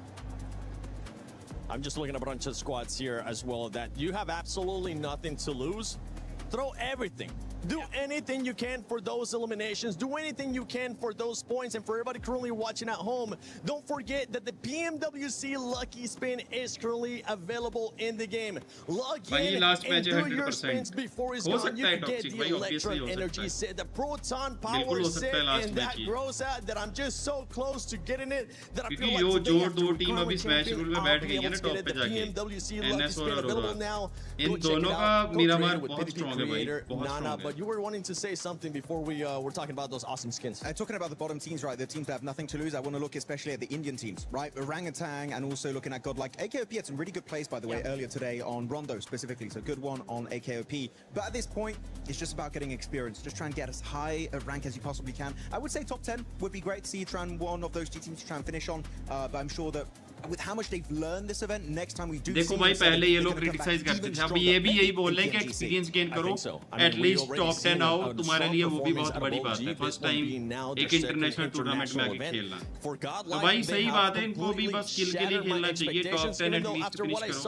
I'm just looking at a bunch of squads here as well that you have absolutely nothing to lose. Throw everything. Do anything you can for those eliminations. Do anything you can for those points. And for everybody currently watching at home, don't forget that the Pmwc Lucky Spin is currently available in the game. Log in and do your spins before it's gone. You can get the Electron Energy set, the Proton Power set, and that grows out that I'm just so close to getting it that I feel like today after becoming champion, I'll be able to get it. The Pmwc Lucky Spin available now. Go check it out. Go trade it with PvP Creator, Nana. But you were wanting to say something before we were talking about those awesome skins. Talking about the bottom teams, right? The teams that have nothing to lose. I want to look especially at the Indian teams, right? Orangutan, and also looking at Godlike. AKOP had some really good plays, by the way, earlier today on Rondo specifically. So good one on AKOP. But at this point, it's just about getting experience. Just try and get as high a rank as you possibly can. I would say top 10 would be great to see you try and one of those two teams to try and finish on. But I'm sure that with how much they've learned this event, next time we do देखो भाई पहले ये लोग criticise करते थे, अब ये भी यही बोल रहे हैं कि एक्सपीरियंस गेन करो, एटलीस्ट टॉप 10 आओ, तुम्हारे लिए वो भी बहुत बड़ी बात है, फर्स्ट टाइम एक इंटरनेशनल टूर्नामेंट में आके खेलना। तो भाई सही बात है, इनको भी बस स्किल के लिए खेलना चाहिए, टॉप 10 एटलीस्ट फिनिश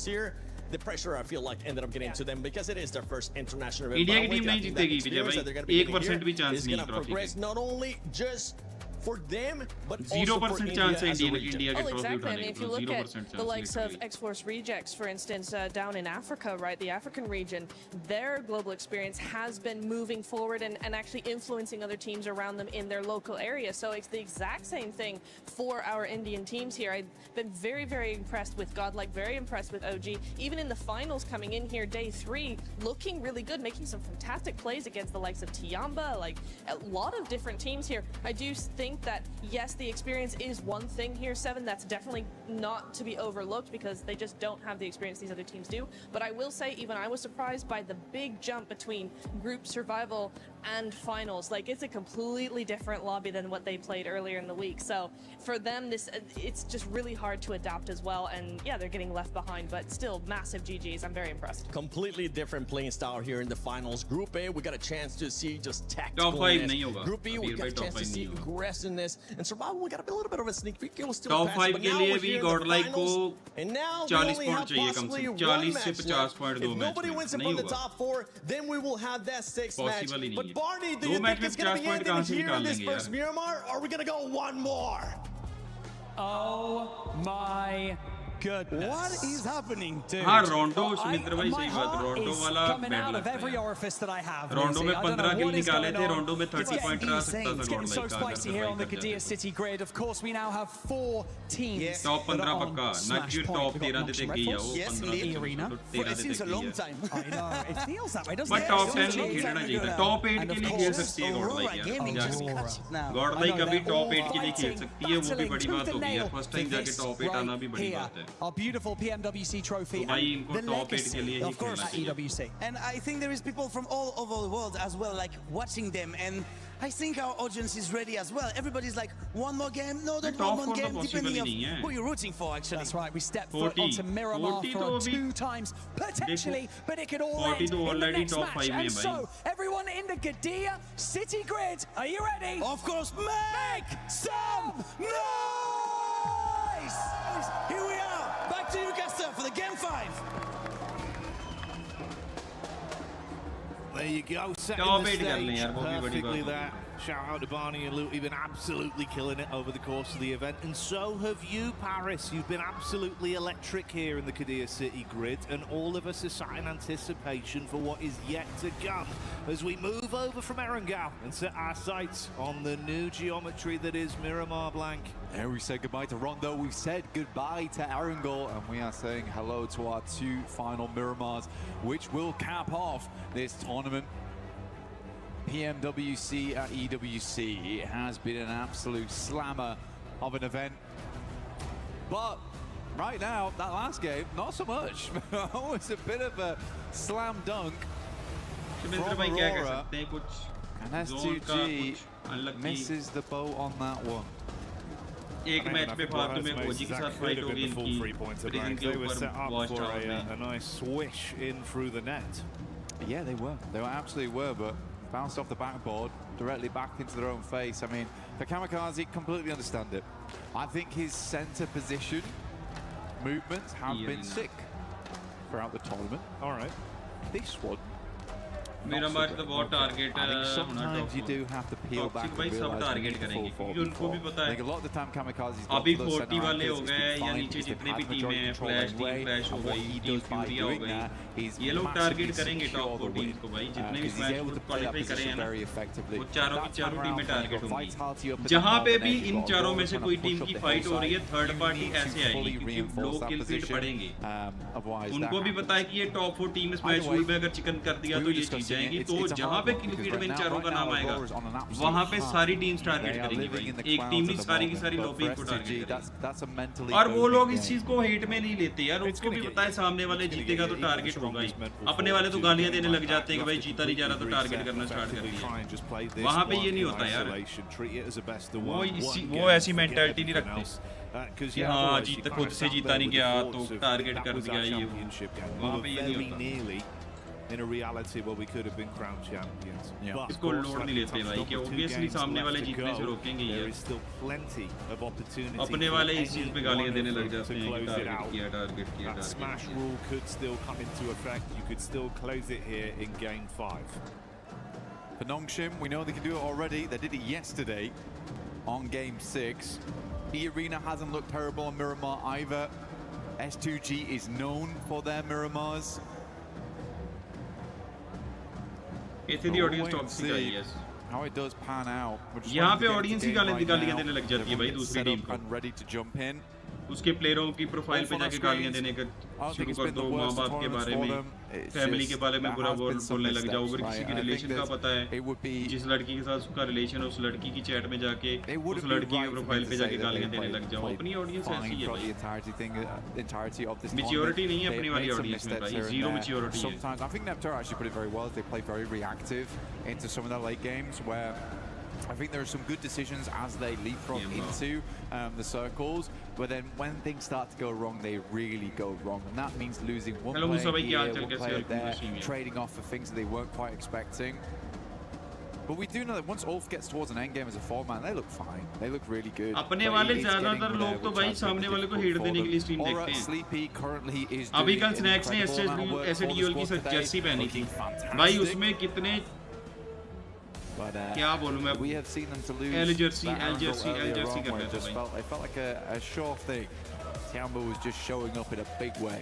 करो। The pressure I feel like ended up getting to them because it is their first international event. India की टीम नहीं जीतेगी विजय भाई, 1% भी चांस नहीं ट्रॉफी के। Not only just for them, but 0% chance है India के exactly. trophy I mean, if you look at 0% the likes of X-Force Rejects, for instance, down in Africa, right, the African region, their global experience has been moving forward and actually influencing other teams around them in their local area. So it's the exact same thing for our Indian teams here. I've been very, very impressed with Godlike, very impressed with OG. Even in the finals coming in here, day 3, looking really good, making some fantastic plays against the likes of Tiamba, like a lot of different teams here. I do think that yes, the experience is one thing here, Seven. That's definitely not to be overlooked because they just don't have the experience these other teams do. But I will say, even I was surprised by the big jump between group survival and finals. Like, it's a completely different lobby than what they played earlier in the week. So for them, it's just really hard to adapt as well. And yeah, they're getting left behind, but still massive GGs. I'm very impressed. Completely different playing style here in the finals. Group A, we got a chance to see just tactical. Top 5 नहीं होगा. Group B, we got a chance to see aggressiveness and survival. We got a little bit of a sneak peek. It was still top 5 के लिए भी Godlike को 40 point चाहिए कम से कम, 40 से 50 point दो मैच में। Nobody wins from the top 4, then we will have that 6th match. But Barney, do you think it's going to be ending here in this first Miramar, or are we going to go one more? Oh my goodness. What is happening, dude? हाँ रोंडो सुमित्र भाई सही बात, रोंडो वाला coming out of every orifice that I have. रोंडो में 15 किल निकाले थे, रोंडो में 30 point रहा सकता था It's getting so spicy here on the Qiddiya City grid. Of course, we now have 4 teams. Top 15 पक्का, ना कि टॉप 13 देते गया वो 15 arena. It seems a long time. I know. It feels that way, doesn't it? But top 10 नहीं खेलना चाहिए, top 8 के लिए खेल सकती है गॉडलाइक। गॉडलाइक अभी टॉप 8 के लिए खेल सकती है, वो भी बड़ी बात होगी यार, फर्स्ट टाइम जाके टॉप 8 आना भी बड़ी बात है। Our beautiful PMWC trophy and the legacy, of course, at EWC. And I think there is people from all over the world as well, like watching them, and I think our audience is ready as well. Everybody's like, one more game? No, don't one more game, depending on who you're rooting for, actually. That's right, we stepped foot onto Miramar for 2 times, potentially, but it could all end in the next match. And so, everyone in the Qiddiya City grid, are you ready? Of course, make some noise! Here we are, back to you, Caster, for the game 5. There you go, setting the stage perfectly there. Shout out to Barney and Luke, you've been absolutely killing it over the course of the event, and so have you, Paris. You've been absolutely electric here in the Qiddiya City grid, and all of us are sat in anticipation for what is yet to come as we move over from Erangel and set our sights on the new geometry that is Miramar Blank. And we said goodbye to Rondo, we've said goodbye to Erangel, and we are saying hello to our 2 final Miramars, which will cap off this tournament. PMWC at EWC. It has been an absolute slammer of an event. But right now, that last game, not so much. It was a bit of a slam dunk from Aurora. And S2G misses the boat on that one. एक match पे फालतू में ओजी के साथ fight हो गई इनकी, prison के ऊपर वॉच टावर में a nice swish in through the net. Yeah, they absolutely were, but bounced off the backboard directly back into their own face. I mean, for Kamikaze, completely understand it. I think his center position movements have been sick throughout the tournament. All right, this one. Miramar तो बहुत target I think sometimes you do have to peel back and realize you need to fall forward. उनको भी पता है। I think a lot of the time Kamikaze's अभी 40 वाले हो गए या नीचे जितने भी टीमें हैं, फ्लैश टीम फ्लैश हो गई, टीम फ्यूरिया हो गई, ये लोग टारगेट करेंगे टॉप 14 को भाई, जितने भी मैच क्वालीफाई करे हैं ना, वो चारों की चारों टीमें टारगेट होंगी। जहाँ पे भी इन चारों में से कोई टीम की फाइट हो रही है, थर्ड पार्टी ऐसे आएगी क्योंकि लोग किल फीड पड़ेंगे। उनको भी पता है कि ये टॉप 4 टीम इस मैच में अगर चिकन कर दिया तो ये चीज जाएंगी तो जहां पे किल फीड में इन चारों का नाम आएगा वहां पे सारी टीम्स टारगेट करेंगी भाई। एक टीम नहीं, सारी की सारी लॉबी को टारगेट करेगी। और वो लोग इस चीज को हेट में नहीं लेते यार, उसको भी पता है सामने वाले जीतेगा तो टारगेट होगा ही। अपने वाले तो गालियां देने लग जाते हैं कि भाई जीता नहीं जा रहा तो टारगेट करना स्टार्ट कर दिया। वहां पे ये नहीं होता यार, वो ऐसी मेंटालिटी नहीं रखते कि हाँ जीत खुद से जीता नहीं गया तो टारगेट कर दिया। ये वहां पे ये नहीं होता। In a reality where we could have been crown champions. इसको लोड नहीं लेते भाई कि obviously सामने वाले जीतने से रोकेंगे There is still plenty of opportunity. अपने वाले इस चीज पे गालियां देने लग जाते हैं कि टारगेट किया। That smash rule could still come into effect. You could still close it here in game 5. For Nongshim, we know they can do it already. They did it yesterday on game 6. The arena hasn't looked terrible on Miramar either. S2G is known for their Miramars. इतनी the audience toxic है yes. How it does pan out. यहाँ पे audience ही गालियां देने लग जाती है भाई दूसरी टीम को। Ready to jump in. उसके प्लेयरों की प्रोफाइल पे जाके गालियां देने का शुरू कर दो, माँ बाप के बारे में, फैमिली के बारे में बुरा बोलने लग जाओ। अगर किसी के रिलेशन का पता है, जिस लड़की के साथ उसका रिलेशन है उस लड़की की चैट में जाके उस लड़की के प्रोफाइल पे जाके गालियां देने लग जाओ। अपनी ऑडियंस ऐसी है भाई, मैच्योरिटी नहीं है अपनी वाली ऑडियंस में भाई, जीरो मैच्योरिटी है। I think Neptune actually put it very well. They play very reactive into some of their late games where I think there are some good decisions as they leapfrog into the circles, but then when things start to go wrong, they really go wrong, and that means losing one player here, one player there, trading off for things that they weren't quite expecting. But we do know that once Ulf gets towards an end game as a four-man, they look fine. They look really good. अपने वाले ज़्यादातर लोग तो भाई सामने वाले को hit देने के लिए स्ट्रीम देखते हैं। Sleepy currently is अभी कल स्नैक्स ने SDUL की जर्सी पहनी थी भाई, उसमें कितने क्या बोलूं मैं, we have seen them to lose L jersey कर रहे थे भाई। It felt like a sure thing. Tiamba was just showing up in a big way.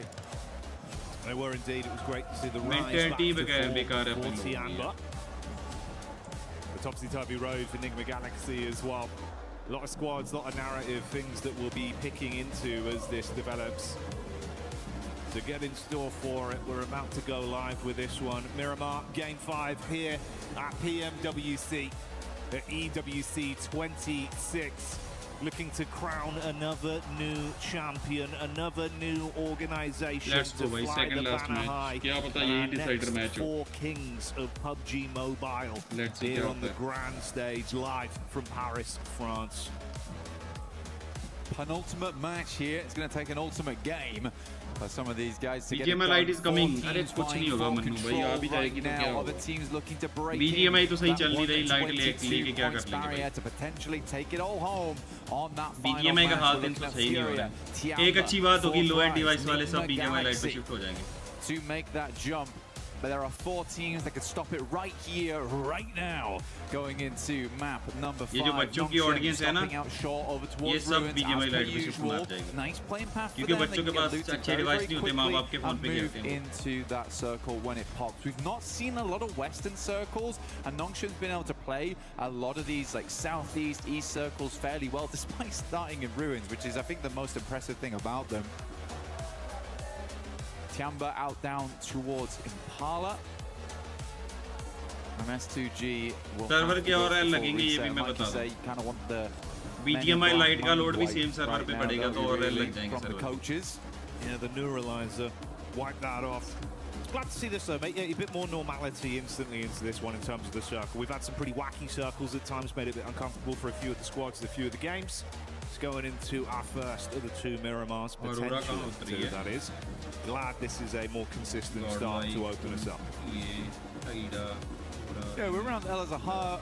They were indeed. It was great to see the rise Mentality back for Tiamba. The topsy-turvy road for Enigma Galaxy as well. A lot of squads, a lot of narrative things that we'll be picking into as this develops. So get in store for it. We're about to go live with this one. Miramar Game 5 here at Pmwc, the EWC 26. Looking to crown another new champion, another new organization. Let's go, to fly second the last banner match. high. क्या पता ये decider match हो. 4 kings of PUBG Mobile. Let's see here on the grand stage, live from Paris, France. Penultimate match here. It's going to take an ultimate game for some of these guys to get it BGMI done. light is coming. अरे कुछ नहीं होगा मन्नू भाई, आ भी जाएगी तो क्या होगा। Other teams looking to break BGMI तो सही चल नहीं रही, लाइट लेके क्या कर लेंगे भाई। to potentially take it all home on that final BGMI का match. हाल दिन तो सही नहीं हो रहा है। एक अच्छी बात होगी, लो एंड डिवाइस वाले सब BGMI लाइट पे शिफ्ट हो जाएंगे। To make that jump. But there are 4 teams that could stop it right here, right now, going into map number 5. ये जो बच्चों की ऑडियंस है ना, ये सब BGMI लाइट पे शिफ्ट मार जाएंगे। Nice playing path क्योंकि बच्चों के पास अच्छे डिवाइस नहीं होते, माँ बाप के फोन पे खेलते हैं। Into that circle when it pops. We've not seen a lot of Western circles, and Nongshin's been able to play a lot of these like Southeast, East circles fairly well, despite starting in ruins, which is I think the most impressive thing about them. Tiamba out down towards Impala. S2G will server के और लगेंगे ये भी मैं बता दूं। BGMI light का load भी सेम सर्वर पे पड़ेगा तो और लग जाएंगे server. Yeah, the neuralizer wipe that off. Glad to see this though, mate. Yeah, a bit more normality instantly into this one in terms of the circle. We've had some pretty wacky circles at times, made it a bit uncomfortable for a few of the squads, a few of the games. It's going into our first of the 2 Miramars, potentially, that is. Glad this is a more consistent start to open us up. Yeah, we're around Elazahar,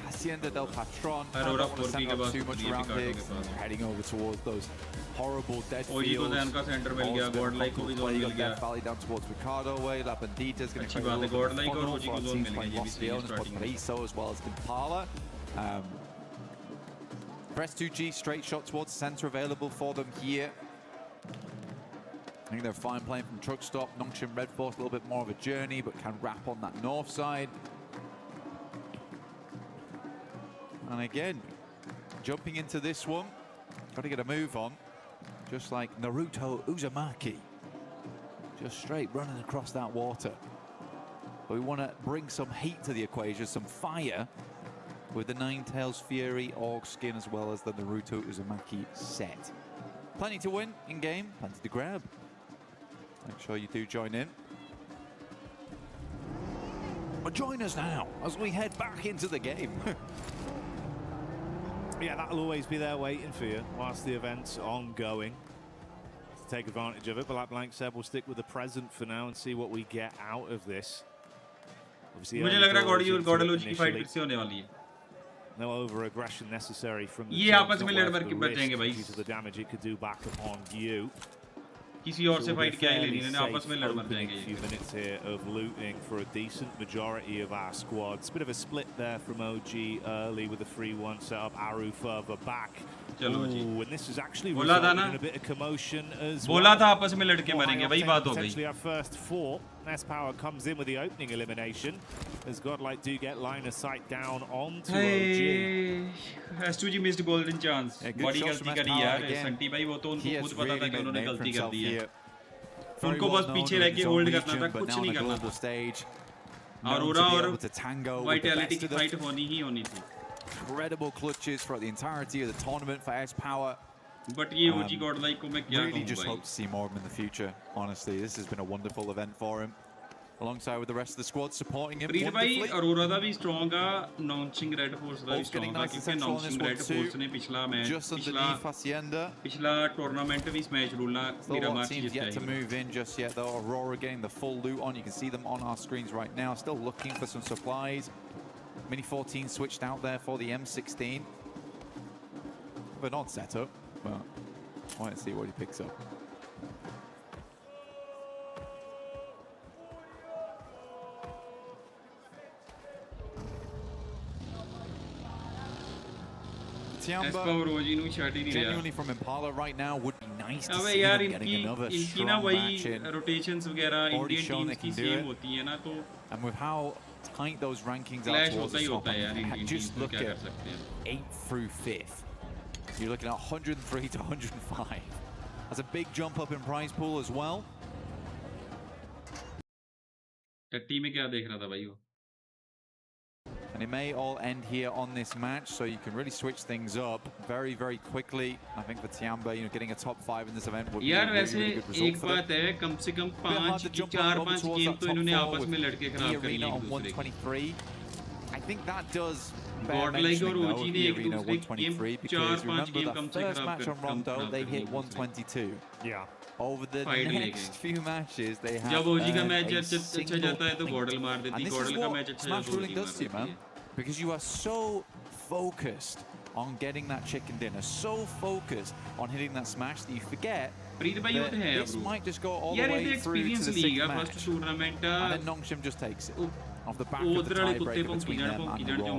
Hacienda del Patron. I don't want to send up too much around here. Heading over towards those horrible dead fields. Death Valley down towards Ricardo way. La Bandita's going to carry over the funnel for our teams playing Mosfiel and Podpariso as well as Impala. Press 2G, straight shot towards the center available for them here. I think they're fine playing from truck stop. Nongshim Red Force a little bit more of a journey, but can wrap on that north side. And again, jumping into this one, got to get a move on, just like Naruto Uzumaki, just straight running across that water. But we want to bring some heat to the equation, some fire, with the Ninetales Fury Org skin as well as the Naruto Uzumaki set. Plenty to win in game, plenty to grab. Make sure you do join in. But join us now as we head back into the game. Yeah, that'll always be there waiting for you whilst the event's ongoing. To take advantage of it, but like Blank said, we'll stick with the present for now and see what we get out of this. मुझे लग रहा है गॉडलोज की fight फिर से होने वाली है. No over-aggression necessary from the ये आपस में लड़ मर के बच जाएंगे भाई. due to the damage it could do back upon you. किसी और से फाइट क्या ही लेनी है, आपस में लड़ मर जाएंगे. A few minutes here of looting for a decent majority of our squads. Bit of a split there from OG early with a 3-1 setup. Aru further back. चलो जी. And this is actually resulting in a bit of commotion as well. बोला था आपस में लड़के मरेंगे, वही बात हो गई. Potentially our first 4. S-Power comes in with the opening elimination as Godlike do get line of sight down onto OG. S2G missed golden chance. बड़ी गलती करी यार संटी भाई, वो तो उनको खुद पता था कि उन्होंने गलती कर दी है. उनको बस पीछे रह के होल्ड करना था, कुछ नहीं करना था. AORUS और वाइटैलिटी की फाइट होनी ही होनी थी. Incredible clutches throughout the entirety of the tournament for S-Power. But ये OG Godlike को मैं क्या कहूँ भाई. Really just hope to see more of him in the future. Honestly, this has been a wonderful event for him. Alongside with the rest of the squad supporting him wonderfully. भाई AORUS ਦਾ ਵੀ strong ਆ, launching red force ਦਾ ਵੀ strong ਆ, क्योंकि launching red force ने पिछला match पिछला tournament भी smash rule ना मेरा मैच जीता है. Yet to move in just yet though. AORUS getting the full loot on. You can see them on our screens right now. Still looking for some supplies. Mini 14 switched out there for the M16. But not set up. But I want to see what he picks up. Tiamba, genuinely from Impala right now, would be nice to see them getting another strong match in. Rotations वगैरह Indian teams की same होती है ना, तो and with how tight those rankings are towards the top, just look at 8th through 5th. You're looking at 103 to 105. That's a big jump up in prize pool as well. टट्टी में क्या देख रहा था भाई वो? And it may all end here on this match, so you can really switch things up very, very quickly. I think for Tiamba, getting a top 5 in this event would be a really, really good result for them. एक बात है, कम से कम 4-5 game तो इन्होंने आपस में लड़के खराब कर लिए on 123. I think that does Godlike और OG ने एक दूसरे गेम 4-5 गेम कम से खराब match on Rondo, they hit 122. Yeah. Over the next few matches, they have जब OG का मैच अच्छा जाता है तो गॉडल मार देती. गॉडल का मैच अच्छा Smash Ruling does to you, man, because you are so focused on getting that chicken dinner, so focused on hitting that smash that you forget that this might just go all the way through to the 6th match. And then Nongshim just takes it off the back of the tiebreaker between them and the Raw.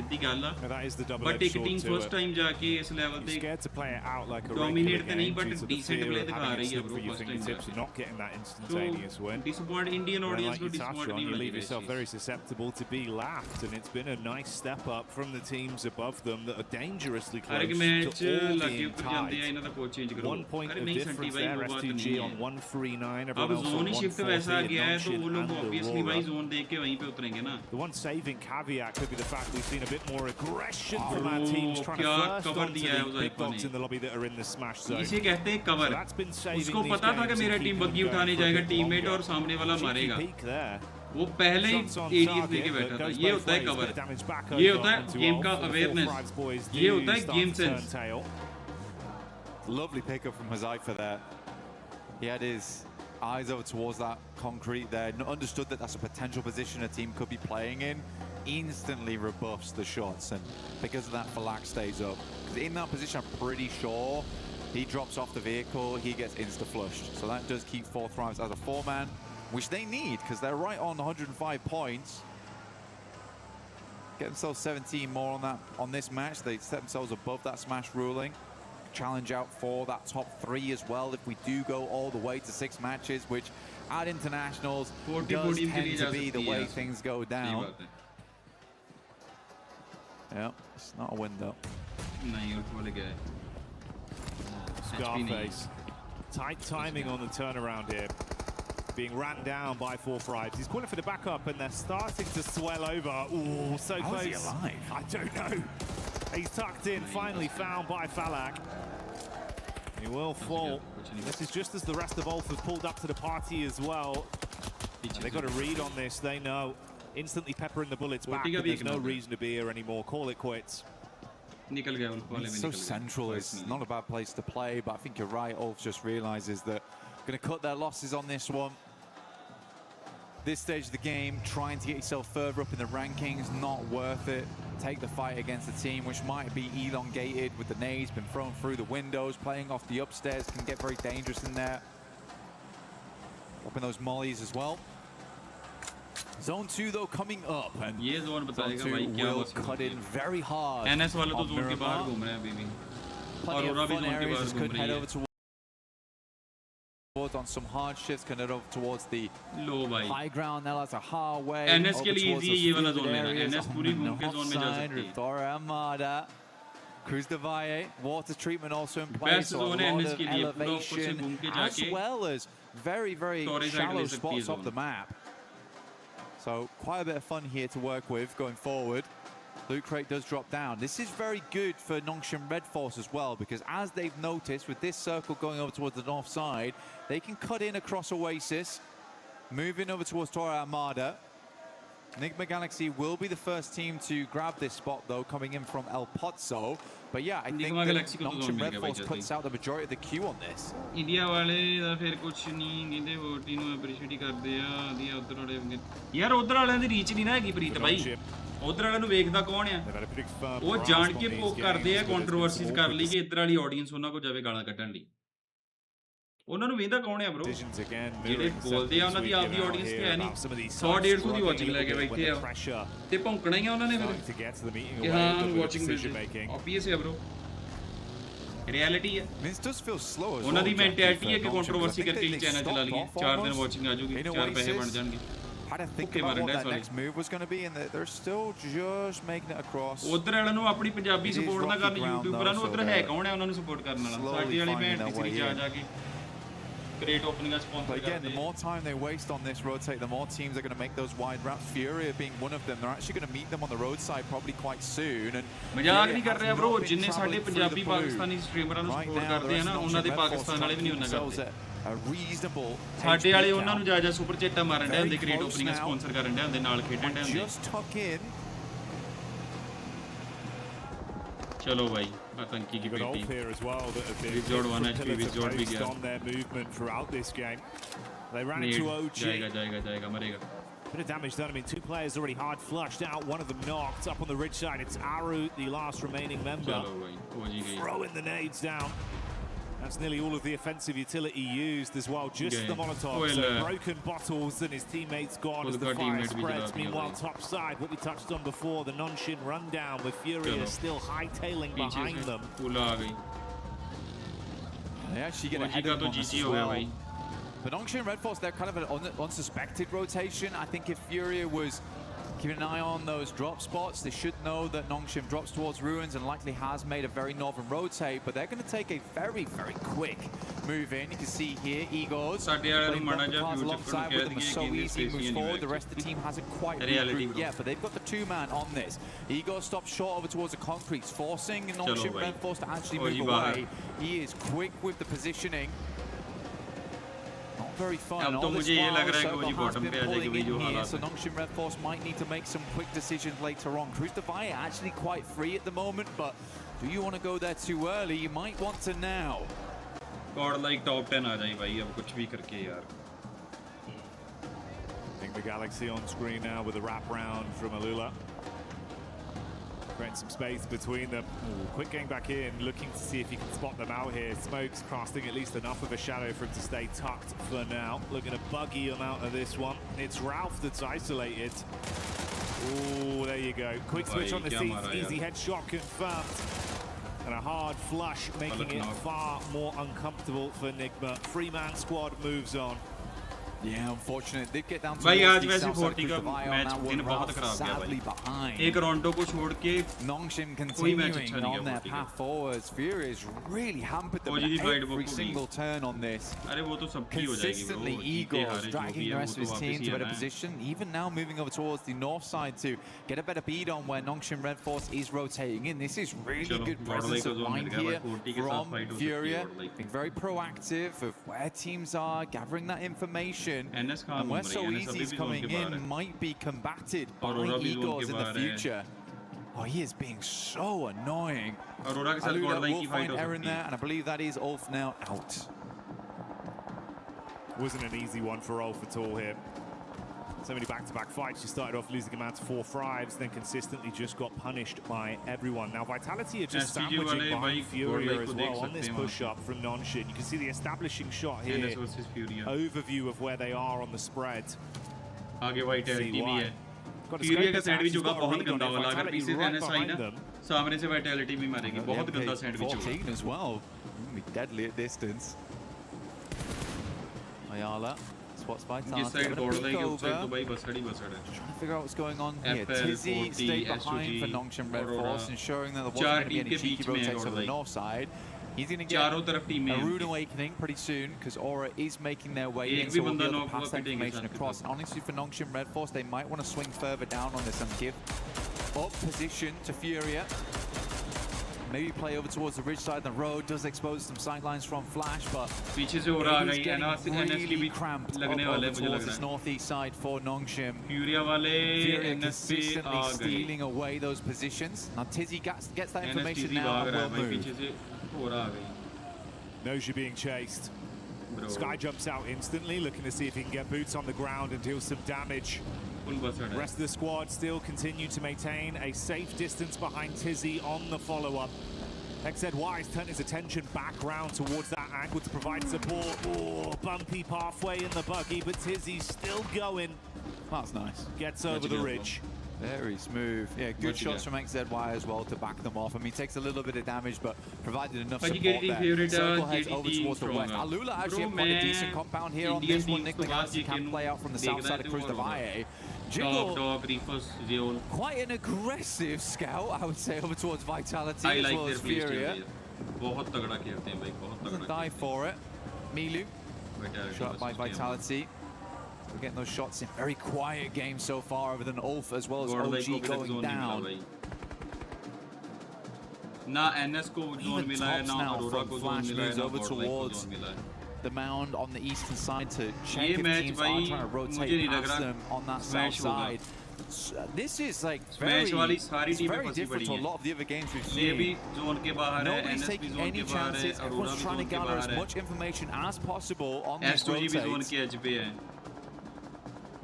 That is the double but एक team first time जाके इस level पे scared to play it out like a dominate तो नहीं, but decent play दिखा रही है bro first time जाके. Not getting that instantaneous win. Disappoint Indian audience को disappoint नहीं you होना leave yourself very susceptible to be laughed, and it's been a nice step up from the teams above them that are dangerously close to all being tied. 1 point of difference there, S2G on 139. अब zone shift वैसा आ गया है तो वो लोग obviously भाई zone देख के वहीं पे उतरेंगे ना. The one saving caveat could be the fact we've seen a bit more aggression from our teams trying to burst onto the big dogs in the lobby that are in the smash zone. इसे कहते हैं cover. उसको पता था कि मेरा team बग्गी उठाने जाएगा टीममेट और सामने वाला मारेगा. वो पहले ही एडीएस लेके बैठा था. ये होता है कवर. ये होता है गेम का अवेयरनेस. ये होता है game sense. Lovely pickup from Hazaifa there. He had his eyes over towards that concrete there. Understood that that's a potential position a team could be playing in. Instantly rebuffs the shots, and because of that, Falak stays up. Because in that position, I'm pretty sure he drops off the vehicle, he gets insta-flushed. So that does keep 4th Thrives as a 4-man, which they need, because they're right on 105 points. Get themselves 17 more on this match. They set themselves above that smash ruling. Challenge out for that top 3 as well if we do go all the way to 6 matches, which at internationals does tend to be the way things go down. Yeah, it's not a win though. Scarface. Tight timing on the turnaround here. being ran down by 4-5. He's calling for the backup, and they're starting to swell over. Ooh, so close. How is he alive? I don't know. He's tucked in, finally found by Falak. He will fall. This is just as the rest of Ulf have pulled up to the party as well. And they've got a read on this, they know. Instantly peppering the bullets back, and there's no reason to be here anymore. Call it quits. It's so central, it's not a bad place to play, but I think you're right. Ulf just realizes that going to cut their losses on this one. This stage of the game, trying to get yourself further up in the rankings, not worth it. Take the fight against a team which might be elongated with the nades, been thrown through the windows, playing off the upstairs, can get very dangerous in there. Dropping those mollies as well. Zone 2 though coming up, and Zone 2 will cut in very hard. NS वाले तो zone के बाहर घूम रहे हैं अभी भी. AORUS भी zone के बाहर घूम रही है. On some hard shifts, can head over towards the high ground. Now that's a highway. NS के लिए easy ये वाला zone लेना. NS पूरी घूम के zone में जा सकती है. Armada, Cruz de Valle, water treatment also in place. So a lot of elevation, as well as very shallow spots of the map. So quite a bit of fun here to work with going forward. Loot crate does drop down. This is very good for Nongshim Red Force as well, because as they've noticed with this circle going over towards the north side, they can cut in across Oasis, moving over towards Torre Armada. Enigma Galaxy will be the first team to grab this spot though, coming in from El Pozzo. But yeah, I think Nongshim Red Force puts out the majority of the queue on this. India वाले दा फिर कुछ नहीं कहते वो टीनों appreciate करते हैं दिया उधर वाले यार उधर वाले दी reach नहीं ना है कि प्रीत भाई उधर वाले नु वेखदा कौन है वो जान के पोक करते हैं controversies कर ली कि इधर वाली audience उन्हां को जावे गाना कटन ली ਉਹਨਾਂ ਨੂੰ ਵੇਂਦਾ ਕੌਣ ਹੈ bro ਜਿਹੜੇ ਬੋਲਦੇ ਆ ਉਹਨਾਂ ਦੀ ਆਪਦੀ ਆਡੀਅנס ਤੇ ਹੈ ਨਹੀਂ 100 150 ਦੀ ਵਾਚਿੰਗ ਲੈ ਕੇ ਬੈਠੇ ਆ ਤੇ ਭੌਂਕਣਾ ਹੀ ਆ ਉਹਨਾਂ ਨੇ ਫਿਰ ਕਿ ਹਾਂ ਵਾਚਿੰਗ ਮਿਲਦੀ ਆਬਵੀਅਸ ਹੈ bro ਰਿਐਲਿਟੀ ਹੈ ਉਹਨਾਂ ਦੀ ਮੈਂਟੈਲਿਟੀ ਹੈ ਕਿ ਕੰਟਰੋਵਰਸੀ ਕਰਕੇ ਹੀ ਚੈਨਲ ਚਲਾ ਲਈਏ 4 ਦਿਨ ਵਾਚਿੰਗ ਆ ਜੂਗੀ 4 ਪੈਸੇ ਬਣ ਜਾਣਗੇ I didn't think about what that next move was going to be, and they're still just making it across. ਉਧਰ ਵਾਲਿਆਂ ਨੂੰ ਆਪਣੀ ਪੰਜਾਬੀ ਸਪੋਰਟ ਨਾ ਕਰਨ ਯੂਟਿਊਬਰਾਂ ਨੂੰ ਉਧਰ ਹੈ ਕੌਣ ਹੈ ਉਹਨਾਂ ਨੂੰ ਸਪੋਰਟ ਕਰਨ ਵਾਲਾ ਸਾਡੀ ਵਾਲੀ ਭੈਣ ਪਿਛਲੀ ਜਾ ਕੇ great opening as sponsor. But again, the more time they waste on this rotate, the more teams are going to make those wide routes. Furia being one of them, they're actually going to meet them on the roadside probably quite soon. And ਮਜ਼ਾਕ ਨਹੀਂ ਕਰ ਰਿਹਾ bro, ਜਿੰਨੇ ਸਾਡੇ ਪੰਜਾਬੀ ਪਾਕਿਸਤਾਨੀ ਸਟ੍ਰੀਮਰਾਂ ਨੂੰ support ਕਰਦੇ ਆ ਨਾ ਉਹਨਾਂ ਦੇ ਪਾਕਿਸਤਾਨ ਵਾਲੇ ਵੀ ਨਹੀਂ ਉਹਨਾਂ ਕਰਦੇ ਸਾਡੇ ਵਾਲੇ ਉਹਨਾਂ ਨੂੰ ਜਾ ਸੁਪਰ ਚੇਟਾ ਮਾਰਨ ਡੇ ਹੁੰਦੇ ਗ੍ਰੇਟ ਓਪਨਿੰਗ ਸਪਾਂਸਰ ਕਰਨ ਡੇ ਹੁੰਦੇ ਨਾਲ ਖੇਡਣ ਡੇ ਹੁੰਦੇ चलो भाई आतंकी की बेटी Wizard 1 HP Wizard भी गया जाएगा मरेगा Bit of damage done. I mean, 2 players already hard flushed out. One of them knocked up on the ridge side. It's Aru, the last remaining member, throwing the nades down. That's nearly all of the offensive utility used as well. Just the Molotovs, so broken bottles and his teammates gone as the fire spreads. Meanwhile, top side, what we touched on before, the non-shin rundown with Furia still hightailing behind them. They actually get ahead of them as well. But Nongshim Red Force, they're kind of an unsuspected rotation. I think if Furia was keeping an eye on those drop spots, they should know that Nongshim drops towards Ruins and likely has made a very northern rotate, but they're going to take a very quick move in. You can see here, Igor's alongside with them so easy, moves forward. The rest of the team hasn't quite regrouped yet, but they've got the 2-man on this. Igor stops short over towards the concrete, forcing Nongshim Red Force to actually move away. He is quick with the positioning. Very fun. अब तो मुझे ये लग रहा है कि वो जी bottom पे आ जाएगी वही जो हालात So Nongshim Red Force might need to make some quick decisions later on. Cruz Defy actually quite free at the moment, but do you want to go there too early? You might want to now. God like top 10 आ जाए भाई अब कुछ भी करके यार. The Galaxy on screen now with a wrap round from Alula. Creating some space between them. Ooh, quick getting back in, looking to see if he can spot them out here. Smoke's casting at least enough of a shadow for him to stay tucked for now. Looking to buggy him out of this one. It's Ralph that's isolated. Ooh, there you go. Quick switch on the seats. Easy headshot confirmed. And a hard flush, making it far more uncomfortable for Enigma. 3-man squad moves on. Yeah, unfortunate. Did get down to भाई आज वैसे 40 का match दिन बहुत खराब गया भाई. एक रोंडो को छोड़ के Nongshim continuing on their path forwards. Fury has really hampered them at every single turn on this. अरे वो तो सबकी हो जाएगी. Consistently Eagles dragging the rest of his team to a better position. Even now moving over towards the north side to get a better beat on where Nongshim Red Force is rotating in. This is really good presence of mind here from Furia. Being very proactive of where teams are, gathering that information. And where So Easy's coming in might be combated by Eagles in the future. Oh, he is being so annoying. Alula will find Aaron there, and I believe that is Ulf now out. Wasn't an easy one for Ulf at all here. So many back-to-back fights. She started off losing him out to 4 thrives, then consistently just got punished by everyone. Now Vitality are just sandwiching behind Furia as well on this push-up from Nongshim. You can see the establishing shot here. Overview of where they are on the spread. आगे Vitality भी है. Furia का sandwich होगा बहुत गंदा वाला. अगर पीछे NS आई ना, सामने से Vitality भी मारेगी. बहुत गंदा सैंडविच होगा. 14 as well. Be deadly at distance. Ayala. Spots by Tart. Trying to figure out what's going on here. Tizzy stayed behind for Nongshim Red Force, ensuring that there wasn't going to be any cheeky rotates on the north side. He's going to get a rude awakening pretty soon because Aura is making their way in, so we'll be able to pass that information across. Honestly, for Nongshim Red Force, they might want to swing further down on this and give up position to Furia. Maybe play over towards the ridge side of the road, does expose some sidelines from Flash, but it is getting really cramped over towards this northeast side for Nongshim. Furia consistently stealing away those positions. Now Tizzy gets that information now and will move. Noja being chased. Sky jumps out instantly, looking to see if he can get boots on the ground and deal some damage. The rest of the squad still continue to maintain a safe distance behind Tizzy on the follow-up. XZY's turned his attention back round towards that angle to provide support. Oh, bumpy pathway in the buggy, but Tizzy's still going. That's nice. Gets over the ridge. Very smooth. Yeah, good shots from XZY as well to back them off. I mean, takes a little bit of damage, but provided enough support there. Circle heads over towards the west. Alula actually have quite a decent compound here on this one. Nick McGancy can play out from the south side of Cruz de Valle. Jiggle, quite an aggressive scout, I would say, over towards Vitality as well as Furia. Doesn't die for it. Milu, shot by Vitality. We're getting those shots in. Very quiet game so far, other than Ulf as well as OG going down. Even tops now from Flash moves over towards the mound on the eastern side to check if teams are trying to rotate past them on that south side. This is like very different to a lot of the other games we've seen. Nobody's taking any chances. Everyone's trying to gather as much information as possible on these rotates.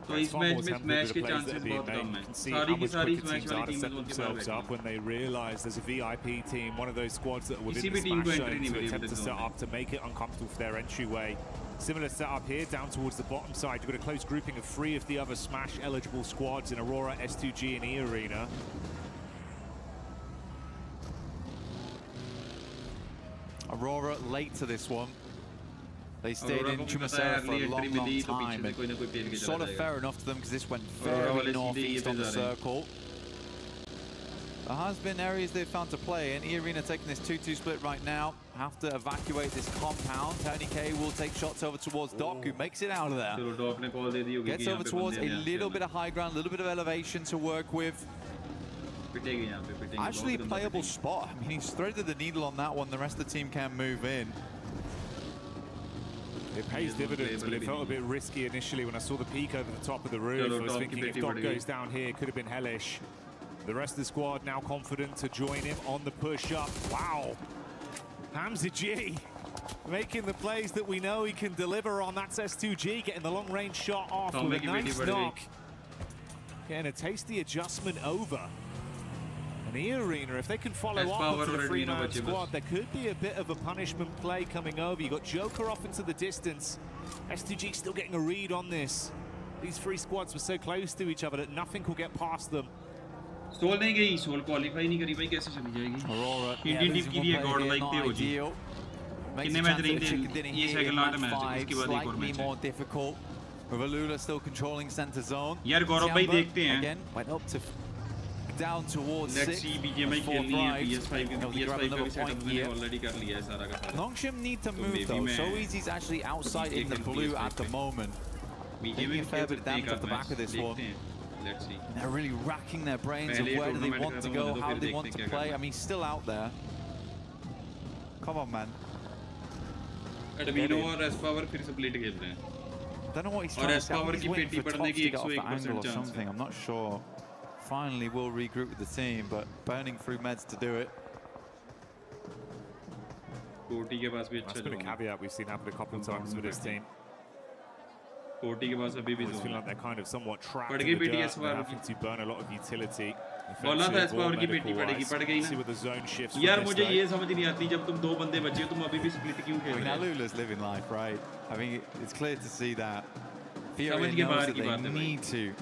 तो इस match में smash के chances बहुत कम हैं सारी की सारी smash वाली टीम जोन के बाहर up when they realize there's a VIP team, one of those squads that were within the smash zone to attempt to set up to make it uncomfortable for their entryway. Similar setup here down towards the bottom side. You've got a close grouping of 3 of the other smash eligible squads in Aurora, S2G and E Arena. Aurora late to this one. They stayed in Chumasera for a long time, and sort of fair enough to them because this went very northeast on the circle. There has been areas they've found to play in. E-Arena taking this 2-2 split right now. Have to evacuate this compound. Tony K will take shots over towards Doc, who makes it out of there. Gets over towards a little bit of high ground, a little bit of elevation to work with. Actually a playable spot. I mean, he's threaded the needle on that one. The rest of the team can move in. It pays dividends, but it felt a bit risky initially when I saw the peak over the top of the roof. I was thinking if Doc goes down here, it could have been hellish. The rest of the squad now confident to join him on the push-up. Wow. Hamza G making the plays that we know he can deliver on. That's S2G getting the long-range shot off with a nice knock. Getting a tasty adjustment over. And E-Arena, if they can follow up with the 3-man squad, there could be a bit of a punishment play coming over. You got Joker off into the distance. S2G still getting a read on this. These 3 squads were so close to each other that nothing could get past them. सोल नहीं गई, soul qualify नहीं करी भाई कैसे चली जाएगी? Indian team की लिए गॉड लाइक पे हो जी। कितने मैच नहीं थे? ये सेकंड लास्ट मैच, इसके बाद एक और मैच है। with AORUS still controlling center zone. यार गौरव भाई देखते हैं. Again, went up to down towards Let's see Bgmi खेलनी है PS5 के PS5 का setup मैंने already कर लिया है सारा का सारा. Nongshim need to move though. So Easy's actually outside in the blue at the moment. Taking a fair bit of damage off the back of this one. Let's see. They're really racking their brains of where do they want to go, how they want to play. I mean, he's still out there. Come on, man. Admino और S-Power फिर split खेल रहे हैं. Don't know what he's और trying S-Power की पेटी पड़ने की 101% chance है. I'm not sure. Finally, we'll regroup with the team, but burning through meds to do it. That's been a caveat we've seen happen a couple of times with this team. Forty के पास अभी भी feel like they're kind of somewhat trapped पड़ in गई the पेटी dirt. S-Power They're having to burn a lot of utility. बोला था S-Power की पेटी पड़ेगी पड़ गई ना. See what the zone shifts. यार मुझे ये समझ नहीं आती जब तुम दो बंदे बचे हो तुम अभी भी split क्यों खेल रहे हो? AORUS living life, right? I mean, it's clear to see that. Fury knows that they need to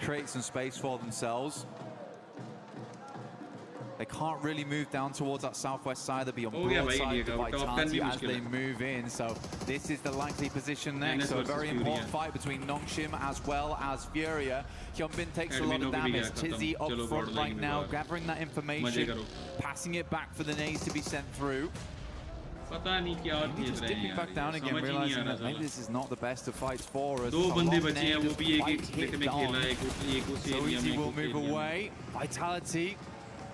create some space for themselves. They can't really move down towards that southwest side. They'll be on broadside of Vitality as they move in. So this is the likely position next. So a very important fight between Nongshim as well as Furia. Hyunbin takes a lot of damage. Tizzy up front right now, gathering that information, passing it back for the nades to be sent through. Just dipping back down again, realizing that maybe this is not the best of fights for us. दो बंदे बचे हैं वो भी एक split में खेला है एक उसी So Easy will move away. Vitality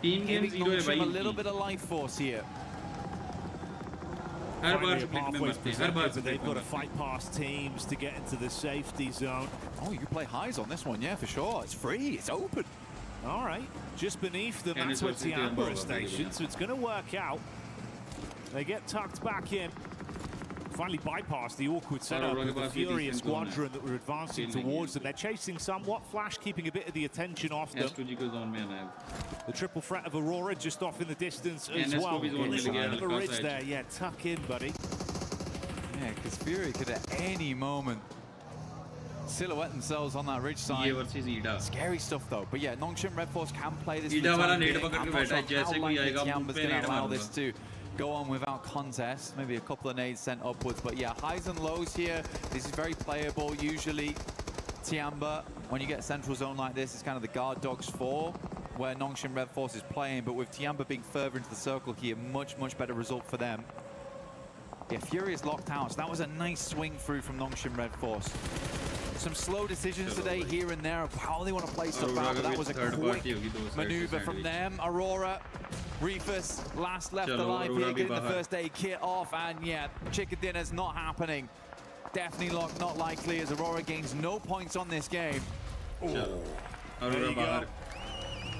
giving Nongshim a little bit of life force here. They've got to fight past teams to get into the safety zone. Oh, you can play highs on this one, yeah, for sure. It's free, it's open. All right, just beneath them, that's where Tiamba is stationed, so it's going to work out. They get tucked back in. Finally bypassed the awkward setup of the Fury squadron that were advancing towards them. They're chasing somewhat. Flash keeping a bit of the attention off them. The triple threat of Aurora just off in the distance as well. The ridge there, yeah, tuck in, buddy. Yeah, because Fury could at any moment silhouette themselves on that ridge side. Scary stuff though. But yeah, Nongshim Red Force can play this. I'm not sure how likely Tiamba's going to allow this to go on without contest. Maybe a couple of nades sent upwards, but yeah, highs and lows here. This is very playable. Usually Tiamba, when you get a central zone like this, it's kind of the guard dogs for where Nongshim Red Force is playing, but with Tiamba being further into the circle here, much better result for them. Yeah, Fury is locked out, so that was a nice swing through from Nongshim Red Force. Some slow decisions today here and there of how they want to play stuff out, but that was a quick maneuver from them. Aurora, Reefus, last left alive here, getting the first aid kit off, and yeah, chicken dinner's not happening. Definitely not likely as Aurora gains no points on this game. There you go.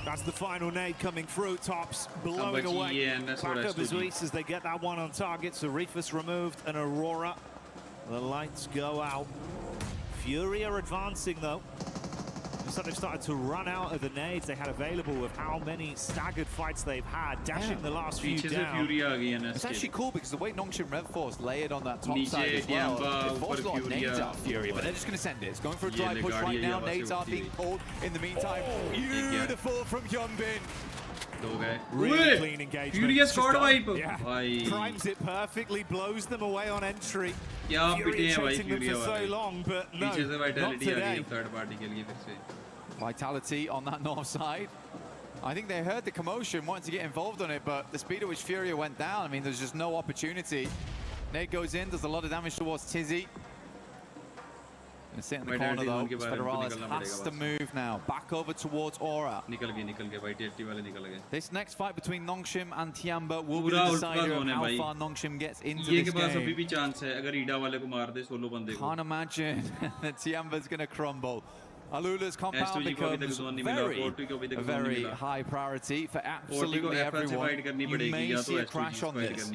That's the final nade coming through. Tops blowing away. Back up as Reese as they get that one on target. So Reefus removed and Aurora. The lights go out. Fury are advancing though. Looks like they've started to run out of the nades they had available with how many staggered fights they've had, dashing the last few down. It's actually cool because the way Nongshim Red Force layered on that top side as well, it forced a lot of nades out of Fury, but they're just going to send it. It's going for a dry push right now. Nades are being pulled in the meantime. Beautiful from Hyunbin. Really clean engagement. Fury squad wipe. Primes it perfectly, blows them away on entry. Fury chasing them for so long, but no, not today. Vitality on that north side. I think they heard the commotion, wanted to get involved on it, but the speed at which Furia went down, I mean, there's just no opportunity. Nate goes in, does a lot of damage towards Tizzy. Gonna sit in the corner though. Federalis has to move now. Back over towards Aura. This next fight between Nongshim and Tiamba will be the decider of how far Nongshim gets into this game. Can't imagine that Tiamba's gonna crumble. Alula's compound becomes a very high priority for absolutely everyone. You may see a crash on this.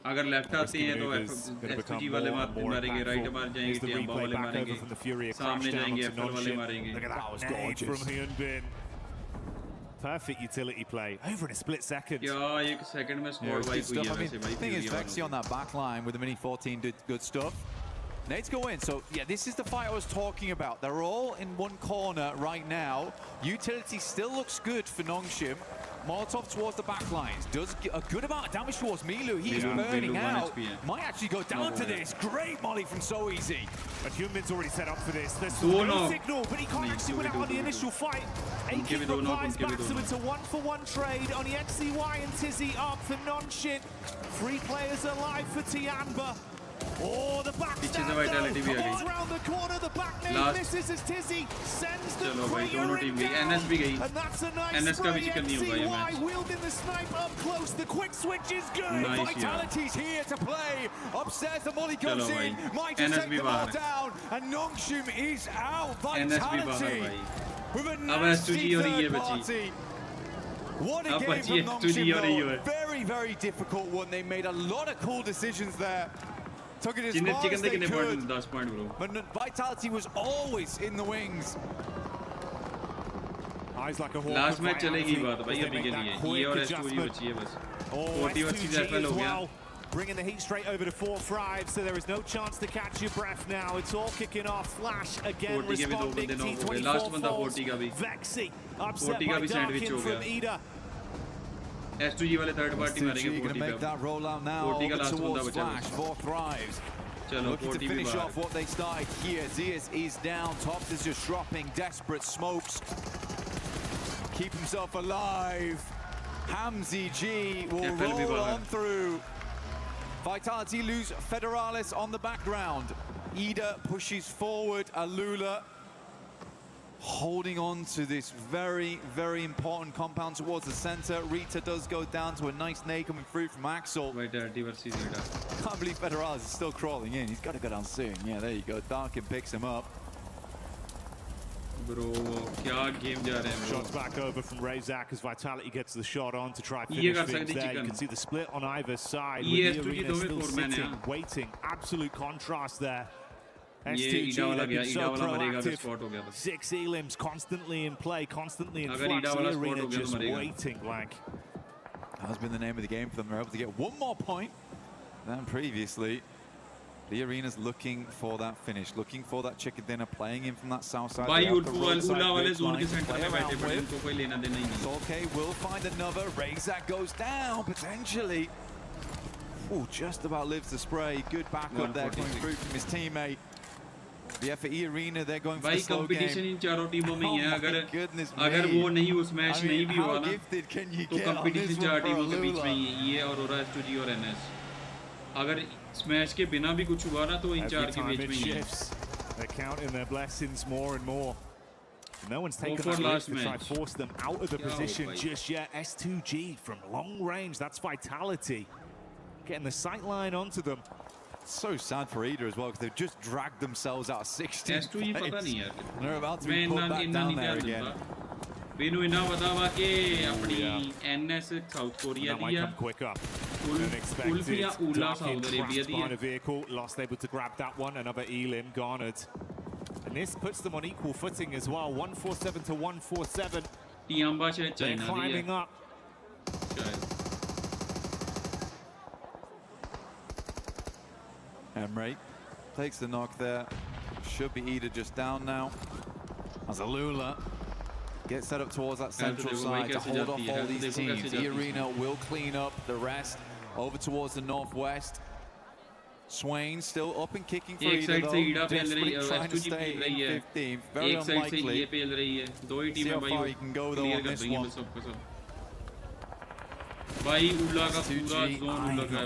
अगर left आते हैं तो SPG वाले मारेंगे, right मार जाएंगे, टियाम्बा वाले मारेंगे, सामने जाएंगे, एफएल वाले मारेंगे. That was gorgeous from Hyunbin. Perfect utility play over in a split second. Yeah, एक second में score wipe हुई है वैसे भाई. The thing is, Vexy on that back line with the Mini 14 did good stuff. Nades go in, so yeah, this is the fight I was talking about. They're all in one corner right now. Utility still looks good for Nongshim. Molotov towards the back lines. Does a good amount of damage towards Milu. He is burning out. Might actually go down to this. Great molly from So Easy. But Human's already set up for this. There's no signal, but he can't actually win out on the initial fight. Akin replies back, so it's a 1-for-1 trade on the XCY and Tizzy up for non-shit. 3 players alive for Tiamba. Oh, the back stand though. Around the corner, the back name misses as Tizzy sends the KREO down. And that's a nice spray. XCY wielding the snipe up close. The quick switch is good. Vitality's here to play. Upstairs, the molly comes in. Might just take them all down. And Nongshim is out. Vitality with a nasty third party. What a game from Nongshim though. Very, very difficult one. They made a lot of cool decisions there. Took it as far as they could, but Vitality was always in the wings. Eyes like a hawk. Last match चलेगी बात भाई अभी के लिए ये और S2G बची है बस 40 FL हो गया. Bringing the heat straight over to 4-5, so there is no chance to catch your breath now. It's all kicking off. Flash again responding. T24 falls. Vexy upset by Darkin from Ida. S2G वाले third party मारेंगे 40 make that roll out now towards Flash for Thrives. Looking to finish off what they started here. Zeus is down. Tops is just dropping. Desperate smokes. Keep himself alive. Hamzy G will roll on through. Vitality lose Federalis on the background. Ida pushes forward. Alula holding on to this very, very important compound towards the center. Rita does go down to a nice nade coming through from Axel. Right there, Can't believe Federalis is still crawling in. He's got to go down soon. Yeah, there you go. Darkin picks him up. Bro, kya game ja rahe hain bro. Shots back over from Razak as Vitality gets the shot on to try finish things there. You can see the split on either side. With the arena still sitting, waiting. Absolute contrast there. S2G, they've been so proactive. 6 elims constantly in play, constantly in flux. The arena just waiting blank. That's been the name of the game for them. They're able to get one more point than previously. The arena's looking for that finish, looking for that chicken dinner, playing in from that south side. Okay, will find another. Razak goes down, potentially. Oh, just about lives the spray. Good backup there coming through from his teammate. The FE Arena, they're going for the slow game. competition in चारों टीमों में ही है. Goodness अगर वो नहीं वो smash नहीं भी हुआ ना, तो competition चार टीमों के बीच में ही है. ये और AORUS, S2G और NS. अगर smash के बिना भी कुछ हुआ ना तो इन चार के बीच में ही है. They're counting their blessings more and more. No one's taken that risk to try to force them out of the position just yet. S2G from long range, that's Vitality. Getting the sight line onto them. So sad for Ida as well because they've just dragged themselves out of 16 S2G पता नहीं यार. They're about to be put back down there again. बेनु इन्ना बतावा के अपनी NS South Korea दिया. Ulfia Ula Saudi Arabia diya. Vehicle lost, able to grab that one. Another elim garnered. And this puts them on equal footing as well. 147 to 147. They're climbing up. Emre takes the knock there. Should be Ida just down now. As Alula gets set up towards that central side to hold off all these teams. The arena will clean up the rest. Over towards the northwest. Swain still up and kicking for Ida though. Desperate trying to stay in 15th. Very unlikely. See how far he can go though on this one.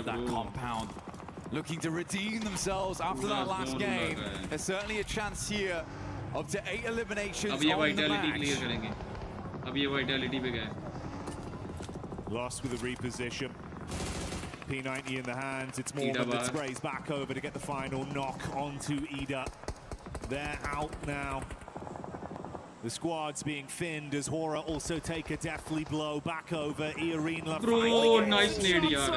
That compound. Looking to redeem themselves after that last game. There's certainly a chance here. Up to 8 eliminations on the match. Lost with a reposition. P90 in the hands. It's Mormon that sprays back over to get the final knock onto Ida. They're out now. The squad's being thinned as Hora also take a deathly blow back over. E-Arena bro, nice nade yaar.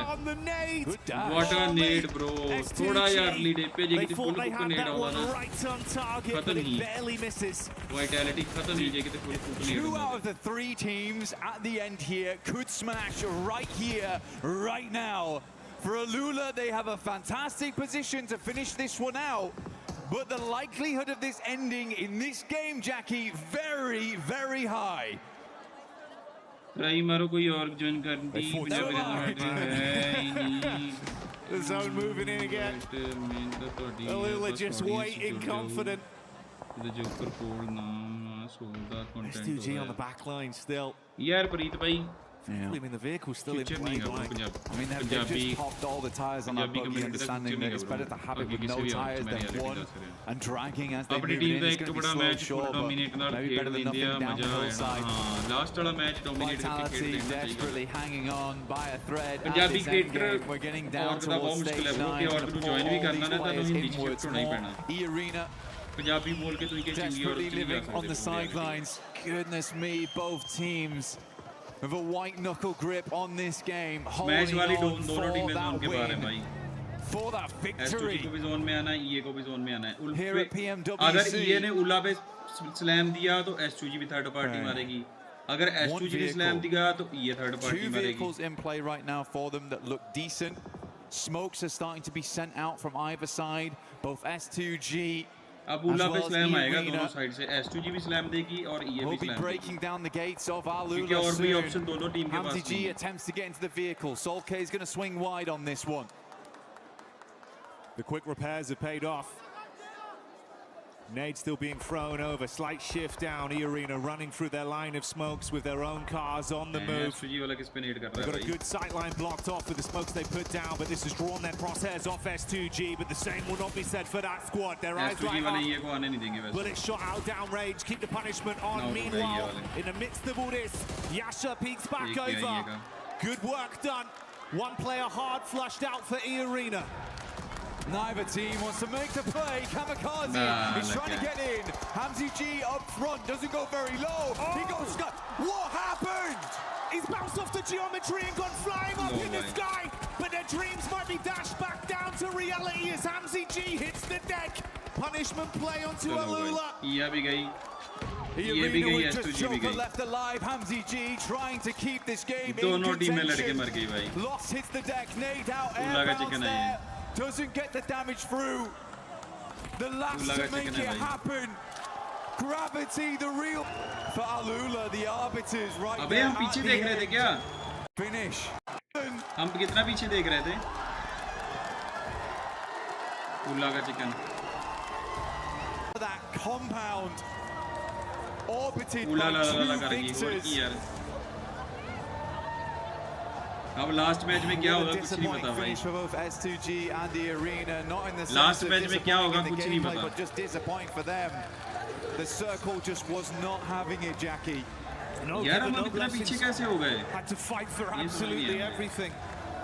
What a nade bro. Thoda yaar lead pe je kisi full hook nade aula na. Right on target, but it barely misses. Vitality khatam hi je kisi full hook nade. 2 out of the 3 teams at the end here could smash right here, right now. For Alula, they have a fantastic position to finish this one out. But the likelihood of this ending in this game, Jackie, very, very high. Primer कोई और join कर दी मुझे The zone moving in again. Alula just waiting, confident. The Joker cold naam Sardar content. S2G on the back line still. यार प्रीत भाई. Yeah. I mean, the vehicle's still in play. I mean, they've just popped all the tyres on that buggy, understanding that it's better to have it with no tyres than one and dragging as they move in. It's going to be slow, sure, but maybe better than nothing down the hillside. Vitality desperately hanging on by a thread at this end game. We're getting down towards stage 9. E-Arena desperately living on the sidelines. Goodness me, both teams with a white knuckle grip on this game, holding on for that win, for that victory. S2G को भी zone में आना है, EA को भी zone में आना है. Here at PMWC, अगर EA ने उला पे स्लैम दिया तो S2G भी थर्ड पार्टी मारेगी. अगर S2G ने स्लैम दिया तो EA थर्ड पार्टी मारेगी. Two vehicles in play right now for them that look decent. Smokes are starting to be sent out from either side. Both S2G अब उला पे स्लैम आएगा दोनों साइड से. S2G भी स्लैम देगी और EA भी slam. breaking down the gates of AORUS. क्योंकि और भी ऑप्शन दोनों टीम के पास AMD attempts to get into the vehicle. Solke is going to swing wide on this one. The quick repairs have paid off. Nade still being thrown over. Slight shift down. E-Arena running through their line of smokes with their own cars on the move. They've got a good sight line blocked off with the smokes they put down, but this has drawn their crosshairs off S2G. But the same will not be said for that squad. Their eyes right up. Bullet shot out downrange. Keep the punishment on. Meanwhile, in the midst of all this, Yasha peeks back over. Good work done. One player hard flushed out for E-Arena. Neither team wants to make the play. Kamikaze is trying to get in. Hamzy up front doesn't go very low. He goes, what happened? He's bounced off the geometry and gone flying up in the sky. But their dreams might be dashed back down to reality as Hamzy hits the deck. Punishment play onto Alula. E-Arena with just Joker left alive. Hamzy trying to keep this game in contention. Lost hits the deck. Nade out. Airbounds there. Doesn't get the damage through. The last to make it happen. Gravity, the real for Alula, the arbiters right अबे हम पीछे देख रहे थे क्या? Finish. हम कितना पीछे देख रहे थे? उल्ला का chicken. That compound orbited by two victors. अब लास्ट मैच में क्या होगा कुछ नहीं पता भाई. लास्ट मैच में क्या होगा कुछ नहीं पता. The circle just was not having it, Jackie. यार हम इतना पीछे कैसे हो गए? Had to fight for absolutely everything,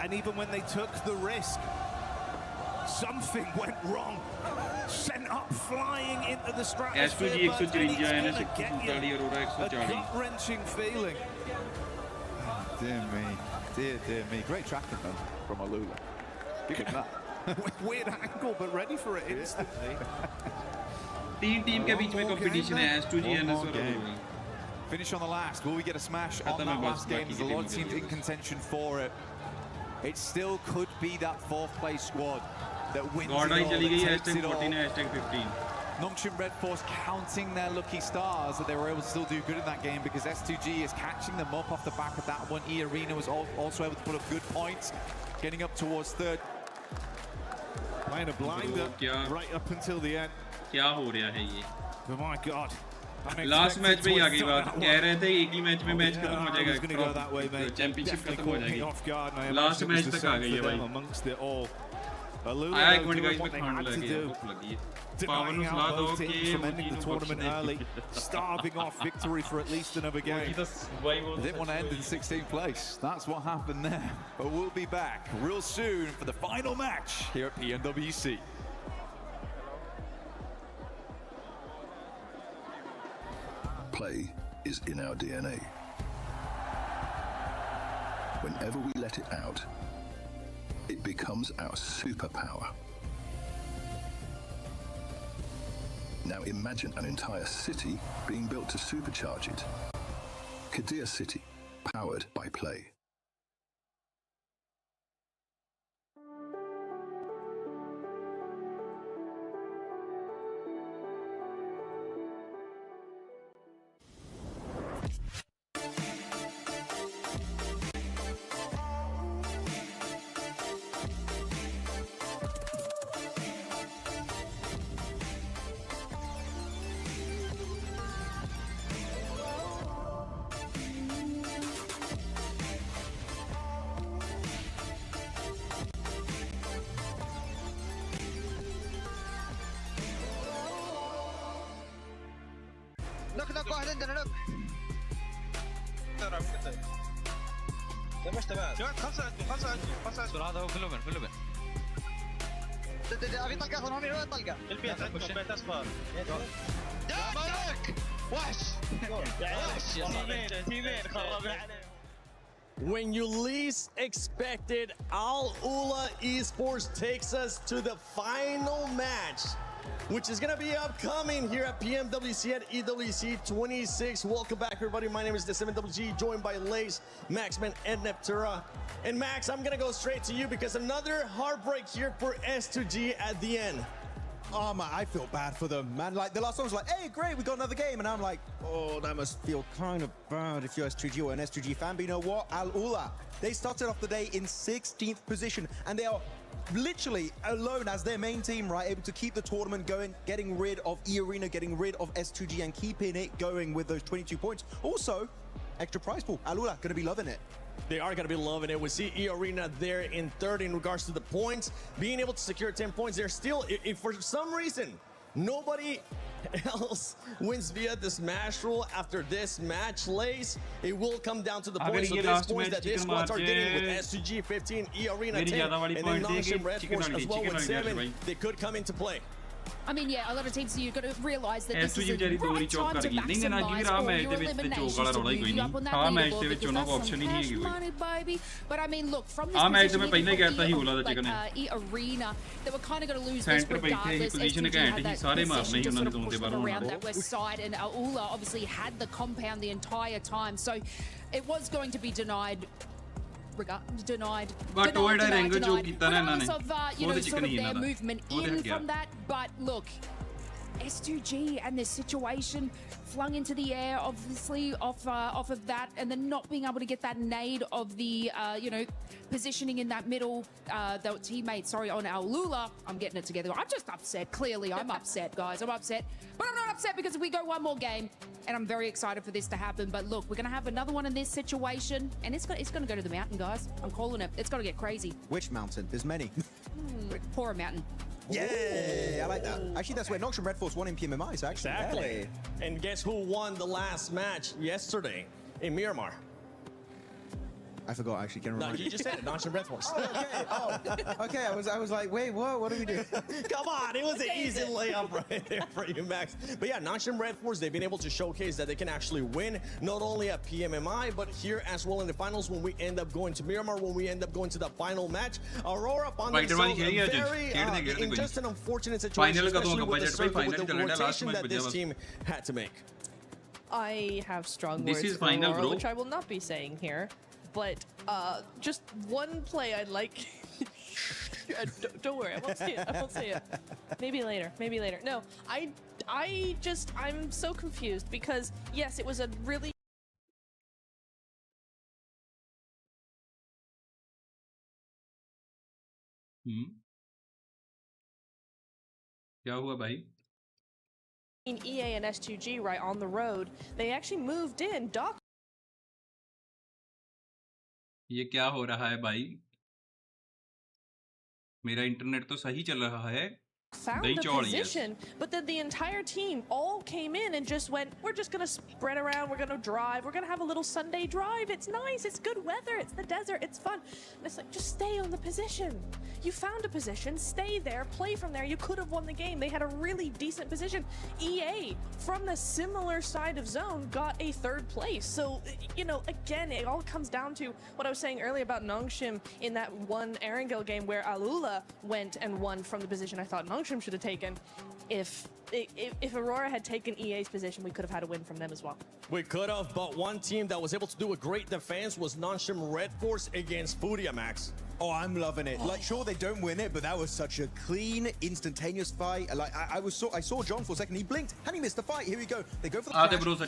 and even when they took the risk, something went wrong. Sent up flying into the stratosphere. S2G 153 है ना 140 AORUS 140. A gut-wrenching feeling. Dear me. Dear me. Great tracking though from Alula. Give him that. Weird angle, but ready for it instantly. तीन team के बीच में competition है. S2G and AORUS. Finish on the last. Will we get a smash on that last game? There's a lot of teams in contention for it. It still could be that fourth place squad that wins it all, that takes it all. Nongshim Red Force counting their lucky stars that they were able to still do good in that game because S2G is catching them up off the back of that one. E-Arena was also able to put up good points, getting up towards third. Playing a blinder right up until the end. क्या हो रहा है ये? Oh my God. Last match में ही आ गई बात. कह रहे थे एक ही मैच में मैच खत्म हो जाएगा. चैंपियनशिप खत्म हो जाएगी. लास्ट मैच तक आ गई है भाई. आया एक मिनट गाइस में खाने लगी है. भूख लगी है. Defying our both teams from ending the tournament early, starving off victory for at least another game. They didn't want to end in 16th place. That's what happened there. But we'll be back real soon for the final match here at PMWC. Play is in our DNA. Whenever we let it out, it becomes our superpower. Now imagine an entire city being built to supercharge it. KREO City, powered by Play. نلعب تمام تمام خمسة هذا هو كله من ابي طلقه اخذ هوني وين طلقه البيت عندكم بيت اصفر داك وحش تيمين خربنا عليه. When you least expected, AORUS Esports takes us to the final match, which is going to be upcoming here at Pmwc at EWC 26. Welcome back, everybody. My name is the 7WG, joined by Lace, Maxman, and Neptura. And Max, I'm going to go straight to you because another heartbreak here for S2G at the end. Oh man, I feel bad for them, man. Like the last one was like, hey, great, we got another game. And I'm like, oh, that must feel kind of bad if you're S2G or an S2G fan. But you know what? AORUS, they started off the day in 16th position and they are literally alone as their main team, right? Able to keep the tournament going, getting rid of E-Arena, getting rid of S2G and keeping it going with those 22 points. Also, extra prize pool. AORUS gonna be loving it. They are going to be loving it. We see E-Arena there in third in regards to the points. Being able to secure 10 points, they're still, if for some reason, nobody else wins via the smash rule after this match, Lace, it will come down to the points. So these points that these squads are getting with S2G 15, E-Arena 10, and then Nongshim Red Force as well with 7, they could come into play. I mean, yeah, a lot of teams, you've got to realise that this is a right time to maximise all your eliminations to move you up on that leaderboard because that's some cash money, baby. But I mean, look, from this position, like E-Arena, they were kind of going to lose this regardless. S2G had that position to sort of push them around that west side, and AORUS obviously had the compound the entire time, so it was going to be denied. Denied. Regardless of sort of their movement in from that, but look, S2G and their situation flung into the air, obviously off of that, and then not being able to get that nade of the positioning in that middle. The teammate, sorry, on AORUS, I'm getting it together. I'm just upset. Clearly, I'm upset, guys. I'm upset, but I'm not upset because we go one more game, and I'm very excited for this to happen. But look, we're gonna have another one in this situation, and it's gonna go to the mountain, guys. I'm calling it. It's gonna get crazy. Which mountain? There's many. Pour mountain. Yeah, I like that. Actually, that's where Nongshim Red Force won in PMMI, so actually. Exactly. And guess who won the last match yesterday in Miramar? I forgot, actually. Can No, you just said it. Nongshim Red Force. Okay. I was like, wait, what? What do we do? Come on, it was an easy layup right there for you, Max. But yeah, Nongshim Red Force, they've been able to showcase that they can actually win, not only at PMMI, but here as well in the finals when we end up going to Miramar, when we end up going to the final match. AORUS found themselves in just an unfortunate situation, especially with the circle, with the rotation that this team had to make. I have strong words for AORUS, which I will not be saying here. But just one play I'd like. Don't worry, I won't say it. I won't say it. Maybe later. Maybe later. No, I'm so confused because yes, it was a really. क्या हुआ भाई? In EA and S2G right on the road, they actually moved in. Doc. ये क्या हो रहा है भाई? मेरा इंटरनेट तो सही चल रहा है. Found the position, but then the entire team all came in and just went, we're just gonna spread around, we're gonna drive, we're gonna have a little Sunday drive, it's nice, it's good weather, it's the desert, it's fun. And it's like, just stay on the position. You found a position, stay there, play from there, you could have won the game. They had a really decent position. EA, from the similar side of zone, got a third place. So, you know, again, it all comes down to what I was saying earlier about Nongshim in that one Erangel game where AORUS went and won from the position I thought Nongshim should have taken. If AORUS had taken EA's position, we could have had a win from them as well. We could have, but one team that was able to do a great defense was Nongshim Red Force against Furia, Max. Oh, I'm loving it. Like, sure, they don't win it, but that was such a clean, instantaneous fight. Like, I saw John for a second. He blinked, and he missed the fight. Here we go. They go for the crash. Look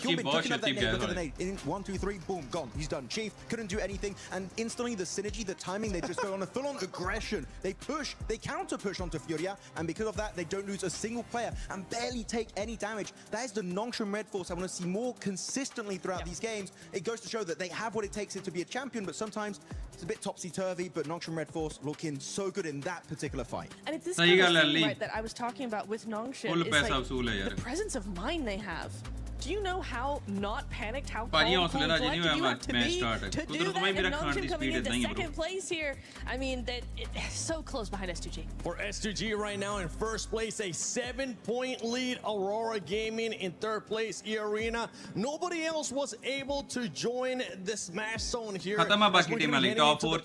at that nade. Look at the nade. In 1, 2, 3, boom, gone. He's done. Chief couldn't do anything, and instantly the synergy, the timing, they just go on a full-on aggression. They push, they counter-push onto Furia, and because of that, they don't lose a single player and barely take any damage. That is the Nongshim Red Force I want to see more consistently throughout these games. It goes to show that they have what it takes to be a champion, but sometimes it's a bit topsy-turvy, but Nongshim Red Force looking so good in that particular fight. And it's this kind of thing, right, that I was talking about with Nongshim is like the presence of mind they have do you know how not panicked, how But you calm, also cool, let collected you have to be started. to do that, and Nongshim coming into second place here. I mean, so close behind S2G. For S2G right now in first place, a 7-point lead. Aurora Gaming in third place. E-Arena. Nobody else was able to join the Smash Zone here. Top 4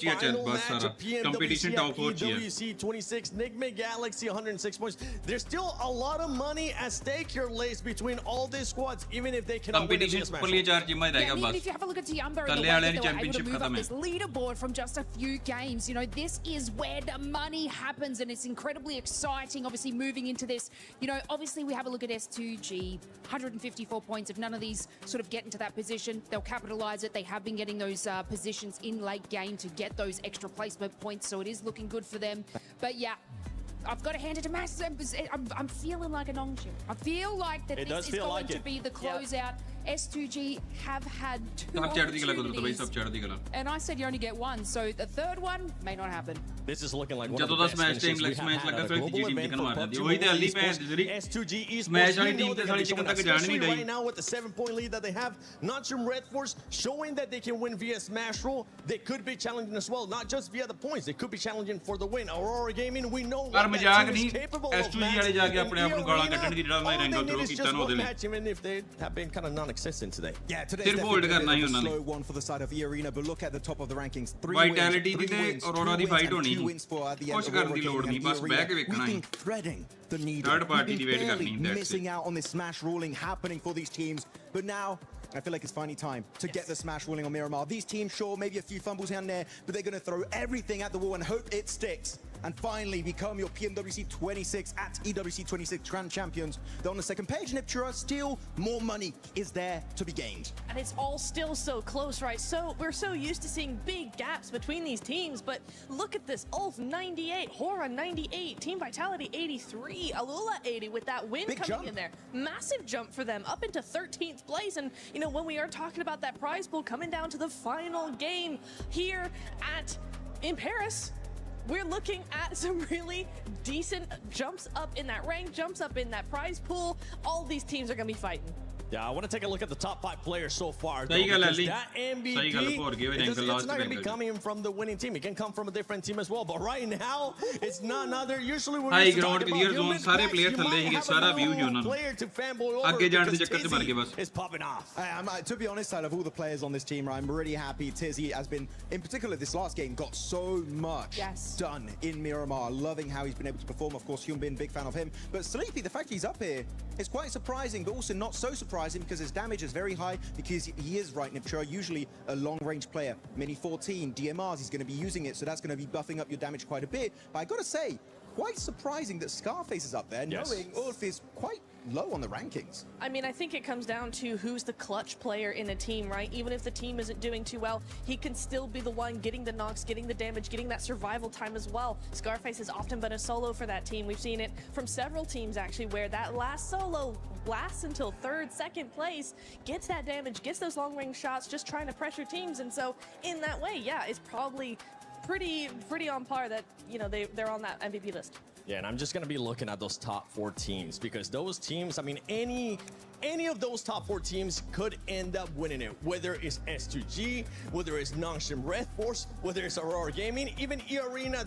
competition top 4 PwC 26, Nigma Galaxy 106 points. There's still a lot of money at stake here, Lace, between all these squads, even if they cannot win the Smash Zone. Yeah, and even if you have a look at Tiamba and the way that they were able to move up this leaderboard from just a few games, you know, this is where the money happens, and it's incredibly exciting, obviously, moving into this. You know, obviously, we have a look at S2G, 154 points. If none of these sort of get into that position, they'll capitalize it. They have been getting those positions in late game to get those extra placement points, so it is looking good for them. But yeah, I've got to hand it to Max. I'm feeling like a Nongshim. I feel like that this is going to be the closeout. S2G have had 2 opportunities, and I said you only get 1, so the third one may not happen. This is looking like one of the best finishes we have had at a global event for PUBG Mobile Esports. S2G Esports, we know they're going to come, especially right now with the 7-point lead that they have. Nongshim Red Force showing that they can win via Smash Roll. They could be challenging as well, not just via the points. They could be challenging for the win. Aurora Gaming, we know what that team is capable of, Max. All they need is just one match, even if they have been kind of non-existent today. Yeah, today's definitely a bit of a slow one for the side of E-Arena, but look at the top of the rankings. 3 Vitality wins, 3 wins, 2 wins, and 2 wins for the end of Aurora Gaming and E-Arena. We've been threading the needle. We've been barely missing out on this smash ruling happening for these teams, but now I feel like it's finally time to get the smash ruling on Miramar. These teams, sure, maybe a few fumbles here and there, but they're going to throw everything at the wall and hope it sticks. And finally become your Pmwc 26 at EWC 26 Grand Champions. They're on the second page, Niptura. Still more money is there to be gained. And it's all still so close, right? So we're so used to seeing big gaps between these teams, but look at this. Ulf 98, Hora 98, Team Vitality 83, Alula 80 with that win big coming in there. Massive jump for them up into 13th place. And you know, when we are talking about that prize pool coming down to the final game here in Paris, we're looking at some really decent jumps up in that rank, jumps up in that prize pool. All these teams are going to be fighting. Yeah, I want to take a look at the top 5 players so far, though, because that MVP, it's not going to be coming from the winning team. It can come from a different team as well, but right now, it's none other. Usually we're used to talking about human packs. You might have a player to fanboy over because Tizzy is popping off. To be honest, out of all the players on this team, I'm really happy. Tizzy has been, in particular this last game, got so much done in Miramar. Loving how he's been able to perform. Of course, Hyunbin, big fan of him. But Sleepy, the fact he's up here is quite surprising, but also not so surprising, because his damage is very high, because he is right, Niptura, usually a long-range player. Mini 14, DMRs, he's going to be using it, so that's going to be buffing up your damage quite a bit. But I got to say, quite surprising that Scarface is up there, knowing Ulf is quite low on the rankings. I mean, I think it comes down to who's the clutch player in a team, right? Even if the team isn't doing too well, he can still be the one getting the knocks, getting the damage, getting that survival time as well. Scarface has often been a solo for that team. We've seen it from several teams, actually, where that last solo lasts until 3rd, 2nd place, gets that damage, gets those long-range shots, just trying to pressure teams. And so, in that way, yeah, it's probably pretty on par that, you know, they're on that MVP list. Yeah, and I'm just going to be looking at those top 4 teams, because those teams, I mean, any of those top 4 teams could end up winning it, whether it's S2G, whether it's Nongshim Red Force, whether it's Aurora Gaming, even E-Arena.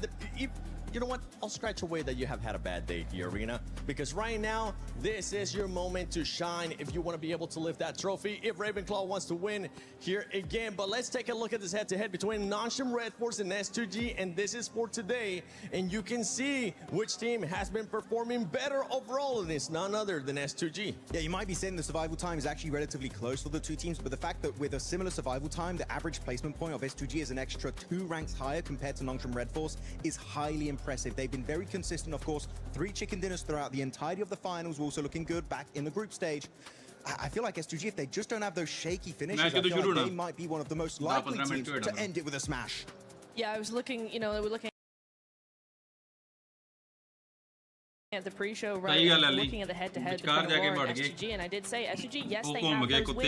You know what? I'll scratch away that you have had a bad day, E-Arena, because right now, this is your moment to shine if you want to be able to lift that trophy, if Ravenclaw wants to win here again. But let's take a look at this head-to-head between Nongshim Red Force and S2G, and this is for today. And you can see which team has been performing better overall, and it's none other than S2G. Yeah, you might be saying the survival time is actually relatively close for the 2 teams, but the fact that with a similar survival time, the average placement point of S2G is an extra 2 ranks higher compared to Nongshim Red Force is highly impressive. They've been very consistent, of course. 3 chicken dinners throughout the entirety of the finals, were also looking good back in the group stage. I feel like S2G, if they just don't have those shaky finishes, I feel like they might be one of the most likely teams to end it with a smash. Yeah, I was looking, you know, we're looking At the pre-show, right, looking at the head-to-head between Aurora and SGG, and I did say SGG, yes, they have those wins, but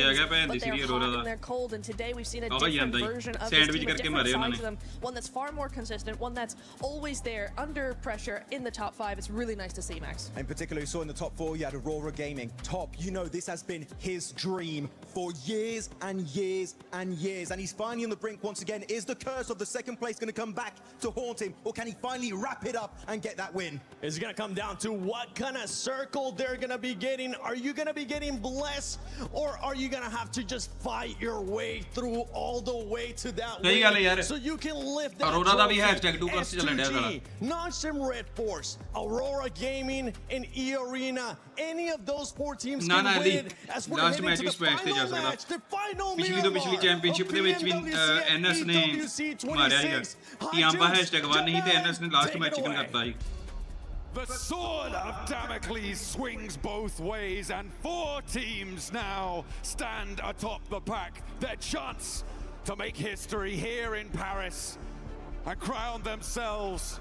they're hot and they're cold, and today we've seen a different version of this team, a different side to them, one that's far more consistent, one that's always there, under pressure, in the top 5. It's really nice to see, Max. In particular, you saw in the top 4, you had Aurora Gaming. Top, you know this has been his dream for years and years and years, and he's finally on the brink once again. Is the curse of the second place going to come back to haunt him, or can he finally wrap it up and get that win? It's going to come down to what kind of circle they're gonna be getting. Are you gonna be getting blessed, or are you gonna have to just fight your way through all the way to that win so you can lift that trophy? S2G, Nongshim Red Force, Aurora Gaming, and E-Arena. Any of those 4 teams can win as we're heading to the final match, the final पिछली championship दे विच भी NS ने मारिया ही टियाम्बा #1 नहीं ते NS ने last match chicken करता ही. The sword of Damocles swings both ways, and 4 teams now stand atop the pack. Their chance to make history here in Paris and crown themselves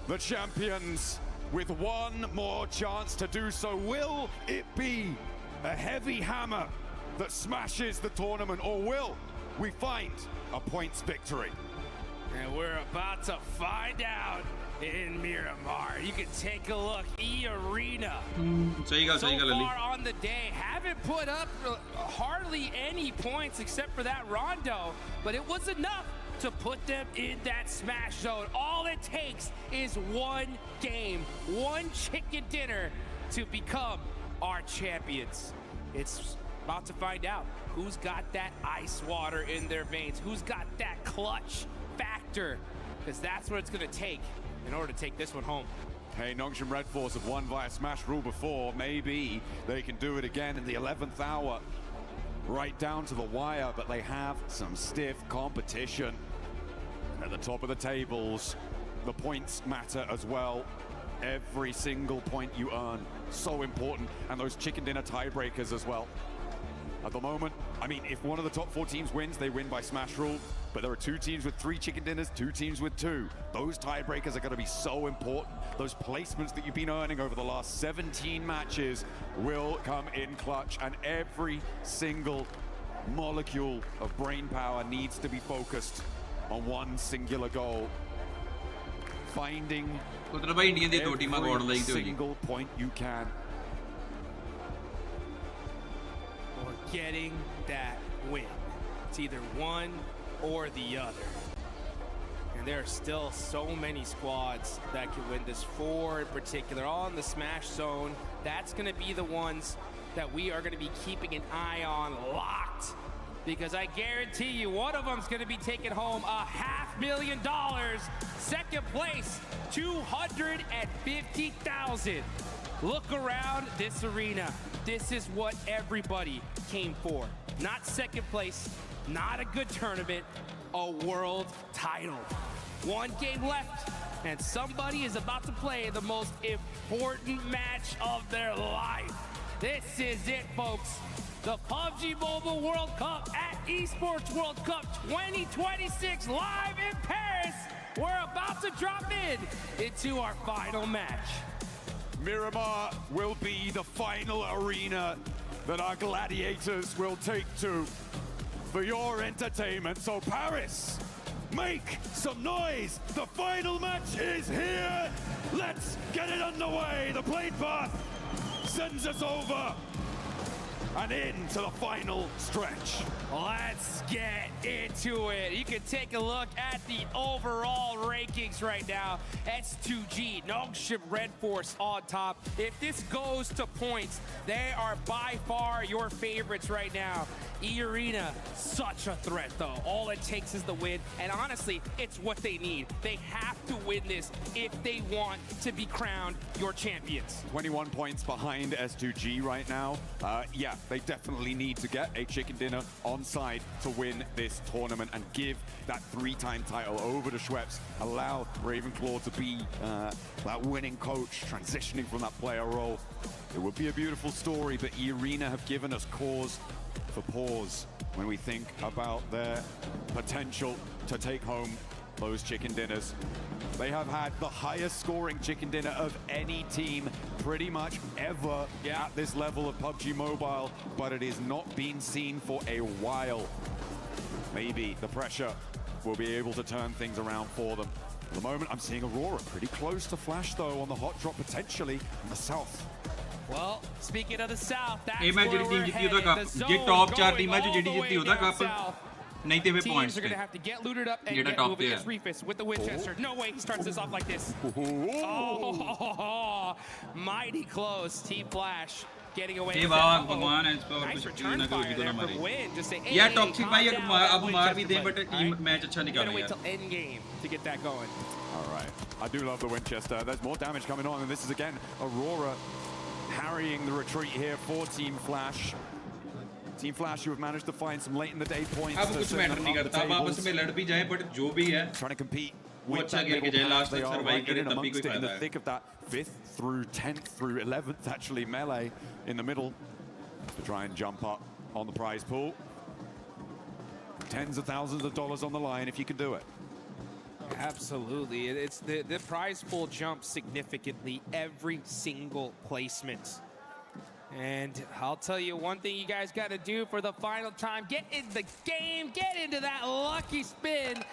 the champions with one more chance to do so. Will it be a heavy hammer that smashes the tournament, or will we find a points victory? And we're about to find out in Miramar. You can take a look. E-Arena so far on the day haven't put up hardly any points except for that rondo, but it was enough to put them in that smash zone. All it takes is one game, one chicken dinner to become our champions. It's about to find out who's got that ice water in their veins, who's got that clutch factor, because that's what it's going to take in order to take this one home. Hey, Nongshim Red Force have won via smash rule before. Maybe they can do it again in the 11th hour, right down to the wire, but they have some stiff competition. At the top of the tables, the points matter as well. Every single point you earn, so important, and those chicken dinner tiebreakers as well. At the moment, I mean, if one of the top 4 teams wins, they win by smash rule, but there are 2 teams with 3 chicken dinners, 2 teams with 2. Those tiebreakers are going to be so important. Those placements that you've been earning over the last 17 matches will come in clutch, and every single molecule of brain power needs to be focused on one singular goal. Finding every single point you can. Or getting that win. It's either one or the other. And there are still so many squads that can win this. 4 in particular, all in the smash zone. That's going to be the ones that we are going to be keeping an eye on locked. Because I guarantee you, one of them's going to be taking home $500,000. Second place, $250,000. Look around this arena. This is what everybody came for. Not second place, not a good tournament, a world title. 1 game left, and somebody is about to play the most important match of their life. This is it, folks. The PUBG Mobile World Cup at Esports World Cup 2026 live in Paris. We're about to drop into our final match. Miramar will be the final arena that our gladiators will take to for your entertainment. So Paris, make some noise. The final match is here. Let's get it underway. The plane path sends us over and into the final stretch. Let's get into it. You can take a look at the overall rankings right now. S2G, Nongshim Red Force on top. If this goes to points, they are by far your favorites right now. E-Arena, such a threat though. All it takes is the win, and honestly, it's what they need. They have to win this if they want to be crowned your champions. 21 points behind S2G right now. Yeah, they definitely need to get a chicken dinner on side to win this tournament and give that 3-time title over to Schweppes. Allow Ravenclaw to be that winning coach, transitioning from that player role. It would be a beautiful story, but E-Arena have given us cause for pause when we think about their potential to take home those chicken dinners. They have had the highest scoring chicken dinner of any team pretty much ever at this level of PUBG Mobile, but it has not been seen for a while. Maybe the pressure will be able to turn things around for them. At the moment, I'm seeing Aurora pretty close to Flash, though, on the hot drop, potentially in the south. Well, speaking of the south, that's where we're headed. The zone top 4 team Teams are going to have to get looted up and get moving. It's Reefus with the Winchester. No way he starts this off like this. Oh, mighty close. Team Flash getting away. Nice return fire there for Win. Just say, hey, toxic bhai ab maar bhi de, but team match acha nikal gonna wait till end game to get that going. All right. I do love the Winchester. There's more damage coming on, and this is again Aurora harrying the retreat here for Team Flash. Team Flash, who have managed to find some late in the day points. अब कुछ matter नहीं करता, अब आपस में लड़ भी जाए, but जो भी है, trying to compete. वो अच्छा खेल के जाए, last तक survive करे, तब भी कोई in फायदा the है. thick of that 5th through 10th through 11th actually melee in the middle to try and jump up on the prize pool. Tens of thousands of dollars on the line if you can do it. Absolutely, it's the prize pool jumps significantly every single placement. And I'll tell you one thing you guys got to do for the final time. Get in the game, get into that lucky spin,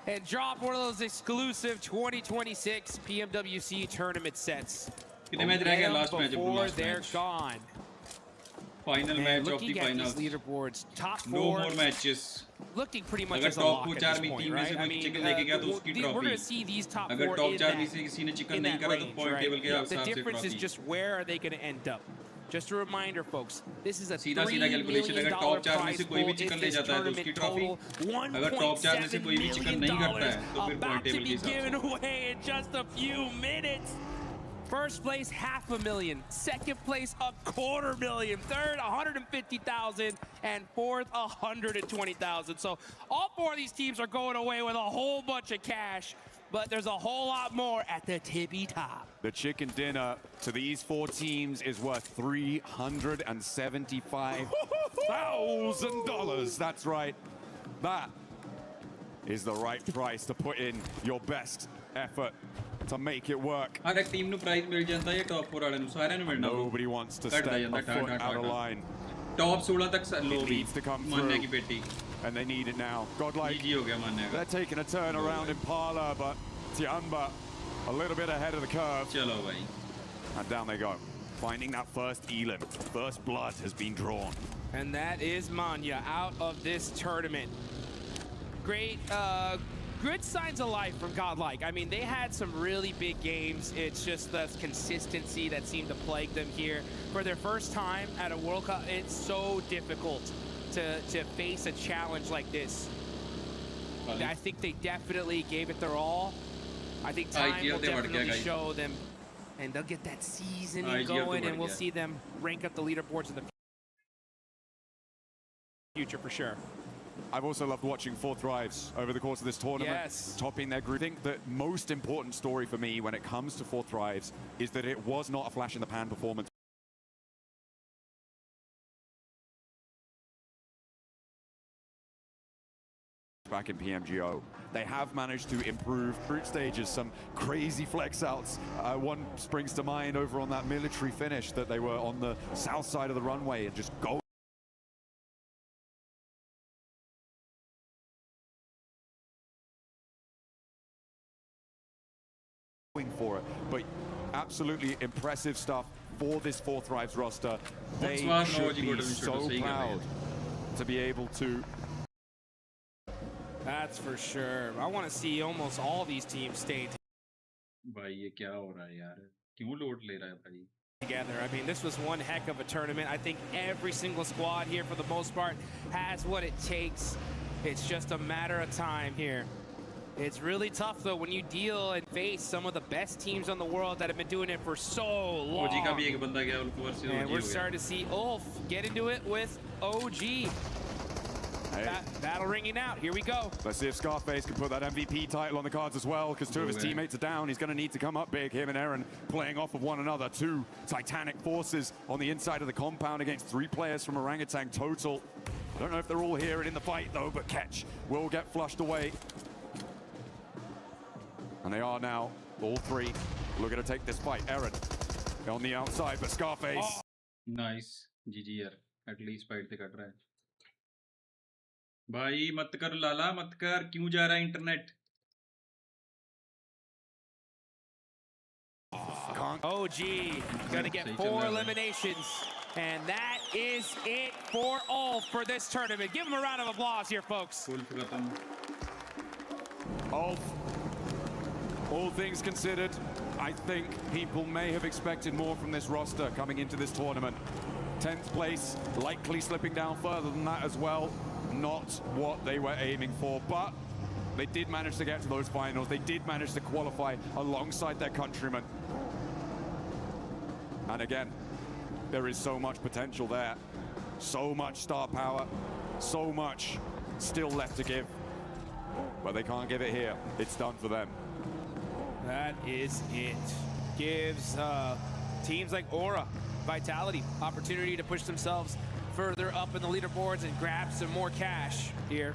and drop one of those exclusive 2026 PMWC tournament sets. Before they're gone. Final match of the finals. Leaderboards, top 4. No more matches. Looking pretty much as a lock at this point, right? I mean, we're going to see these top 4 in that range, right? The difference is just where are they going to end up. Just a reminder, folks, this is a $3 million prize pool in this tournament total. $1.7 million about to be given away in just a few minutes. First place, $500,000. Second place, $250,000. Third, $150,000. And fourth, $120,000. So all 4 of these teams are going away with a whole bunch of cash. But there's a whole lot more at the tippy top. The chicken dinner to these 4 teams is worth $375,000. That's right. That is the right price to put in your best effort to make it work. Nobody wants to step a foot out of line. Top 16 tak it needs to come through. And they need it now. Godlike, they're taking a turn around Impala, but Tiamba a little bit ahead of the curve. And down they go, finding that first elim. First blood has been drawn. And that is Manya out of this tournament. Great, good signs of life from Godlike. I mean, they had some really big games. It's just the consistency that seemed to plague them here. For their first time at a World Cup, it's so difficult to face a challenge like this. I think they definitely gave it their all. I think time will definitely show them, and they'll get that seasoning going, and we'll see them rank up the leaderboards in the future for sure. I've also loved watching 4 Thrives over the course of this tournament, topping their group. I think the most important story for me when it comes to 4 Thrives is that it was not a flash in the pan performance. Back in PMGO. They have managed to improve group stages, some crazy flex outs. One springs to mind over on that military finish that they were on the south side of the runway and just go. For it, but absolutely impressive stuff for this 4 Thrives roster. They should be so proud to be able to. That's for sure. I want to see almost all these teams stay together. I mean, this was one heck of a tournament. I think every single squad here, for the most part, has what it takes. It's just a matter of time here. It's really tough, though, when you deal and face some of the best teams on the world that have been doing it for so long. And we're starting to see Ulf get into it with OG. Battle ringing out. Here we go. Let's see if Scarface can put that MVP title on the cards as well, because 2 of his teammates are down. He's going to need to come up big. Him and Aaron playing off of one another. 2 titanic forces on the inside of the compound against 3 players from Orangutan total. I don't know if they're all here and in the fight, though, but Ketch will get flushed away. And they are now, all three, looking to take this fight. Aaron on the outside, but Scarface. Oh. Nice. GG यार. At least fight से cut रहा है. भाई मत कर लाला मत कर. क्यों जा रहा है internet? OG gonna get 4 eliminations, and that is it for all for this tournament. Give them a round of applause here, folks. All things considered, I think people may have expected more from this roster coming into this tournament. 10th place, likely slipping down further than that as well. Not what they were aiming for, but they did manage to get to those finals. They did manage to qualify alongside their countrymen. And again, there is so much potential there. So much star power, so much still left to give. But they can't give it here. It's done for them. That is it. Gives teams like Aura, Vitality, opportunity to push themselves further up in the leaderboards and grab some more cash here,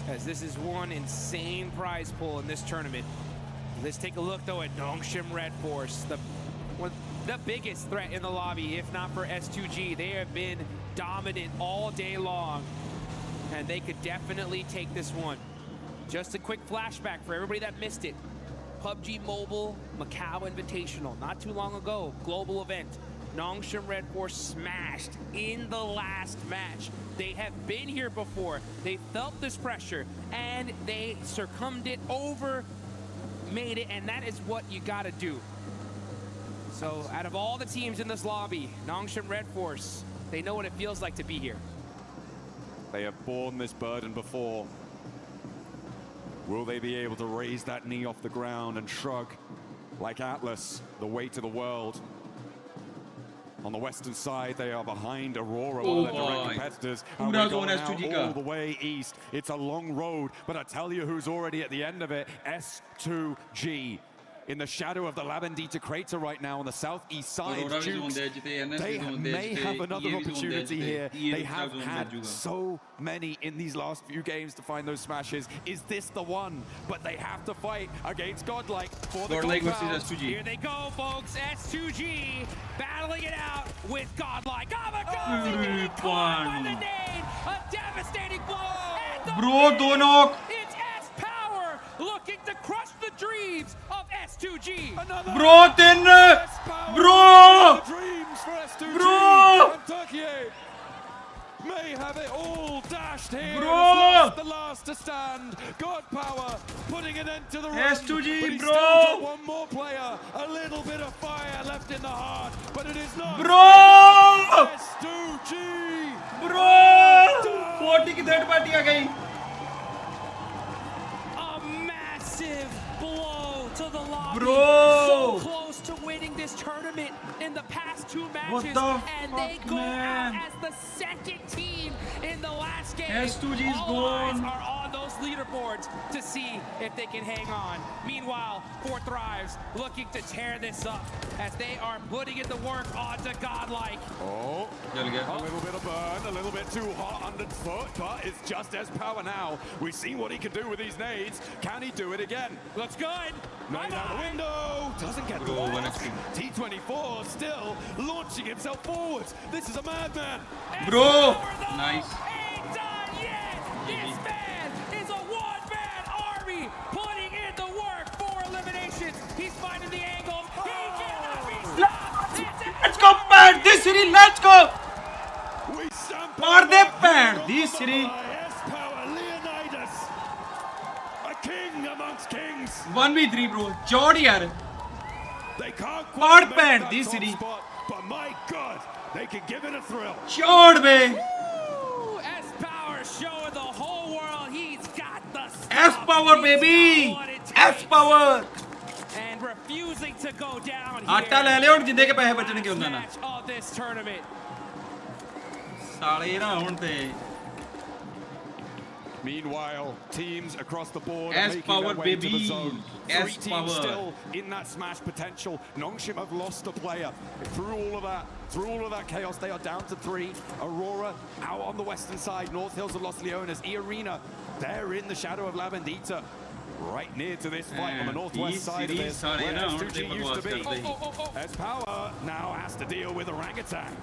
as this is one insane prize pool in this tournament. Let's take a look though at Nongshim Red Force, the biggest threat in the lobby, if not for S2G. They have been dominant all day long, and they could definitely take this one. Just a quick flashback for everybody that missed it. PUBG Mobile Macau Invitational, not too long ago, global event. Nongshim Red Force smashed in the last match. They have been here before. They felt this pressure, and they succumbed it over, made it, and that is what you gotta do. So out of all the teams in this lobby, Nongshim Red Force, they know what it feels like to be here. They have borne this burden before. Will they be able to raise that knee off the ground and shrug like Atlas, the weight of the world? On the western side, they are behind Aurora, one of their direct competitors. And we're going out all the way east. It's a long road, but I tell you who's already at the end of it, S2G. In the shadow of the Labandita crater right now on the southeast side, Jukes, they may have another opportunity here. They have had so many in these last few games to find those smashes. Is this the one? But they have to fight against Godlike for the compound. Here they go, folks. S2G battling it out with Godlike. Oh my God! Caught by the nade. A devastating blow. Bro, do knock. It's S-Power looking to crush the dreams of S2G. Bro, bro, dreams for S2G. Bro, and Turkey may have it all dashed here. Bro, the last to stand. God Power putting an end to the run. S2G, bro. Got one more player. A little bit of fire left in the heart, but it is not. Bro, S2G. Bro, 40 की third party आ गई. Blow to the lobby. Bro, so close to winning this tournament in the past 2 matches, and they go out as the second team in the last game. S2G's All eyes gone. are on those leaderboards to see if they can hang on. Meanwhile, 4 Thrives looking to tear this up as they are putting in the work onto Godlike. Oh, a little bit of burn, a little bit too hot underfoot, but it's just S-Power now. We've seen what he can do with these nades. Can he do it again? Looks good. Nade out the window. Doesn't get the lost. T24 still launching himself forwards. This is a madman. Bro, nice. Ain't done yet. This man is a one-man army putting in the work for eliminations. He's finding the angles. He cannot be stopped. Let's go, man. This city, let's go. Mar de pad. This city. King amongst kings. 1v3, bro. Chod yaar. They can't quite make this city. Spot, but my God, they can give it a thrill. Chod be. S-Power showing the whole world he's got the S-Power, baby. S-Power. And refusing to go down here. आटा ले ले और जिंदे के पैसे बचने के होंगे ना. Of this tournament. साले ना होंगे. Meanwhile, teams across the board are making their way baby. to the zone. 3 teams S-Power. still in that smash potential. Nongshim have lost a player. Through all of that chaos, they are down to 3. Aurora out on the western side. North Hills of Los Leones. E-Arena, they're in the shadow of Labandita. right near to this fight on the northwest side of this, where S2G used to be. APOWER now has to deal with Orangutan.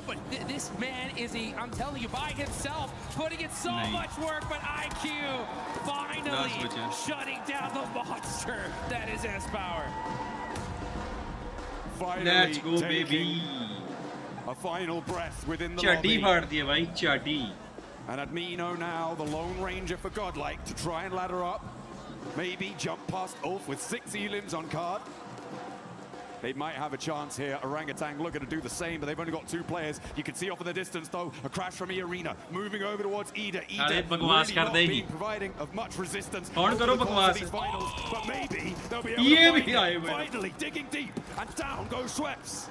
But this man is I'm telling you, by himself, putting in so much work, but IQ finally shutting down the monster that is APOWER. Finally, let's go, baby. A final breath within the lobby. And Admino now, the Lone Ranger for Godlike, to try and ladder up. Maybe jump past Ulf with 6 elims on card. They might have a chance here. Orangutan looking to do the same, but they've only got 2 players. You can see off in the distance, though, a crash from Arena moving over towards Ida. Ida really not being providing of much resistance over the course of these finals, but maybe they'll be able to find it. Finally digging deep, and down goes Schweppes.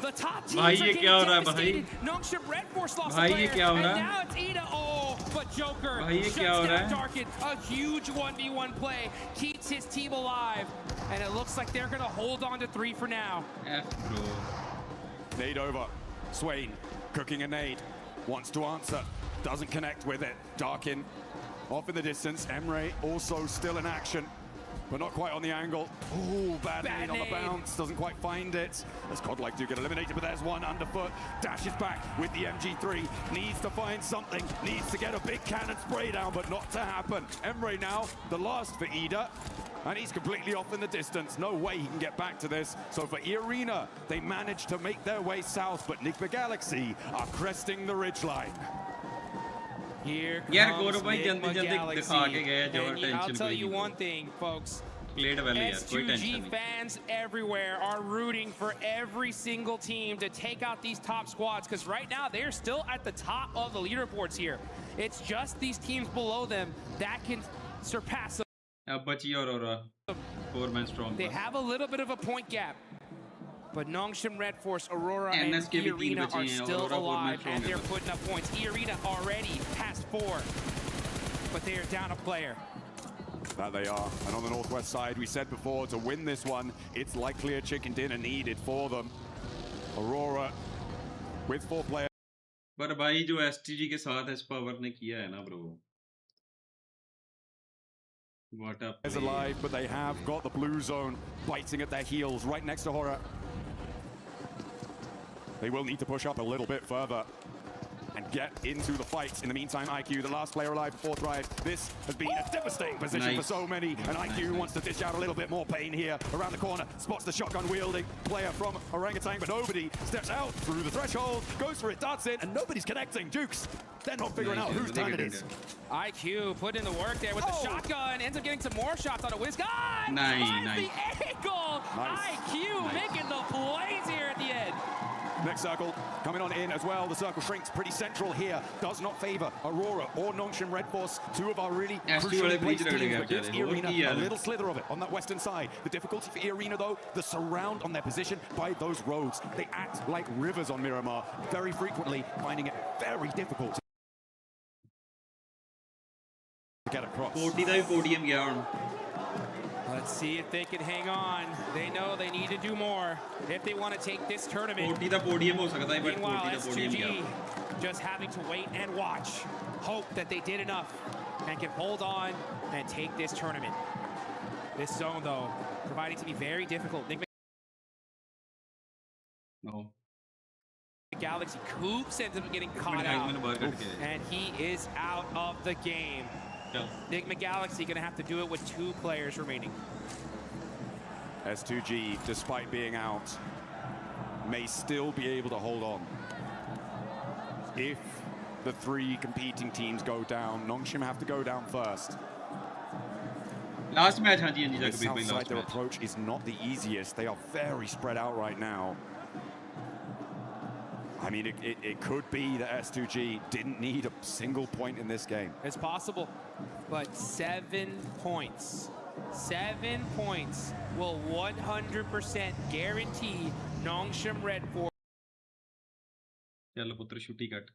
The top teams are getting devastated. Nongshim Red Force lost a player, and now it's Ida. Oh, but Joker shuts down Darkin. A huge 1v1 play keeps his team alive, and it looks like they're going to hold on to 3 for now. Nade over. Swain cooking a nade. Wants to answer. Doesn't connect with it. Darkin off in the distance. Emre also still in action, but not quite on the angle. Ooh, bad nade on the bounce. Doesn't quite find it. As Godlike do get eliminated, but there's one underfoot. Dashes back with the MG3. Needs to find something. Needs to get a big cannon spray down, but not to happen. Emre now, the last for Ida. And he's completely off in the distance. No way he can get back to this. So for Arena, they managed to make their way south, but Nigma Galaxy are cresting the ridgeline. Here comes Nigma Galaxy. And I'll tell you one thing, folks. S2G fans everywhere are rooting for every single team to take out these top squads, because right now they're still at the top of the leaderboards here. It's just these teams below them that can surpass them. They have a little bit of a point gap, but Nongshim Red Force, Aurora, and Arena are still alive, and they're putting up points. Arena already has 4, but they are down a player. That they are. And on the northwest side, we said before, to win this one, it's likely a chicken dinner needed for them. Aurora with 4 players. पर भाई जो STG के साथ APOWER ने किया है ना bro. What up? Is alive, but they have got the blue zone biting at their heels right next to Horror. They will need to push up a little bit further and get into the fight. In the meantime, IQ, the last player alive before Thrive. This has been a devastating position for so many, and IQ wants to dish out a little bit more pain here. Around the corner, spots the shotgun-wielding player from Orangutan, but nobody steps out through the threshold, goes for it, darts in, and nobody's connecting. Jukes, they're not figuring out whose turn it is. IQ put in the work there with the shotgun, ends up getting some more shots on a whiz. God! Nice. The angle! IQ making the plays here at the end. Next circle coming on in as well. The circle shrinks pretty central here. Does not favor Aurora or Nongshim Red Force, 2 of our really crucially placed teams, but gives Arena a little slither of it on that western side. The difficulty for Arena, though, the surround on their position by those roads. They act like rivers on Miramar, very frequently finding it very difficult to get across. Let's see if they can hang on. They know they need to do more if they want to take this tournament. Meanwhile, S2G just having to wait and watch. Hope that they did enough and can hold on and take this tournament. This zone, though, proving to be very difficult. Galaxy Coops ends up getting caught out, and he is out of the game. Nigma Galaxy gonna have to do it with 2 players remaining. S2G, despite being out, may still be able to hold on. If the 3 competing teams go down, Nongshim have to go down first. Last match, the south side, their approach is not the easiest. They are very spread out right now. I mean, it could be that S2G didn't need a single point in this game. It's possible, but 7 points. 7 points will 100% guarantee Nongshim Red Force. चलो पुत्र छुट्टी cut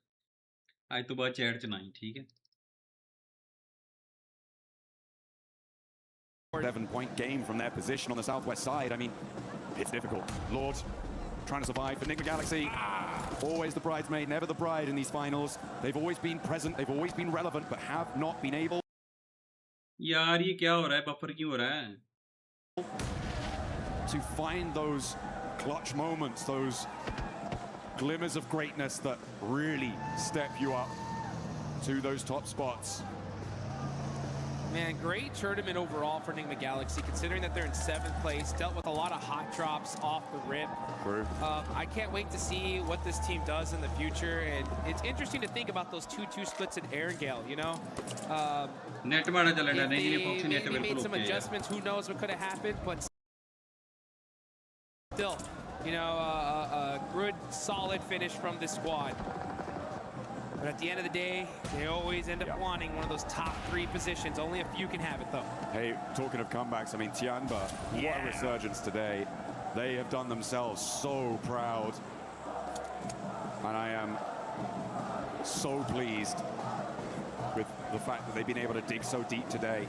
आज तो बात chat च नहीं ठीक है 7-point game from their position on the southwest side. I mean, it's difficult. Lord trying to survive for Nigma Galaxy. Always the bridesmaid, never the bride in these finals. They've always been present, they've always been relevant, but have not been able. यार ये क्या हो रहा है, buffer क्यों हो रहा है? To find those clutch moments, those glimmers of greatness that really step you up to those top spots. Man, great tournament overall for Enigma Galaxy, considering that they're in 7th place, dealt with a lot of hot drops off the rip. I can't wait to see what this team does in the future, and it's interesting to think about those 2-2 splits in Erangel, you know? If they made some adjustments, who knows what could have happened, but still, you know, a good, solid finish from this squad. But at the end of the day, they always end up wanting one of those top 3 positions. Only a few can have it, though. Hey, talking of comebacks, I mean, Tianba, what a resurgence today. They have done themselves so proud. And I am so pleased with the fact that they've been able to dig so deep today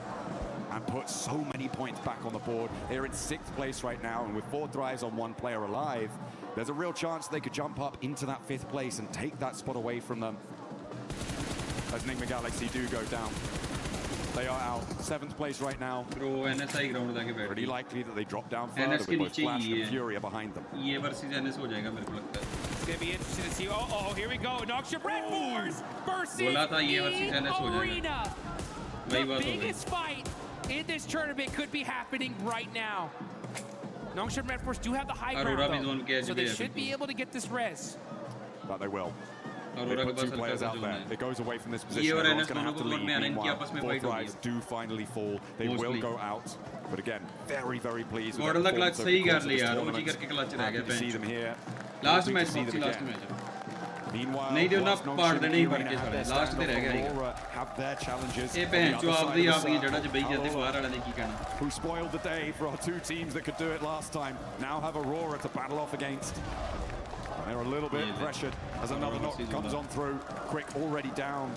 and put so many points back on the board. They're in 6th place right now, and with 4 drives on 1 player alive, there's a real chance they could jump up into that 5th place and take that spot away from them. As Enigma Galaxy do go down. They are out 7th place right now. Pretty likely that they drop down further with both Flash and Fury behind them. It's going to be interesting to see. Oh, here we go. Noxious Red Force versus Arena. The biggest fight in this tournament could be happening right now. Noxious Red Force do have the high ground, though, so they should be able to get this res. But they will. They put 2 players out there. It goes away from this position. Everyone's going to have to leave. Meanwhile, 4 drives do finally fall. They will go out. But again, very, very pleased with the performance over the course of this tournament. Happy to see them here. Last match, Meanwhile, have their challenges. Who spoiled the day for our 2 teams that could do it last time. Now have Aurora to battle off against. They're a little bit pressured as another knock comes on through. Quick already down.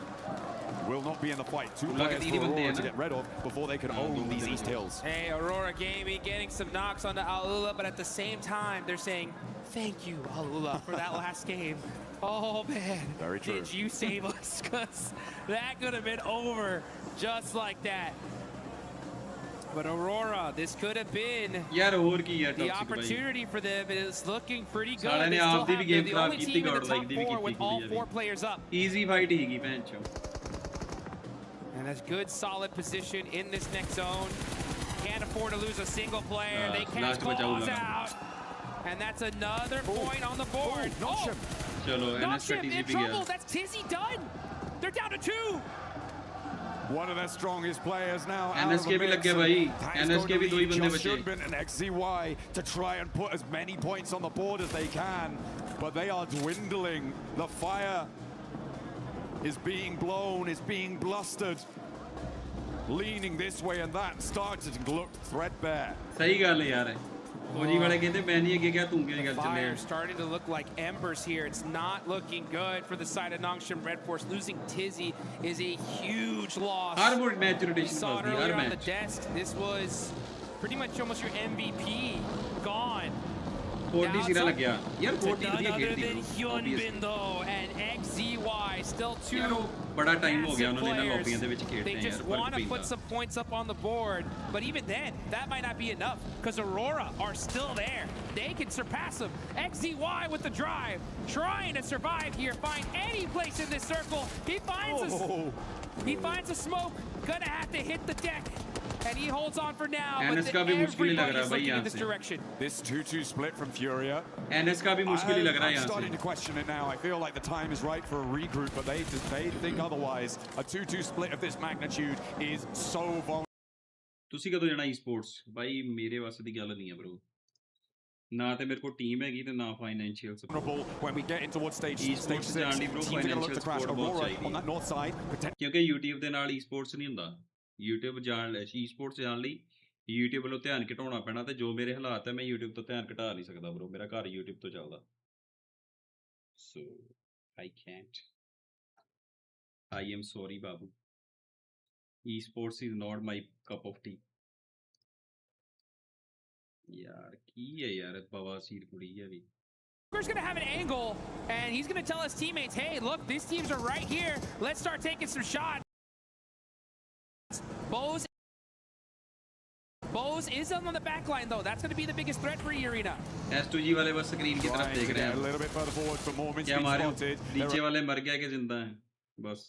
Will not be in the fight. 2 players for Aurora to get rid of before they can own these East Hills. Hey, Aurora Gaming getting some knocks onto Alula, but at the same time, they're saying, thank you, Alula, for that last game. Oh, man. Very true. Did you save us? Because that could have been over just like that. But Aurora, this could have been the opportunity for them. Is looking pretty good. They still have the only team in the top 4 with all 4 players up. Easy fight he And that's good, solid position in this next zone. Can't afford to lose a single player. They can't close out. And that's another point on the board. Noxious in trouble. That's Tizzy done. They're down to 2. One of their strongest players now. NSK भी लग गया भाई. NSK भी 2 ही बंदे बचे. Should been an XZY to try and put as many points on the board as they can, but they are dwindling. The fire is being blown, is being blustered, leaning this way and that, starting to look threadbare. सही गल है यार. Fire starting to look like embers here. It's not looking good for the side of Noxious Red Force. Losing Tizzy is a huge loss. We saw it earlier on the desk. This was pretty much almost your MVP gone. None other than Hyunbin though, and XZY still 2 massive players. They just want to put some points up on the board, but even then, that might not be enough, because Aurora are still there. They can surpass them. XZY with the drive, trying to survive here, find any place in this circle. He finds a smoke, gonna have to hit the deck. And he holds on for now, but everybody's looking in this direction. This 2-2 split from Furia. I'm starting to question it now. I feel like the time is right for a regroup, but they think otherwise. A 2-2 split of this magnitude is so vulnerable. ਤੁਸੀਂ ਕਦੋਂ ਜਾਣਾ esports? ਭਾਈ ਮੇਰੇ ਵਾਸਤੇ ਦੀ ਗੱਲ ਨਹੀਂ ਹੈ bro. ਨਾ ਤੇ ਮੇਰੇ ਕੋਲ ਟੀਮ ਹੈਗੀ ਤੇ ਨਾ financial support. When we get into what stage 6, teams are going to look to crash Aurora on that north side. ਕਿਉਂਕਿ YouTube ਦੇ ਨਾਲ esports ਨਹੀਂ ਹੁੰਦਾ. YouTube ਜਾਣ ਲਈ esports ਜਾਣ ਲਈ YouTube ਵੱਲੋਂ ਧਿਆਨ ਘਟਾਉਣਾ ਪੈਣਾ, ਤੇ ਜੋ ਮੇਰੇ ਹਾਲਾਤ ਹੈ ਮੈਂ YouTube ਤੋਂ ਧਿਆਨ ਘਟਾ ਨਹੀਂ ਸਕਦਾ bro. ਮੇਰਾ ਘਰ YouTube ਤੋਂ ਚੱਲਦਾ. So I can't. I am sorry babu. Esports is not my cup of tea. यार की है यार बवासीर कुड़ी है भी. He's going to have an angle, and he's going to tell his teammates, hey, look, these teams are right here. Let's start taking some shots. Bows Bose is on the back line though. That's going to be the biggest threat for Arena. S2G वाले बस screen की तरफ देख रहे हैं. A little bit further forward for Mormon's क्या been हमारे spotted. नीचे वाले मर गए कि जिंदा हैं बस.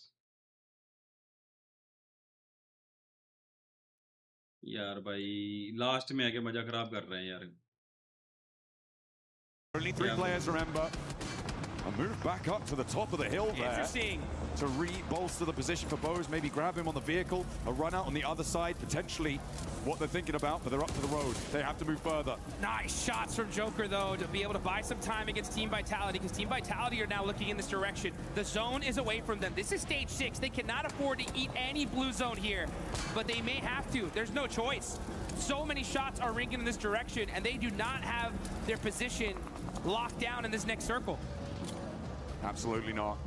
यार भाई लास्ट में आके मजा खराब कर रहे हैं यार. Only 3 players, remember. A move back up to the top of the hill there. Interesting. To re-bolster the position for Bose, maybe grab him on the vehicle, a run out on the other side, potentially what they're thinking about, but they're up to the road. They have to move further. Nice shots from Joker though, to be able to buy some time against Team Vitality, because Team Vitality are now looking in this direction. The zone is away from them. This is stage 6. They cannot afford to eat any blue zone here, but they may have to. There's no choice. So many shots are ringing in this direction, and they do not have their position locked down in this next circle. Absolutely not.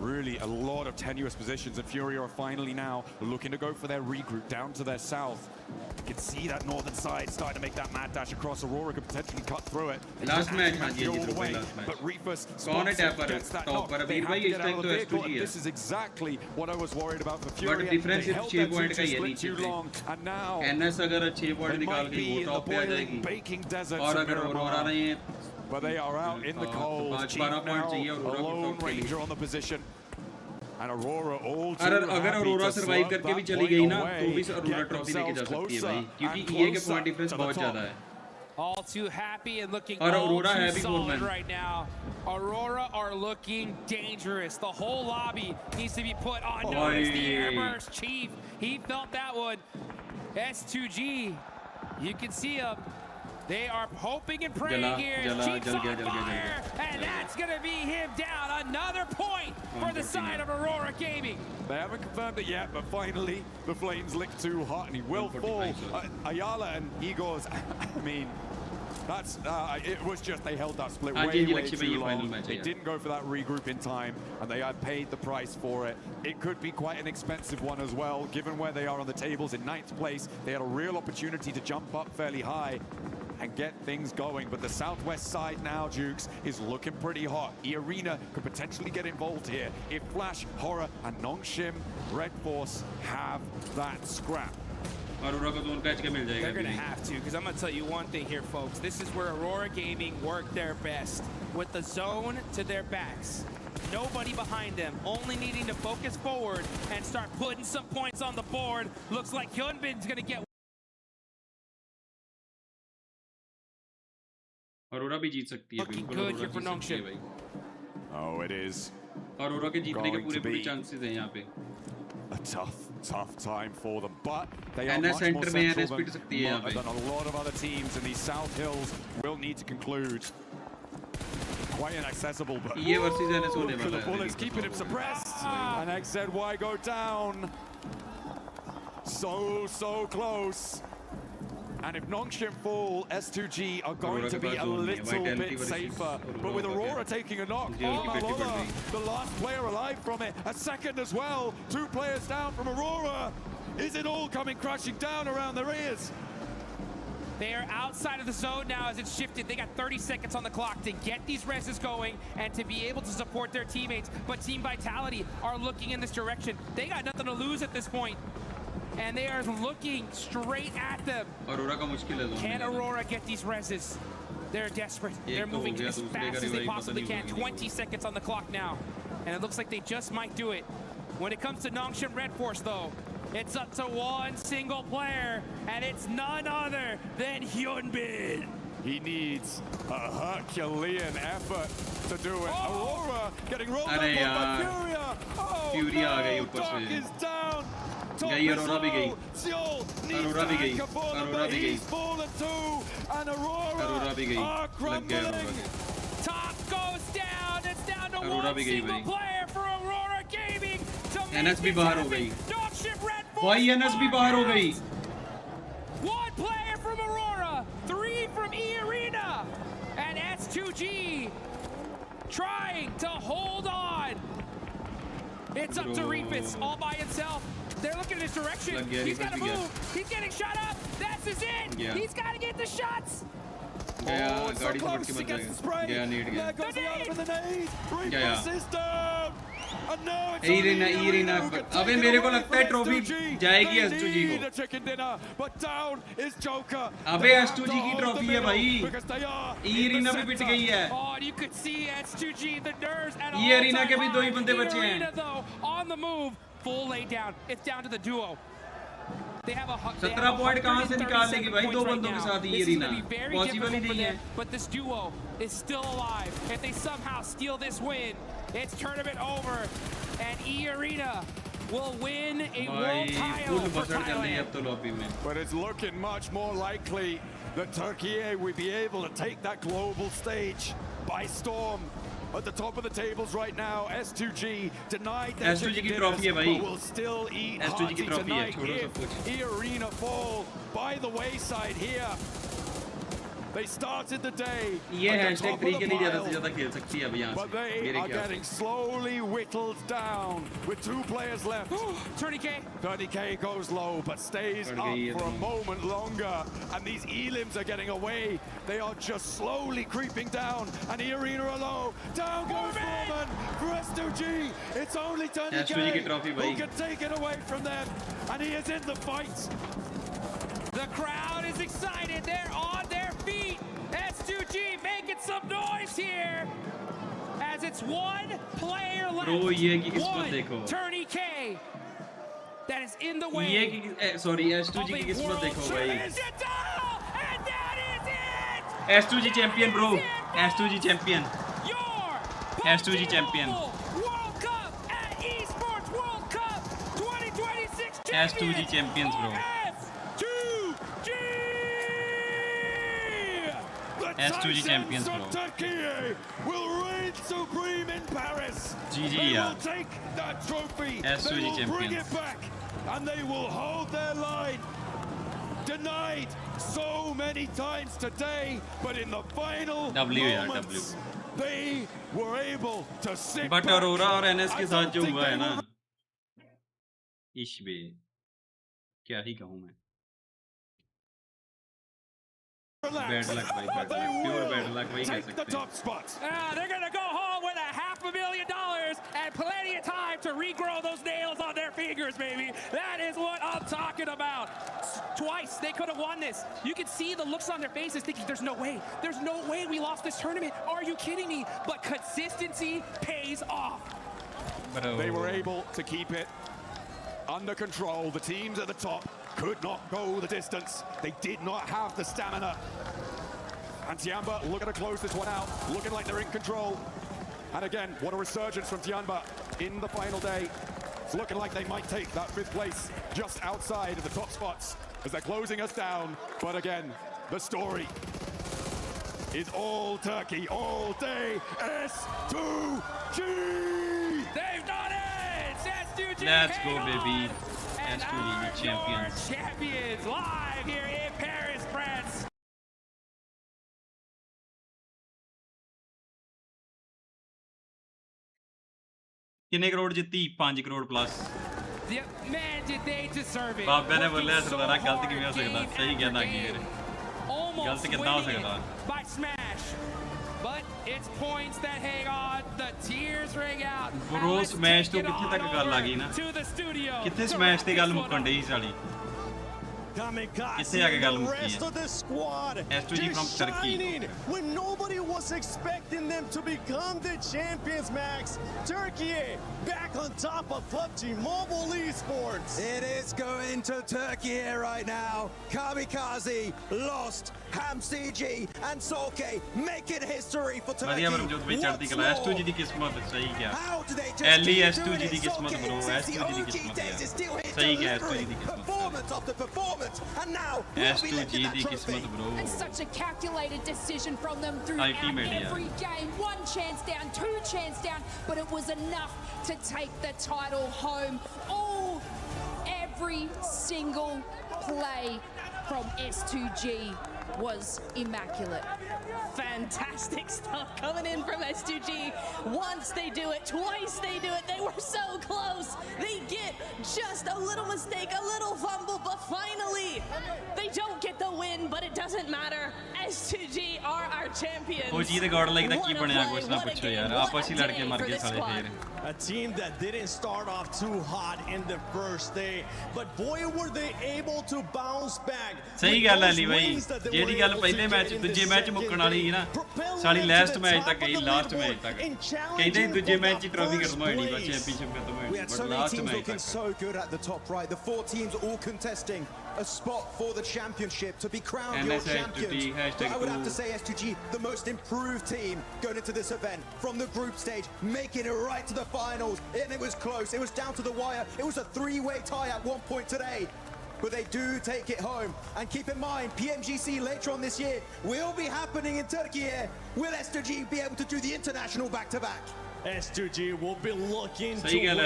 Really a lot of tenuous positions, and Fury are finally now looking to go for their regroup down to their south. You can see that northern side starting to make that mad dash across. Aurora could potentially cut through it. Last match, all the way, but Reefus gets that knock. They have to get out of the vehicle, and this is exactly what I was worried about for Fury. They held that 2-2 split too long, and now they might be in the boiling, baking desert of Miramar. But they are out in the cold. Chief now, a lone ranger on the position. And Aurora all too अगर Aurora survive करके भी चली गई ना तो भी Aurora trophy लेके जा सकती है भाई, क्योंकि EA के पॉइंट डिफरेंस बहुत ज़्यादा है. All too happy and looking और all Aurora too है भी solid right now. Aurora are looking dangerous. The whole lobby needs to be put on notice. The airburst Chief, he felt that one. S2G, you can see him. They are hoping and praying here. Chief's on fire, and that's going to be him down. Another point for the side of Aurora Gaming. They haven't confirmed it yet, but finally the flames lick too hot, and he will fall. Ayala and Igor's, I mean, that's it was just they held that split way too long. They didn't go for that regroup in time, and they had paid the price for it. It could be quite an expensive one as well, given where they are on the tables in 9th place. They had a real opportunity to jump up fairly high and get things going, but the southwest side now, Jukes, is looking pretty hot. Arena could potentially get involved here if Flash, Horror, and Nongshim Red Force have that scrap. They're going to have to, because I'm going to tell you one thing here, folks. This is where Aurora Gaming worked their best, with the zone to their backs. Nobody behind them, only needing to focus forward and start putting some points on the board. Looks like Hyunbin's going to get Aurora भी जीत सकती है. Looking good here for Nongshim. Oh, it is. Aurora के जीतने के पूरे chances हैं यहाँ पे. A tough time for them, but they are much more central than a lot of other teams, and these South Hills will need to conclude. Quite inaccessible, but the bullets keeping him suppressed, and XZY go down. So close. And if Nongshim fall, S2G are going to be a little bit safer. But with Aurora taking a knock, the last player alive from it, a second as well. 2 players down from Aurora. Is it all coming crashing down around their ears? They are outside of the zone now as it's shifted. They got 30 seconds on the clock to get these reses going and to be able to support their teammates. But Team Vitality are looking in this direction. They got nothing to lose at this point. And they are looking straight at them. Can Aurora get these reses? They're desperate. They're moving as fast as they possibly can. 20 seconds on the clock now. And it looks like they just might do it. When it comes to Nongshim Red Force, though, it's up to one single player, and it's none other than Hyunbin. He needs a Herculean effort to do it. Aurora getting rolled up by Furia. Oh, no, Doc is down. गई Aurora भी गई. Aurora भी गई. Aurora भी गई. Aurora भी गई. लग गया Aurora. Top goes down. It's down to one single player for Aurora Gaming. NS भी बाहर हो गई. भाई NS भी बाहर हो गई. One player from Aurora, 3 from E-Arena, and S2G trying to hold on. It's up to Reefus all by himself. They're looking in his direction. He's got to move. He's getting shot up. That's his it. He's got to get the shots. So close. He gets the spray. There goes the other with the nade. Reefus is down. And now it's Irina. अबे मेरे को लगता है trophy जाएगी S2G को. But down is Joker. अबे S2G की trophy है भाई. Irina भी पिट गई है. Oh, you could see S2G the nerves at all. ये Irina के भी 2 ही बंदे बचे हैं. On the move, full lay down. It's down to the duo. 17 point कहां से निकाल लेगी भाई 2 बंदों के साथ ये Irina. पॉसिबल ही नहीं है. But this duo is still alive. If they somehow steal this win, it's tournament over, and Irina will win a world title for Thailand. But it's looking much more likely that Turkey will be able to take that global stage by storm. At the top of the tables right now, S2G denied their S2G की trophy है भाई. but will still eat S2G की trophy है. छोड़ो सब कुछ. Irina fall by the wayside here. They started the day. ये hashtag 3 के लिए ज़्यादा से ज़्यादा खेल सकती है अब यहाँ से. But they are getting slowly whittled down with 2 players left. 30K goes low, but stays up for a moment longer. And these elims are getting away. They are just slowly creeping down. And Irina alone. Down goes Norman for S2G. It's only 30K who can take it away from them. And he is in the fight. The crowd is excited. They're on their feet. S2G making some noise here. As it's one player left. Bro, ये की किस्मत देखो. Turney K. That is in the way. ये की sorry S2G की किस्मत देखो भाई. And that is it. S2G champion bro. S2G champion. S2G champion. World Cup at Esports World Cup 2026. S2G champions bro. S2G champions bro. Turkey will reign supreme in Paris. GG they yeah. will take that trophy. S2G they will champions. bring it back, and they will hold their line. Denied so many times today, but in the final moments, they were able to sit But back. Aurora और NS के साथ जो हुआ है ना, इश्बे, क्या ही कहूँ मैं. Bad luck, bad luck. Pure bad luck, वही कह सकते हैं. They're gonna go home with $500,000 and plenty of time to regrow those nails on their fingers, baby. That is what I'm talking about. Twice they could have won this. You can see the looks on their faces, thinking, "There's no way. There's no way we lost this tournament. Are you kidding me?" But consistency pays off. They were able to keep it under control. The teams at the top could not go the distance. They did not have the stamina. And Tianba looking to close this one out, looking like they're in control. And again, what a resurgence from Tianba in the final day. It's looking like they might take that 5th place just outside of the top spots as they're closing us down. But again, the story is all Turkey, all day. S2G! They've done it! S2G! Let's go, baby. S2G champions. Champions live here in Paris, France. कितने करोड़ जीती 5 crore plus. Man, did they deserve it? बाबे ने बोला सरदारा गलत किਵੇਂ हो सकਦਾ. सही कहना की है. गलत कितना हो सकता. By smash. But it's points that hang on. The tears ring out. Bro, smash तो कितने तक गल आ गई ना. कितने smash ते गल मुक्कण दी साली. कितने आगे गल मुक्की है. S2G from Turkey. When nobody was expecting them to become the champions, Max. Turkey back on top of PUBG Mobile Esports. It is going to Turkey right now. Kamikaze lost. HamCG and Solke making history for Turkey. बढ़िया बरमजोत भाई चढ़ती कला. S2G दी किस्मत सही क्या. LE S2G दी किस्मत bro. S2G दी किस्मत है. सही क्या S2G दी किस्मत. Performance after performance, and now S2G दी किस्मत bro. And such a calculated decision from them throughout every game. 1 chance down, 2 chance down, but it was enough to take the title home. Every single play from S2G was immaculate. Fantastic stuff coming in from S2G. Once they do it, twice they do it. They were so close. They get just a little mistake, a little fumble, but finally they don't get the win, but it doesn't matter. S2G are our champions. OG the godlike da ki banaya kuch na pucho yaar aapas hi ladke mar gaye sale fir. A team that didn't start off too hot in the first day, but boy were they able to bounce back. सही गल है अली भाई JD गल पहले match दूजे match मुक्कण वाली ही ना साली लास्ट मैच तक गई लास्ट मैच तक कहते हैं दूजे मैच की ट्रॉफी खत्म होनी बस चैंपियनशिप खत्म होनी We had so many teams looking so good at the top right. The 4 teams all contesting a spot for the championship to be crowned your champions. But I would have to say S2G, the most improved team going into this event from the group stage, making it right to the finals. And it was close. It was down to the wire. It was a 3-way tie at one point today. But they do take it home. And keep in mind, PMGC later on this year will be happening in Turkey here. Will S2G be able to do the international back-to-back? S2G will be looking to win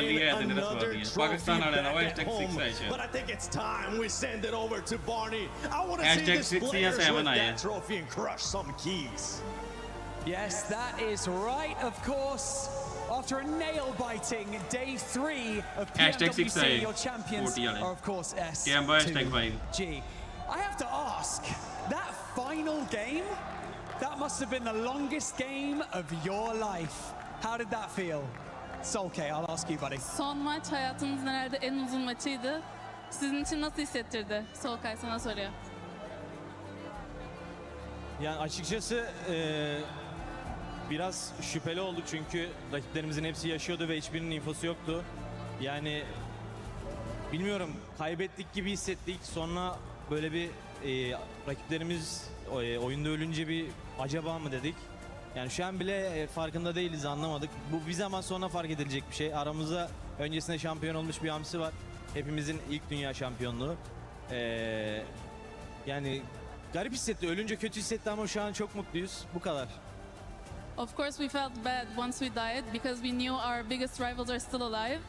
another trophy back at home. But I think it's time we send it over to Barney. I want to see this players with that trophy and crush some keys. Yes, that is right, of course. After a nail-biting day 3 of PMWC, your champions are, of course, S2G. I have to ask, that final game, that must have been the longest game of your life. How did that feel? Solke, I'll ask you, buddy. Son maç hayatımızın herhalde en uzun maçıydı. Sizin için nasıl hissettirdi? Solkay sana soruyor. Yani açıkçası biraz şüpheli olduk çünkü rakiplerimizin hepsi yaşıyordu ve hiçbirinin infosu yoktu. Yani bilmiyorum kaybettik gibi hissettik. Sonra böyle bir rakiplerimiz oyunda ölünce bir acaba mı dedik. Yani şu an bile farkında değiliz, anlamadık. Bu bir zaman sonra fark edilecek bir şey. Aramızda öncesinde şampiyon olmuş bir hamsi var. Hepimizin ilk dünya şampiyonluğu. Yani garip hissetti, ölünce kötü hissetti ama şu an çok mutluyuz. Bu kadar. Of course we felt bad once we died because we knew our biggest rivals are still alive.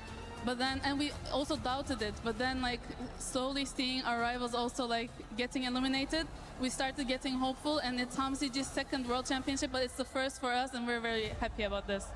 But then, and we also doubted it, but then like slowly seeing our rivals also like getting eliminated, we started getting hopeful, and it's HamCG's second World Championship, but it's the first for us, and we're very happy about this.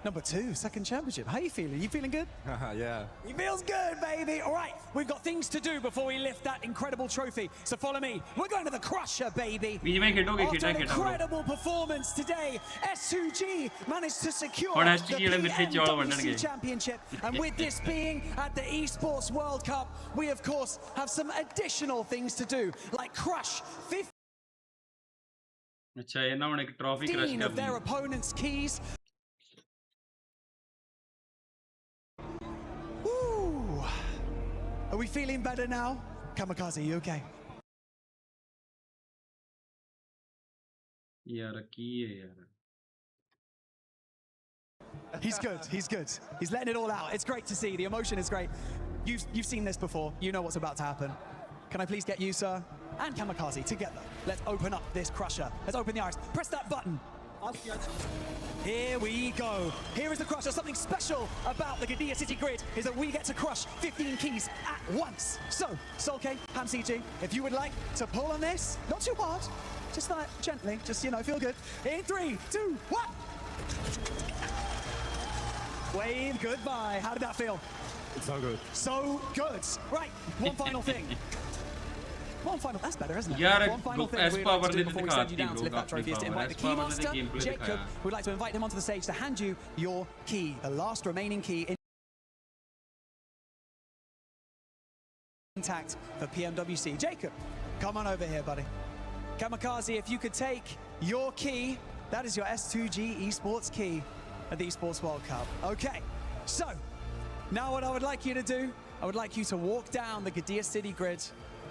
Number 2, second championship. How are you feeling? You feeling good? Yeah. He feels good, baby. All right, we've got things to do before we lift that incredible trophy. So follow me. We're going to the Crusher, baby. After an incredible performance today, S2G managed to secure the PMWC championship. And with this being at the Esports World Cup, we of course have some additional things to do, like crush 15 of their opponent's keys. Are we feeling better now? Kamikaze, you okay? He's good, he's good. He's letting it all out. It's great to see. The emotion is great. You've seen this before. You know what's about to happen. Can I please get you, sir, and Kamikaze together? Let's open up this crusher. Let's open the iris. Press that button. Here we go. Here is the crusher. Something special about the Gadia City Grid is that we get to crush 15 keys at once. So, Solke, HamCG, if you would like to pull on this, not too hard, just like gently, just, you know, feel good. In 3, 2, 1. Wave goodbye. How did that feel? It's so good. So good. Right, one final thing. One final, that's better, isn't it? One final thing we'd like to do before we send you down to lift that trophy is to invite the key master, Jacob. We'd like to invite him onto the stage to hand you your key, the last remaining key intact for PMWC. Jacob, come on over here, buddy. Kamikaze, if you could take your key, that is your S2G Esports key at the Esports World Cup. Okay, so now what I would like you to do, I would like you to walk down the Gadia City Grid.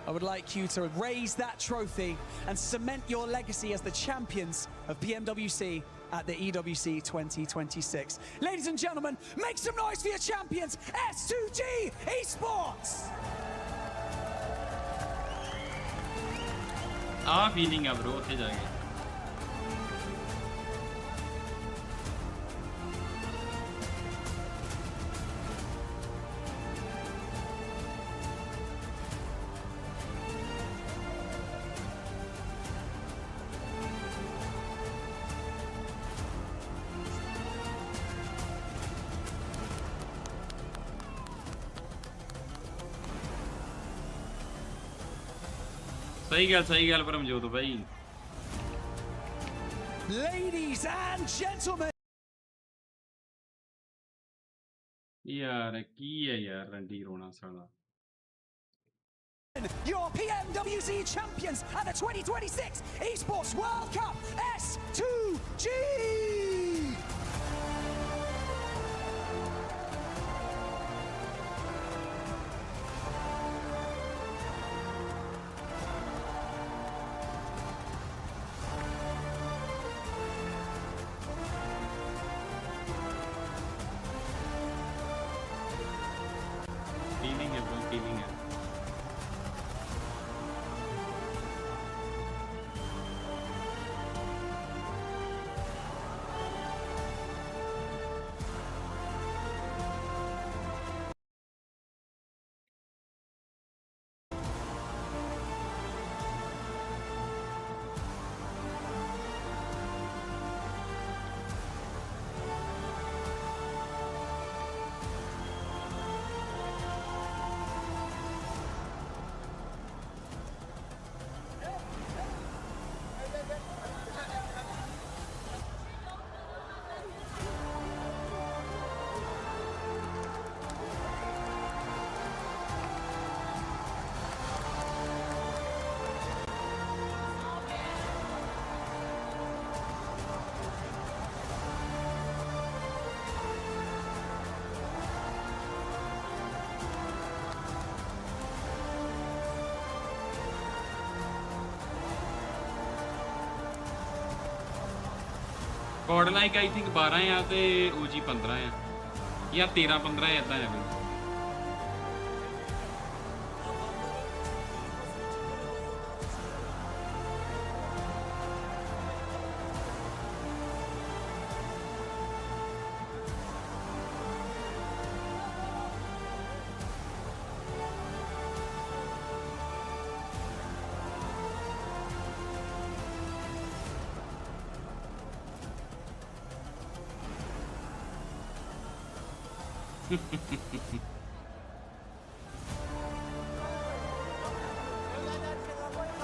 I would like you to raise that trophy and cement your legacy as the champions of PMWC at the EWC 2026. Ladies and gentlemen, make some noise for your champions, S2G Esports! feeling है bro, उठे जाएंगे. सही गल परमजोत भाई Ladies and gentlemen. यार की है यार रंडी रोना साला Your PMWC champions at the 2026 Esports World Cup S2G. Feeling है ब्रो फीलिंग है कॉर्ड लाइक आई थिंक 12 है तो ओजी 15 है या 13-15 है इतना है भाई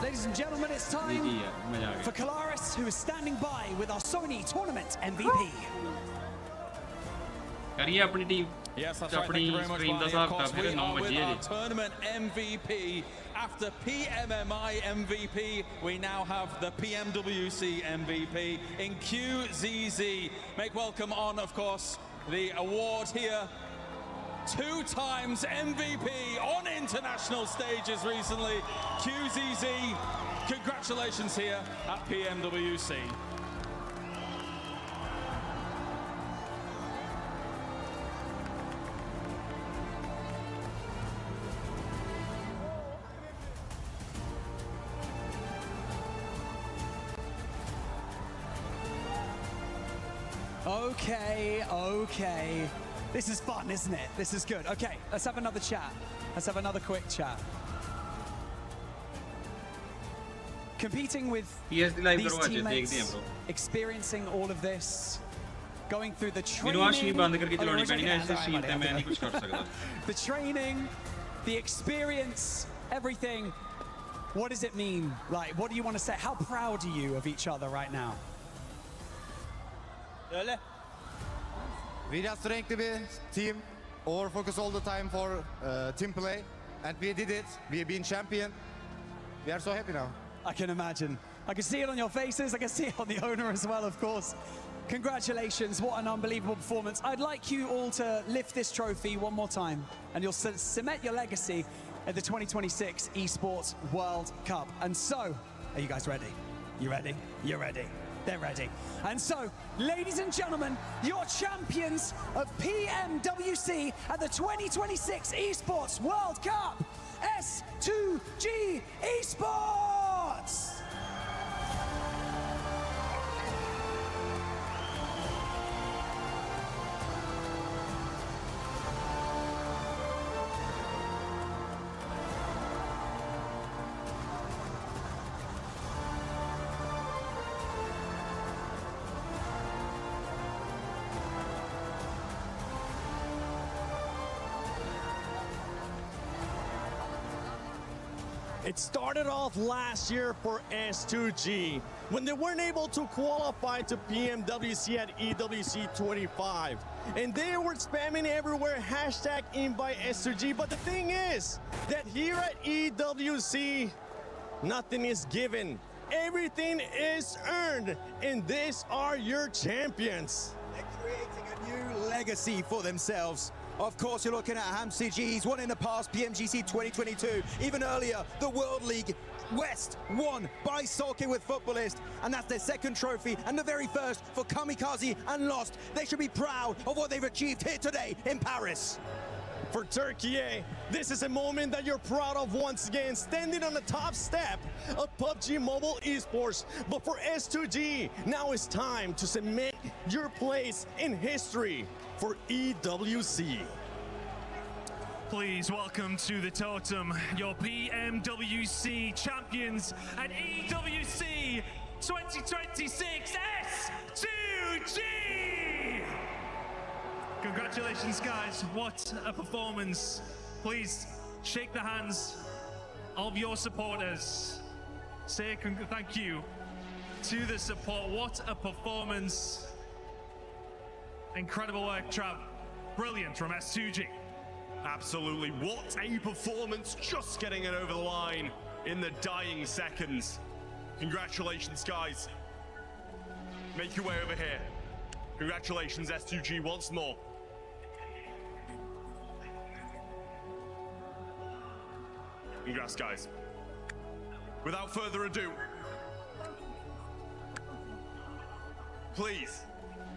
Ladies and gentlemen, it's time for Colaris, who is standing by with our Sony tournament MVP. करिए अपनी team Yes, that's right. Thank you very much, Barney. Of course, we are with our tournament MVP. After PMMI MVP, we now have the PMWC MVP in QZZ. Make welcome on, of course, the award here. 2 times MVP on international stages recently. QZZ, congratulations here at PMWC. Okay. This is fun, isn't it? This is good. Okay, let's have another chat. Let's have another quick chat. Competing with these teammates, experiencing all of this, going through the training, the training, the experience, everything. What does it mean? Like, what do you want to say? How proud are you of each other right now? We just strength the team, over focus all the time for team play, and we did it. We have been champion. We are so happy now. I can imagine. I can see it on your faces. I can see it on the owner as well, of course. Congratulations, what an unbelievable performance. I'd like you all to lift this trophy one more time, and you'll cement your legacy at the 2026 Esports World Cup. And so, are you guys ready? You ready? You're ready. They're ready. And so, ladies and gentlemen, your champions of PMWC at the 2026 Esports World Cup, S2G Esports! It started off last year for S2G when they weren't able to qualify to Pmwc at EWC 25. And they were spamming everywhere, hashtag invite S2G. But the thing is that here at EWC, nothing is given. Everything is earned. And these are your champions. They're creating a new legacy for themselves. Of course, you're looking at HamCG. He's won in the past, PMGC 2022. Even earlier, the World League West won by Solke with Footballist. And that's their second trophy and the very first for Kamikaze and Lost. They should be proud of what they've achieved here today in Paris. For Turkey, this is a moment that you're proud of once again, standing on the top step of PUBG Mobile Esports. But for S2G, now it's time to cement your place in history for EWC. Please welcome to the totem your PMWC champions at EWC 2026 S2G! Congratulations, guys. What a performance. Please shake the hands of your supporters. Say thank you to the support. What a performance. Incredible work, Trav. Brilliant from S2G. Absolutely. What a performance. Just getting it over the line in the dying seconds. Congratulations, guys. Make your way over here. Congratulations, S2G, once more. Congrats, guys. Without further ado, please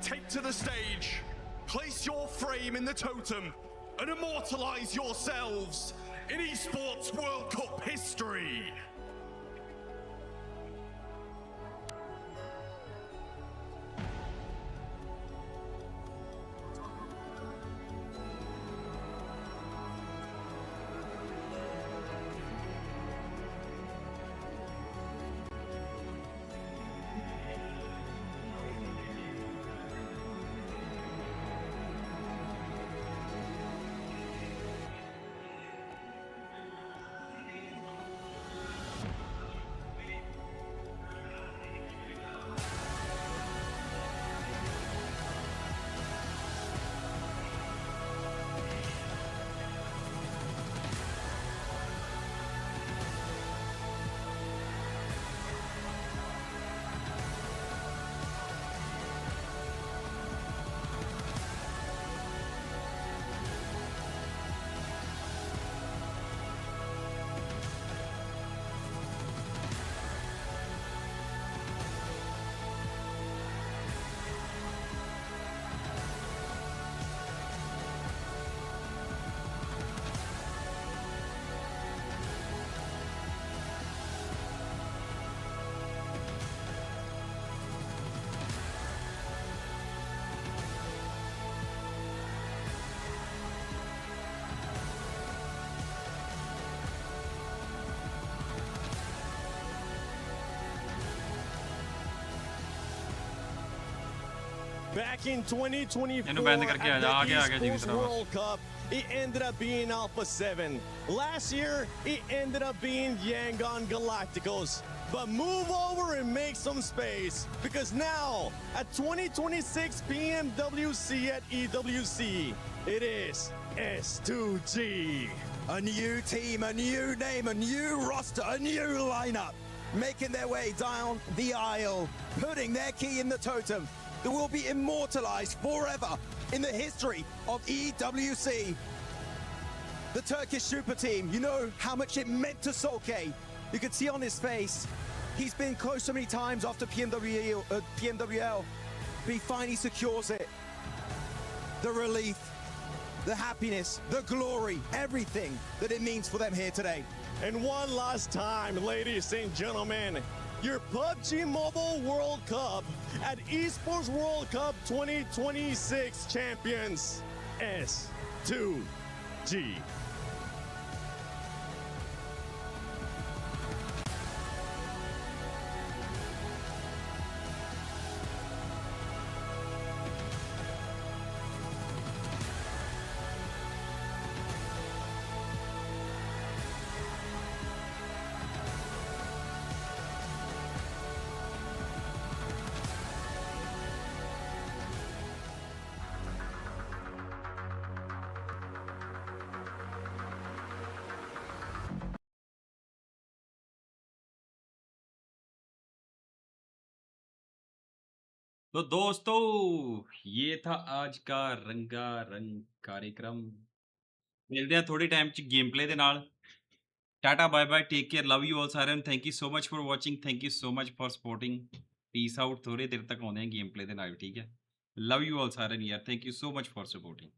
take to the stage, place your frame in the totem, and immortalize yourselves in Esports World Cup history. Back in 2024 at the Esports World Cup, it ended up being Alpha 7. Last year, it ended up being Yangon Galacticos. But move over and make some space, because now, at 2026 PMWC at EWC, it is S2G. A new team, a new name, a new roster, a new lineup, making their way down the aisle, putting their key in the totem that will be immortalized forever in the history of EWC. The Turkish super team, you know how much it meant to Solke. You could see on his face, he's been close so many times after PMWL, but he finally secures it. The relief, the happiness, the glory, everything that it means for them here today. And one last time, ladies and gentlemen, your PUBG Mobile World Cup at Esports World Cup 2026 champions, S2G. तो दोस्तों ये था आज का रंगारंग कार्यक्रम। मिलते हैं थोड़े टाइम च गेम प्ले दे नाल। Tata bye bye, take care, love you all सारे। Thank you so much for watching, thank you so much for supporting. Peace out. थोड़ी देर तक आने हैं गेम प्ले दे नाल, ठीक है। लव यू ऑल सारे यार, thank you so much for supporting.